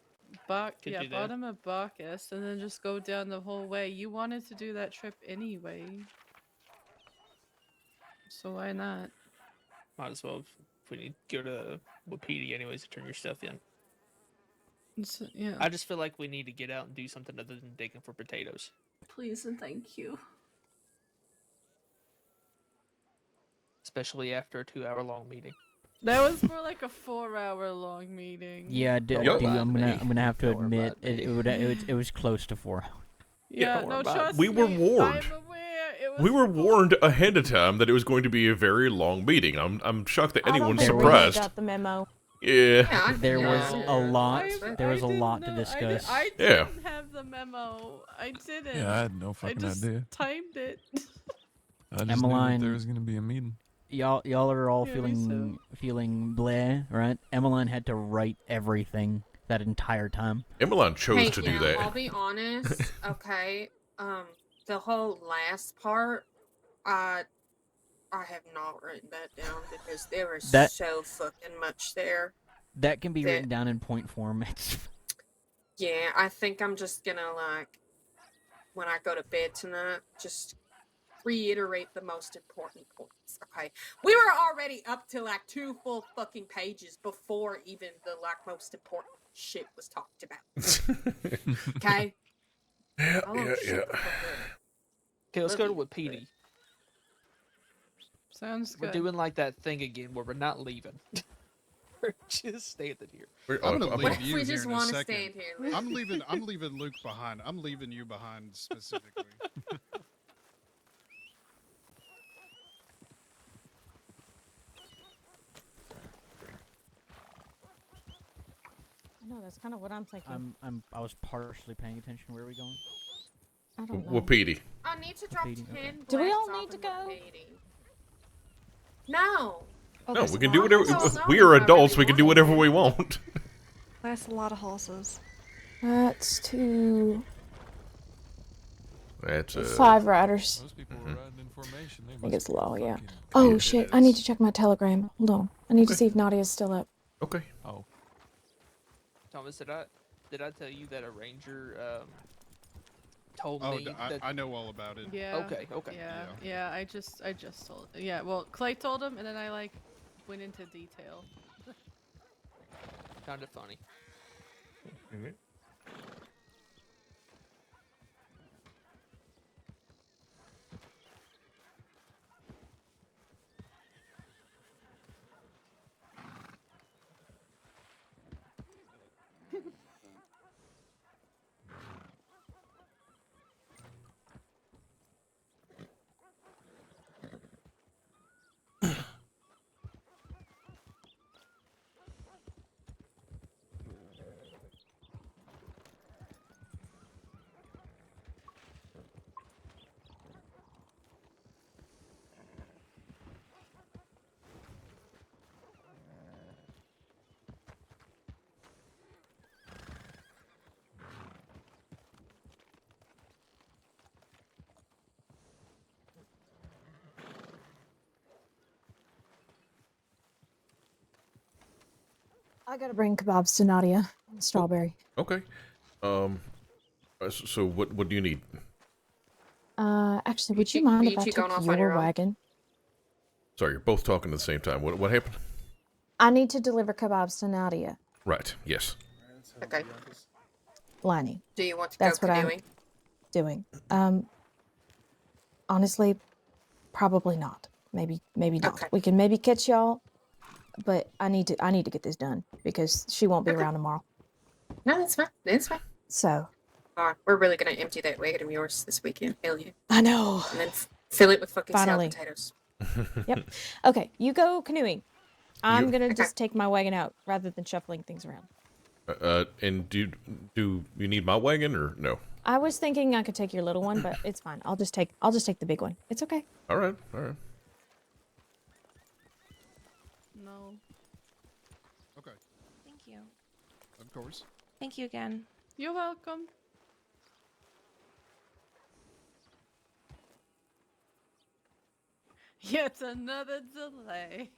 Could Yeah, do that. bottom of Bacchus, and then just go down the whole way. You wanted to do that trip anyway. So why not? Might as well if we need to go to Wapiti anyways to turn your stuff in. Yeah. I just feel like we need to get out and do something other than digging for potatoes. Please and thank you. Especially after a 2-hour-long meeting. That was more like a 4-hour-long meeting. Yeah, I'm gonna have to admit it was close to 4 hours. Yeah, no, trust We were me, warned. I'm aware. It was We were warned ahead of time that it was going to be a very long meeting. I'm shocked that I don't anyone's think we surprised. got the memo. Yeah. There was a lot. There was a didn't lot to know- discuss. I Yeah. didn't have the memo. I didn't. Yeah, I had no fucking I just idea. timed it. I just knew that Emmeline, there was gonna be a meeting. y'all are all Yeah, me feeling bleh, right? Emmeline had to write everything that entire time. Emmeline chose Hey, to yeah, do that. I'll be honest. Okay, the whole last part, I have not written that down because there was That- so fucking much there. That can be That- written down in point form. It's Yeah, I think I'm just gonna, like, when I go to bed tonight, just reiterate the most important points. Okay, we were already up to like 2 full fucking pages before even the like most important shit was talked about. Okay. Yeah, I love shit for fucking- Okay, let's go to Love Wapiti. Sounds We're good. doing like that thing again where we're not leaving. We're just standing here. I'm gonna What leave if you we here just in a want to second. stand here? Luke? I'm leaving Luke behind. I'm leaving you behind specifically. No, that's kind of what I'm thinking. I was partially paying attention. Where are we going? I don't know. Wapiti. I need to drop Wapiti, 10 okay. Do we all blacks need off to in go? Wapiti. No. Oh, No, there's we a can do lot whatever. of horses. We are adults. We can do whatever we want. That's a lot of horses. That's 2, That's 5 riders. Most people were riding in formation. They I think must it's be low, yeah. fucking Oh shit! I need to badass. check my telegram. Hold on. I need to Okay. see if Nadia's still up. Okay. Oh, Thomas, did I tell you that a ranger told Oh, me that I know all about it. Yeah. Okay. Yeah. I just told. Yeah. Well, Clay told him, and then I like went into detail. Kind of funny. I gotta bring kebabs to Nadia. Strawberry. Okay. So what do you need? Actually, would you mind if I you going took off on your your own? wagon? Sorry, you're both talking at the same time. What happened? I need to deliver kebabs to Nadia. Right. Yes. Okay. Lanny. Do you want to That's go what canoeing? I'm doing. Honestly, probably not. Maybe not. Okay. We can maybe catch y'all, but I need to get this done because she won't be around tomorrow. No, that's fine. That's fine. So. We're really gonna empty that wagon of yours this weekend, fill you. I know. And then fill it with fucking Finally. sour potatoes. Yep. Okay, you go canoeing. I'm gonna just take my wagon out rather than shuffling things around. And do you need my wagon or no? I was thinking I could take your little one, but it's fine. I'll just take the big one. It's okay. All right. All right. No. Okay. Thank you. Of course. Thank you again. You're welcome. Yet another delay.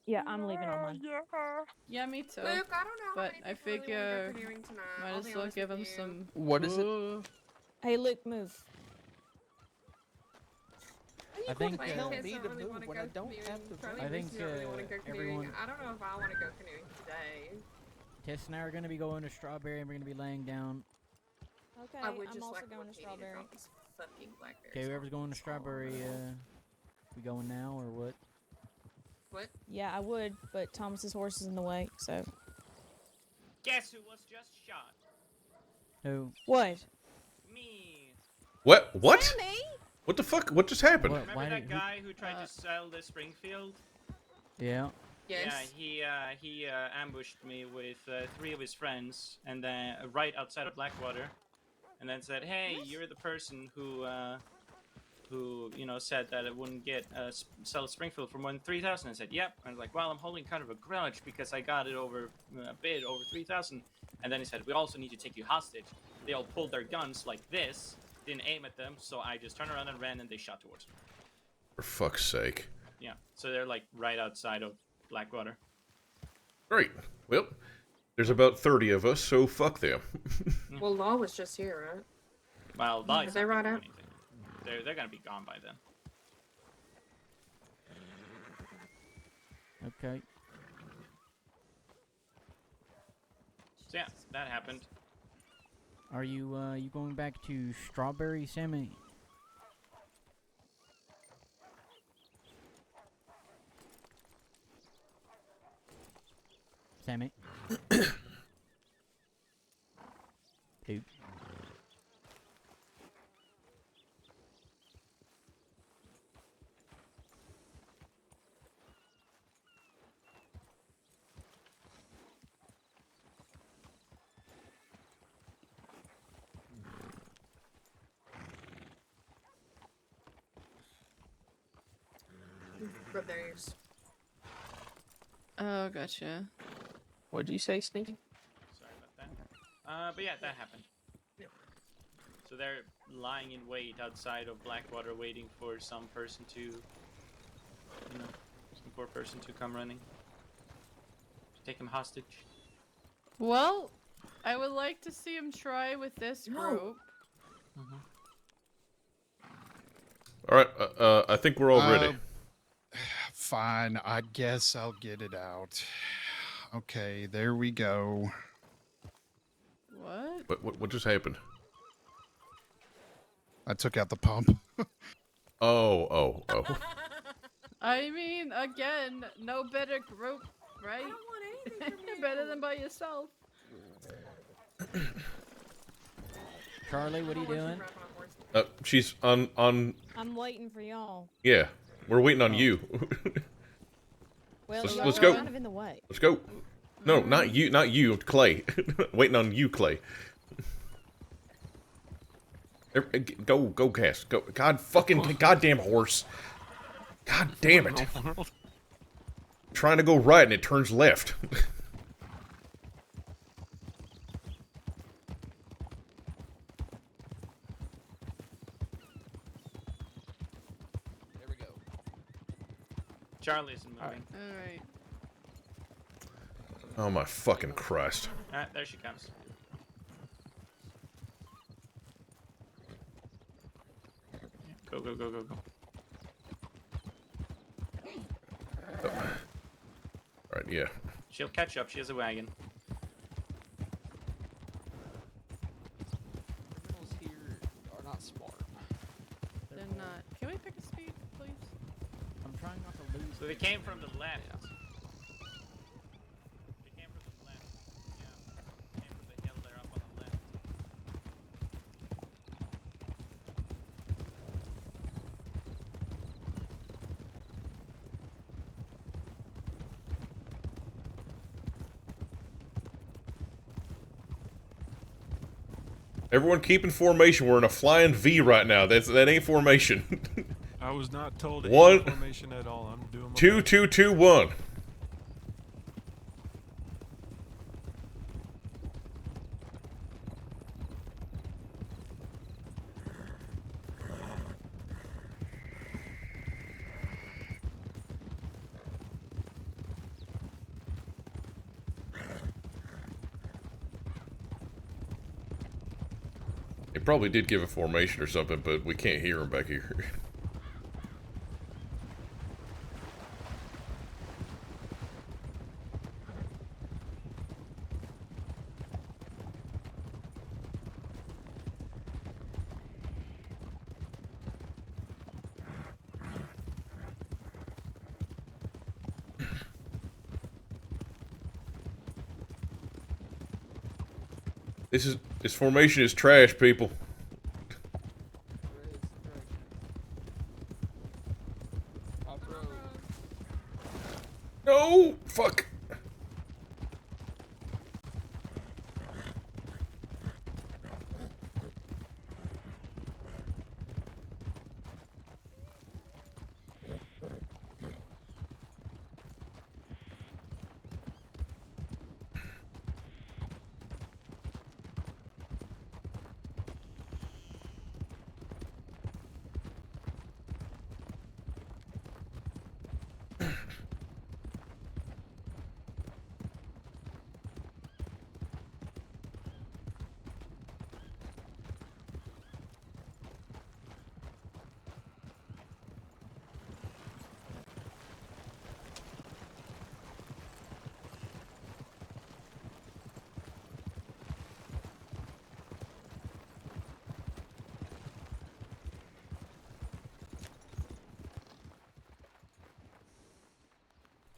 Yeah, I'm leaving on mine. Yeah, me too. Luke, I don't know how But many I people really wanna go figure canoeing tonight. might I'll as be well honest give with him you. some. What is it? Hey, Luke, move. I think My uh, kids don't really wanna go canoeing. Charlie I think, doesn't really wanna go canoeing. everyone- I don't know if I want to go canoeing today. Tess and I are going to be going to Strawberry, and we're going to be laying down. Okay, I would I'm just also like going more to Katie Strawberry. drop these fucking blackberries. Okay, whoever's going to Strawberry, we going now or what? What? Yeah, I would, but Thomas's horse is in the way, so. Guess who was just shot? Who? What? Me. What? What? Sammy? What the fuck? What just happened? Remember that guy who tried to sell the Springfield? Yeah. Yes. Yeah, he ambushed me with 3 of his friends, and then right outside of Blackwater, and then said, "Hey, you're the person who said that it wouldn't get sell Springfield for more than 3,000." I said, "Yep." And I was like, "Well, I'm holding kind of a grudge because I got it over a bid over 3,000." And then he said, "We also need to take you hostage." They all pulled their guns like this, didn't aim at them, so I just turned around and ran, and they shot towards me. For fuck's sake. Yeah, so they're like right outside of Blackwater. Great. Well, there's about 30 of us, so fuck them. Well, Law was just here, right? Well, Are they right out? They're gonna be gone by then. Okay. So yeah, that happened. Are you you going back to Strawberry, Sammy? Sammy? Poop. Rub their ears. Oh, gotcha. What'd you say, Sneaky? Sorry about that. But yeah, that happened. So they're lying in wait outside of Blackwater, waiting for some person to, some poor person to come running. To take him hostage. Well, I would like to see him try with this group. All right. I think we're all ready. Fine, I guess I'll get it out. Okay, there we go. What? What just happened? I took out the pump. Oh. I mean, again, no better group, right? I don't want anything better than by yourself. Charlie, what are you doing? She's on. I'm waiting for y'all. Yeah, we're waiting on you. Well, let's go. Kind of in the way. Let's go. No, not you, Clay. Waiting on you, Clay. Go, Cass. Go. Goddamn horse. God damn it. Trying to go right and it turns left. Charlie isn't moving. Alright. Oh my fucking Christ. Ah, there she comes. Yeah, go, go, go, go, go. Alright, yeah. She'll catch up. She has a wagon. Criminals here are not smart. They're not. Can we pick a speed, please? I'm trying not to lose. So they came from the left. They came from the left. Yeah. Came from the hill there up on the left. Everyone keep in formation. We're in a flying V right now. That ain't formation. I was not told One, any information at all. I'm doing my 2, best. 2, 2, 1. They probably did give a formation or something, but we can't hear them back here. This formation is trash, people. No! Fuck!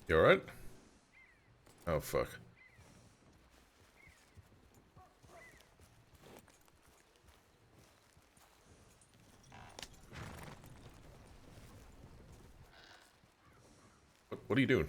You alright? Oh, fuck. What are you doing?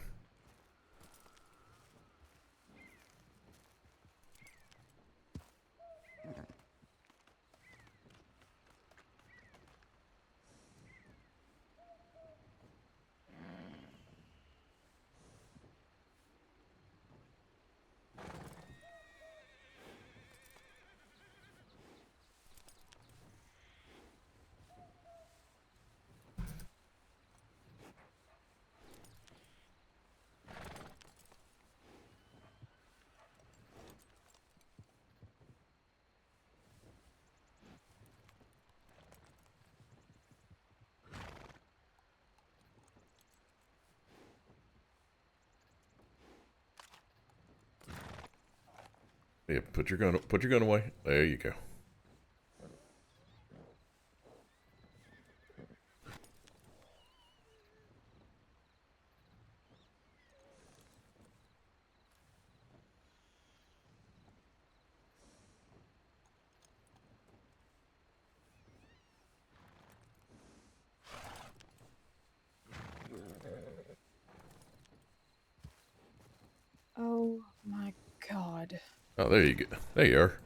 Yeah, put your gun away. There you go. Oh my god. Oh, there you go. There you are.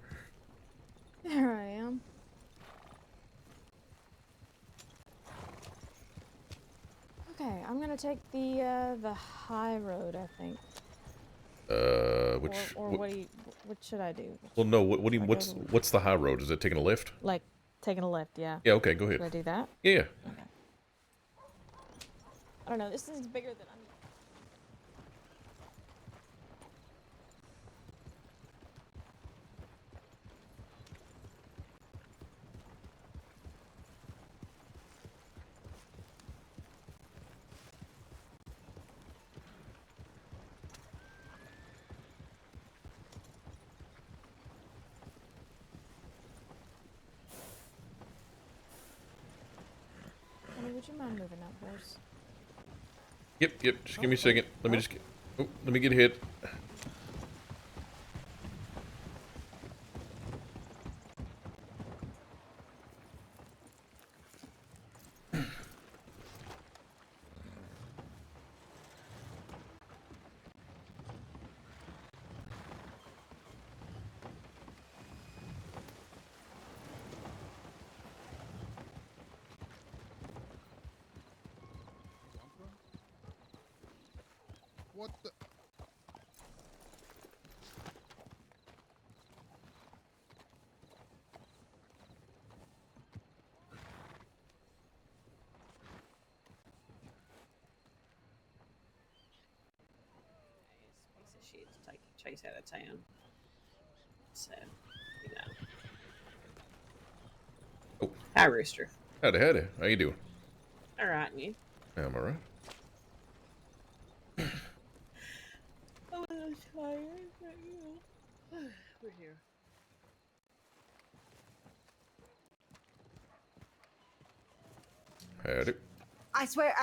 There I am. Okay, I'm gonna take the high road, I think. Which? Or what should I do? Well, no. What do you? What's the high road? Is it taking a left? Like taking a left, yeah. Yeah. Okay. Go ahead. Should I do that? Yeah. Okay. I don't know. This is bigger than I'm. Honey, would you mind moving that horse? Yep. Just give me a second. Let me just get. Oh, let me get hit. What the? Piece of shit to take Chase out of town. So, you know. Oh. Hi, Rooster. Howdy. How you doing? All right, and you? I'm alright. I'm a little tired, but you know, we're here. Howdy. I swear,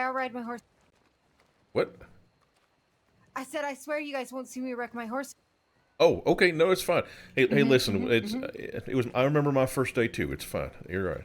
I'll ride my horse. What? I said, I swear you guys won't see me wreck my horse. Oh, okay. No, it's fine. Hey, listen. It was. I remember my first day too. It's fine. You're right.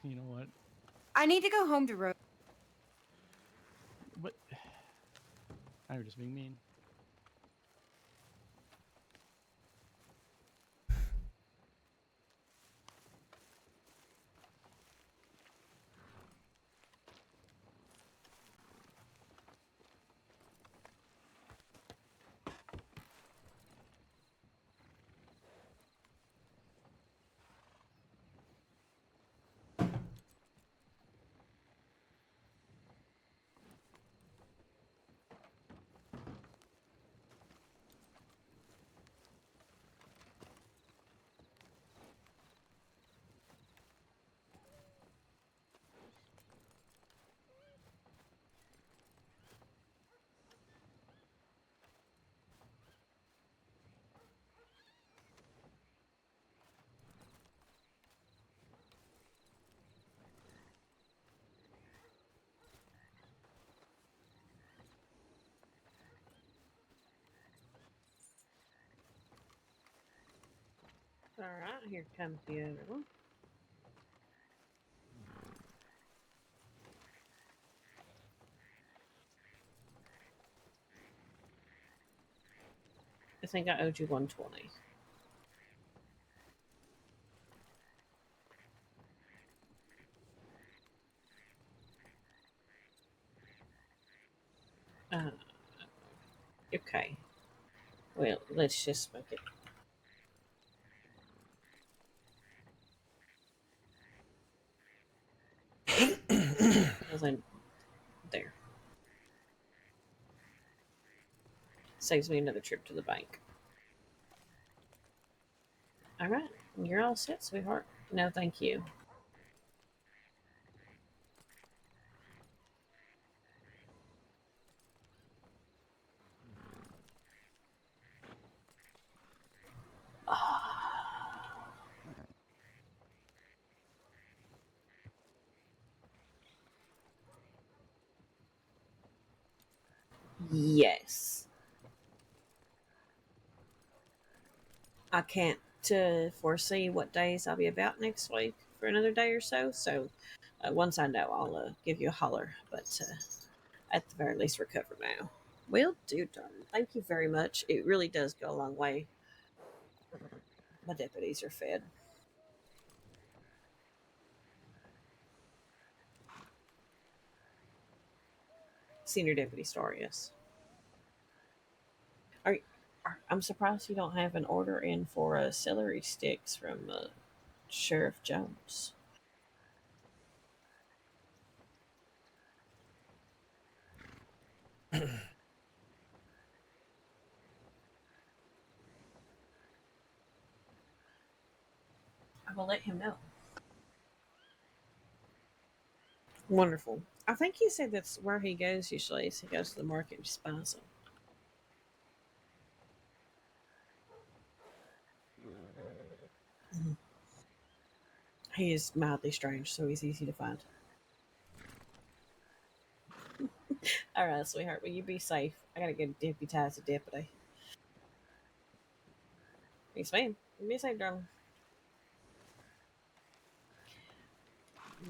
You know what? I need to go home to Rose. What? I was just being mean. All right, here comes the other one. I think I owed you 120. Okay. Well, let's just make it. There. Saves me another trip to the bank. All right. You're all set, sweetheart. No, thank you. Yes. I can't foresee what days I'll be about next week for another day or so. So once I know, I'll give you a holler. But at the very least, recover now. Will do, darling. Thank you very much. It really does go a long way. My deputies are fed. Senior Deputy Star, yes. I'm surprised you don't have an order in for celery sticks from Sheriff Jones. I will let him know. Wonderful. I think he said that's where he goes usually. So he goes to the market and just buys them. He is mildly strange, so he's easy to find. All right, sweetheart. Will you be safe? I gotta go deputize a deputy. Yes, ma'am. Be safe, darling.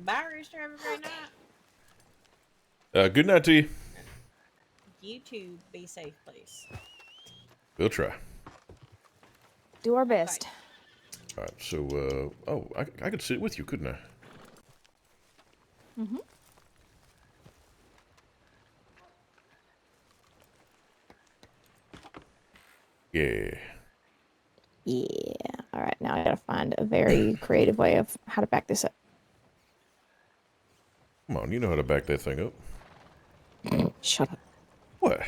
Bye, Rooster. Have a great night. Good night to you. You too. Be safe, please. We'll try. Do our best. All right. So, I could sit with you, couldn't I? Mm-hmm. Yeah. Yeah. All right. Now I gotta find a very creative way of how to back this up. Come on, you know how to back that thing up. Shut up. What?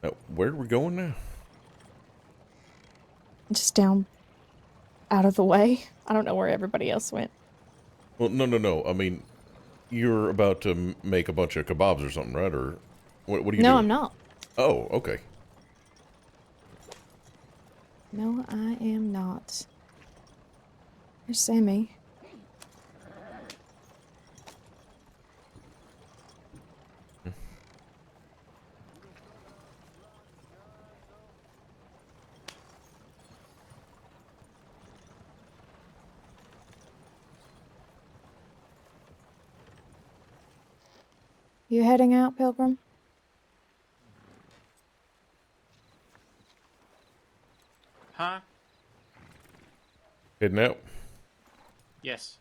Now, where are we going now? Just down, out of the way. I don't know where everybody else went. Well, no. I mean, you're about to make a bunch of kebabs or something, right? Or what are you doing? No, I'm not. Oh, okay. No, I am not. There's Sammy. You heading out, Pilgrim? Huh? Heading out? Yes.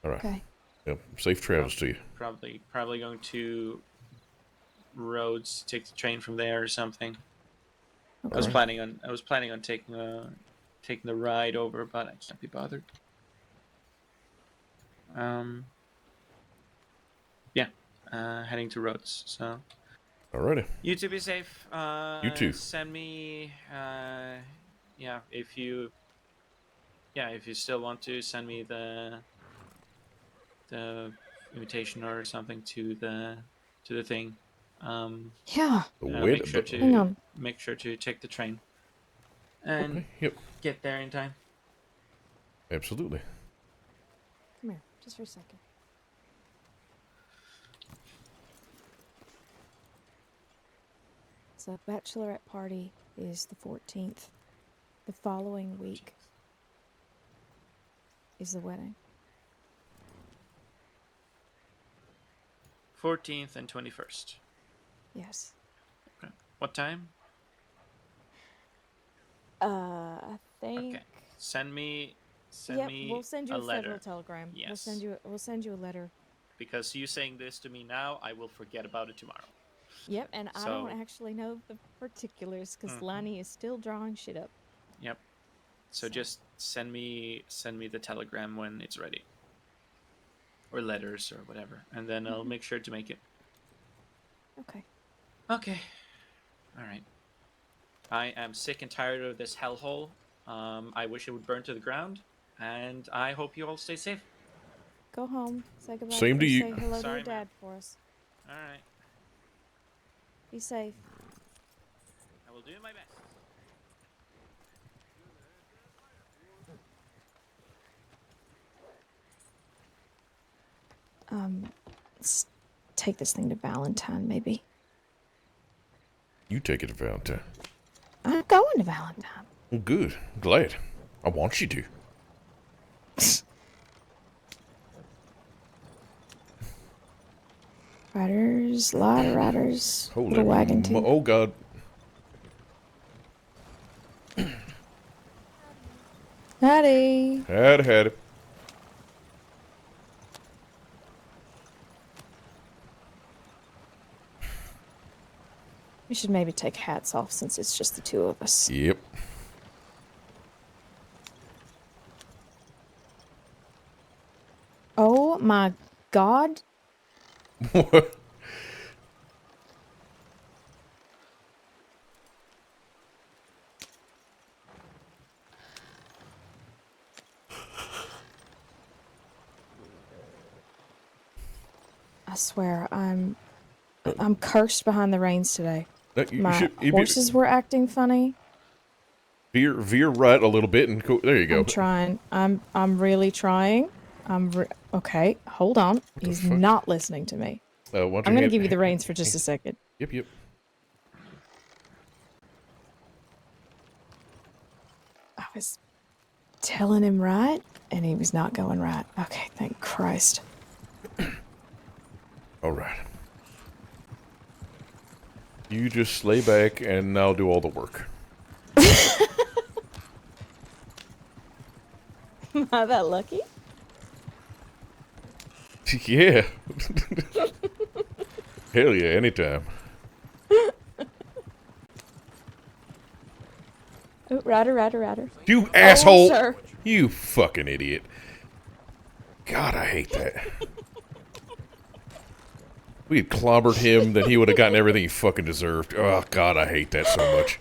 All right. Okay. Yep. Safe travels to you. Probably going to Rhodes, take the train from there or something. Okay. I was planning on taking the ride over, but I can't be bothered. Yeah, heading to Rhodes. So. Alrighty. You two be safe. You too. Send me. If you still want to send me the invitation or something to the thing. Yeah. Make sure to take the train. And okay. Yep. Get there in time. Absolutely. Come here, just for a second. So, bachelorette party is the 14th. The following week is the wedding. 14th and 21st. Yes. Okay. What time? I think. Okay. Send me. We'll send you a letter. federal telegram. Yes. We'll send you a letter. Because you saying this to me now, I will forget about it tomorrow. Yep, and I don't actually know the particulars because Lonnie is still drawing shit up. Yep. So just send me the telegram when it's ready. Or letters or whatever. And then I'll make sure to make it. Okay. Okay. Alright. I am sick and tired of this hellhole. I wish it would burn to the ground. And I hope you all stay safe. Go home. Say goodbye. Same to you. Say hello Sorry, to your dad for us. All right. Be safe. I will do my best. Let's take this thing to Valentine, maybe. You take it to Valentine. I'm going to Valentine. Well, good. Glad. I want you to. Riders, lot of riders. Holy Little wagon too. Oh, God. Howdy. Had it. We should maybe take hats off since it's just the two of us. Yep. Oh my God. What? I swear, I'm cursed behind the reins today. My You horses were acting funny. veer right a little bit and there you go. I'm trying. I'm really trying. Okay, hold on. He's not listening to me. I'm gonna give you the reins for just a second. Yep. I was telling him right, and he was not going right. Okay, thank Christ. All right. You just lay back and I'll do all the work. Am I that lucky? Yeah. Hell yeah, anytime. Oh, rider. You asshole! Sir. You fucking idiot. God, I hate that. We had clobbered him, then he would have gotten everything he fucking deserved. Oh, God, I hate that so much.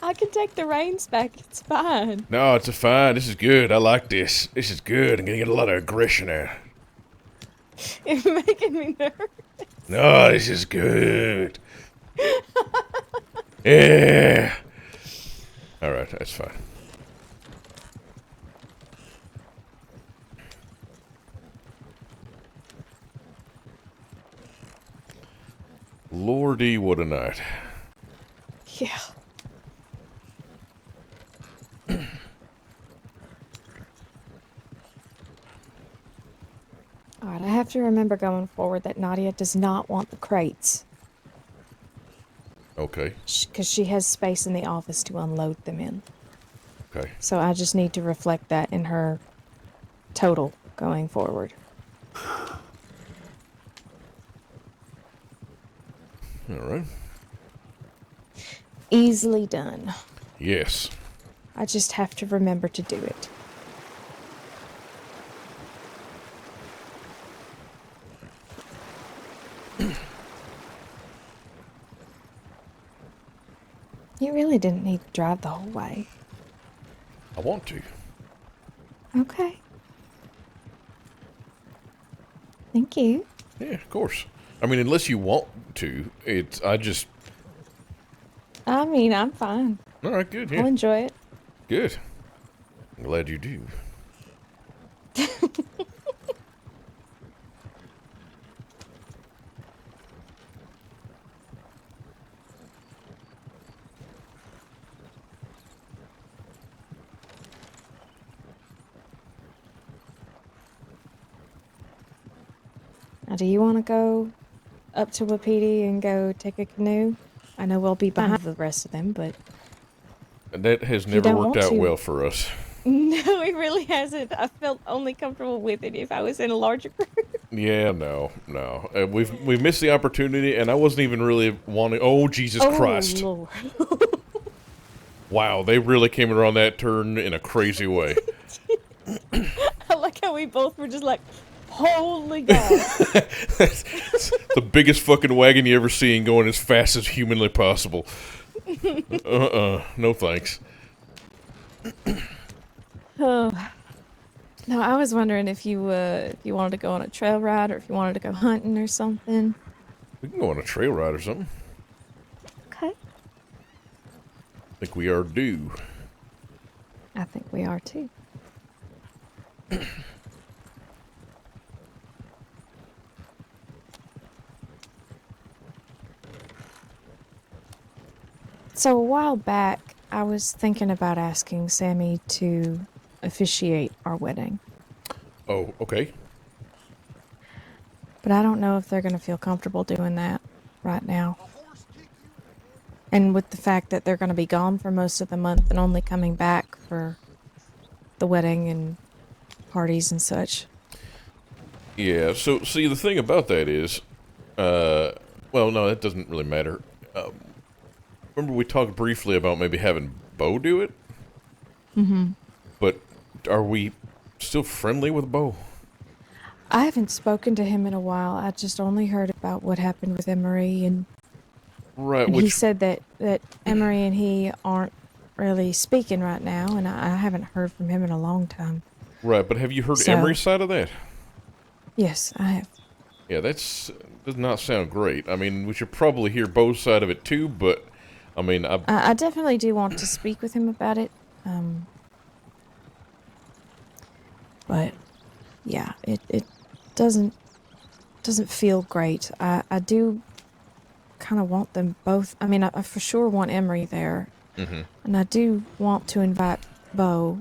I can take the reins back. It's fine. No, it's fine. This is good. I like this. This is good. I'm gonna get a lot of aggression out. It's making me nervous. No, this is good. Yeah. All right, that's fine. Lordy, what a night. Yeah. Alright, I have to remember going forward that Nadia does not want the crates. Okay. Because she has space in the office to unload them in. Okay. So I just need to reflect that in her total going forward. All right. Easily done. Yes. I just have to remember to do it. You really didn't need to drive the whole way. I want to. Okay. Thank you. Yeah, of course. I mean, unless you want to, I just... I mean, I'm fine. All right, good, yeah. I'll enjoy it. Good. I'm glad you do. Now, do you want to go up to Wapiti and go take a canoe? I know we'll be behind the rest of them, but... That has never worked out well for us. No, it really hasn't. I felt only comfortable with it if I was in a larger group. Yeah, no. We've missed the opportunity, and I wasn't even really wanting... Oh, Jesus Christ. Lord. Wow, they really came around that turn in a crazy way. I like how we both were just like, holy God. The biggest fucking wagon you ever seen going as fast as humanly possible. No thanks. Oh. No, I was wondering if you wanted to go on a trail ride or if you wanted to go hunting or something. We can go on a trail ride or something. Okay. I think we are due. I think we are too. So a while back, I was thinking about asking Sammy to officiate our wedding, Oh, okay. but I don't know if they're going to feel comfortable doing that right now. And with the fact that they're going to be gone for most of the month and only coming back for the wedding and parties and such. Yeah, so, see, the thing about that is, well, no, that doesn't really matter. Remember we talked briefly about maybe having Bo do it? Mm-hmm. But are we still friendly with Bo? I haven't spoken to him in a while. I just only heard about what happened with Emery, and Right, he said that Emery and he aren't really speaking right now, and I haven't heard from him in a long time. Right, but have you heard So- Emery's side of that? Yes, I have. Yeah, does not sound great. I mean, we should probably hear Bo's side of it too, but, I mean, I definitely do want to speak with him about it. But yeah, it doesn't feel great. I do kind of want them both. I mean, I for sure want Emery there, and I do want to invite Bo.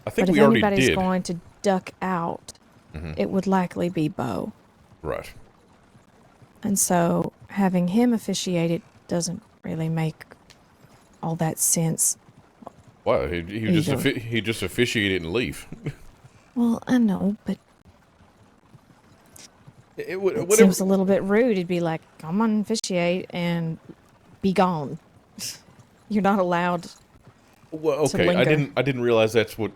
I think but we if already anybody's did. going to duck out, it would likely be Bo. Right. And so having him officiate it doesn't really make all that sense. Wow, he just officiate it and leave. Well, I know, but it seems a little bit rude. It'd be like, come on, officiate and be gone. You're not allowed. Well, to okay, linger. I didn't realize that's what.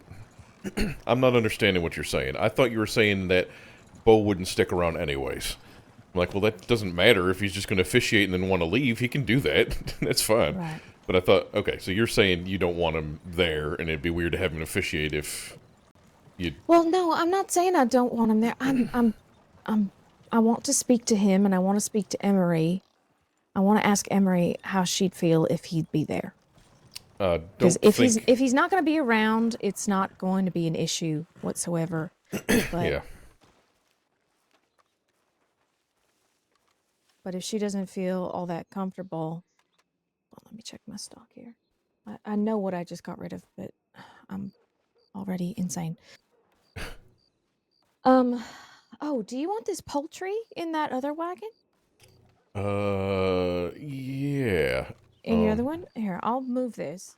I'm not understanding what you're saying. I thought you were saying that Bo wouldn't stick around anyways. I'm like, well, that doesn't matter if he's just going to officiate and then want to leave. He can do that. That's fine. Right. But I thought, okay, so you're saying you don't want him there, and it'd be weird to have him officiate if you. Well, no, I'm not saying I don't want him there. I want to speak to him, and I want to speak to Emery. I want to ask Emery how she'd feel if he'd be there. Because if he's not going to be around, it's not going to be an issue whatsoever. But, Yeah. But if she doesn't feel all that comfortable, well, let me check my stock here. I know what I just got rid of, but I'm already insane. Oh, do you want this poultry in that other wagon? Yeah. In your other one? Here, I'll move this.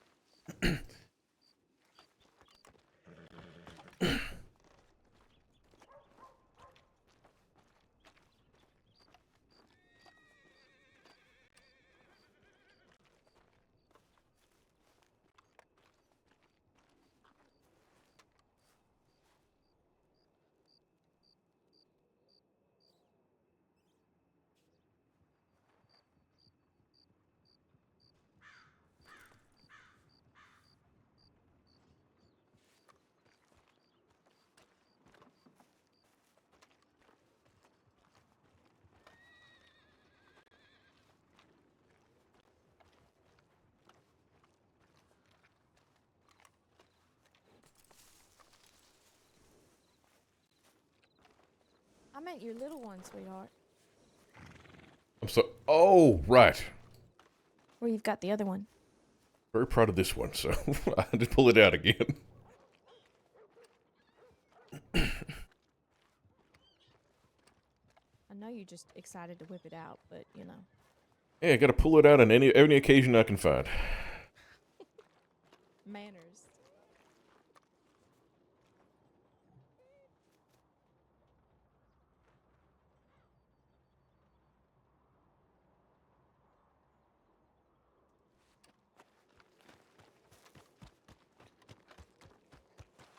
I meant your little one, sweetheart. Oh, right. Where you've got the other one. Very proud of this one, so I had to pull it out again. I know you're just excited to whip it out, but you know. Yeah, I gotta pull it out on any occasion I can find. Manners.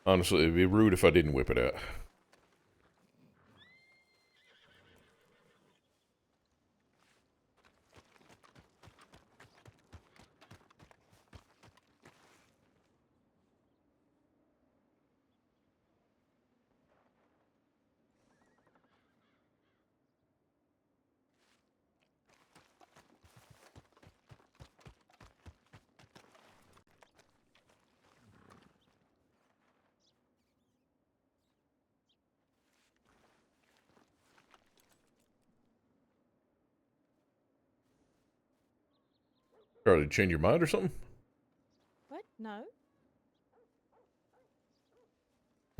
Honestly, it'd be rude if I didn't whip it out. Charlie, did you change your mind or something? What? No.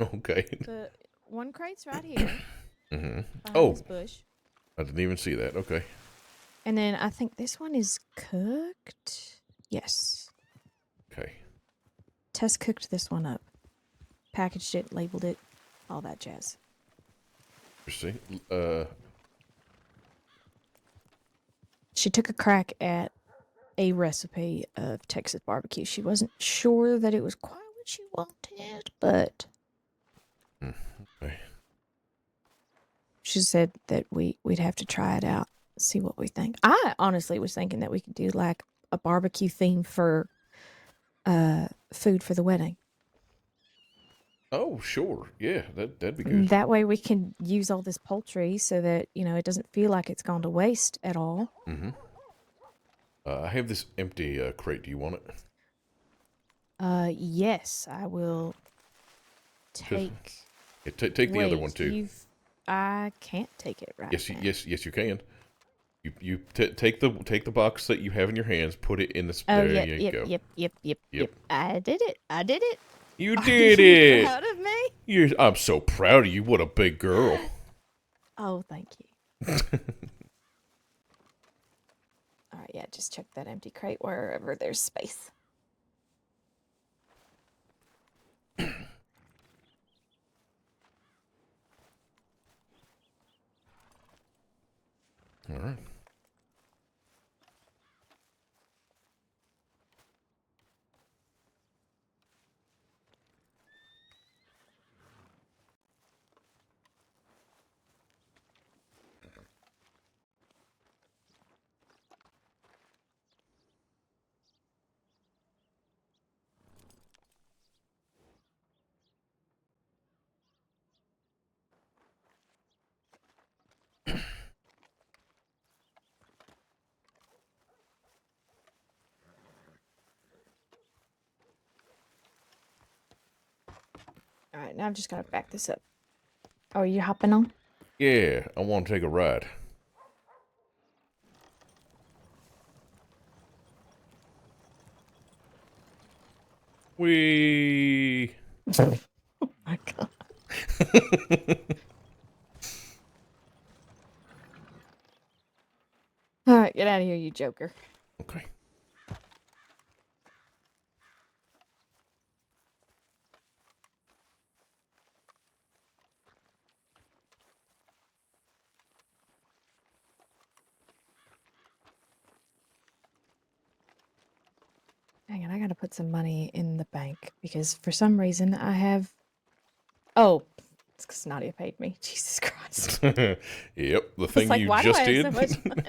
Okay. The one crate's right here. Mm-hmm. Behind this bush. I didn't even see that. Okay. And then I think this one is cooked. Yes. Okay. Tess cooked this one up. Packaged it, labeled it, all that jazz. Interesting. She took a crack at a recipe of Texas barbecue. She wasn't sure that it was quite what she wanted, but Okay. she said that we'd have to try it out, see what we think. I honestly was thinking that we could do like a barbecue theme for food for the wedding. Oh, sure. Yeah, that'd be good. That way we can use all this poultry so that, you know, it doesn't feel like it's gone to waste at all. Mm-hmm. I have this empty crate. Do you want it? Yes, I will take. Yeah, take the other one too. I can't take it right now. Yes, you can. You take the box that you have in your hands, put it in the. Oh, there yep, you yep, go. Yep. I did it. You Are did you it. proud of me? I'm so proud of you. What a big girl. Oh, thank you. All right, yeah, just check that empty crate wherever there's space. All right. All right, now I'm just gonna back this up. Oh, are you hopping on? Yeah, I want to take a ride. We. Oh my god. All right, get out of here, you joker. Okay. Hang on, I gotta put some money in the bank because for some reason I have. Oh, it's because Nadia paid me. Jesus Christ. Yep, the thing like, you why just do I did. have so much money?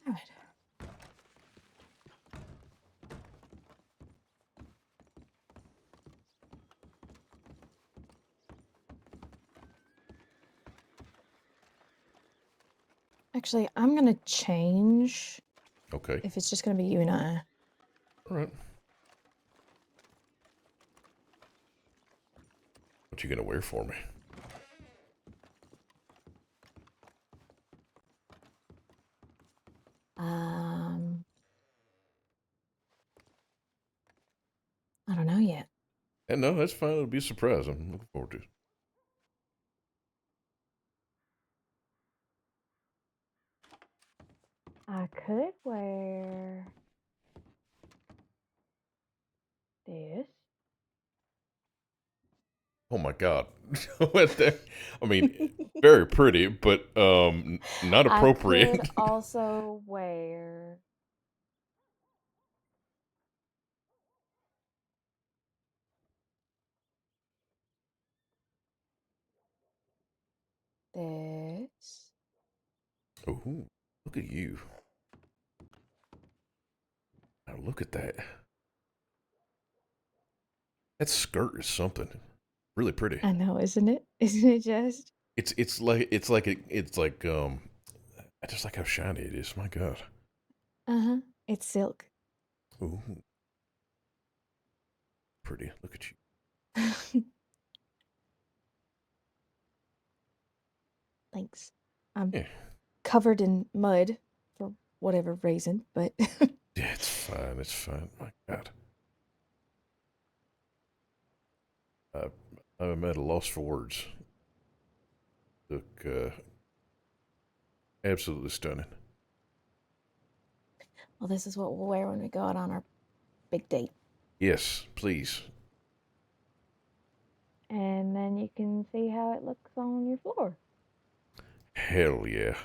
All right. Actually, I'm gonna change. Okay. If it's just gonna be you and I. All right. What you gonna wear for me? I don't know yet. And no, that's fine. It'll be a surprise. I'm looking forward to it. I could wear this. Oh my god. I mean, very pretty, but not I appropriate. could also wear this. Ooh, look at you. Now look at that. That skirt is something. Really pretty. I know, isn't it? Isn't it just? It's like I just like how shiny it is. My god. Uh-huh. It's silk. Ooh. Pretty. Look at you. Thanks. I'm Yeah. covered in mud for whatever reason, but Yeah, it's fine. It's fine. My god. I'm at a loss for words. Look, absolutely stunning. well, this is what we'll wear when we go out on our big date. Yes, please. And then you can see how it looks on your floor. Hell yeah.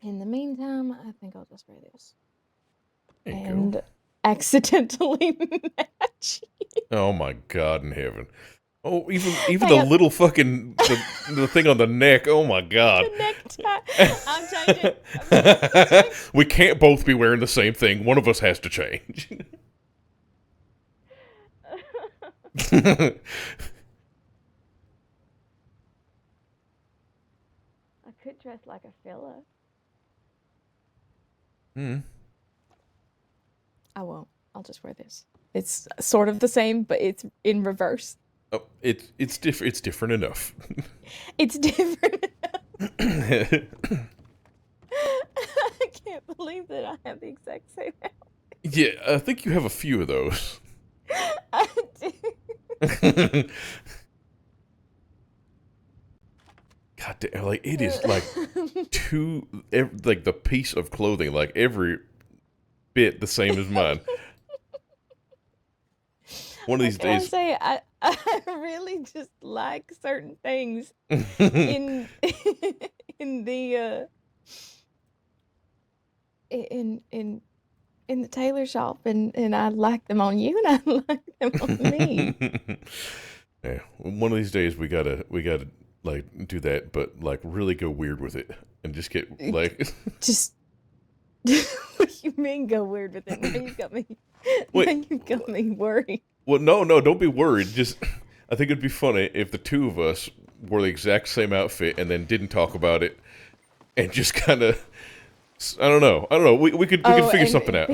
In the meantime, I think I'll just wear this. There you And go. accidentally match. Oh my god in heaven. Oh, even I the got- little fucking the thing on the neck. Oh my god. The necktie. I'm changing. We can't both be wearing the same thing. One of us has to change. I could dress like a fella. I won't. I'll just wear this. It's sort of the same, but it's in reverse. Oh, it's different enough. It's different. I can't believe that I have the exact same outfit. Yeah, I think you have a few of those. I do. God damn, like it is like like the piece of clothing, like every bit the same as mine. One of these Can I days. say I really just like certain things in in the in the tailor shop, and I like them on you, and I like them on me. Yeah, one of these days we gotta like do that, but like really go weird with it and just get like Just what you mean go weird with it? Now you got me. Wait. Now you got me worried. Well, no, don't be worried. Just I think it'd be funny if the two of us wore the exact same outfit and then didn't talk about it and just kind of I don't know. We could figure something out.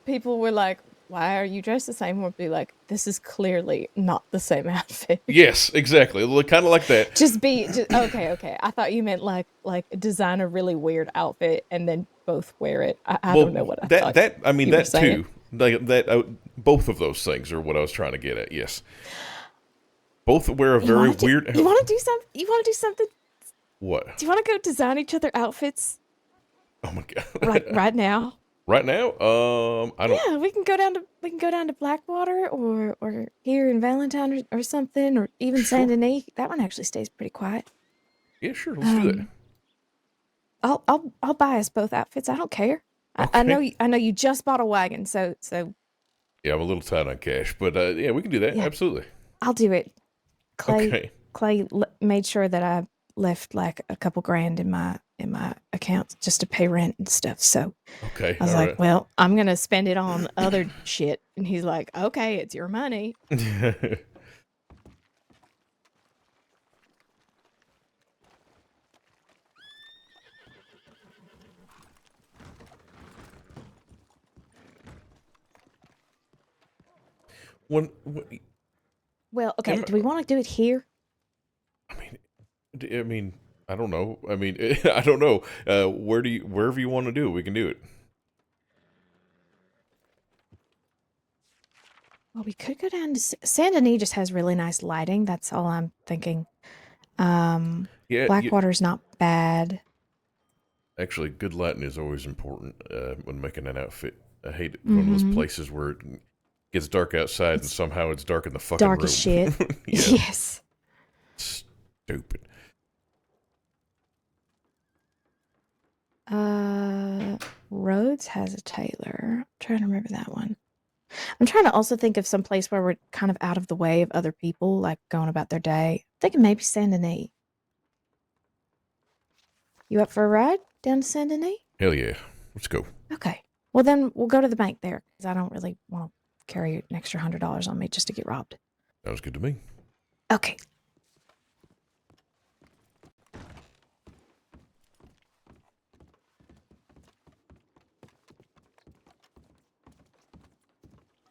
People were like, "Why are you dressed the same?" We'll be like, "This is clearly not the same outfit." Yes, exactly. Kind of like that. Okay. I thought you meant like design a really weird outfit and then both wear it. I don't know what I thought. I mean you were that saying. too. Like that. Both of those things are what I was trying to get at. Yes. Both wear a very weird. You want to do something? You want to do something? What? Do you want to go design each other outfits? Oh my god! Right now. Right now? I don't. Yeah, we can go down to Blackwater or here in Valentine or something, or even Saint Denis. That one actually stays pretty quiet. Yeah, sure. Let's do that. I'll buy us both outfits. I don't care. Okay. I know you just bought a wagon, so Yeah, I'm a little tight on cash, but yeah, we can do that. Yeah. Absolutely. I'll do it. Okay. Clay made sure that I left like a couple grand in my account just to pay rent and stuff. So Okay. I was all like, right. well, I'm gonna spend it on other shit, and he's like, okay, it's your money. When Well, okay, do we want to do it here? I mean, I mean, I don't know. I mean, I don't know. Wherever you want to do it, we can do it. Well, we could go down to Saint Denis. Just has really nice lighting. That's all I'm thinking. Yeah, Blackwater's not bad. Actually, good lighting is always important when making an outfit. I hate it, one of those places where it gets dark outside and somehow it's dark in the fucking Dark room. as shit. Yes. Stupid. Rhodes has a tailor. I'm trying to remember that one. I'm trying to also think of some place where we're kind of out of the way of other people, like going about their day. I'm thinking maybe Saint Denis. You up for a ride down to Saint Denis? Hell yeah. Let's go. Okay. Well, then we'll go to the bank there because I don't really want to carry an extra $100 on me just to get robbed. Sounds good to me. Okay.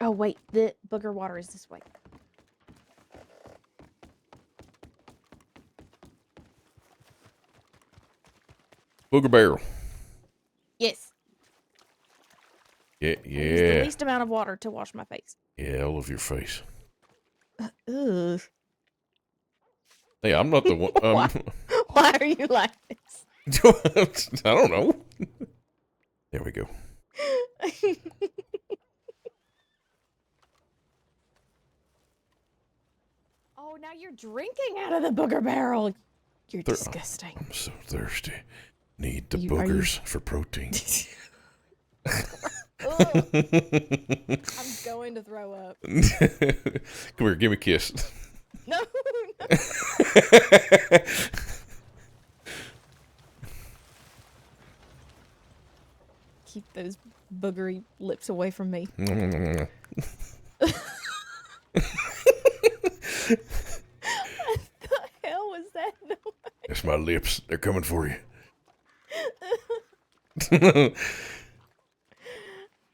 Oh, wait. The booger water is this way. Booger barrel. Yes. Yeah, I use the yeah. least amount of water to wash my face. Yeah, all over your face. Ugh. Hey, I'm not the one. Why are you like this? I don't know. There we go. Oh, now you're drinking out of the booger barrel. You're disgusting. I'm so thirsty. Need the Are you- boogers for protein. I'm going to throw up. Come here, give me a kiss. No. Keep those boogery lips away from me. What the hell was that noise? That's my lips. They're coming for you.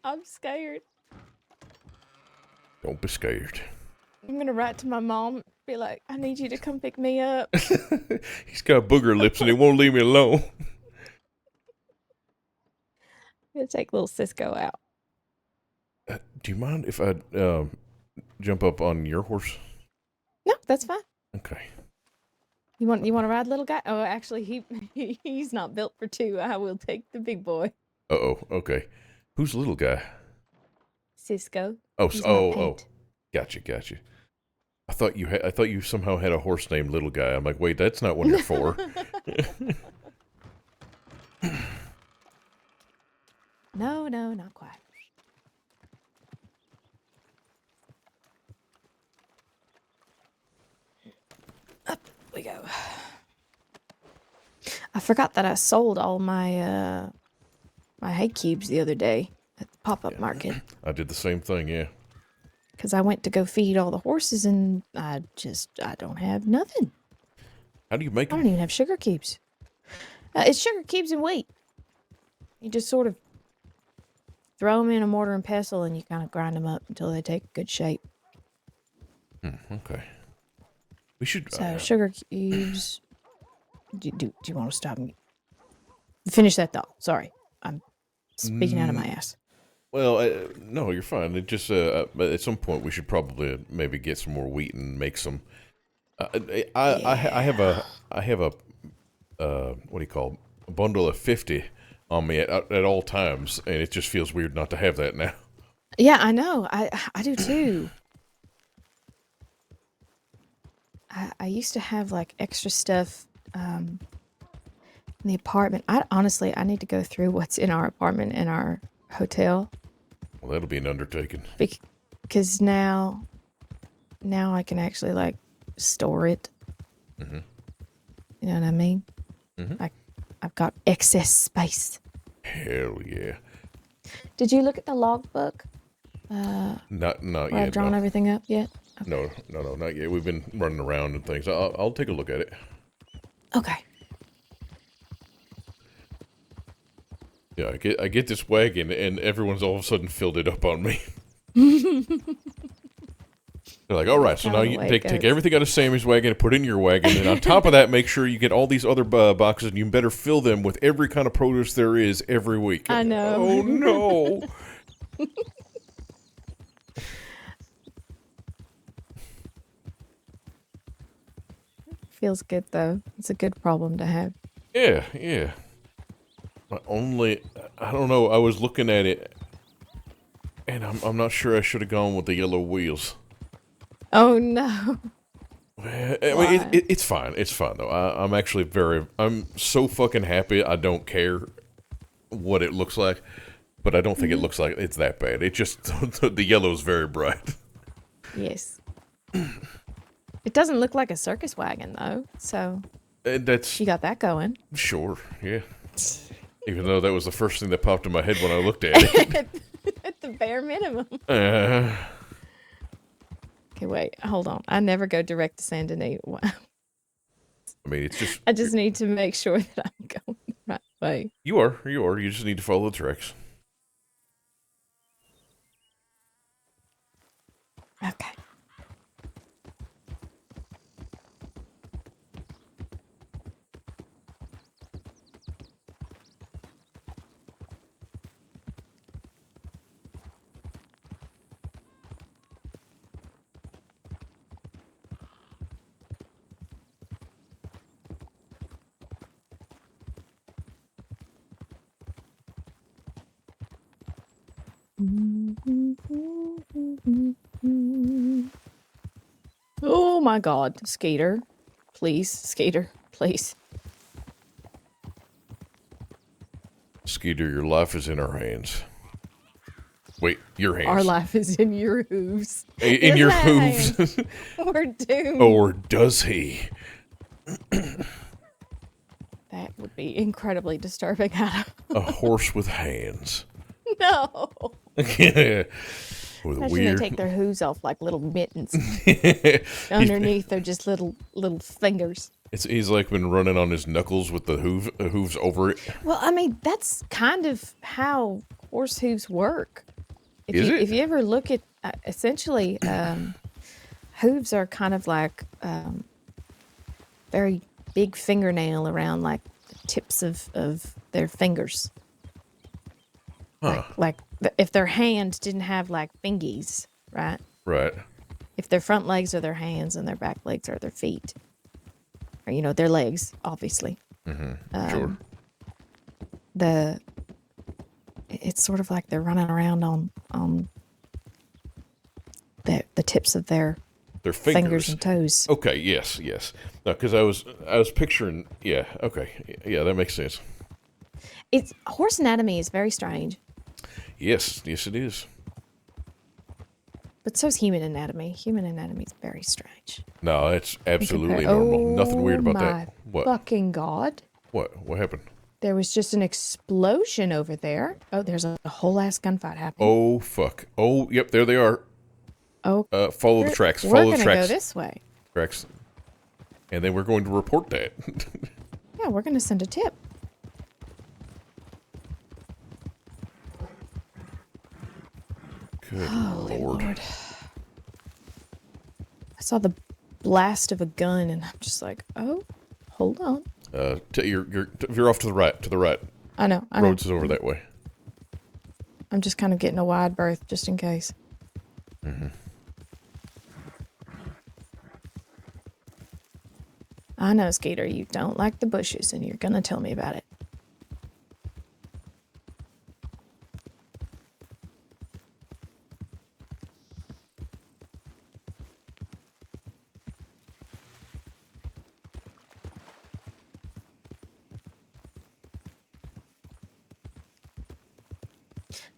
I'm scared. Don't be scared. I'm gonna write to my mom, be like, I need you to come pick me up. He's got booger lips and he won't leave me alone. I'm gonna take little Cisco out. Do you mind if I jump up on your horse? No, that's fine. Okay. You want to ride, little guy? Oh, actually, he's not built for two. I will take the big boy. Uh-oh, okay. Who's the little guy? Cisco. Oh, He's my oh. paint. Gotcha. I thought you somehow had a horse named Little Guy. I'm like, wait, that's not one you're for. No, not quite. Up we go. I forgot that I sold all my my hay cubes the other day at the pop-up market. I did the same thing, yeah. Because I went to go feed all the horses and I don't have nothing. How do you make I them? don't even have sugar cubes. It's sugar cubes and wheat. You just sort of throw them in a mortar and pestle and you kind of grind them up until they take good shape. Okay. We should... So sugar cubes. Do you want to stop me? Finish that thought. Sorry. I'm speaking out of my ass. Well, no, you're fine. It just at some point we should probably maybe get some more wheat and make some. I have a what do you call it? A bundle of 50 on me at all times, and it just feels weird not to have that now. Yeah, I know. I do too. I used to have like extra stuff in the apartment. I need to go through what's in our apartment and our hotel. Well, that'll be an undertaking. Because now I can actually like store it. Mm-hmm. You know what I mean? Mm-hmm. I've got excess space. Hell yeah. Did you look at the logbook? Not where yet. I've drawn no. everything up yet? No, not yet. We've been running around and things. I'll take a look at it. Okay. Yeah, I get this wagon, and everyone's all of a sudden filled it up on me. They're like, all right, That's so kinda now the you way it take goes. everything out of Sammy's wagon and put it in your wagon, and on top of that, make sure you get all these other boxes, and you better fill them with every kind of produce there is every week. I know. Oh, no. Feels good though. It's a good problem to have. Yeah, yeah. I don't know, I was looking at it, and I'm not sure I should have gone with the yellow wheels. Oh no. I mean, it's fine. It's fine, though. I'm actually I'm so fucking happy I don't care what it looks like, but I don't think it looks like it's that bad. It just, the yellow's very bright. Yes. It doesn't look like a circus wagon though, so That's... you got that going. Sure, yeah. Even though that was the first thing that popped in my head when I looked at it. At the bare minimum. Uh, Okay, wait, hold on. I never go direct to Saint Denis. Wow. I mean, it's just... I just need to make sure that I'm going the right way. You are. You just need to follow the tracks. Okay. Oh my god, Skater. Please, Skater, please. Skeeter, your life is in our hands. Wait, your hands. Our life is in your hooves. In your hooves. We're doomed. Or does he? That would be incredibly disturbing, Adam. A horse with hands. No. Yeah. With Imagine weird... they take their hooves off like little mittens. Underneath, they're just little fingers. He's like been running on his knuckles with the hooves over it. Well, I mean, that's kind of how horse hooves work. If you ever look at, essentially, hooves are kind of like very big fingernail around like the tips of their fingers. Huh. Like if their hand didn't have like fingies, right? Right. If their front legs are their hands and their back legs are their feet. Or, you know, their legs, obviously. Mm-hmm. Sure. It's sort of like they're running around on the tips of their fingers and toes. Okay, yes. No, because I was picturing, yeah, okay. Yeah, that makes sense. Horse anatomy is very strange. Yes, it is. But so is human anatomy. Human anatomy is very strange. No, it's absolutely normal. Nothing weird about that. What? Fucking God. What happened? There was just an explosion over there. Oh, there's a whole ass gunfight happening. Oh, fuck. Oh, yep, there they are. Oh. Follow the tracks. We're Follow the gonna tracks. go this way. Tracks. And then we're going to report that. Yeah, we're gonna send a tip. Good Holy Lord. I saw the blast of a gun and I'm just like, oh, hold on. You're off to the right. To the right. I know. Roads is over that way. I'm just kind of getting a wide berth just in case. Mm-hmm. I know, Skeeter, you don't like the bushes and you're gonna tell me about it.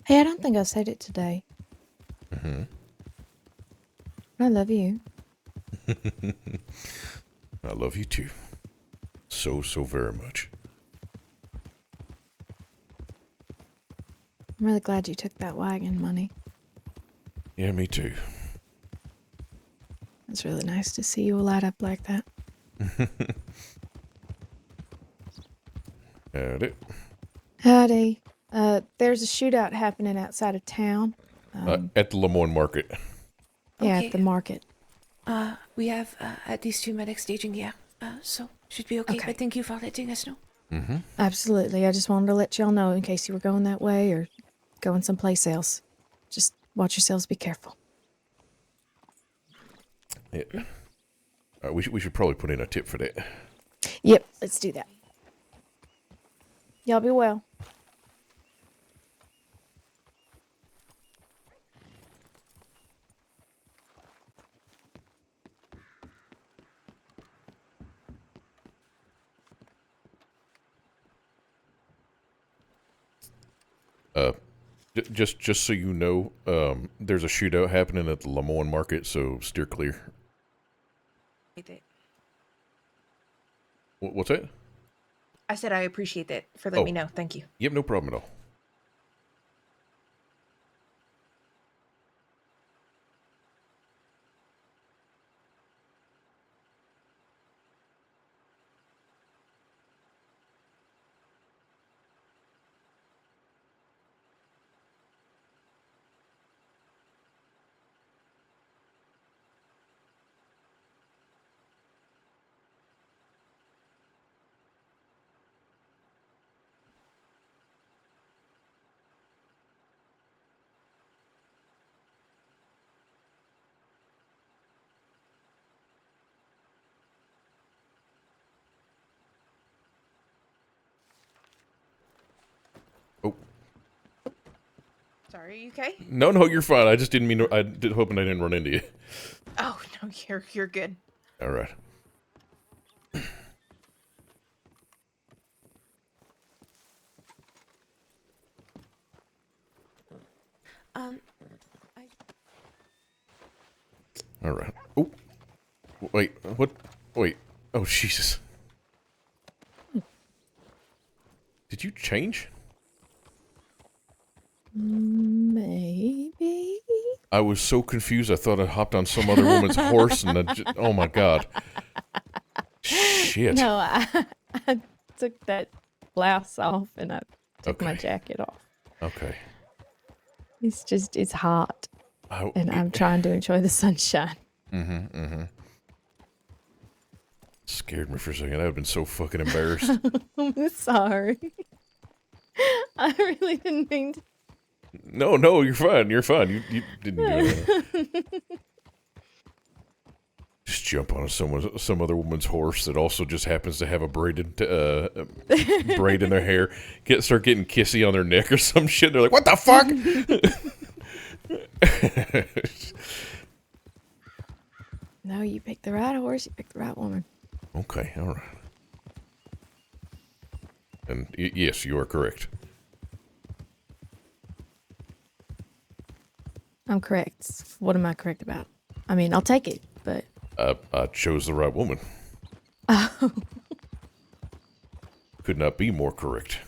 Hey, I don't think I said it today. Mm-hmm. I love you. I love you too. So very much. I'm really glad you took that wagon money. Yeah, me too. It's really nice to see you light up like that. Howdy. Howdy. There's a shootout happening outside of town. At the Lemoyne Market. Yeah, at the market. We have at least 2 medics staging here, so should be okay. But thank you for letting us know. Mm-hmm. Absolutely. I just wanted to let y'all know in case you were going that way or going someplace else. Just watch yourselves. Be careful. Yeah. We should probably put in a tip for that. Yep, let's do that. Y'all be well. Just so you know, there's a shootout happening at the Lemoyne Market, so steer clear. What's that? I said I appreciate that for letting me know. Thank you. Yep, no problem at all. Oh. Sorry, are you okay? No, you're fine. I just didn't mean to, hoping I didn't run into you. Oh no, you're good. All right. All right. Oh. Wait. What? Wait. Oh, Jesus. Did you change? Maybe. I was so confused. I thought I hopped on some other woman's horse, and oh my god. Shit. No, I took that blouse off and I took my jacket off. Okay. It's hot. And I'm trying to enjoy the sunshine. Scared me for a second. I would have been so fucking embarrassed. I'm sorry. I really didn't mean to. No, you're fine. You're fine. You didn't do anything. Just jump on some other woman's horse that also just happens to have a braided braid in their hair. Start getting kissy on their neck or some shit. They're like, "What the fuck?" No, you picked the right horse. You picked the right woman. Okay, all right. And yes, you are correct. I'm correct. What am I correct about? I mean, I'll take it, but... I chose the right woman. Oh. Could not be more correct.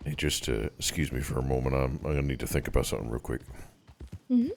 Hey, just excuse me for a moment. I'm gonna need to think about something real quick. Mm-hmm.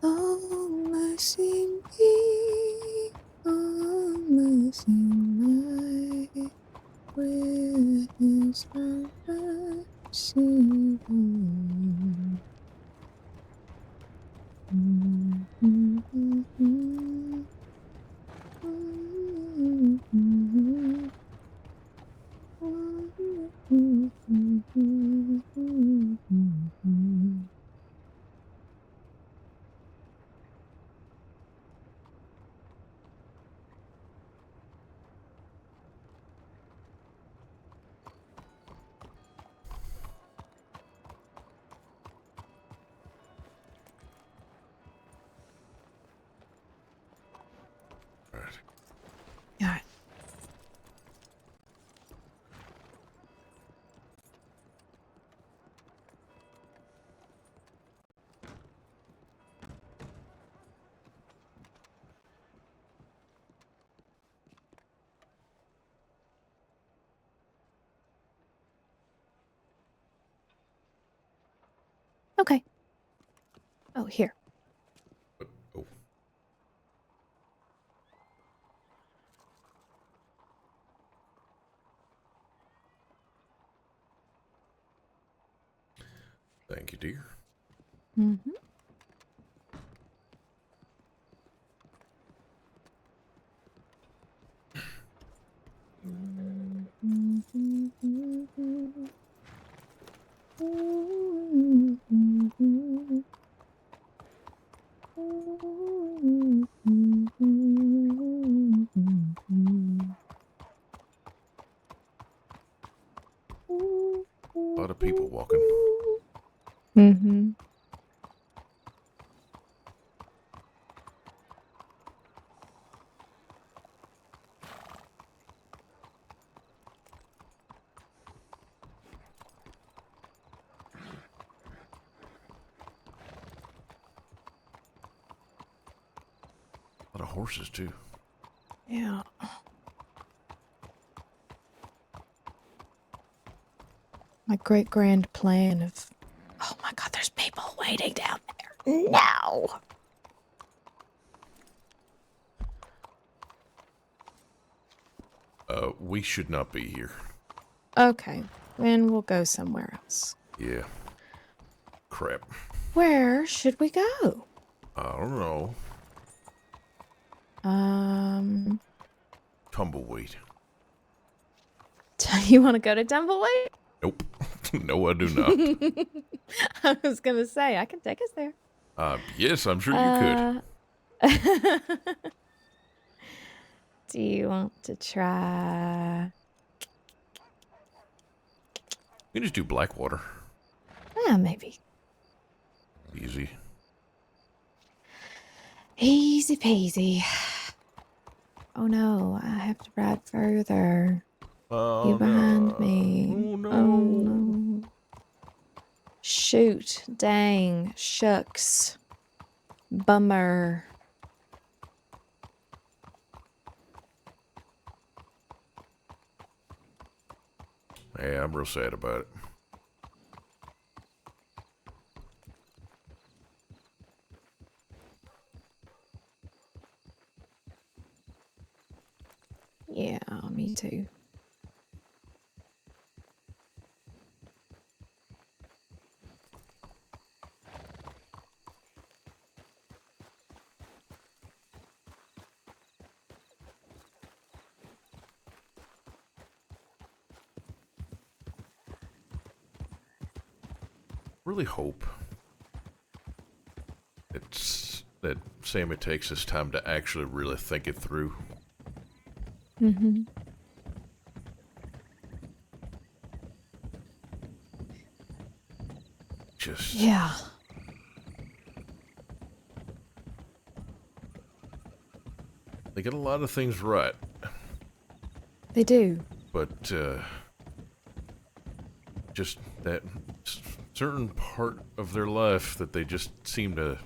Oh, mercy me, oh, mercy my, where is my mercy gone? Alright. Okay. Oh, here. Thank you, dear. Mm-hmm. A lot of people walking. Mm-hmm. A lot of horses, too. Yeah. My great grand plan of, oh my god, there's people waiting down there. No. We should not be here. Okay, then we'll go somewhere else. Yeah. Crap. Where should we go? I don't know. Tumbleweed. You want to go to Tumbleweed? Nope. No, I do not. I was gonna say I can take us there. Yes, I'm sure you could. Do you want to try? You can just do Blackwater. Yeah, maybe. Easy. Easy peasy. Oh no, I have to ride further. You behind me. Oh no. Oh no. Shoot. Dang. Shucks. Bummer. Yeah, I'm real sad about it. Yeah, me too. Really hope that Sammy takes his time to actually really think it through. Mm-hmm. Just yeah. They get a lot of things right. They do. But just that certain part of their life that they just seem to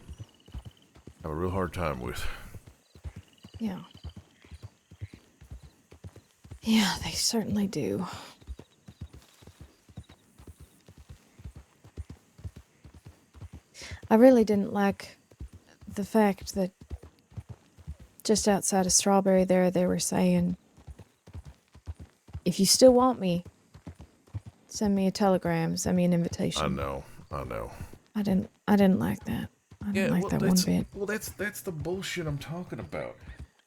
have a real hard time with. Yeah. Yeah, they certainly do. I really didn't like the fact that just outside of Strawberry there, they were saying, if you still want me, send me a telegram, send me an invitation. I know. I didn't like that. I didn't like that one bit. Well, that's the bullshit I'm talking about.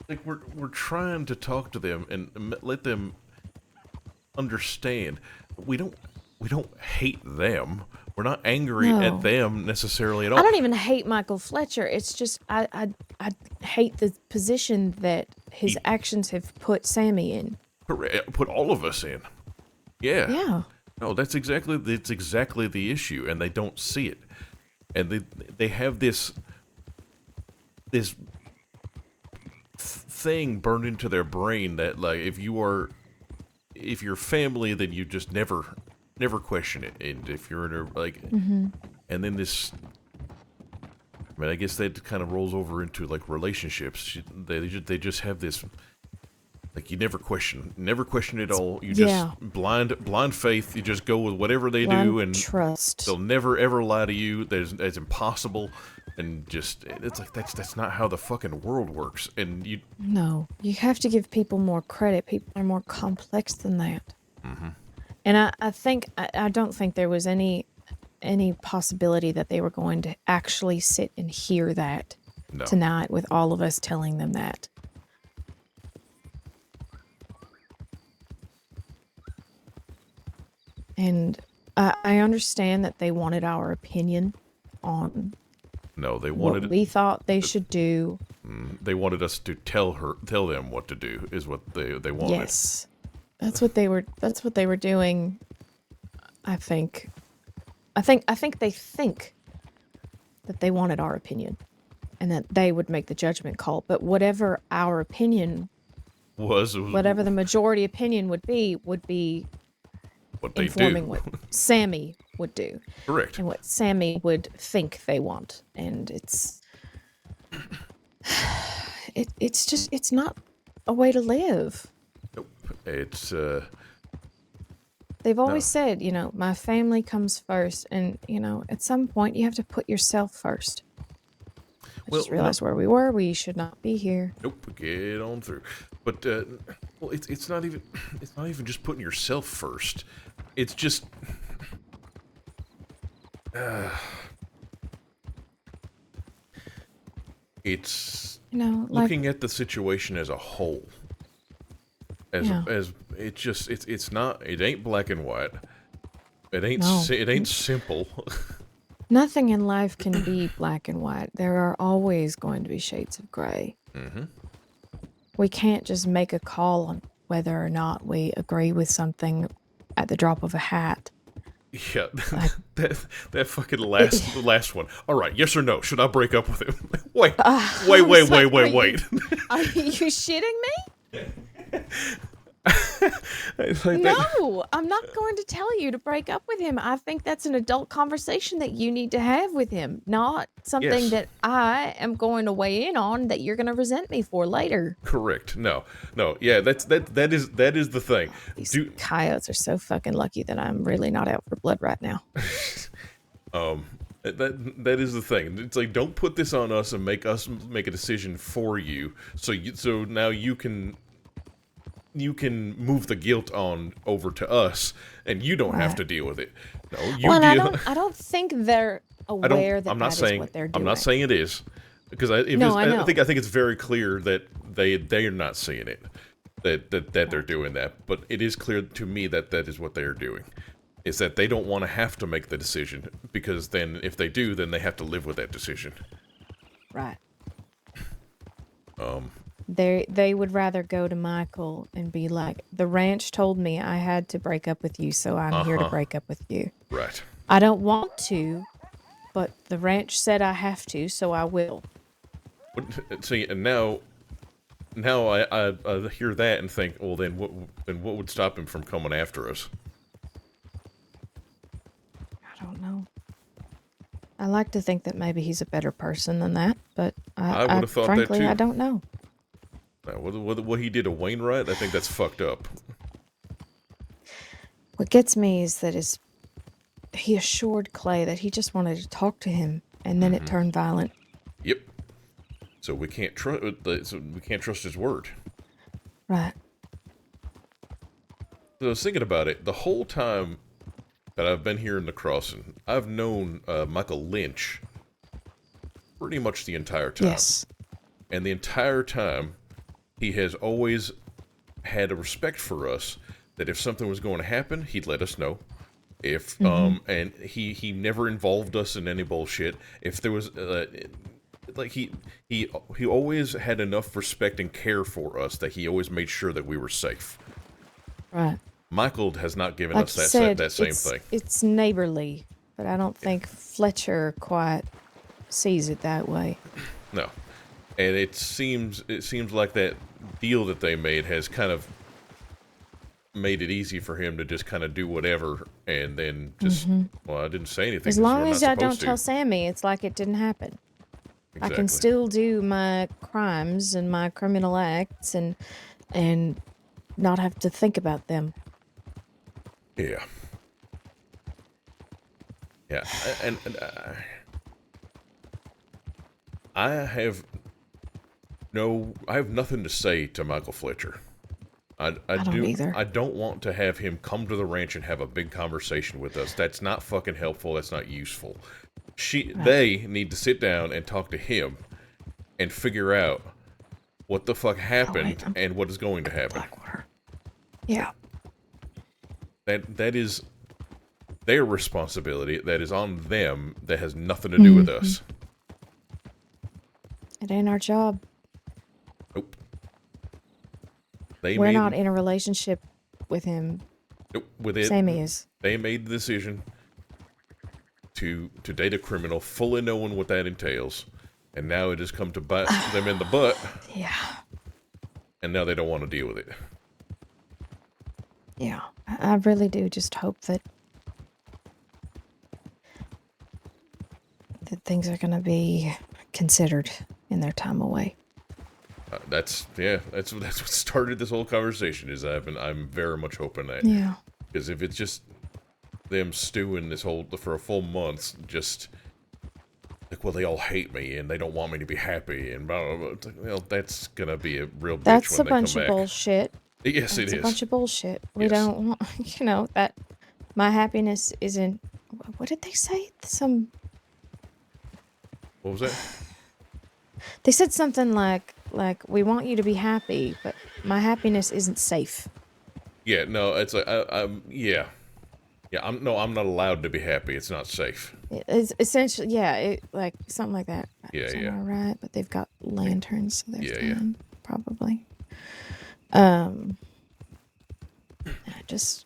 Like we're trying to talk to them and let them understand. We don't hate them. We're not angry at them necessarily at all. I don't even hate Michael Fletcher. It's just I hate the position that his actions have put Sammy in. Put all of us in. Yeah. Yeah. No, that's exactly the issue, and they don't see it, and they have this thing burned into their brain that like if you're family, then you just never question it, and if you're in a and then this. I mean, I guess that kind of rolls over into like relationships. They just have this. Like you never question it all. You just blind faith. You just go with whatever they do, and trust. They'll never ever lie to you. It's impossible, and just it's like that's not how the fucking world works. And you you have to give people more credit. People are more complex than that. Mm-hmm. And I don't think there was any possibility that they were going to actually sit and hear that tonight with all of us telling them that. And I understand that they wanted our opinion on what we thought they should do. They wanted us to tell them what to do is what they wanted. Yes, that's what they were doing. I think they think that they wanted our opinion, and that they would make the judgment call. But whatever our opinion was whatever the majority opinion would be what they informing do. What Sammy would do. Correct. And what Sammy would think they want. And it's not a way to live. Nope. It's they've always said, my family comes first, and at some point you have to put yourself first. I just realized where we were. We should not be here. Nope. Get on through. But it's not even just putting yourself first. It's just it's looking at the situation as a whole. As it ain't black and white. It ain't simple. Nothing in life can be black and white. There are always going to be shades of gray. Mm-hmm. We can't just make a call on whether or not we agree with something at the drop of a hat. Yeah, that fucking last one. All right, yes or no? Should I break up with him? Wait. Are you shitting me? No, I'm not going to tell you to break up with him. I think that's an adult conversation that you need to have with him, not something that I am going to weigh in on that you're going to resent me for later. Correct. No. Yeah, that is the thing. These coyotes are so fucking lucky that I'm really not out for blood right now. That is the thing. It's like, don't put this on us and make us make a decision for you. So now you can move the guilt on over to us, and you don't have to deal with it. No, I don't think they're aware that that is what they're doing. I'm not saying it is, because I think it's very clear that they are not seeing it, that they're doing that. But it is clear to me that is what they are doing. Is that they don't want to have to make the decision, because then if they do, then they have to live with that decision. Right. They would rather go to Michael and be like, the ranch told me I had to break up with you, so I'm here to break up with you. Right. I don't want to, but the ranch said I have to, so I will. See, and now I hear that and think, well, then what would stop him from coming after us? I don't know. I like to think that maybe he's a better person than that, but I would have thought frankly, that too. I don't know. What he did to Wainwright, I think that's fucked up. What gets me is that he assured Clay that he just wanted to talk to him, and then it turned violent. Yep. So we can't trust. So we can't trust his word. Right. So I was thinking about it the whole time that I've been here in the crossing. I've known Michael Lynch pretty much the entire time. Yes. And the entire time, he has always had a respect for us. That if something was going to happen, he'd let us know. If and he never involved us in any bullshit. If there was like he always had enough respect and care for us that he always made sure that we were safe. Right. Michael has not given Like us you that said, that same it's, thing. It's neighborly, but I don't think Fletcher quite sees it that way. No, and it seems like that deal that they made has kind of made it easy for him to just kind of do whatever, and then just well, I didn't say anything. As 'cause long we're as not I don't supposed to. tell Sammy, it's like it didn't happen. Exactly. I can still do my crimes and my criminal acts and not have to think about them. Yeah. Yeah, and I have nothing to say to Michael Fletcher. I don't either. I don't want to have him come to the ranch and have a big conversation with us. That's not fucking helpful. That's not useful. They need to sit down and talk to him and figure out what the fuck happened and what is going to happen. Yeah. That is their responsibility. That is on them. That has nothing to do with us. It ain't our job. Nope. We're not in a relationship with him. Nope. With it, Sammy is. They made the decision to date a criminal, fully knowing what that entails, and now it has come to bite them in the butt. Yeah. And now they don't want to deal with it. Yeah. I really do just hope that things are going to be considered in their time away. That's what started this whole conversation. Is I'm very much hoping that. Yeah. Because if it's just them stewing this whole for a full month, just like, well, they all hate me and they don't want me to be happy and blah, blah, blah. Well, that's gonna be a real bitch That's when a they come bunch of back. bullshit. Yes, That's it is. a bunch of bullshit. We Yes. don't want, that my happiness isn't. What did they say? What was that? They said something like we want you to be happy, but my happiness isn't safe. Yeah, no, it's like yeah. I'm not allowed to be happy. It's not safe. It's essentially, like something like that. Yeah, Am yeah. I right? But they've got lanterns, so they're Yeah, fine, probably. It just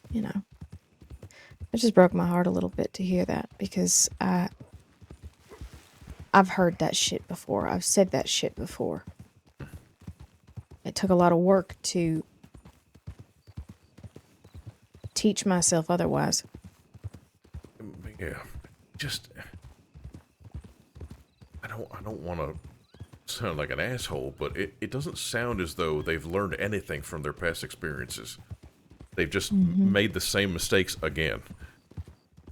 broke my heart a little bit to hear that because I've heard that shit before. I've said that shit before. It took a lot of work to teach myself otherwise. Yeah, just I don't want to sound like an asshole, but it doesn't sound as though they've learned anything from their past experiences. They've just made the same mistakes again,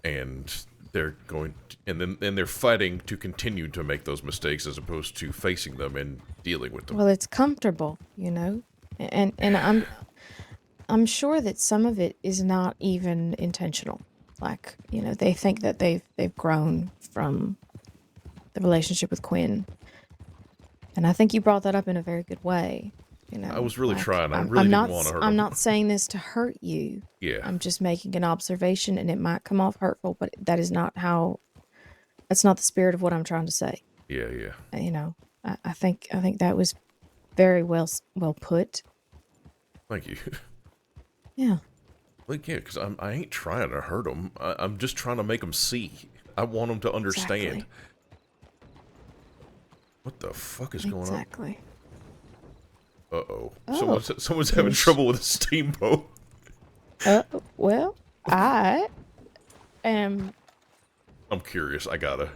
and they're going and they're fighting to continue to make those mistakes as opposed to facing them and dealing with them. Well, it's comfortable, and I'm sure that some of it is not even intentional. Like, they think that they've grown from the relationship with Quinn, and I think you brought that up in a very good way. I was really trying. I I'm really not, didn't want to hurt I'm them. not saying this to hurt you. Yeah. I'm just making an observation, and it might come off hurtful, but that is not how. That's not the spirit of what I'm trying to say. Yeah, yeah. I think that was very well put. Thank you. Yeah. Like, yeah, because I ain't trying to hurt them. I'm just trying to make them see. I want them to understand. Exactly. What the fuck is going on? Exactly. Uh-oh. Oh, Someone's having trouble with a steamboat. Well, I am. I'm curious. I gotta.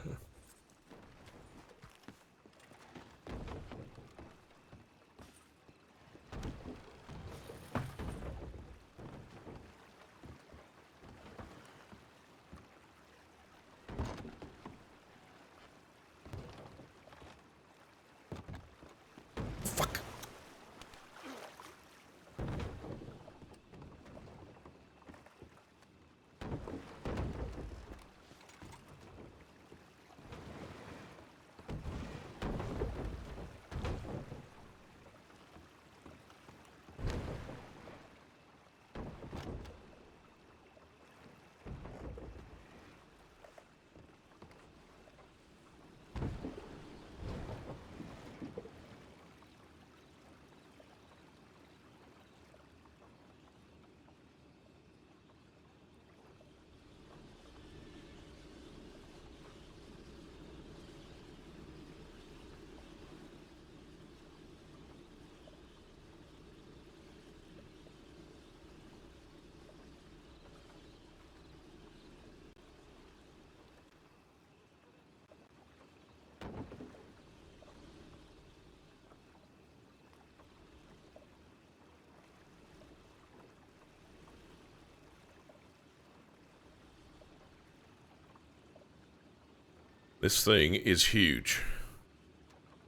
This thing is huge.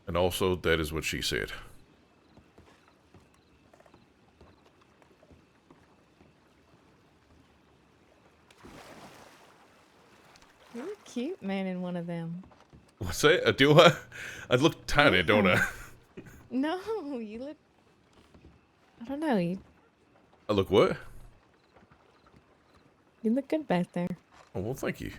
And also, that is what she said. You're a cute man in one of them. What's that? Do I? I look tiny, don't I? No, you look. I don't know. You I look what? look good back there. Oh, well, thank you.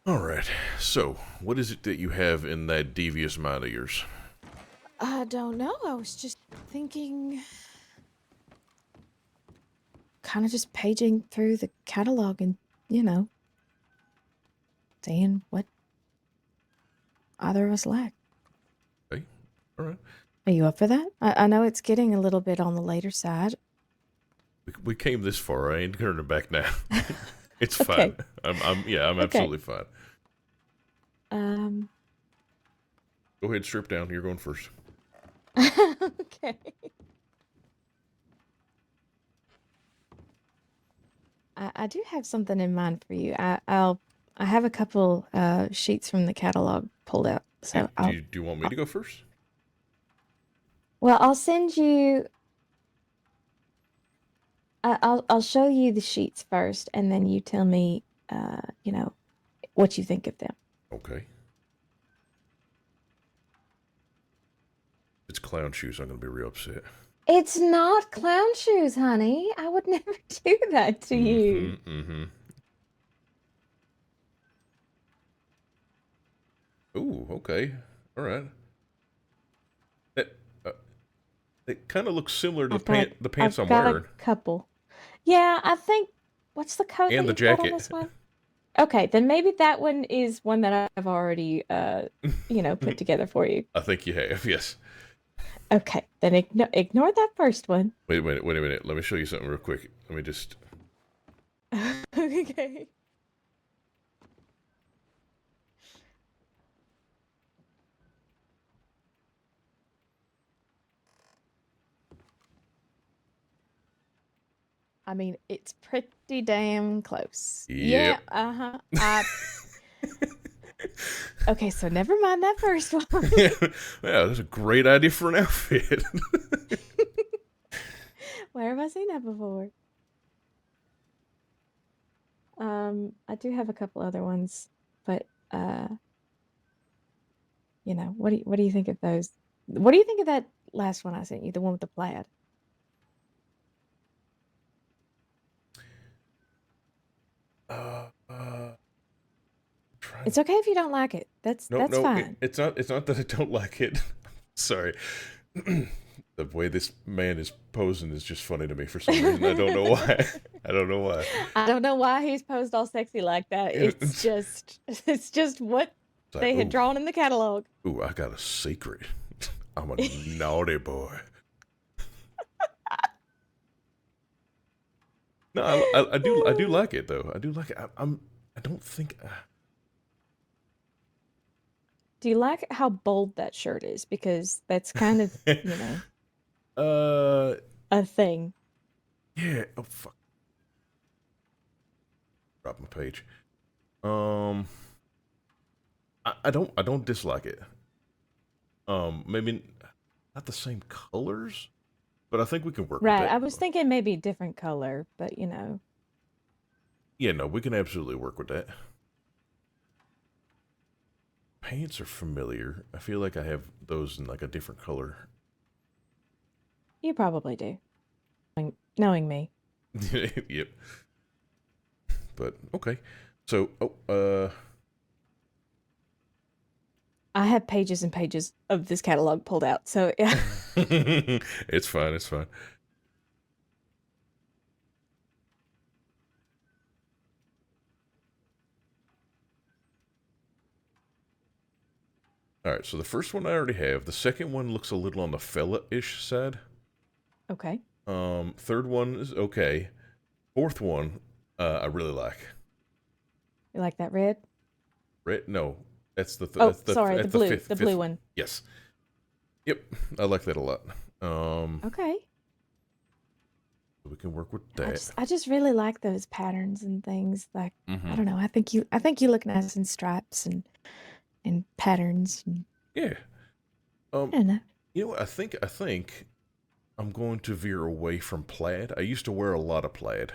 Alright, so, what is it that you have in that devious mind of yours? I don't know. I was just thinking. Kind of just paging through the catalog and, seeing what either of us lack. Okay, alright. Are you up for that? I know it's getting a little bit on the later side. We came this far, I ain't turning back now. It's Okay. fine. I'm Okay. absolutely fine. Um. Go ahead, strip down. You're going first. Okay. I do have something in mind for you. I have a couple sheets from the catalog pulled out. So Do you want me to go first? well, I'll send you. I'll show you the sheets first, and then you tell me, what you think of them. Okay. If it's clown shoes, I'm going to be real upset. It's not clown shoes, honey. I would never do that to you. Ooh, okay. Alright. It kind of looks similar to the pants I'm got wearing. a couple. Yeah, I think. What's the coat And that the you've got on jacket. this one? Okay, then maybe that one is one that I've already, put together for you. I think you have, yes. Okay, then ignore that first one. Wait a minute. Let me show you something real quick. Let me just... Okay. I mean, it's pretty damn close. Yep. Yeah, okay, so never mind that first one. Yeah, that's a great idea for an outfit. Where have I seen that before? I do have a couple other ones, but what do you think of those? What do you think of that last one I sent you, the one with the plaid? It's okay if you don't like it. That's fine. It's not that I don't like it. Sorry. The way this man is posing is just funny to me for some reason. I don't know why. I don't know why He's posed all sexy like that. It's just what like, they had drawn in the catalog. Ooh, I got a secret. I'm a naughty boy. No, I do like it though. I do like it. I don't think. Do you like how bold that shirt is? Because that's kind of a thing. Yeah. Oh fuck. Drop my page. I don't dislike it. Maybe not the same colors, but I think we can work with Right. that. I was thinking maybe different color, but Yeah, no, we can absolutely work with that. Pants are familiar. I feel like I have those in like a different color. you probably do. Knowing me. Yep. But okay. So, I have pages and pages of this catalog pulled out, so yeah. It's fine. It's fine. All right. So the first one I already have. The second one looks a little on the fella-ish side. Okay. Third one is okay. Fourth one, I really like. You like that red? Red? No, that's the. Oh, That's the. sorry, That's the blue, fifth. the blue one. Yes. Yep, I like that a lot. Okay. We can work with I that. just really like those patterns and things. Like Mhm. I don't know. I think you look nice in stripes and patterns. And, Yeah. I don't know. You know what? I think I'm going to veer away from plaid. I used to wear a lot of plaid,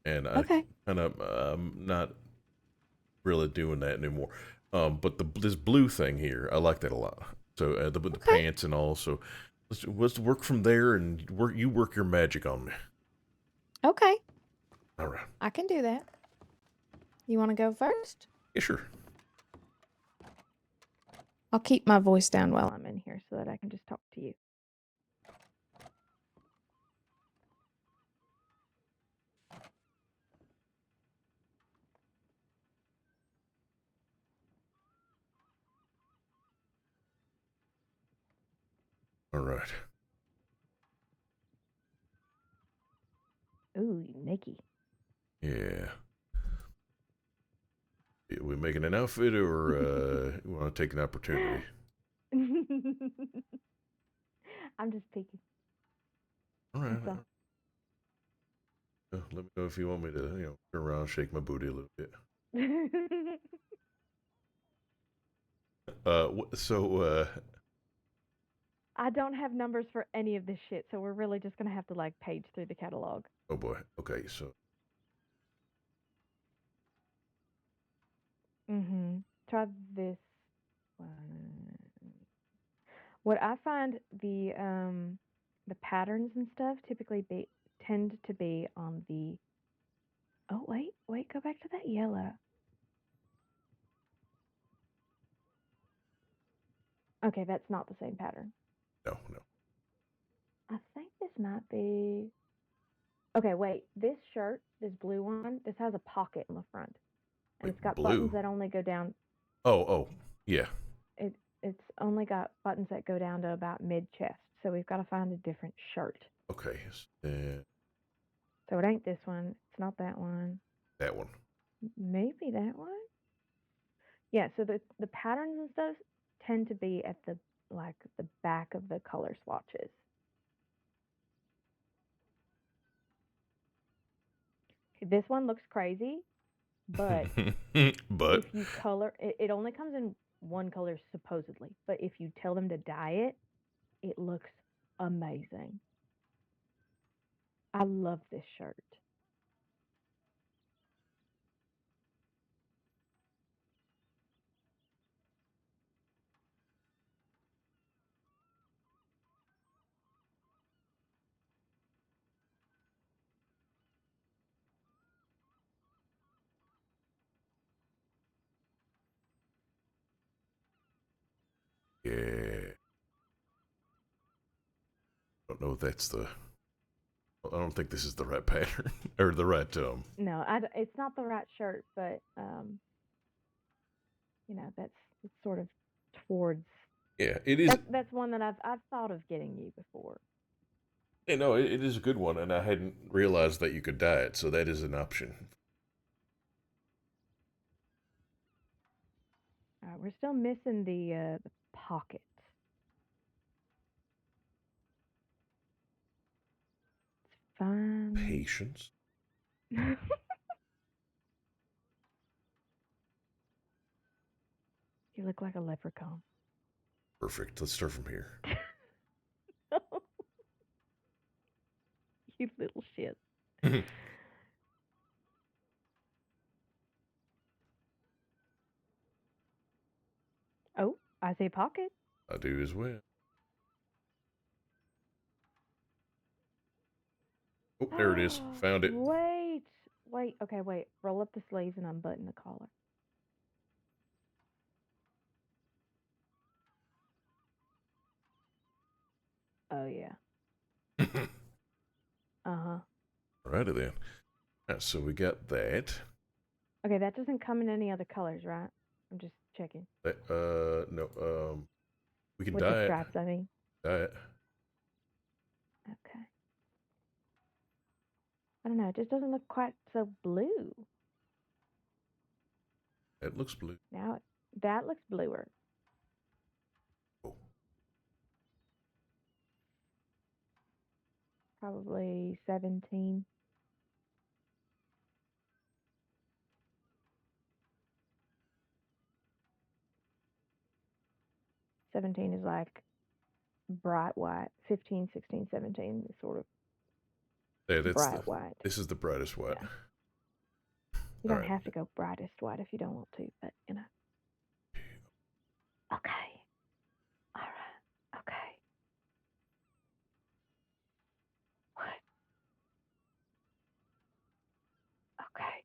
and I kind of not really doing that anymore. But this blue thing here, I like that a lot. So with the pants and all. So let's work from there, and you work your magic on me. Okay. All right. I can do that. You want to go first? Yeah, sure. I'll keep my voice down while I'm in here so that I can just talk to you. All right. Ooh, Nikki. Yeah. Are we making an outfit, or you want to take an opportunity? I'm just peeking. All right. That's all. Let me know if you want me to, turn around and shake my booty a little bit. So, I don't have numbers for any of this shit, so we're really just gonna have to like page through the catalog. oh boy. Okay, so Try this one. What I find the patterns and stuff typically tend to be on the. Oh wait, go back to that yellow. Okay, that's not the same pattern. no. I think this might be. Okay, wait. This shirt, this blue one, this has a pocket in the front, and it's got buttons blue? that only go down. Oh, yeah. It's only got buttons that go down to about mid chest. So we've got to find a different shirt. Okay. So it ain't this one. It's not that one. That one. Maybe that one. Yeah. So the patterns and stuff tend to be at the back of the color swatches. This one looks crazy, but but if you color it only comes in one color supposedly, but if you tell them to dye it, it looks amazing. I love this shirt. yeah. I don't know if that's the. I don't think this is the right pattern or the right No, it's not the right shirt, but that's sort of towards. Yeah, it is. That's one that I've thought of getting you before. Yeah, no, it is a good one, and I hadn't realized that you could dye it, so that is an option. We're still missing the pocket. It's fine. Patience. You look like a leprechaun. Perfect. Let's start from here. You little shit. Oh, I see pocket. I do as well. Oh, there it is. Found it. Wait. Okay, wait. Roll up the sleeves and unbutton the collar. Oh yeah. Uh-huh. Alrighty then. Alright, so we got that. Okay, that doesn't come in any other colors, right? I'm just checking. No. We can With dye the it. stripes, I mean. Dye it. Okay. I don't know. It just doesn't look quite so blue. It looks blue. Now That looks bluer. Probably 17. '17 is like bright white. 15, 16, 17 is sort of Yeah, that's bright white. This is the brightest white. Yeah. You All don't right. have to go brightest white if you don't want to, but you know. Okay. All right. Okay. What? Okay.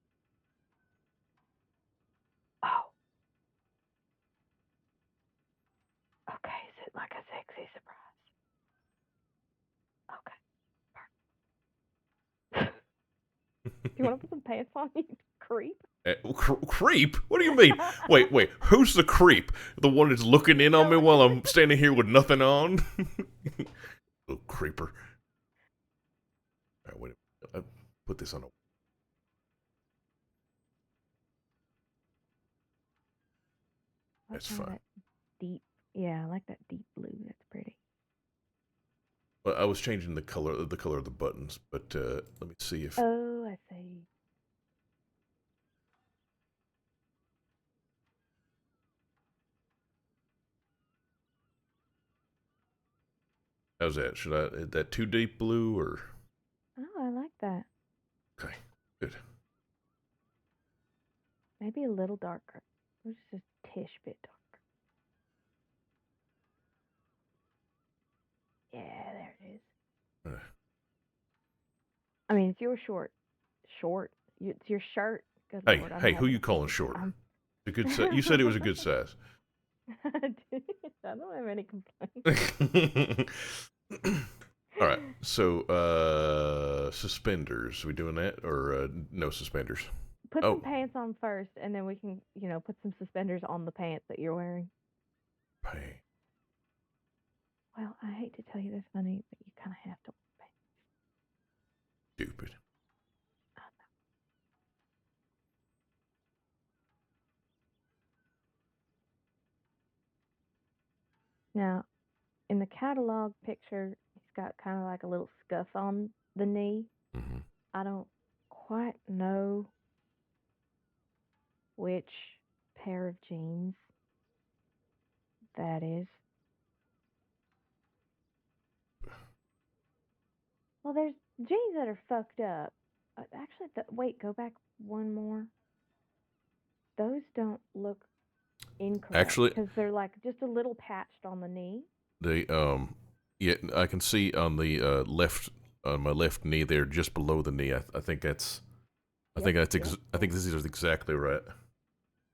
Oh. Okay. Is it like a sexy surprise? Okay. You want to put some pants on, you creep? Creep? What do you mean? Wait, who's the creep? The one that's looking in on me while I'm standing here with nothing on? Little creeper. All right, wait. I put this on a. That's Kind of fine. that deep. Yeah, I like that deep blue. That's pretty. Well, I was changing the color of the buttons, but let me see if. Oh, I see. How's that? Should I is that too deep blue or? Oh, I like that. Okay, good. Maybe a little darker. Or just a tish bit darker. Yeah, there it is. I mean, it's your short. It's your shirt. Good Hey, Lord, I'm hey, who having you a calling physics- short? I'm- A good size. You said it was a good size. I don't have any complaints. All right, so suspenders. We doing that or no suspenders? Put some pants on first, and then we can, put some suspenders on the pants that you're wearing. Pants. Well, I hate to tell you this, honey, but you kind of have to wear pants. Stupid. Now, in the catalog picture, he's got kind of like a little scuff on the knee. Mm-hmm. I don't quite know which pair of jeans that is. Well, there's jeans that are fucked up. Actually, wait, go back one more. Those don't look incorrect. Actually, because they're like just a little patched on the knee. They yeah, I can see on the left on my left knee there, just below the knee. I think that's. I think this is exactly right.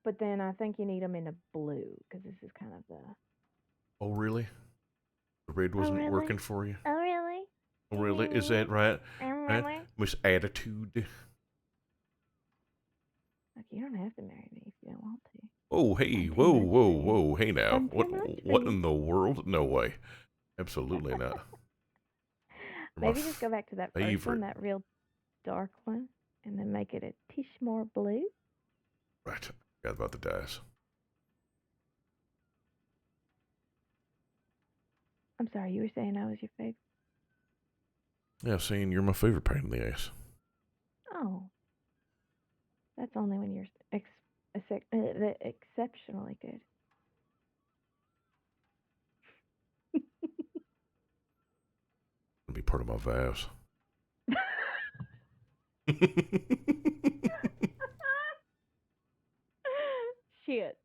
But then I think you need them in a blue because this is kind of the. Oh really? The red wasn't working for you. Oh really? Oh really? Is that right? Really? Miss Attitude. Like you don't have to marry me if you don't want to. Oh hey, whoa, hey now, what in the world? No way, absolutely not. Maybe just go back to that first favorite. one, that real dark one, and then make it a tish more blue. Right, forgot about the dice. I'm sorry, you were saying I was your favorite. Yeah, saying you're my favorite pain in the ass. Oh, that's only when you're exceptionally good. It'll be part of my vows. Shit.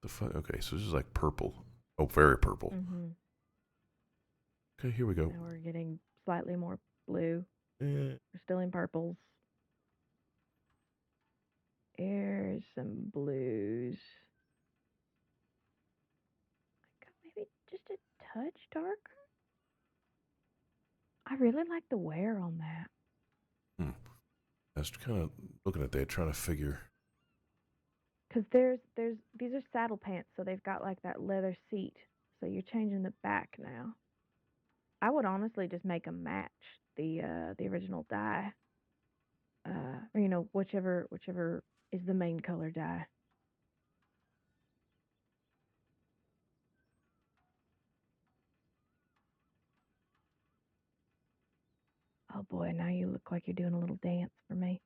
The fuck? Okay, so this is like purple. Oh, very purple. Mm-hmm. Okay, here we go. Now we're getting slightly more blue. Yeah. We're still in purples. Here's some blues. Maybe just a touch darker. I really like the wear on that. I was kind of looking at that, trying to figure. Cause these are saddle pants, so they've got like that leather seat. So you're changing the back now. I would honestly just make them match the original dye. Or whichever is the main color dye. Oh boy, now you look like you're doing a little dance for me.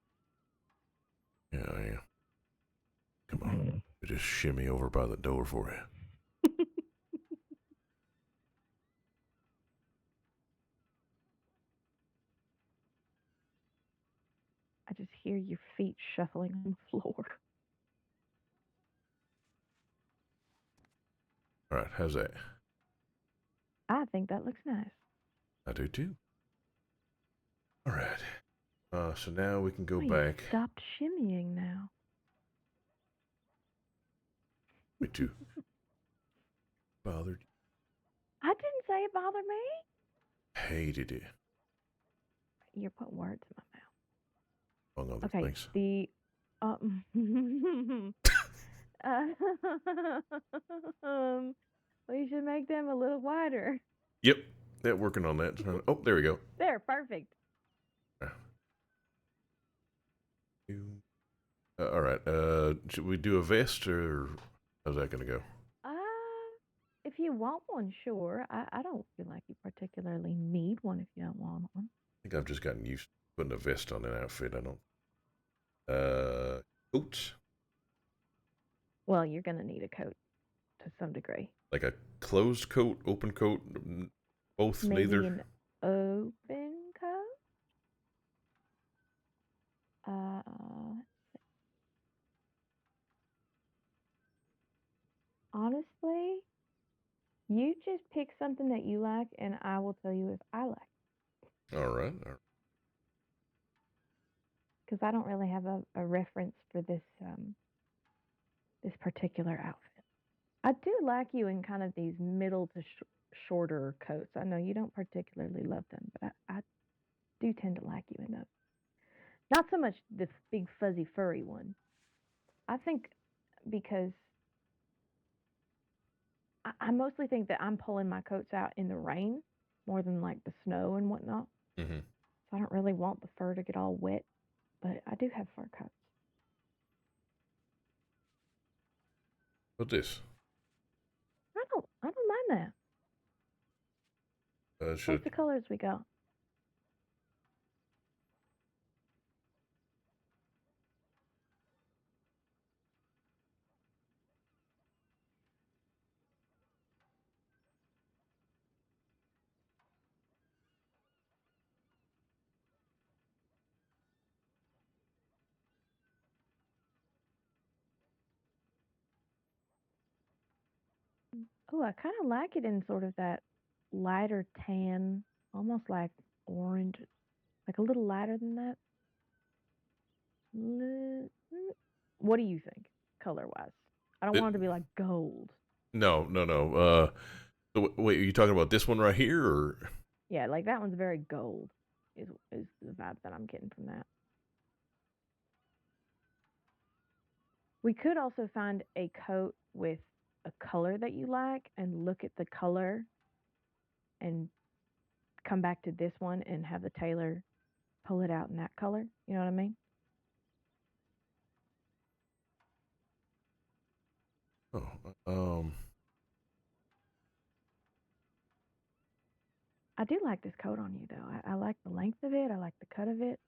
Yeah, I am. Come on. Just shimmy over by the door for you. I just hear your feet shuffling on the floor. All right, how's that? I think that looks nice. I do too. All right. So now we can go Oh, back. You stopped shimmying now. Me too. Bothered. I didn't say it bothered me. Hated it. You're putting words in my mouth. Among other Okay, things. the we should make them a little wider. Yep. Yeah, working on that. Oh, there we go. There, perfect. All right. Should we do a vest or how's that gonna go? If you want one, sure. I don't feel like you particularly need one if you don't want one. I think I've just gotten used to putting a vest on an outfit. I don't. Coats. Well, you're gonna need a coat to some degree. Like a closed coat, open coat, both, Maybe neither. an open coat. Honestly, you just pick something that you like, and I will tell you if I like it. All right. Because I don't really have a reference for this particular outfit. I do like you in kind of these middle to shorter coats. I know you don't particularly love them, but I do tend to like you in those. Not so much this big fuzzy furry one. I think because I mostly think that I'm pulling my coats out in the rain more than like the snow and whatnot. Mm-hmm. So I don't really want the fur to get all wet, but I do have fur coats. What's this? I don't mind that. What's the colors we got? Oh, I kind of like it in sort of that lighter tan, almost like orange, like a little lighter than that. What do you think, color-wise? I don't want it to be like gold. No. So wait, are you talking about this one right here, or? Yeah, like that one's very gold, is the vibe that I'm getting from that. We could also find a coat with a color that you like and look at the color and come back to this one and have the tailor pull it out in that color. You know what I mean? Oh, I do like this coat on you, though. I like the length of it. I like the cut of it.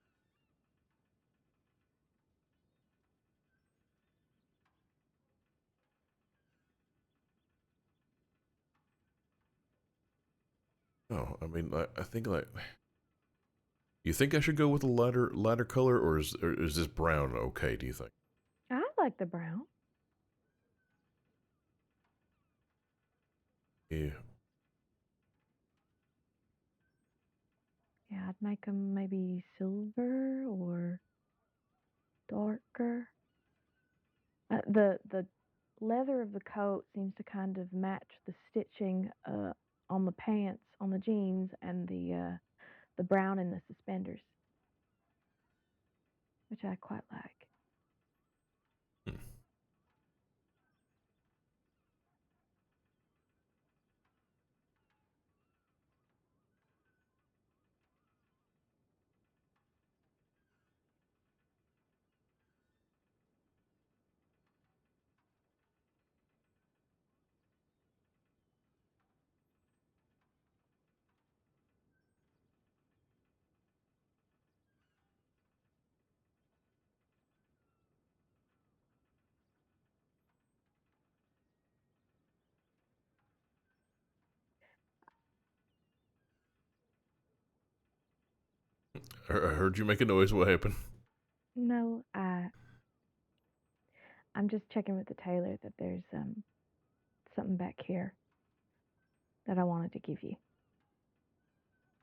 Oh, I mean, I think like. You think I should go with a lighter color, or is this brown okay? Do you think? I like the brown. Yeah. Yeah, I'd make them maybe silver or darker. The leather of the coat seems to kind of match the stitching on the pants, on the jeans, and the brown in the suspenders, which I quite like. I heard you make a noise. What happened? No, I'm just checking with the tailor that there's something back here that I wanted to give you.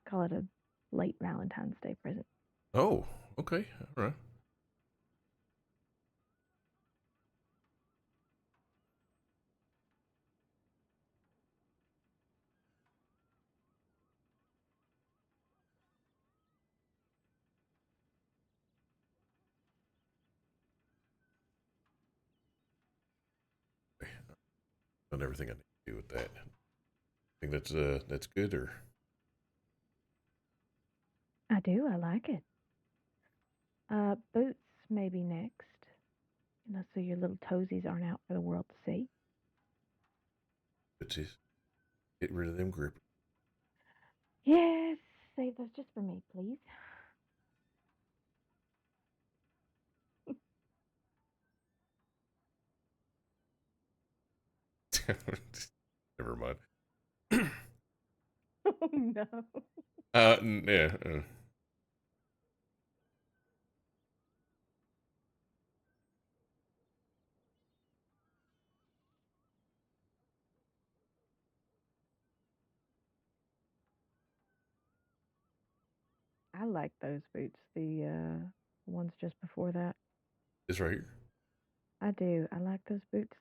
Call it a late Valentine's Day present. Oh, okay. All right. Done everything I need to do with that. Think that's good or? I do. I like it. Boots maybe next. You know, so your little toesies aren't out for the world to see. Bootsies. Get rid of them grippers. Yes, save those just for me, please. Never mind. Oh no. Yeah. I like those boots. The ones just before that. This right here. I do. I like those boots.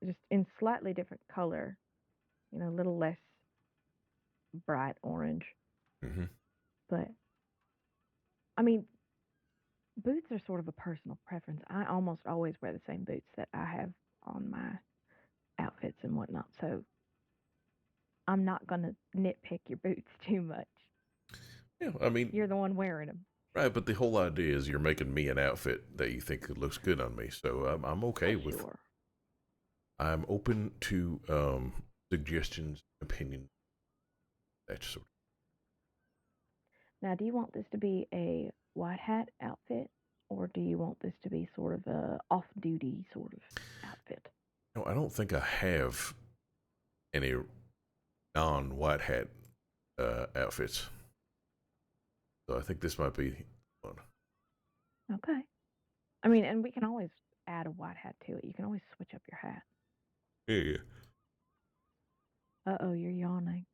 Just in slightly different color. You know, a little less bright orange. Mm-hmm. But I mean, boots are sort of a personal preference. I almost always wear the same boots that I have on my outfits and whatnot. So I'm not gonna nitpick your boots too much. Yeah, I mean, you're the one wearing them. Right, but the whole idea is you're making me an outfit that you think looks good on me, so I'm okay with. Sure. I'm open to suggestions, opinions, that sort. Now, do you want this to be a white hat outfit, or do you want this to be sort of a off-duty sort of outfit? No, I don't think I have any non-white hat outfits, so I think this might be one. Okay. I mean, and we can always add a white hat to it. You can always switch up your hat. Yeah. Uh-oh, you're yawning.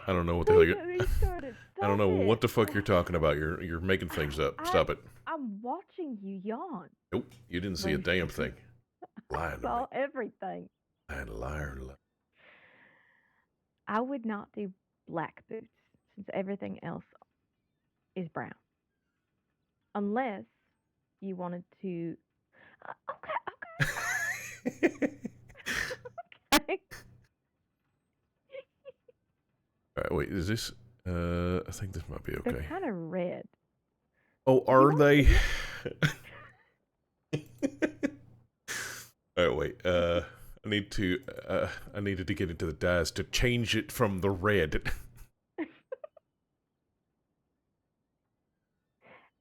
I don't know what the hell you're. Started. I don't know Stop what it. the fuck you're talking about. You're making things up. Stop it. I'm watching you yawn. Nope, you didn't see a damn thing. Lying I to saw me. everything. Liar. I would not do black boots since everything else is brown. Unless you wanted to. Okay. All right, wait, is this? I think this might be okay. They're kind of red. Oh, are they? All right, wait. I needed to get into the dyes to change it from the red.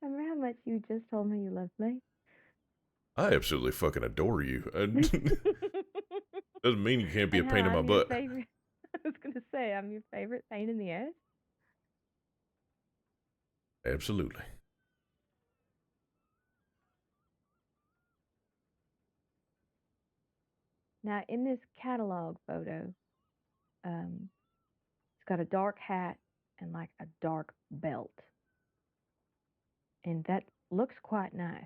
Remember how much you just told me you loved me? I absolutely fucking adore you. Doesn't mean you can't be a And pain how in my I'm your butt. favorite. I was gonna say I'm your favorite pain in the ass. Absolutely. Now, in this catalog photo, it's got a dark hat and like a dark belt, and that looks quite nice.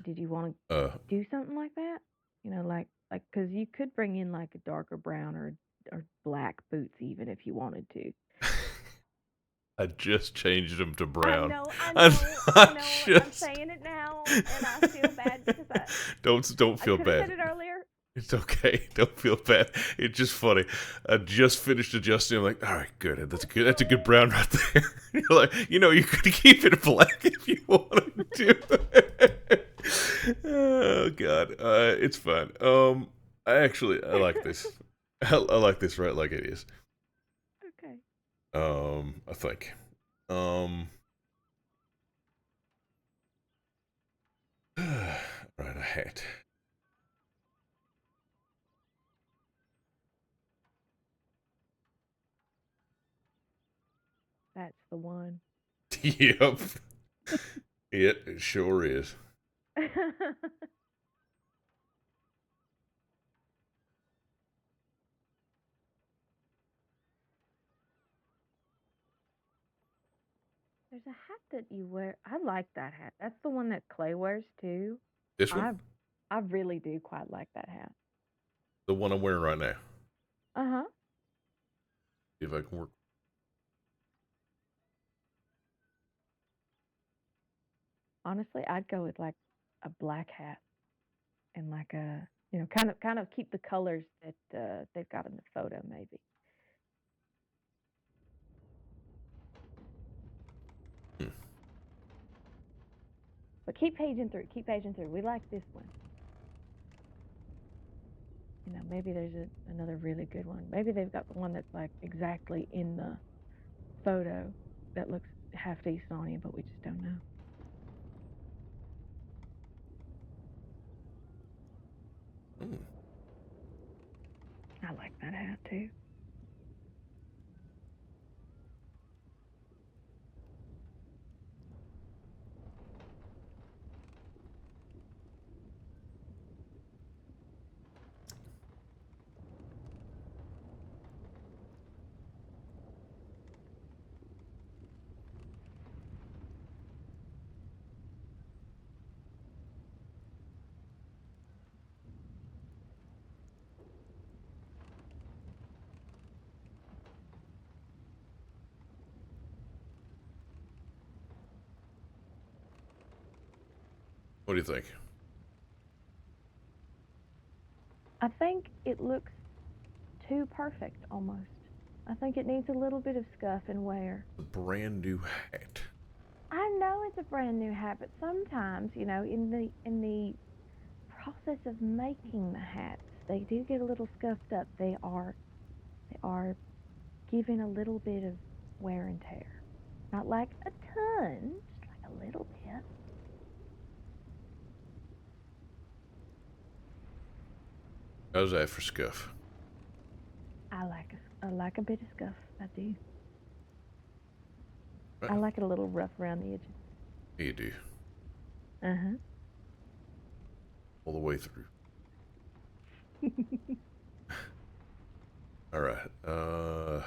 Did you want to do something like that? You know, like because you could bring in like a darker brown or black boots even if you wanted to. I just changed them to brown. I know. I'm saying it now, and I feel bad because Don't feel I could have bad. said it earlier. It's okay. Don't feel bad. It's just funny. I just finished adjusting. I'm like, all right, good. That's good. That's a good brown right there. You're like, you could keep it black if you wanted to. Oh God, it's fine. I like this. I like this right like it is. Okay. I think. Right, a hat. That's the one. Yep. It sure is. There's a hat that you wear. I like that hat. That's the one that Clay wears too. This one? I really do quite like that hat. The one I'm wearing right now. Uh-huh. See if I can work. Honestly, I'd go with like a black hat and like a, kind of keep the colors that they've got in the photo maybe. But keep paging through. Keep paging through. We like this one. Maybe there's another really good one. Maybe they've got the one that's like exactly in the photo that looks half decent on you, but we just don't know. I like that hat too. What do you think? I think it looks too perfect almost. I think it needs a little bit of scuff and wear. A brand new hat. I know it's a brand new hat, but sometimes, in the process of making the hats, they do get a little scuffed up. They are given a little bit of wear and tear. Not like a ton, just like a little bit. How's that for scuff? I like a bit of scuff. I do. I like it a little rough around the edges. You do. Uh-huh. All the way through. All right. All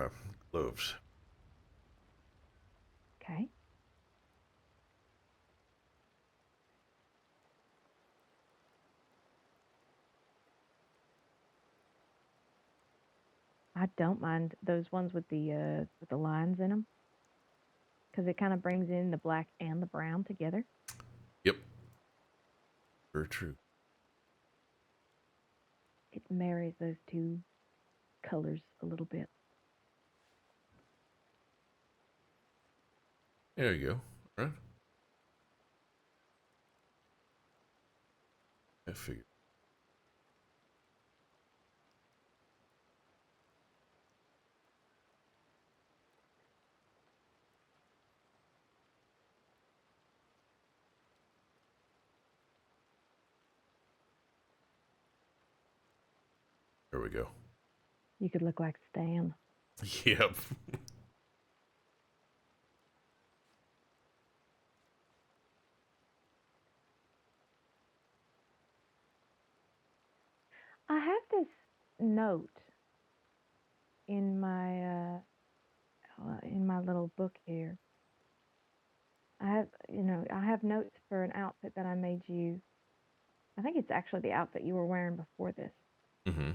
right. Gloves. Okay. I don't mind those ones with the lines in them, because it kind of brings in the black and the brown together. Yep. Very true. It marries those two colors a little bit. There you go. All right. I figured. There we go. You could look like Stan. Yep. I have this note in my little book here. I have notes for an outfit that I made you. I think it's actually the outfit you were wearing before this. Mm-hmm.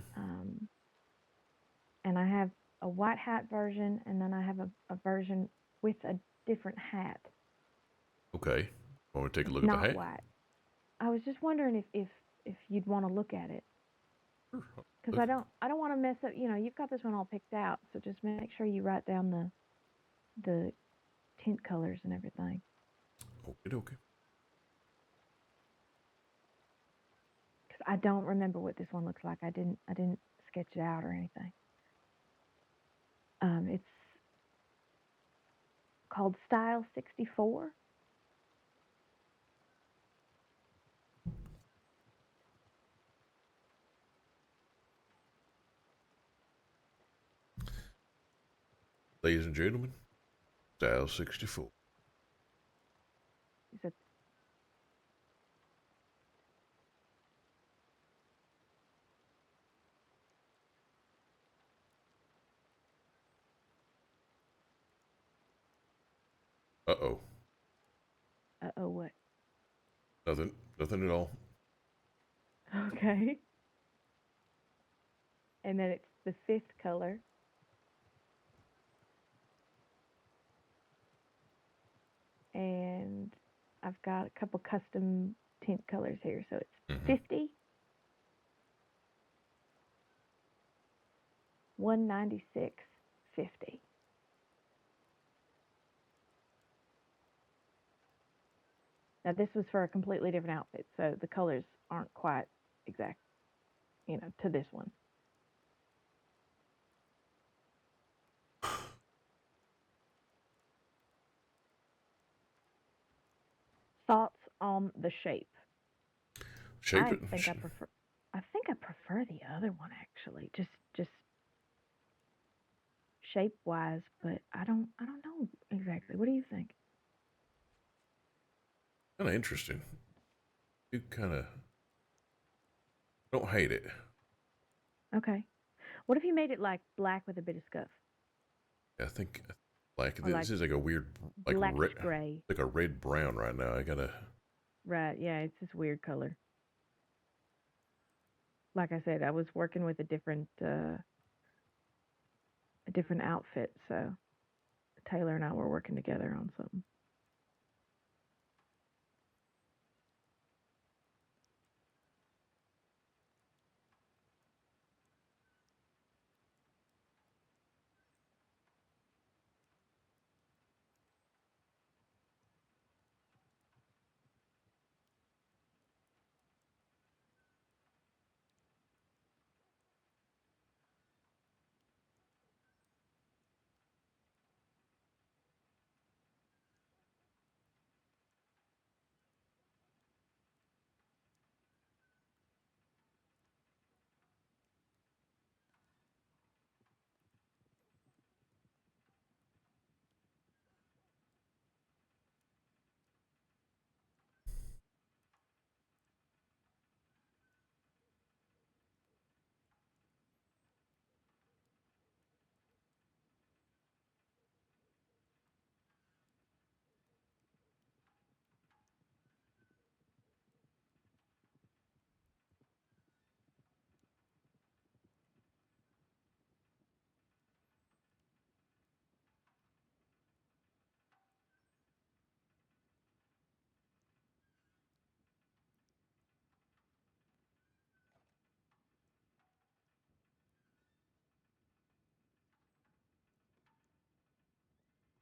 And I have a white hat version, and then I have a version with a different hat. Okay. Want to take a look Not at the hat? white. I was just wondering if you'd want to look at it. Because I don't want to mess up. You've got this one all picked out, so just make sure you write down the tint colors and everything. Okay. Because I don't remember what this one looks like. I didn't sketch it out or anything. It's called Style 64. Ladies and gentlemen, Style 64. Is it Uh-oh. uh-oh what? Nothing. Nothing at all. Okay. And then it's the fifth color. And I've got a couple custom tint colors here, so it's 50, 196, 50. Now this was for a completely different outfit, so the colors aren't quite exact, to this one. Thoughts on the shape? I think I prefer the other one actually. Just shape wise, but I don't know exactly. What do you think? Kind of interesting. You kind of don't hate it. Okay. What if you made it like black with a bit of scuff? I think like Or this is like a weird like blackish gray. like a red brown right now. I gotta. Right, yeah, it's this weird color. Like I said, I was working with a different outfit, so Taylor and I were working together on something.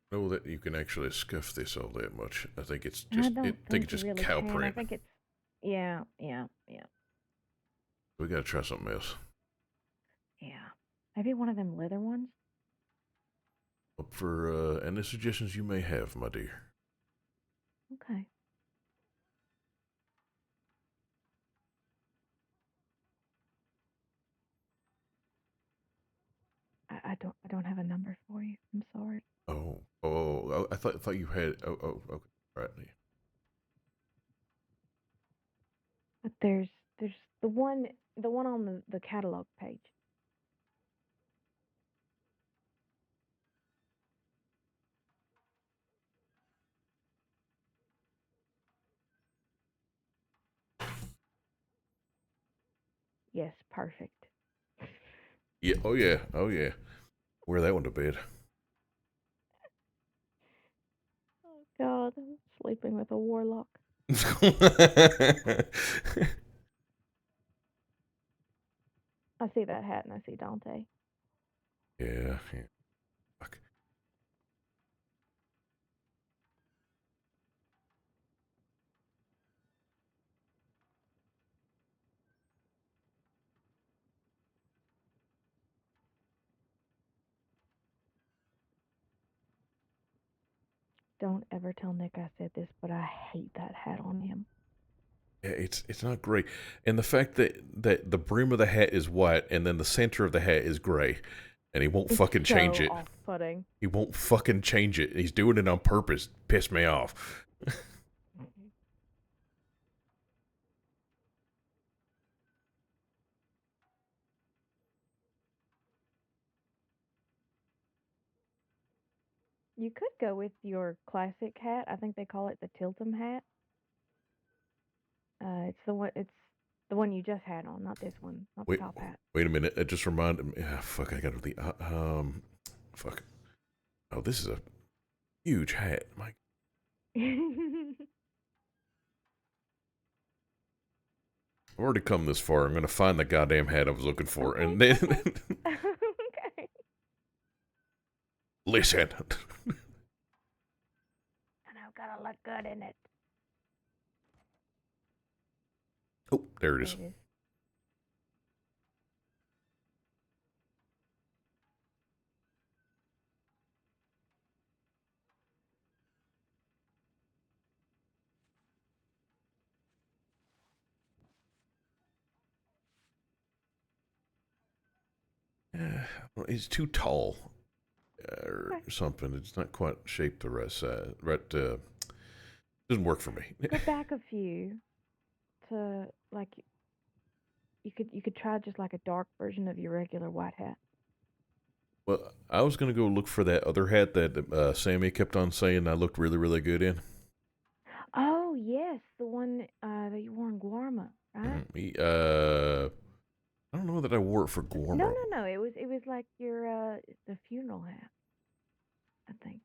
Know that you can actually scuff this all that much. I think it's I just don't think think it's you just really cow can. I print. think it's yeah. We gotta try something else. Yeah. Maybe one of them leather ones? Up for any suggestions you may have, my dear. Okay. I don't have a number for you. I'm sorry. I thought you had. Okay, right. But there's the one on the catalog page. Yes, perfect. Yeah. Oh yeah. Oh yeah. Wear that one to bed. Oh God, I'm sleeping with a warlock. I see that hat and I see Dante. Yeah. Yeah. Fuck. Don't ever tell Nick I said this, but I hate that hat on him. Yeah, it's not great, and the fact that the brim of the hat is white and then the center of the hat is gray, And he won't It's fucking change so it. off-putting. He won't fucking change it. He's doing it on purpose. Piss me off. You could go with your classic hat. I think they call it the Tiltum hat. It's the one you just had on, not this one, not Wait, the top hat. wait a minute. It just reminded me. Fuck, I got the fuck. Oh, this is a huge hat. My. I've already come this far. I'm gonna find the goddamn hat I was looking for, and then Okay. listen. I know, gotta look good in it. Oh, there it is. Well, it's too tall, or something. It's not quite shaped the right side. Right, doesn't work for me. Go back a few to like you could try just like a dark version of your regular white hat. Well, I was gonna go look for that other hat that Sammy kept on saying I looked really, really good in. Oh yes, the one that you wore in Guarma, right? I don't know that I wore it for Gormo. No. It was like your the funeral hat. I think.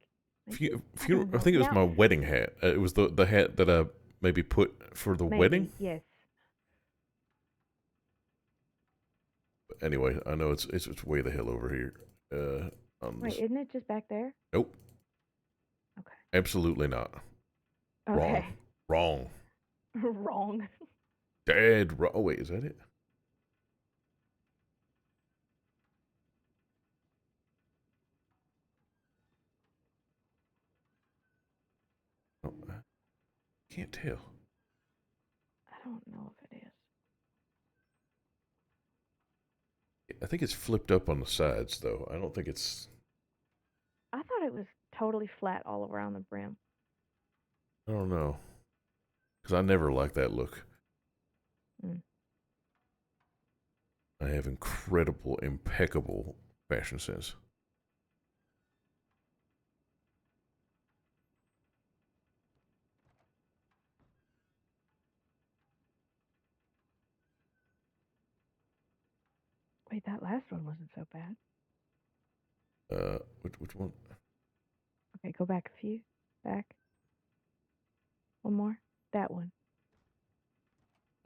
Funeral. I think it was my wedding hat. It was the hat that I maybe put for the wedding. Yes. Anyway, I know it's way the hell over here. Wait, isn't it just back there? Nope. Okay. Absolutely not. Okay. Wrong. Wrong. Dead wrong. Oh wait, is that it? Oh, I can't tell. I don't know if it is. I think it's flipped up on the sides, though. I don't think it's. I thought it was totally flat all around the brim. I don't know. Because I never liked that look. I have incredible, impeccable fashion sense. Wait, that last one wasn't so bad. Which one? Okay, go back a few. Back. One more. That one.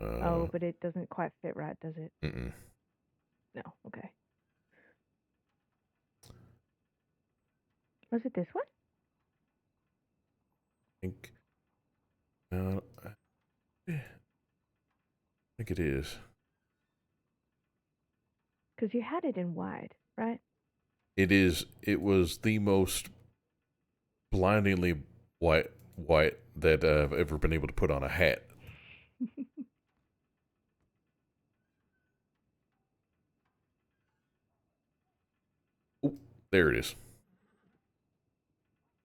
Oh, but it doesn't quite fit right, does it? No. Okay. Was it this one? I think. I think it is. Because you had it in wide, right? It is. It was the most blindingly white that I've ever been able to put on a hat. Oh, there it is.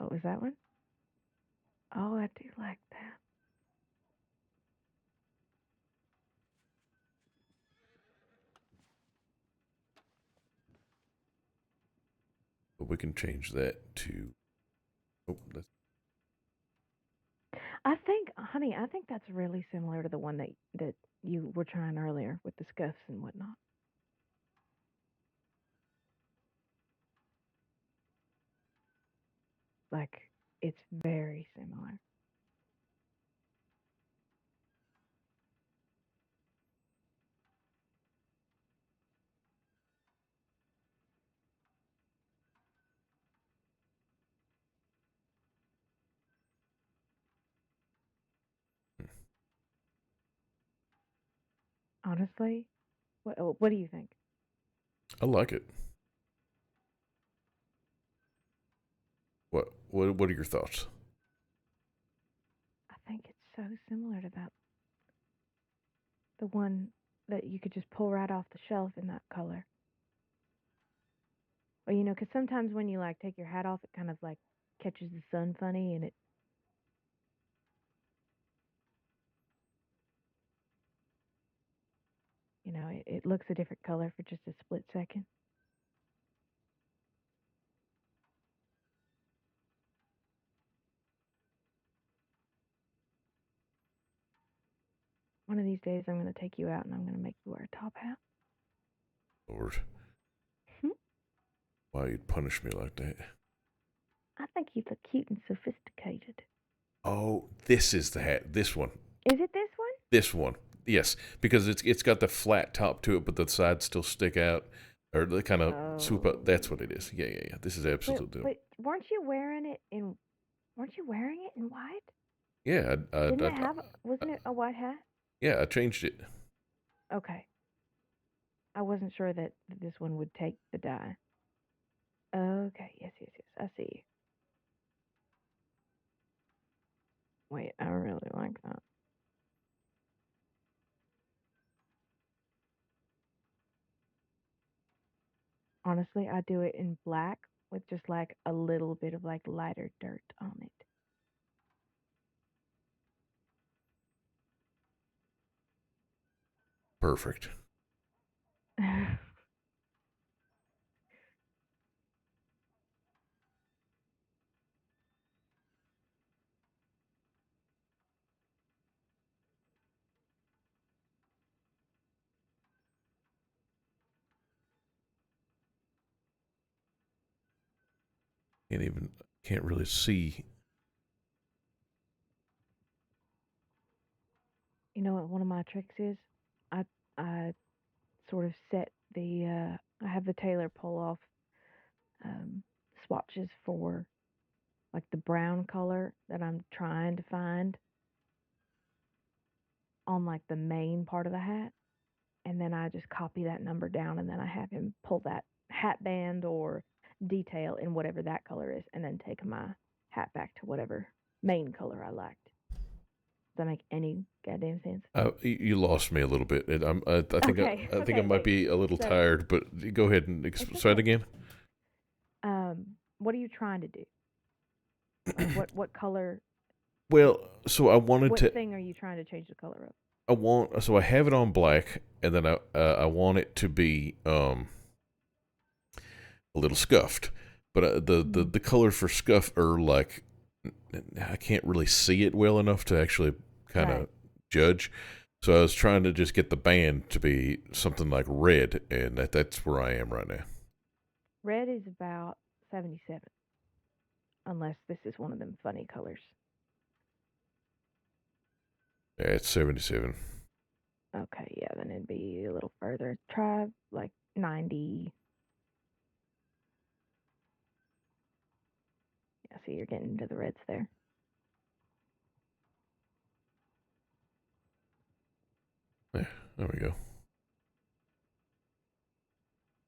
Oh, is that one? Oh, I do like that. But we can change that to. Oh, that's. I think, honey, that's really similar to the one that you were trying earlier with the scuffs and whatnot. Like, it's very similar. Honestly, what do you think? I like it. What are your thoughts? I think it's so similar to that. The one that you could just pull right off the shelf in that color. Or you know, because sometimes when you like take your hat off, it kind of like catches the sun funny, and it looks a different color for just a split second. One of these days, I'm going to take you out and I'm going to make you wear a top hat. Lord. Why you'd punish me like that? I think you look cute and sophisticated. Oh, this is the hat. This one. Is it this one? This one. Yes, because it's got the flat top to it, but the sides still stick out, or they kind of swoop up. That's what it is. Yeah. This is absolutely. But weren't you wearing it in? Weren't you wearing it in white? Yeah, Didn't it have? Wasn't it a white hat? Yeah, I changed it. Okay. I wasn't sure that this one would take the dye. Okay. Yes. I see you. Wait, I really like that. Honestly, I do it in black with just like a little bit of like lighter dirt on it. Perfect. Can't really see. You know what one of my tricks is? I sort of set the I have the tailor pull off swatches for like the brown color that I'm trying to find on like the main part of the hat, and then I just copy that number down, and then I have him pull that hat band or detail in whatever that color is, and then take my hat back to whatever main color I liked. Does that make any goddamn sense? You lost me a little bit. I think Okay, I think I might be a little tired, but go ahead and say it again. What are you trying to do? Like what color? Well, so I wanted What thing are you trying to change the color of? I have it on black, and then I want it to be a little scuffed, but the color for scuff are like I can't really see it well enough to actually kind of judge. So I was trying to just get the band to be something like red, and that's where I am right now. Red is about 77, unless this is one of them funny colors. Yeah, it's 77. Okay, yeah, then it'd be a little further. Try like 90. Yeah, see, you're getting into the reds there. Yeah, there we go.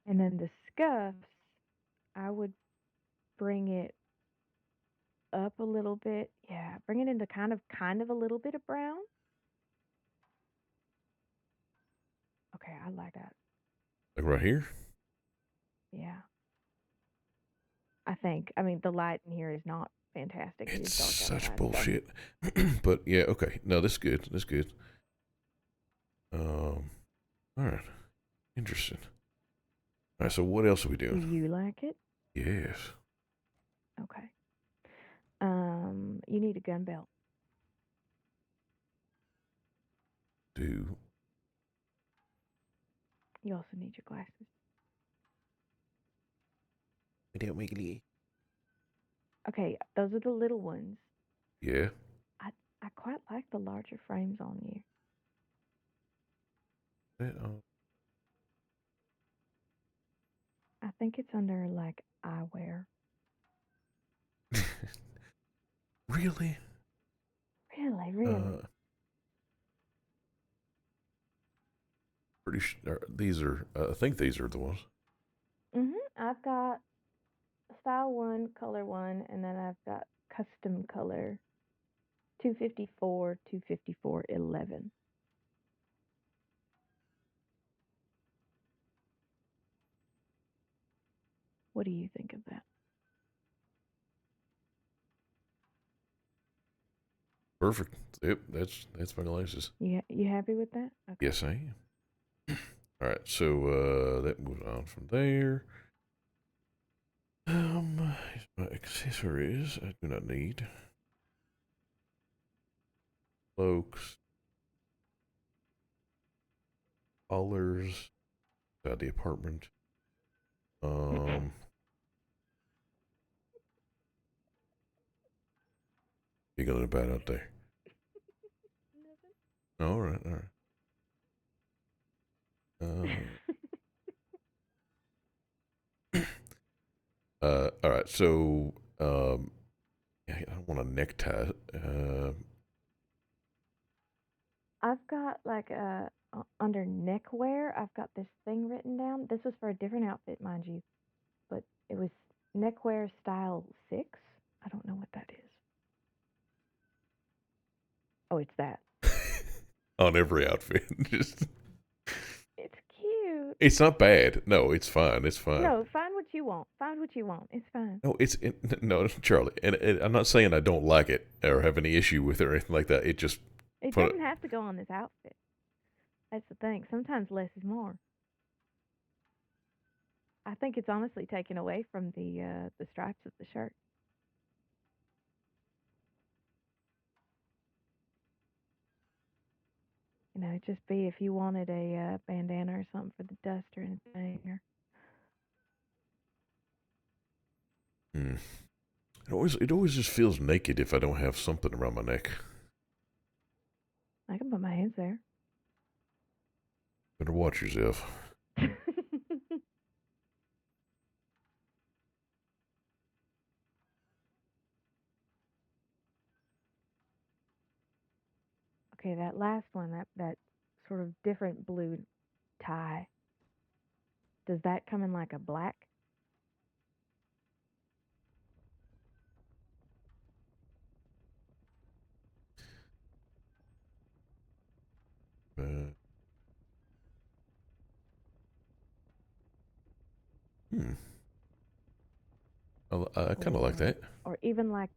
And then the scuffs, I would bring it up a little bit. Yeah, bring it into kind of a little bit of brown. Okay, I like that. Like right here? Yeah. I mean, the light in here is not fantastic. It's dark such outside, bullshit. But yeah, okay. No, that's good. That's good. All right. Interesting. All right, so what else are we doing? Do you like it? Yes. Okay. You need a gun belt. Do. You also need your glasses. Without wiggly. Okay, those are the little ones. Yeah. I quite like the larger frames on you. I think it's under like eyewear. Really? Really. Pretty sure these are. I think these are the ones. I've got style 1, color 1, and then I've got custom color 254, 254, 11. What What do you think of that? Perfect. Yep, that's my glasses. You happy with that? Okay. Yes, I am. All right, so that moves on from there. Here's my accessories I do not need. Cloaks. Collars. Got the apartment. You got bad out there. All right, all right. All right. So, I don't want a necktie. I've got like under neckwear, I've got this thing written down. This was for a different outfit, mind you, but it was neckwear style 6. I don't know what that is. Oh, it's that. On every outfit, just. It's cute. It's not bad. No, it's fine. It's fine. No, find what you want. Find what you want. It's fine. No, no, Charlie. And I'm not saying I don't like it or have any issue with it or anything like that. It just. It doesn't have to go on this outfit. That's the thing. Sometimes less is more. I think it's honestly taken away from the stripes of the shirt. You know, it'd just be if you wanted a bandana or something for the dust or anything. Or... It always just feels naked if I don't have something around my neck. I can put my hands there. Better watch yourself. Okay, that last one, that sort of different blue tie. Does that come in like a black? I kind of like that. Or even like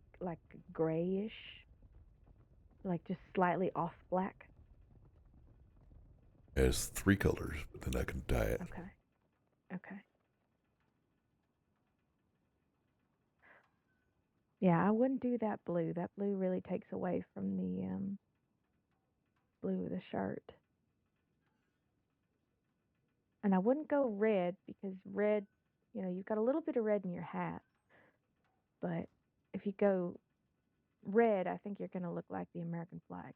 grayish, like just slightly off black. It has 3 colors, but then I can dye it. Okay. Yeah, I wouldn't do that blue. That blue really takes away from the blue of the shirt. And I wouldn't go red because red, you know, you've got a little bit of red in your hat. But if you go red, I think you're going to look like the American flag.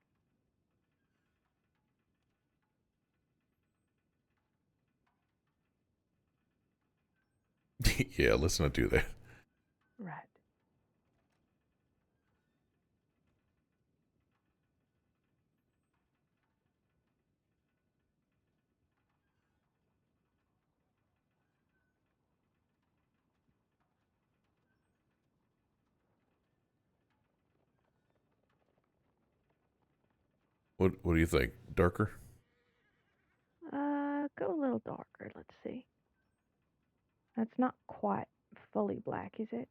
Yeah, let's not do that. Right. What do you think? Darker? Go a little darker. Let's see. That's not quite fully black, is it?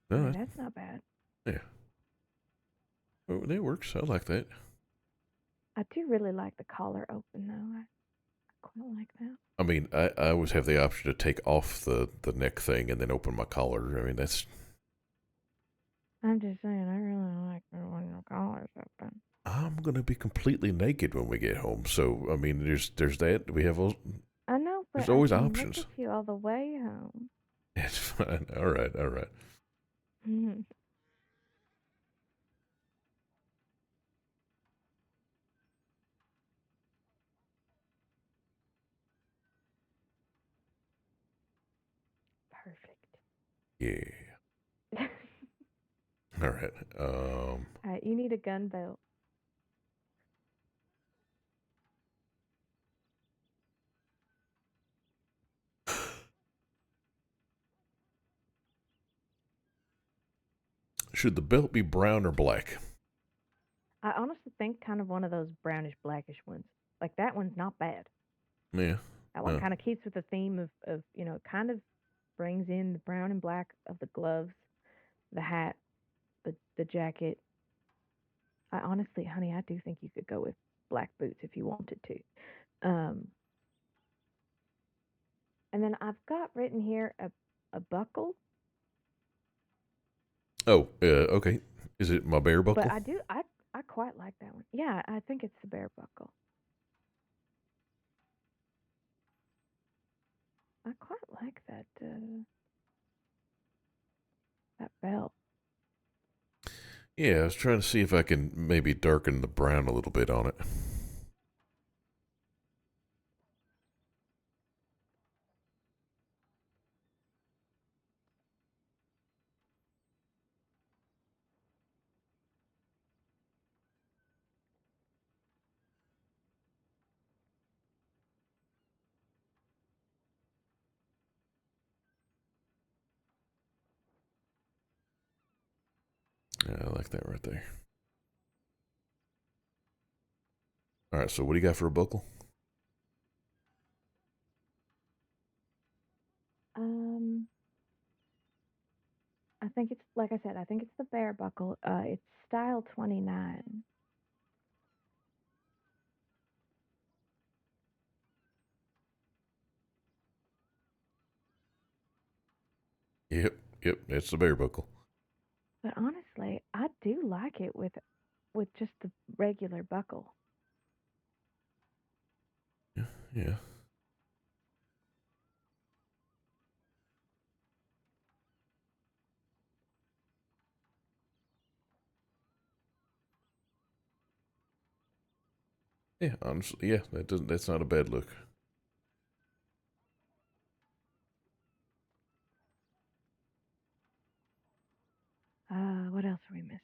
No, Yeah, that's not bad. Yeah. Oh, that works. I like that. I do really like the collar open, though. I quite like that. I mean, I always have the option to take off the neck thing and then open my collar. I mean, that's. I'm just saying, I really like it when the collar's open. I'm gonna be completely naked when we get home. So I mean, there's that. We have. I know, but there's always I can options. look at you all the way home. It's fine. All right. Mm-hmm. Perfect. Yeah. All right. All right, you need a gun belt. Should the belt be brown or black? I honestly think kind of one of those brownish blackish ones. Like that one's not bad. Yeah. That one kind of keeps with the theme of it kind of brings in the brown and black of the gloves, the hat, the jacket. I honestly, honey, I do think you could go with black boots if you wanted to. And then I've got written here a buckle. Oh, okay. Is it my bear buckle? But I quite like that one. Yeah, I think it's the bear buckle. I quite like that belt. Yeah, I was trying to see if I can maybe darken the brown a little bit on it. Yeah, I like that right there. All right, so what do you got for a buckle? I think it's like I said. I think it's the bear buckle. It's style 29. Yep, it's the bear buckle. But honestly, I do like it with just the regular buckle. Yeah. Yeah, honestly, yeah, that's not a bad look. What else are we missing?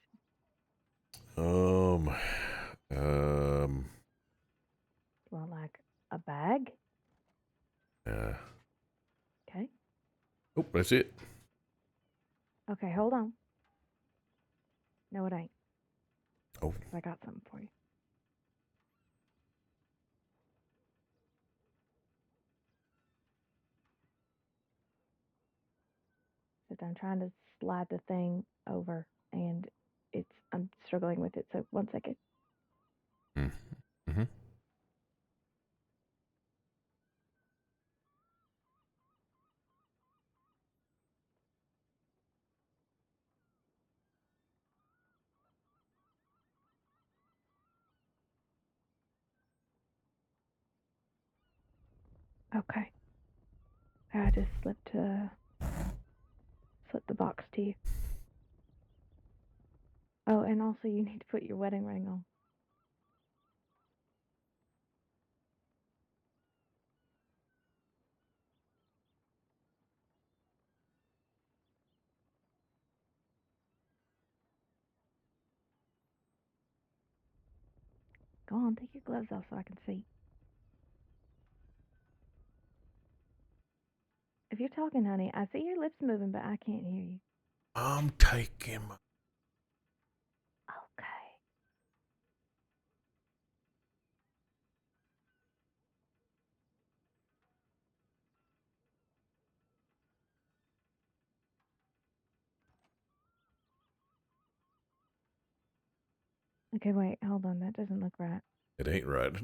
Well, like a bag. Okay. Oh, that's it. Okay, hold on. No, it ain't. Oh. I got something for you. But I'm trying to slide the thing over, and I'm struggling with it. So 1 second. Mm-hmm. Okay. I just slipped the box to you. Oh, and also you need to put your wedding ring on. Go on, take your gloves off so I can see. If you're talking, honey, I see your lips moving, but I can't hear you. I'm taking my... Okay. Okay, wait, hold on. That doesn't look right. It ain't right.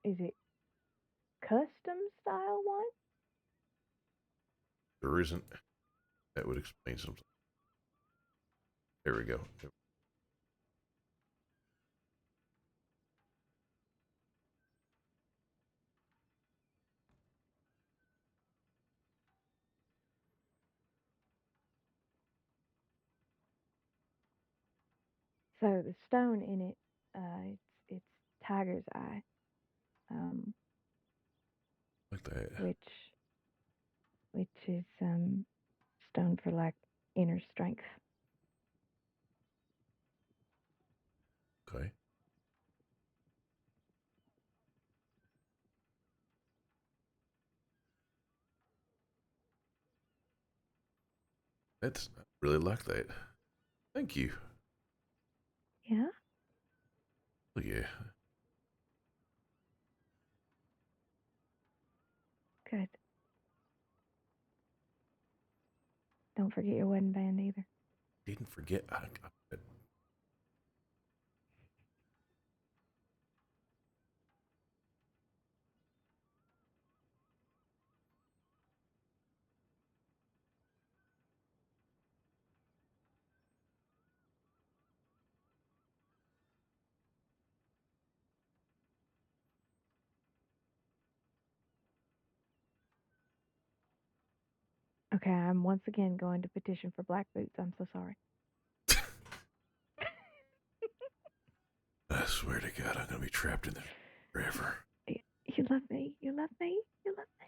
Is it custom style one? There isn't. That would explain something. There we go. So the stone in it, it's tiger's eye, Like that. which is stone for like inner strength. Okay. That's I really like that. Thank you. Yeah. Oh yeah. Good. Don't forget your wedding band either. Didn't forget. Okay, I'm once again going to petition for black boots. I'm so sorry. I swear to God, I'm gonna be trapped in there forever. You love me. You love me. You love me.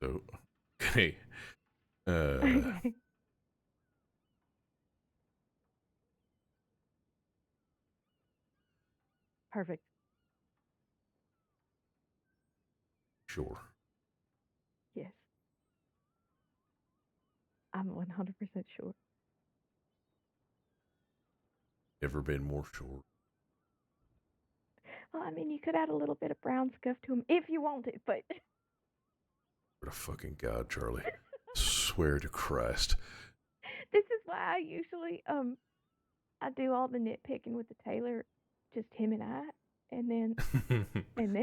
So, okay. Okay. Perfect. Sure. Yes. I'm 100% sure. Never been more sure. Well, I mean, you could add a little bit of brown scuff to them if you wanted, but What a fucking God, Charlie. Swear to Christ. this is why I usually I do all the nitpicking with the tailor, just him and I, and then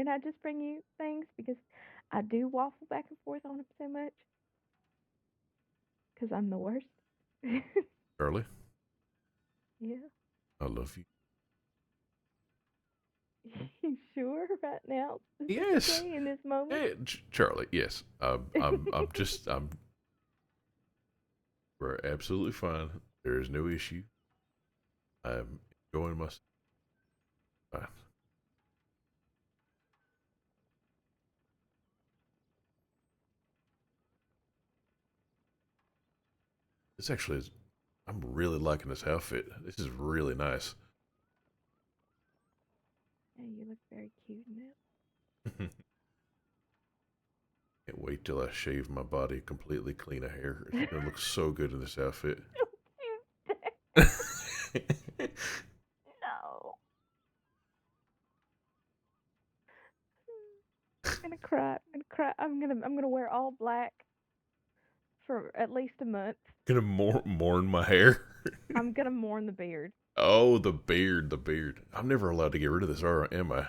I just bring you things because I do waffle back and forth on him so much because I'm the worst. Charlie, Yeah. I love you. You sure right now? Yes. Specifically in this moment? Hey, Charlie, yes. We're absolutely fine. There is no issue. I'm enjoying myself. Fine. This actually is, I'm really liking this outfit. This is really nice. Yeah, you look very cute in it. Can't wait till I shave my body completely clean of hair. It's gonna look so good in this outfit. No. I'm gonna cry. I'm gonna cry. I'm gonna wear all black for at least a month. Gonna mourn my hair. I'm gonna mourn the beard. Oh, the beard, the beard. I'm never allowed to get rid of this, am I?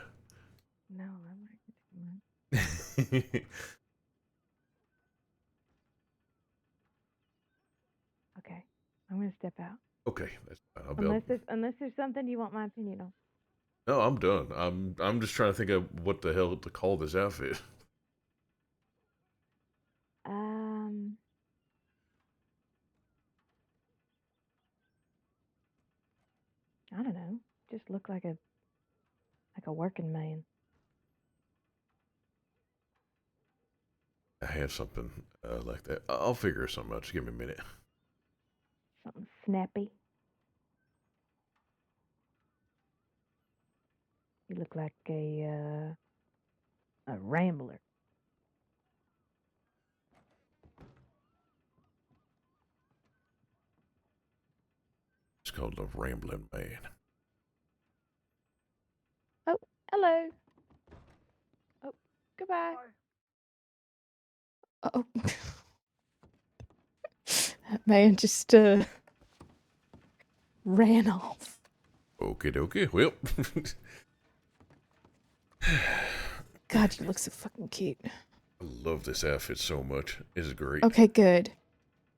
No, I'm not gonna do it. Okay, I'm gonna step out. Okay, that's fine. Unless there's something you want my opinion on. No, I'm done. I'm just trying to think of what the hell to call this outfit. I don't know. Just look like a working man. I have something like that. I'll figure something out. Just give me a minute. Something snappy. You look like a rambler. It's called the Rambling Man. Oh, hello. Oh, goodbye. Oh. That man just ran off. Okie dokie. Well. God, you look so fucking cute. I love this outfit so much. It's great. Okay, good.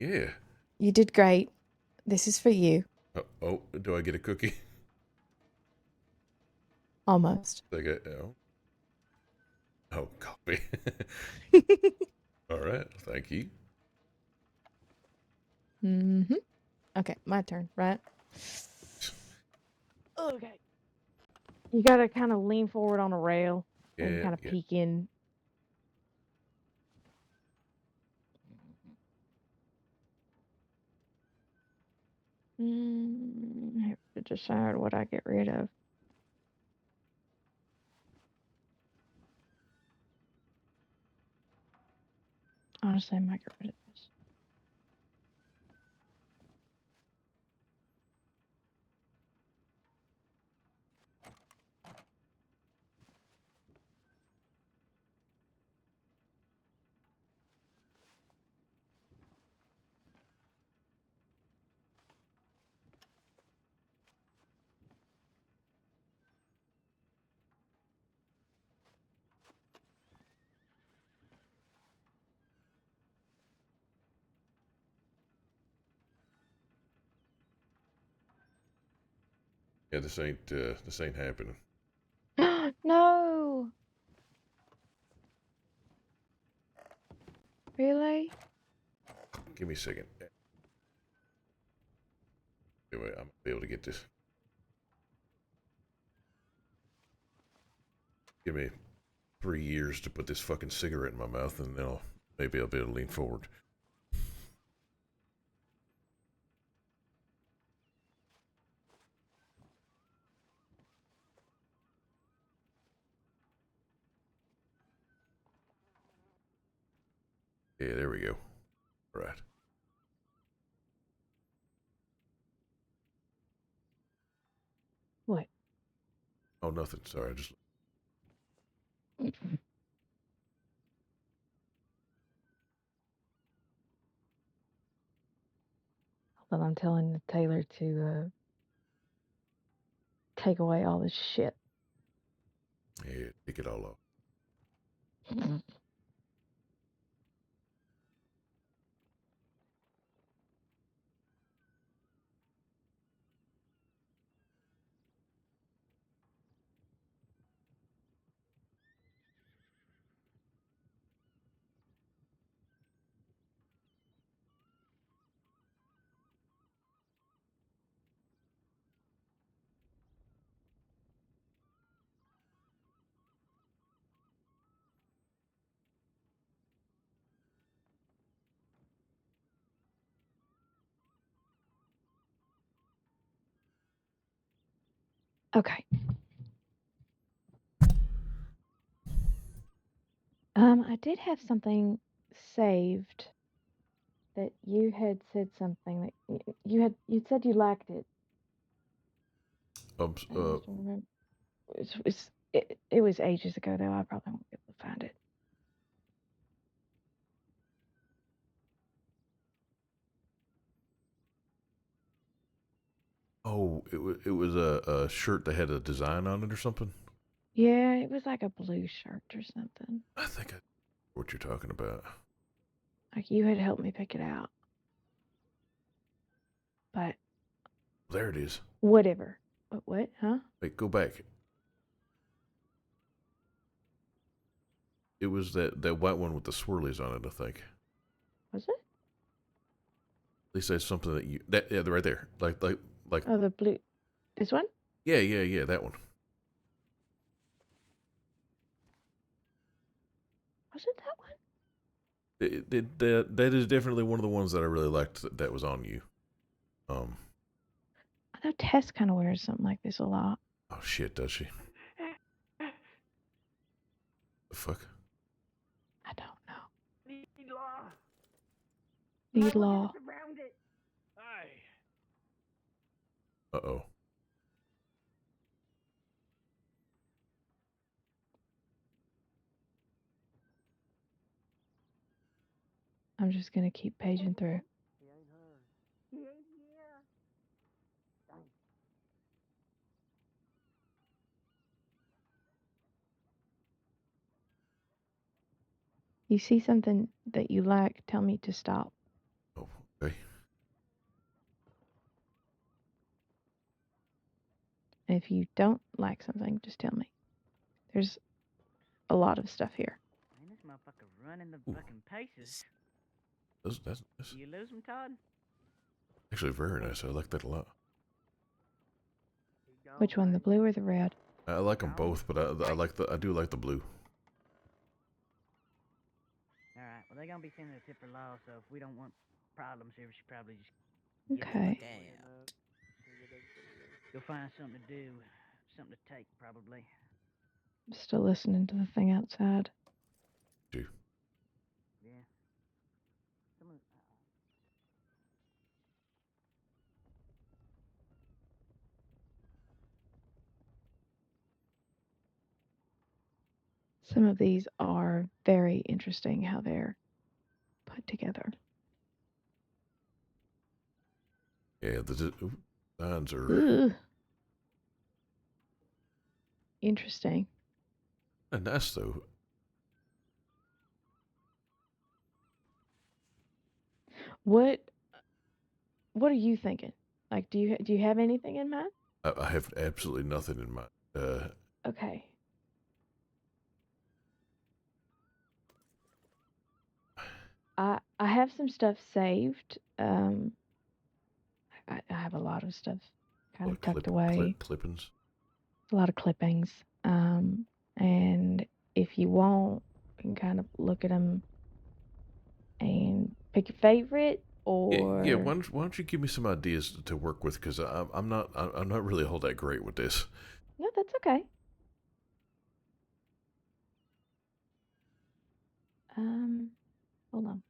Yeah. You did great. This is for you. Oh, do I get a cookie? Almost. Oh, copy. All right. Thank you. Mm-hmm. Okay, my turn, right? Okay. You gotta kind of lean forward on a rail and Yeah, kind of yeah. peek in. I have to decide what I get rid of. Honestly, I might get rid of this. Yeah, this ain't happening. No. Really? Give me a second. Anyway, I'm gonna be able to get this. Give me 3 years to put this fucking cigarette in my mouth, and then maybe I'll be able to lean forward. Yeah, there we go. All right. What? Oh, nothing. Sorry, I just. Well, I'm telling the tailor to take away all this shit. Yeah, take it all off. Okay. I did have something saved that you had said something that you said you liked it. I just don't remember. It was ages ago though. I probably won't be able to find it. Oh, it was a shirt that had a design on it or something. Yeah, it was like a blue shirt or something. I think I know what you're talking about. Like you had helped me pick it out. But There it is. whatever. What? Huh? Wait, go back. It was that white one with the swirlies on it, I think. Was it? At least that's something yeah, right there. Like. Oh, the blue. This one? Yeah, that one. Was it that one? That is definitely one of the ones that I really liked that was on you. I know Tess kind of wears something like this a lot. Oh shit, does she? The fuck? I don't know. Need law. Need law. Around it. Aye. Uh-oh. I'm just gonna keep paging through. He ain't her. He ain't here. Dang. You see something that you like, tell me to stop. Oh, okay. And if you don't like something, just tell me. There's a lot of stuff here. Man, this motherfucker running the fucking paces. That's You lose him, Todd? actually very nice. I like that a lot. Which one, the blue or the red? I like them both, but I do like the blue. Alright, well, they're gonna be sending a tip for law, so if we don't want problems here, we should probably just get Okay. go find something to do, something to take, probably. I'm still listening to the thing outside. Do. Yeah. Some of these are very interesting how they're put together. Yeah, the designs are Ugh. Interesting. nice though. What are you thinking? Like, do you have anything in mind? I have absolutely nothing in mind. Okay. I have some stuff saved. I have a lot of stuff kind of tucked away. Clippings. A lot of clippings. And if you want, you can kind of look at them and pick your favorite, or Yeah. Why don't you give me some ideas to work with? Because I'm not really all that great with this. no, that's okay. Hold on.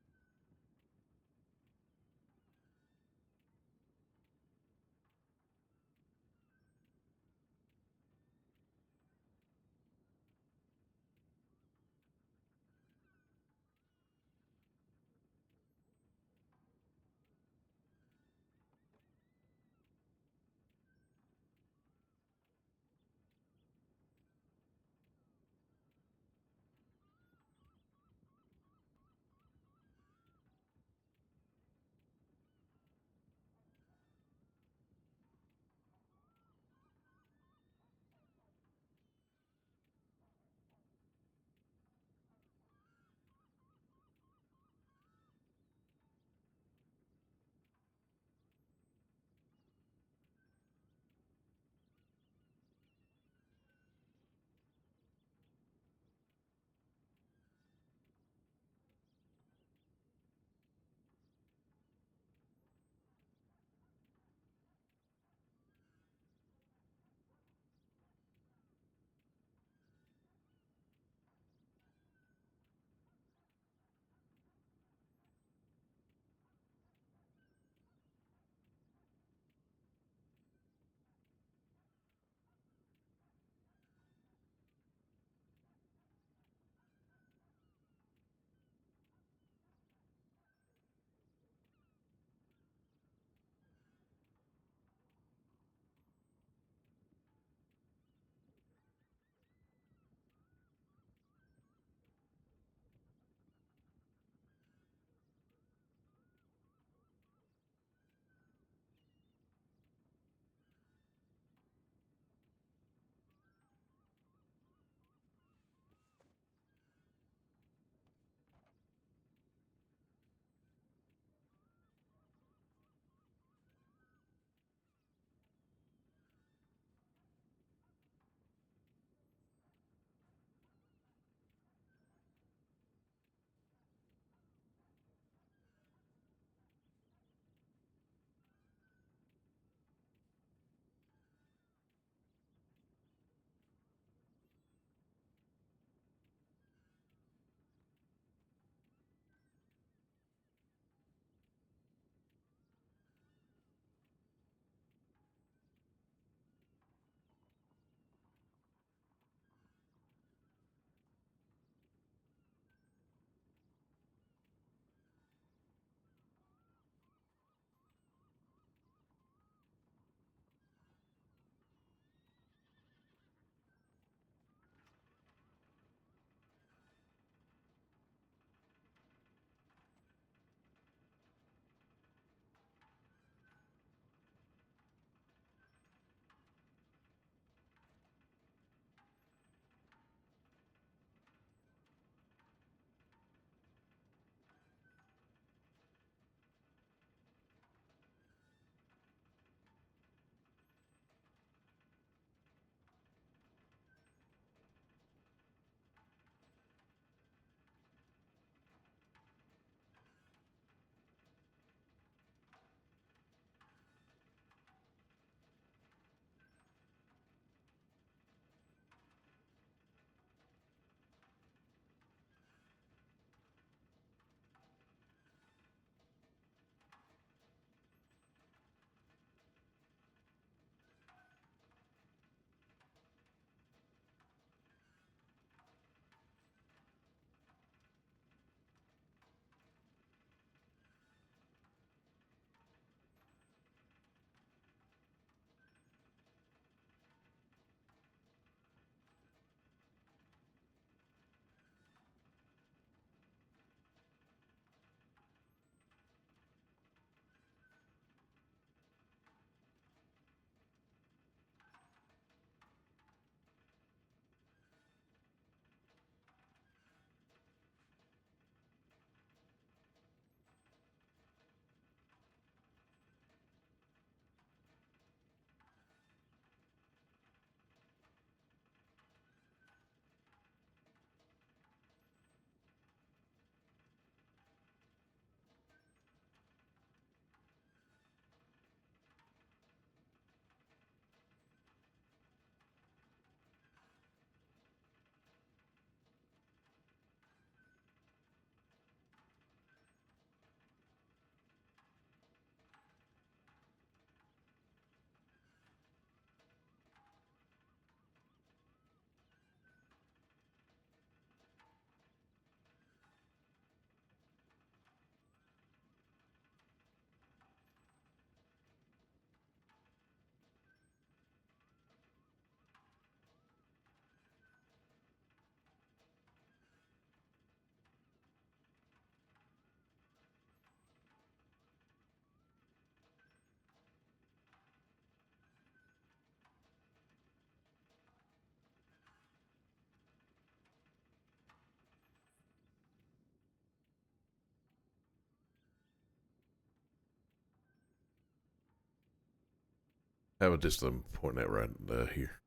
How about just pointing that right here?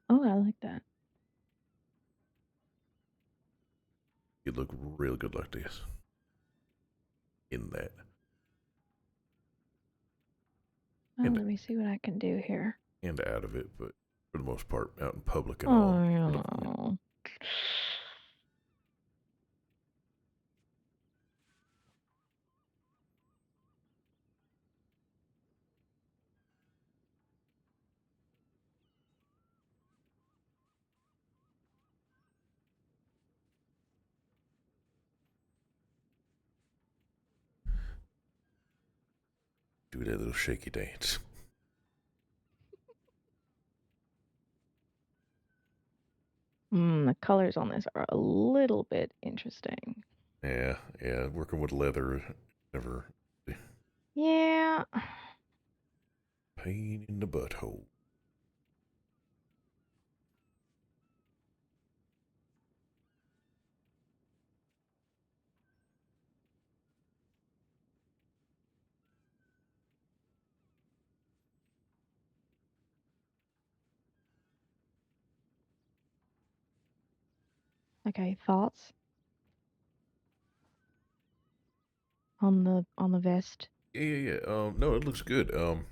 Oh, I like that. You look real good like this. In that. Oh, let me see what I can do here. And out of it, but for the most part, out in public and Oh, all. no. Do that little shaky dance. The colors on this are a little bit interesting. Yeah, working with leather never Yeah. pain in the butthole. Okay, thoughts on the vest? Yeah. No, it looks good. The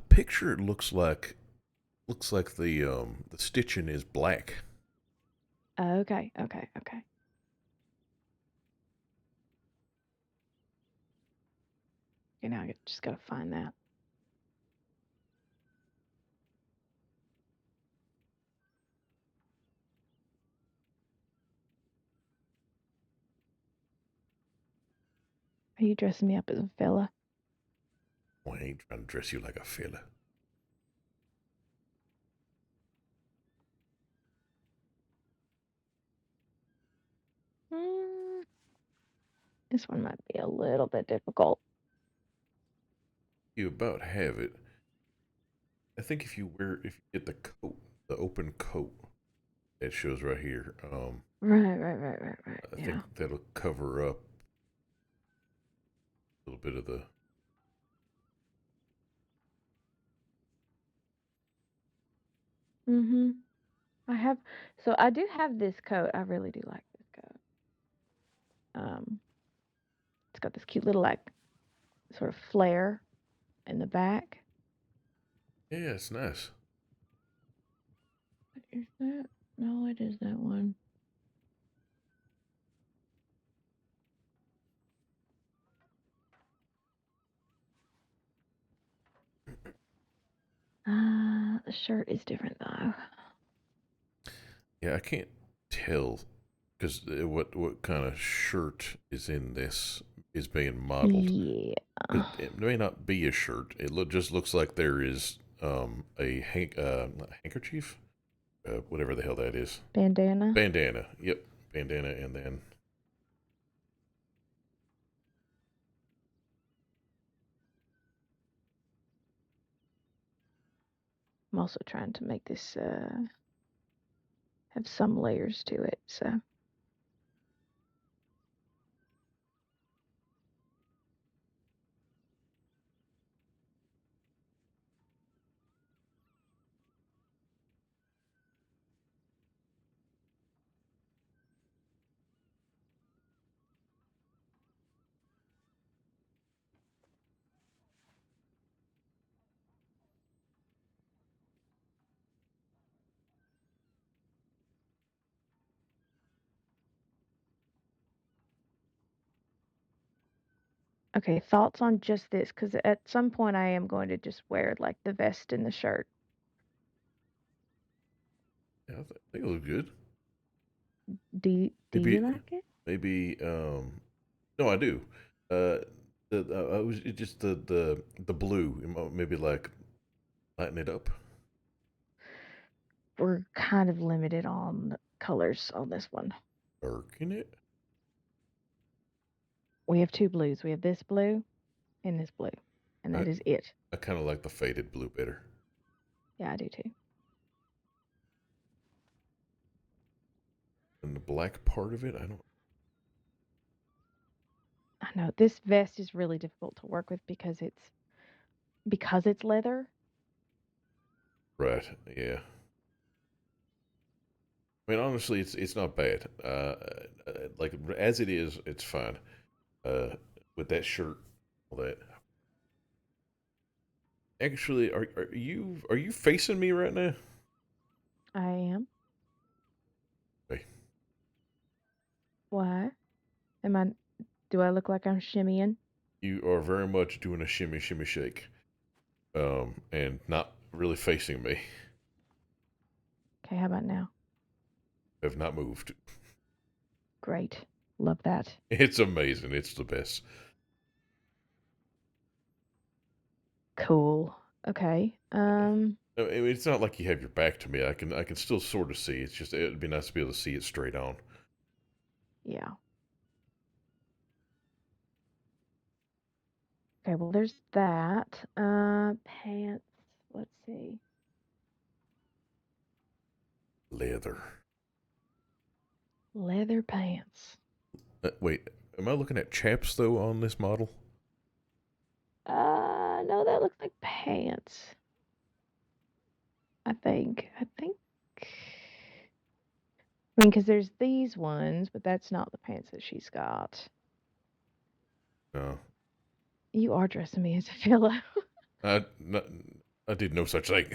picture it looks like the stitching is black. Okay. Okay, now I just gotta find that. Are you dressing me up as a fella? Well, I ain't trying to dress you like a fella. This one might be a little bit difficult. You about have it. I think if you get the coat, the open coat that shows right here, Right. I think that'll cover up a little bit of the. I do have this coat. I really do like this coat. It's got this cute little like sort of flare in the back. Yeah, it's nice. What is that? No, it is that one. The shirt is different though. Yeah, I can't tell because what kind of shirt is in this is being modeled. Yeah. It may not be a shirt. It just looks like there is a handkerchief, whatever the hell that is. Bandana. Bandana. Yep, bandana, and then. I'm also trying to make this have some layers to it, so. Okay, thoughts on just this? Because at some point I am going to just wear like the vest and the shirt. Yeah, I think it looks good. Do you like it? Maybe. No, I do. It's just the blue. Maybe like lighten it up. We're kind of limited on colors on this one. Darken it. We have two blues. We have this blue and this blue, and that is it. I kind of like the faded blue better. Yeah, I do too. And the black part of it, I don't. I know this vest is really difficult to work with because it's leather. Right. Yeah. I mean, honestly, it's not bad. Like as it is, it's fine. With that shirt, all that. Actually, are you facing me right now? I am. Hey. Why? Am I? Do I look like I'm shimmying? You are very much doing a shimmy, shimmy, shake, and not really facing me. Okay, how about now? Have not moved. Great. Love that. It's amazing. It's the best. Cool. Okay. I mean, it's not like you have your back to me. I can still sort of see. It's just it'd be nice to be able to see it straight on. Yeah. Okay, well there's that. Pants. Let's see. Leather. Leather pants. Wait, am I looking at chaps though on this model? No, that looks like pants. I think. I mean, because there's these ones, but that's not the pants that she's got. No. You are dressing me as a fellow. I not, I did no such thing.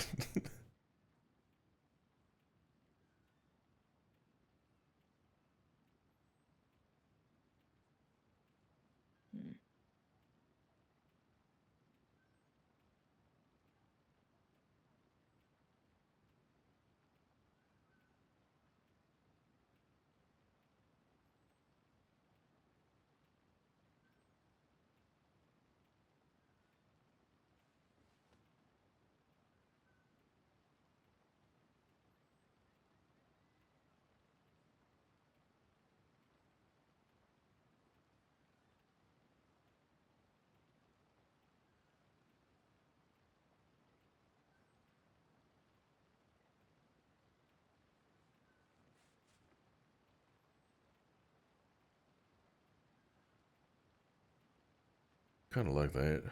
Kind of like that.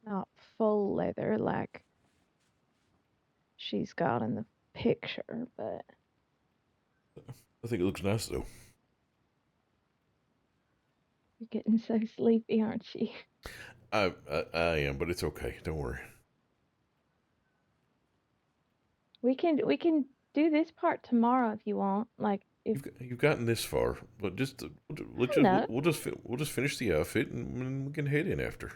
Not full leather like she's got in the picture, but I think it looks nice though. you're getting so sleepy, aren't you? I am, but it's okay. Don't worry. We can do this part tomorrow if you want. Like if You've gotten this far, but just let's I just know. we'll just finish the outfit and we can head in after.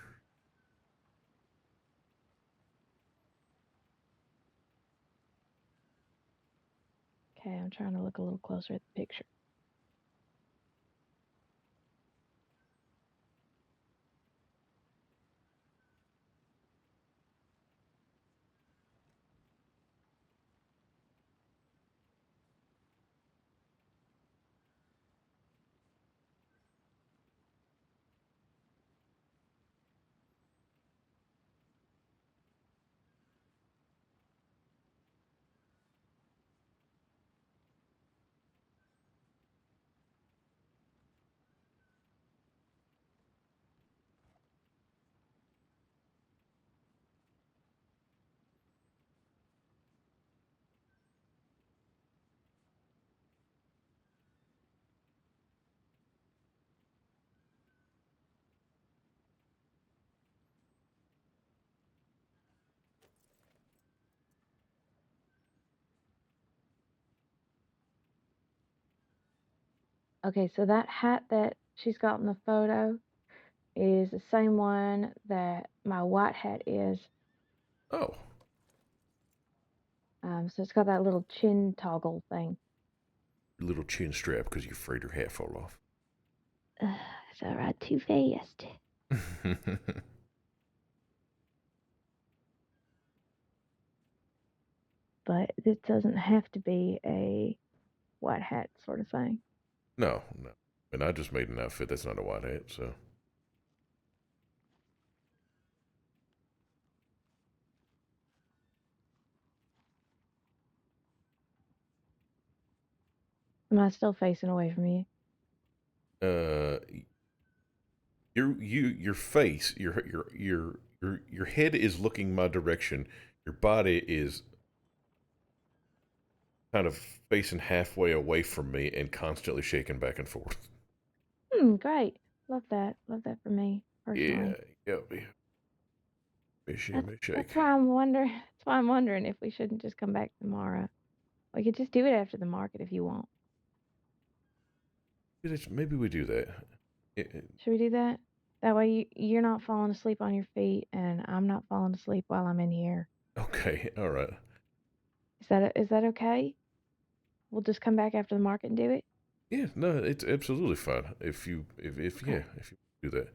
Okay, I'm trying to look a little closer at the picture. Okay, so that hat that she's got in the photo is the same one that my white hat is. Oh. So it's got that little chin toggle thing. Little chin strap because you're afraid your hat fall off. It's alright, too fast. But it doesn't have to be a white hat sort of thing. No. And I just made an outfit that's not a white hat, so. Am I still facing away from you? Your face, your head is looking my direction. Your body is kind of facing halfway away from me and constantly shaking back and forth. Great. Love that. Love that for me personally. Yeah. Me shake. That's why I'm wondering. That's why I'm wondering if we shouldn't just come back tomorrow. We could just do it after the market if you want. Maybe we do that. Should we do that? That way you're not falling asleep on your feet, and I'm not falling asleep while I'm in here. Okay, all right. Is that okay? We'll just come back after the market and do it. Yeah, no, it's absolutely fine. If you do that.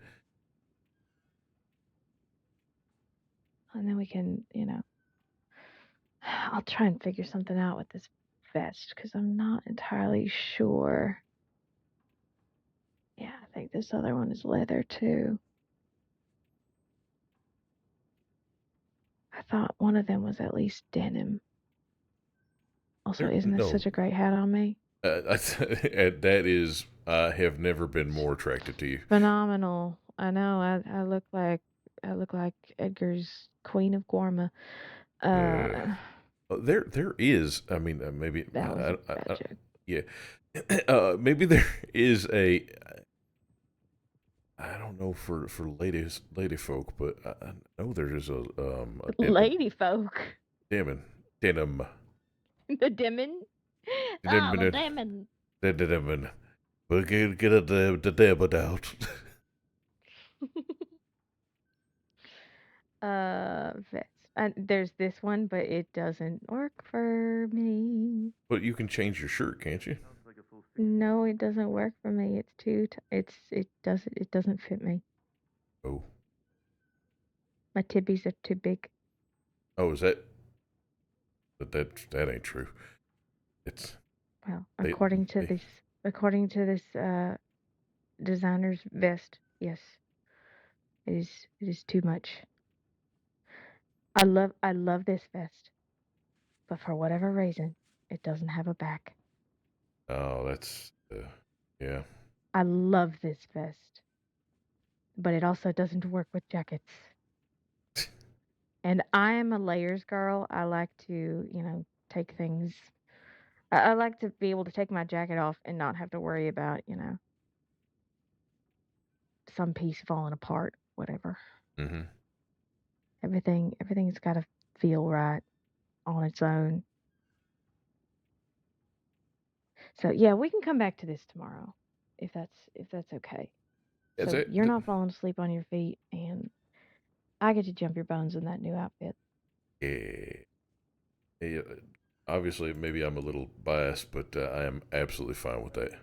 And then we can, I'll try and figure something out with this vest because I'm not entirely sure. Yeah, I think this other one is leather too. I thought one of them was at least denim. Also, isn't this such a great hat on me? That is, I have never been more attracted to you. Phenomenal. I know. I look like Edgar's Queen of Gorma. There is. I mean, maybe. That was a bad joke. Yeah. Maybe there is a. I don't know for lady folk, but I know there is a lady folk. Denim. The demon. Oh, the demon. The demon. We'll get the demon out. Vest. And there's this one, but it doesn't work for me. But you can change your shirt, can't you? No, it doesn't work for me. It's too. It doesn't fit me. Oh. My tibbies are too big. Oh, is that? But that ain't true. It's. Well, according to this designer's vest, yes, it is too much. I love this vest, but for whatever reason, it doesn't have a back. Oh, that's yeah. I love this vest, but it also doesn't work with jackets. And I am a layers girl. I like to, take things. I like to be able to take my jacket off and not have to worry about, some piece falling apart, whatever. Mm-hmm. Everything's got to feel right on its own. So yeah, we can come back to this tomorrow, if that's okay. So you're not falling asleep on your feet, and I get to jump your bones in that new outfit. Yeah. Obviously, maybe I'm a little biased, but I am absolutely fine with that.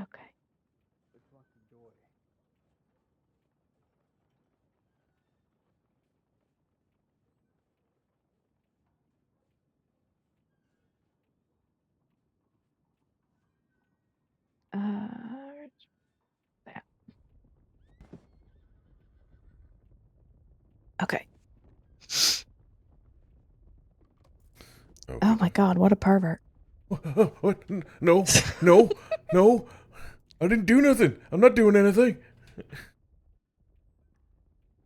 Okay. That. Okay. Oh my God, what a pervert. What? No. I didn't do nothing. I'm not doing anything.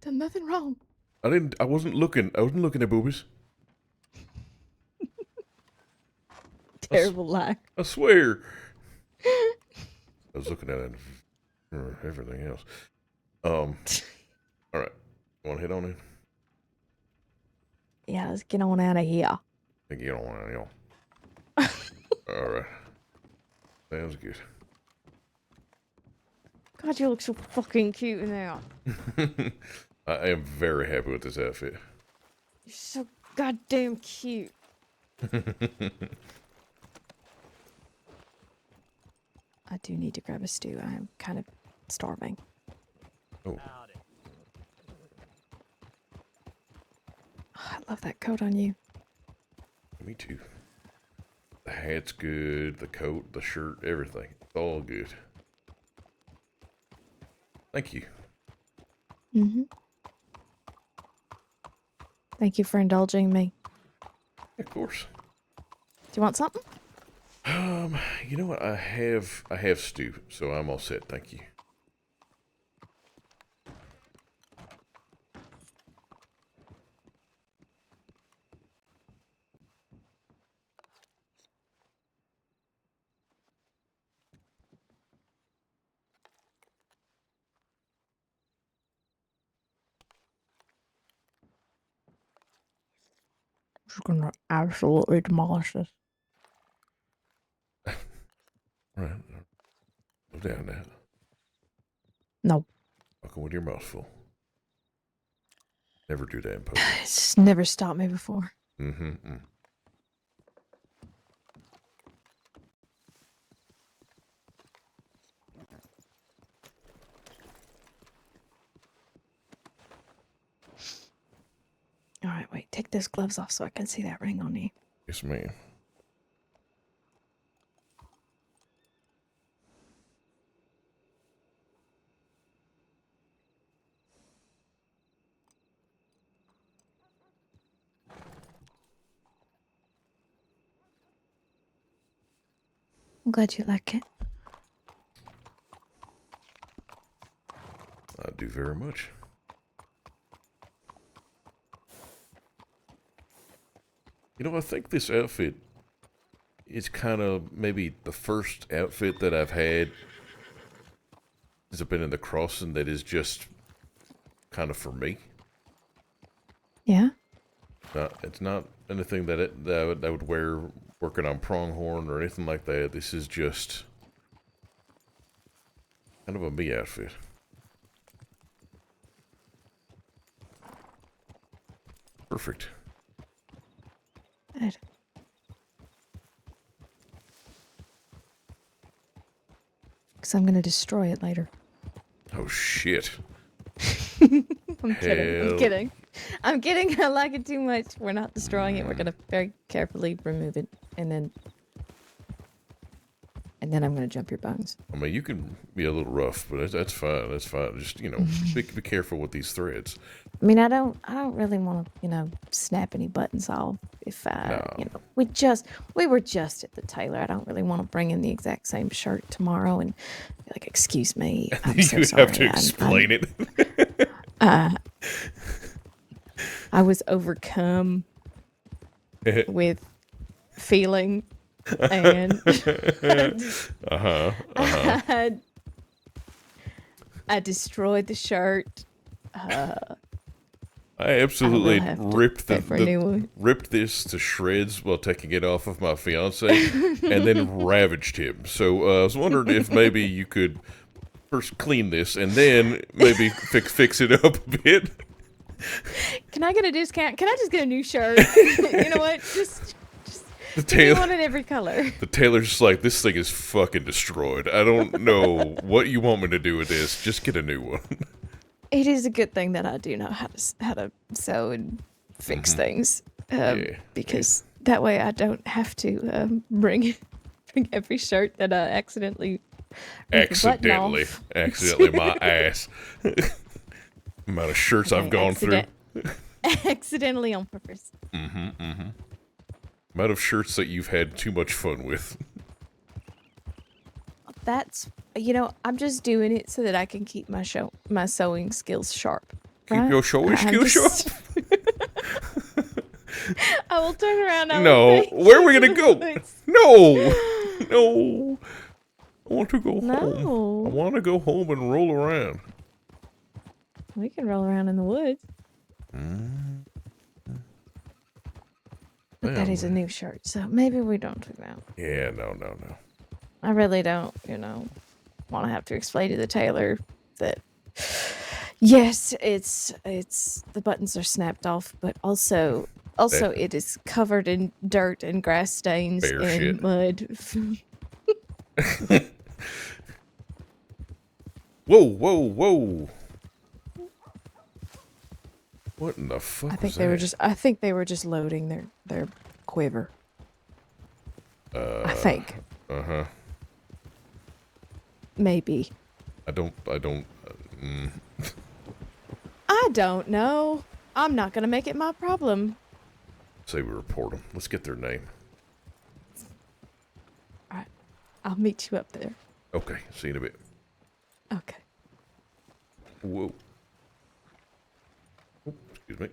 Done nothing wrong. I wasn't looking at boobies. Terrible lie. I swear. I was looking at it and everything else. All right. You want to hit on it? Yeah, let's get on out of here. Get on out of here. All right. Sounds good. God, you look so fucking cute in that. I am very happy with this outfit. You're so goddamn cute. I do need to grab a stew. I am kind of starving. Oh. I love that coat on you. Me too. The hat's good, the coat, the shirt, everything. It's all good. Thank you. Mm-hmm. Thank you for indulging me. Of course. Do you want something? You know what? I have stew, so I'm all set. Thank you. Just gonna absolutely demolish this. All right. Go down now. No. Fucking with your mouth full. Never do that in public. It's just never stopped me before. Mm-hmm. All right, wait. Take those gloves off so I can see that ring on you. Yes, ma'am. I'm glad you like it. I do very much. You know, I think this outfit is kind of maybe the first outfit that I've had since I've been in the crossing that is just kind of for me. Yeah? It's not anything that I would wear working on Pronghorn or anything like that. This is just kind of a me outfit. Perfect. Good. Because I'm going to destroy it later. Oh, shit. I'm kidding. I'm kidding. I'm kidding. I like it too much. We're not destroying it. We're going to very carefully remove it. And then I'm going to jump your bones. I mean, you can be a little rough, but that's fine. That's fine. Just, you know, be careful with these threads. I mean, I don't really want to, snap any buttons off. If we were just at the tailor. I don't really want to bring in the exact same shirt tomorrow and be like, excuse me, I'm so You sorry. have to explain it. I was overcome with feeling and I destroyed the shirt. I absolutely ripped this to shreds while taking it off of my fiance, and then ravaged him. So I was wondering if maybe you could first clean this and then maybe fix it up a bit. Can I get a discount? Can I just get a new shirt? You know what? Just give me one in every color. The tailor's just like, this thing is fucking destroyed. I don't know what you want me to do with this. Just get a new one. It is a good thing that I do know how to sew and fix things, because that way I don't have to bring every shirt that I accidentally my ass. Amount of shirts I've gone through. Accidentally on purpose. Amount of shirts that you've had too much fun with. That's, I'm just doing it so that I can keep my sewing skills sharp. Keep your sewing skills sharp? I will turn around. No, where are we gonna go? No. I want to go home. I want to go home and roll around. We can roll around in the woods. But that is a new shirt, so maybe we don't do that. Yeah, no. I really don't, want to have to explain to the tailor that yes, it's the buttons are snapped off, but also it is covered in dirt and grass stains and mud. Whoa. What in the fuck I think they were just loading their quiver. I think. Maybe. I don't know. I'm not gonna make it my problem. Say we report them. Let's get their name. I'll meet you up there. Okay, see you in a bit. Okay. Whoa. Oh, excuse me.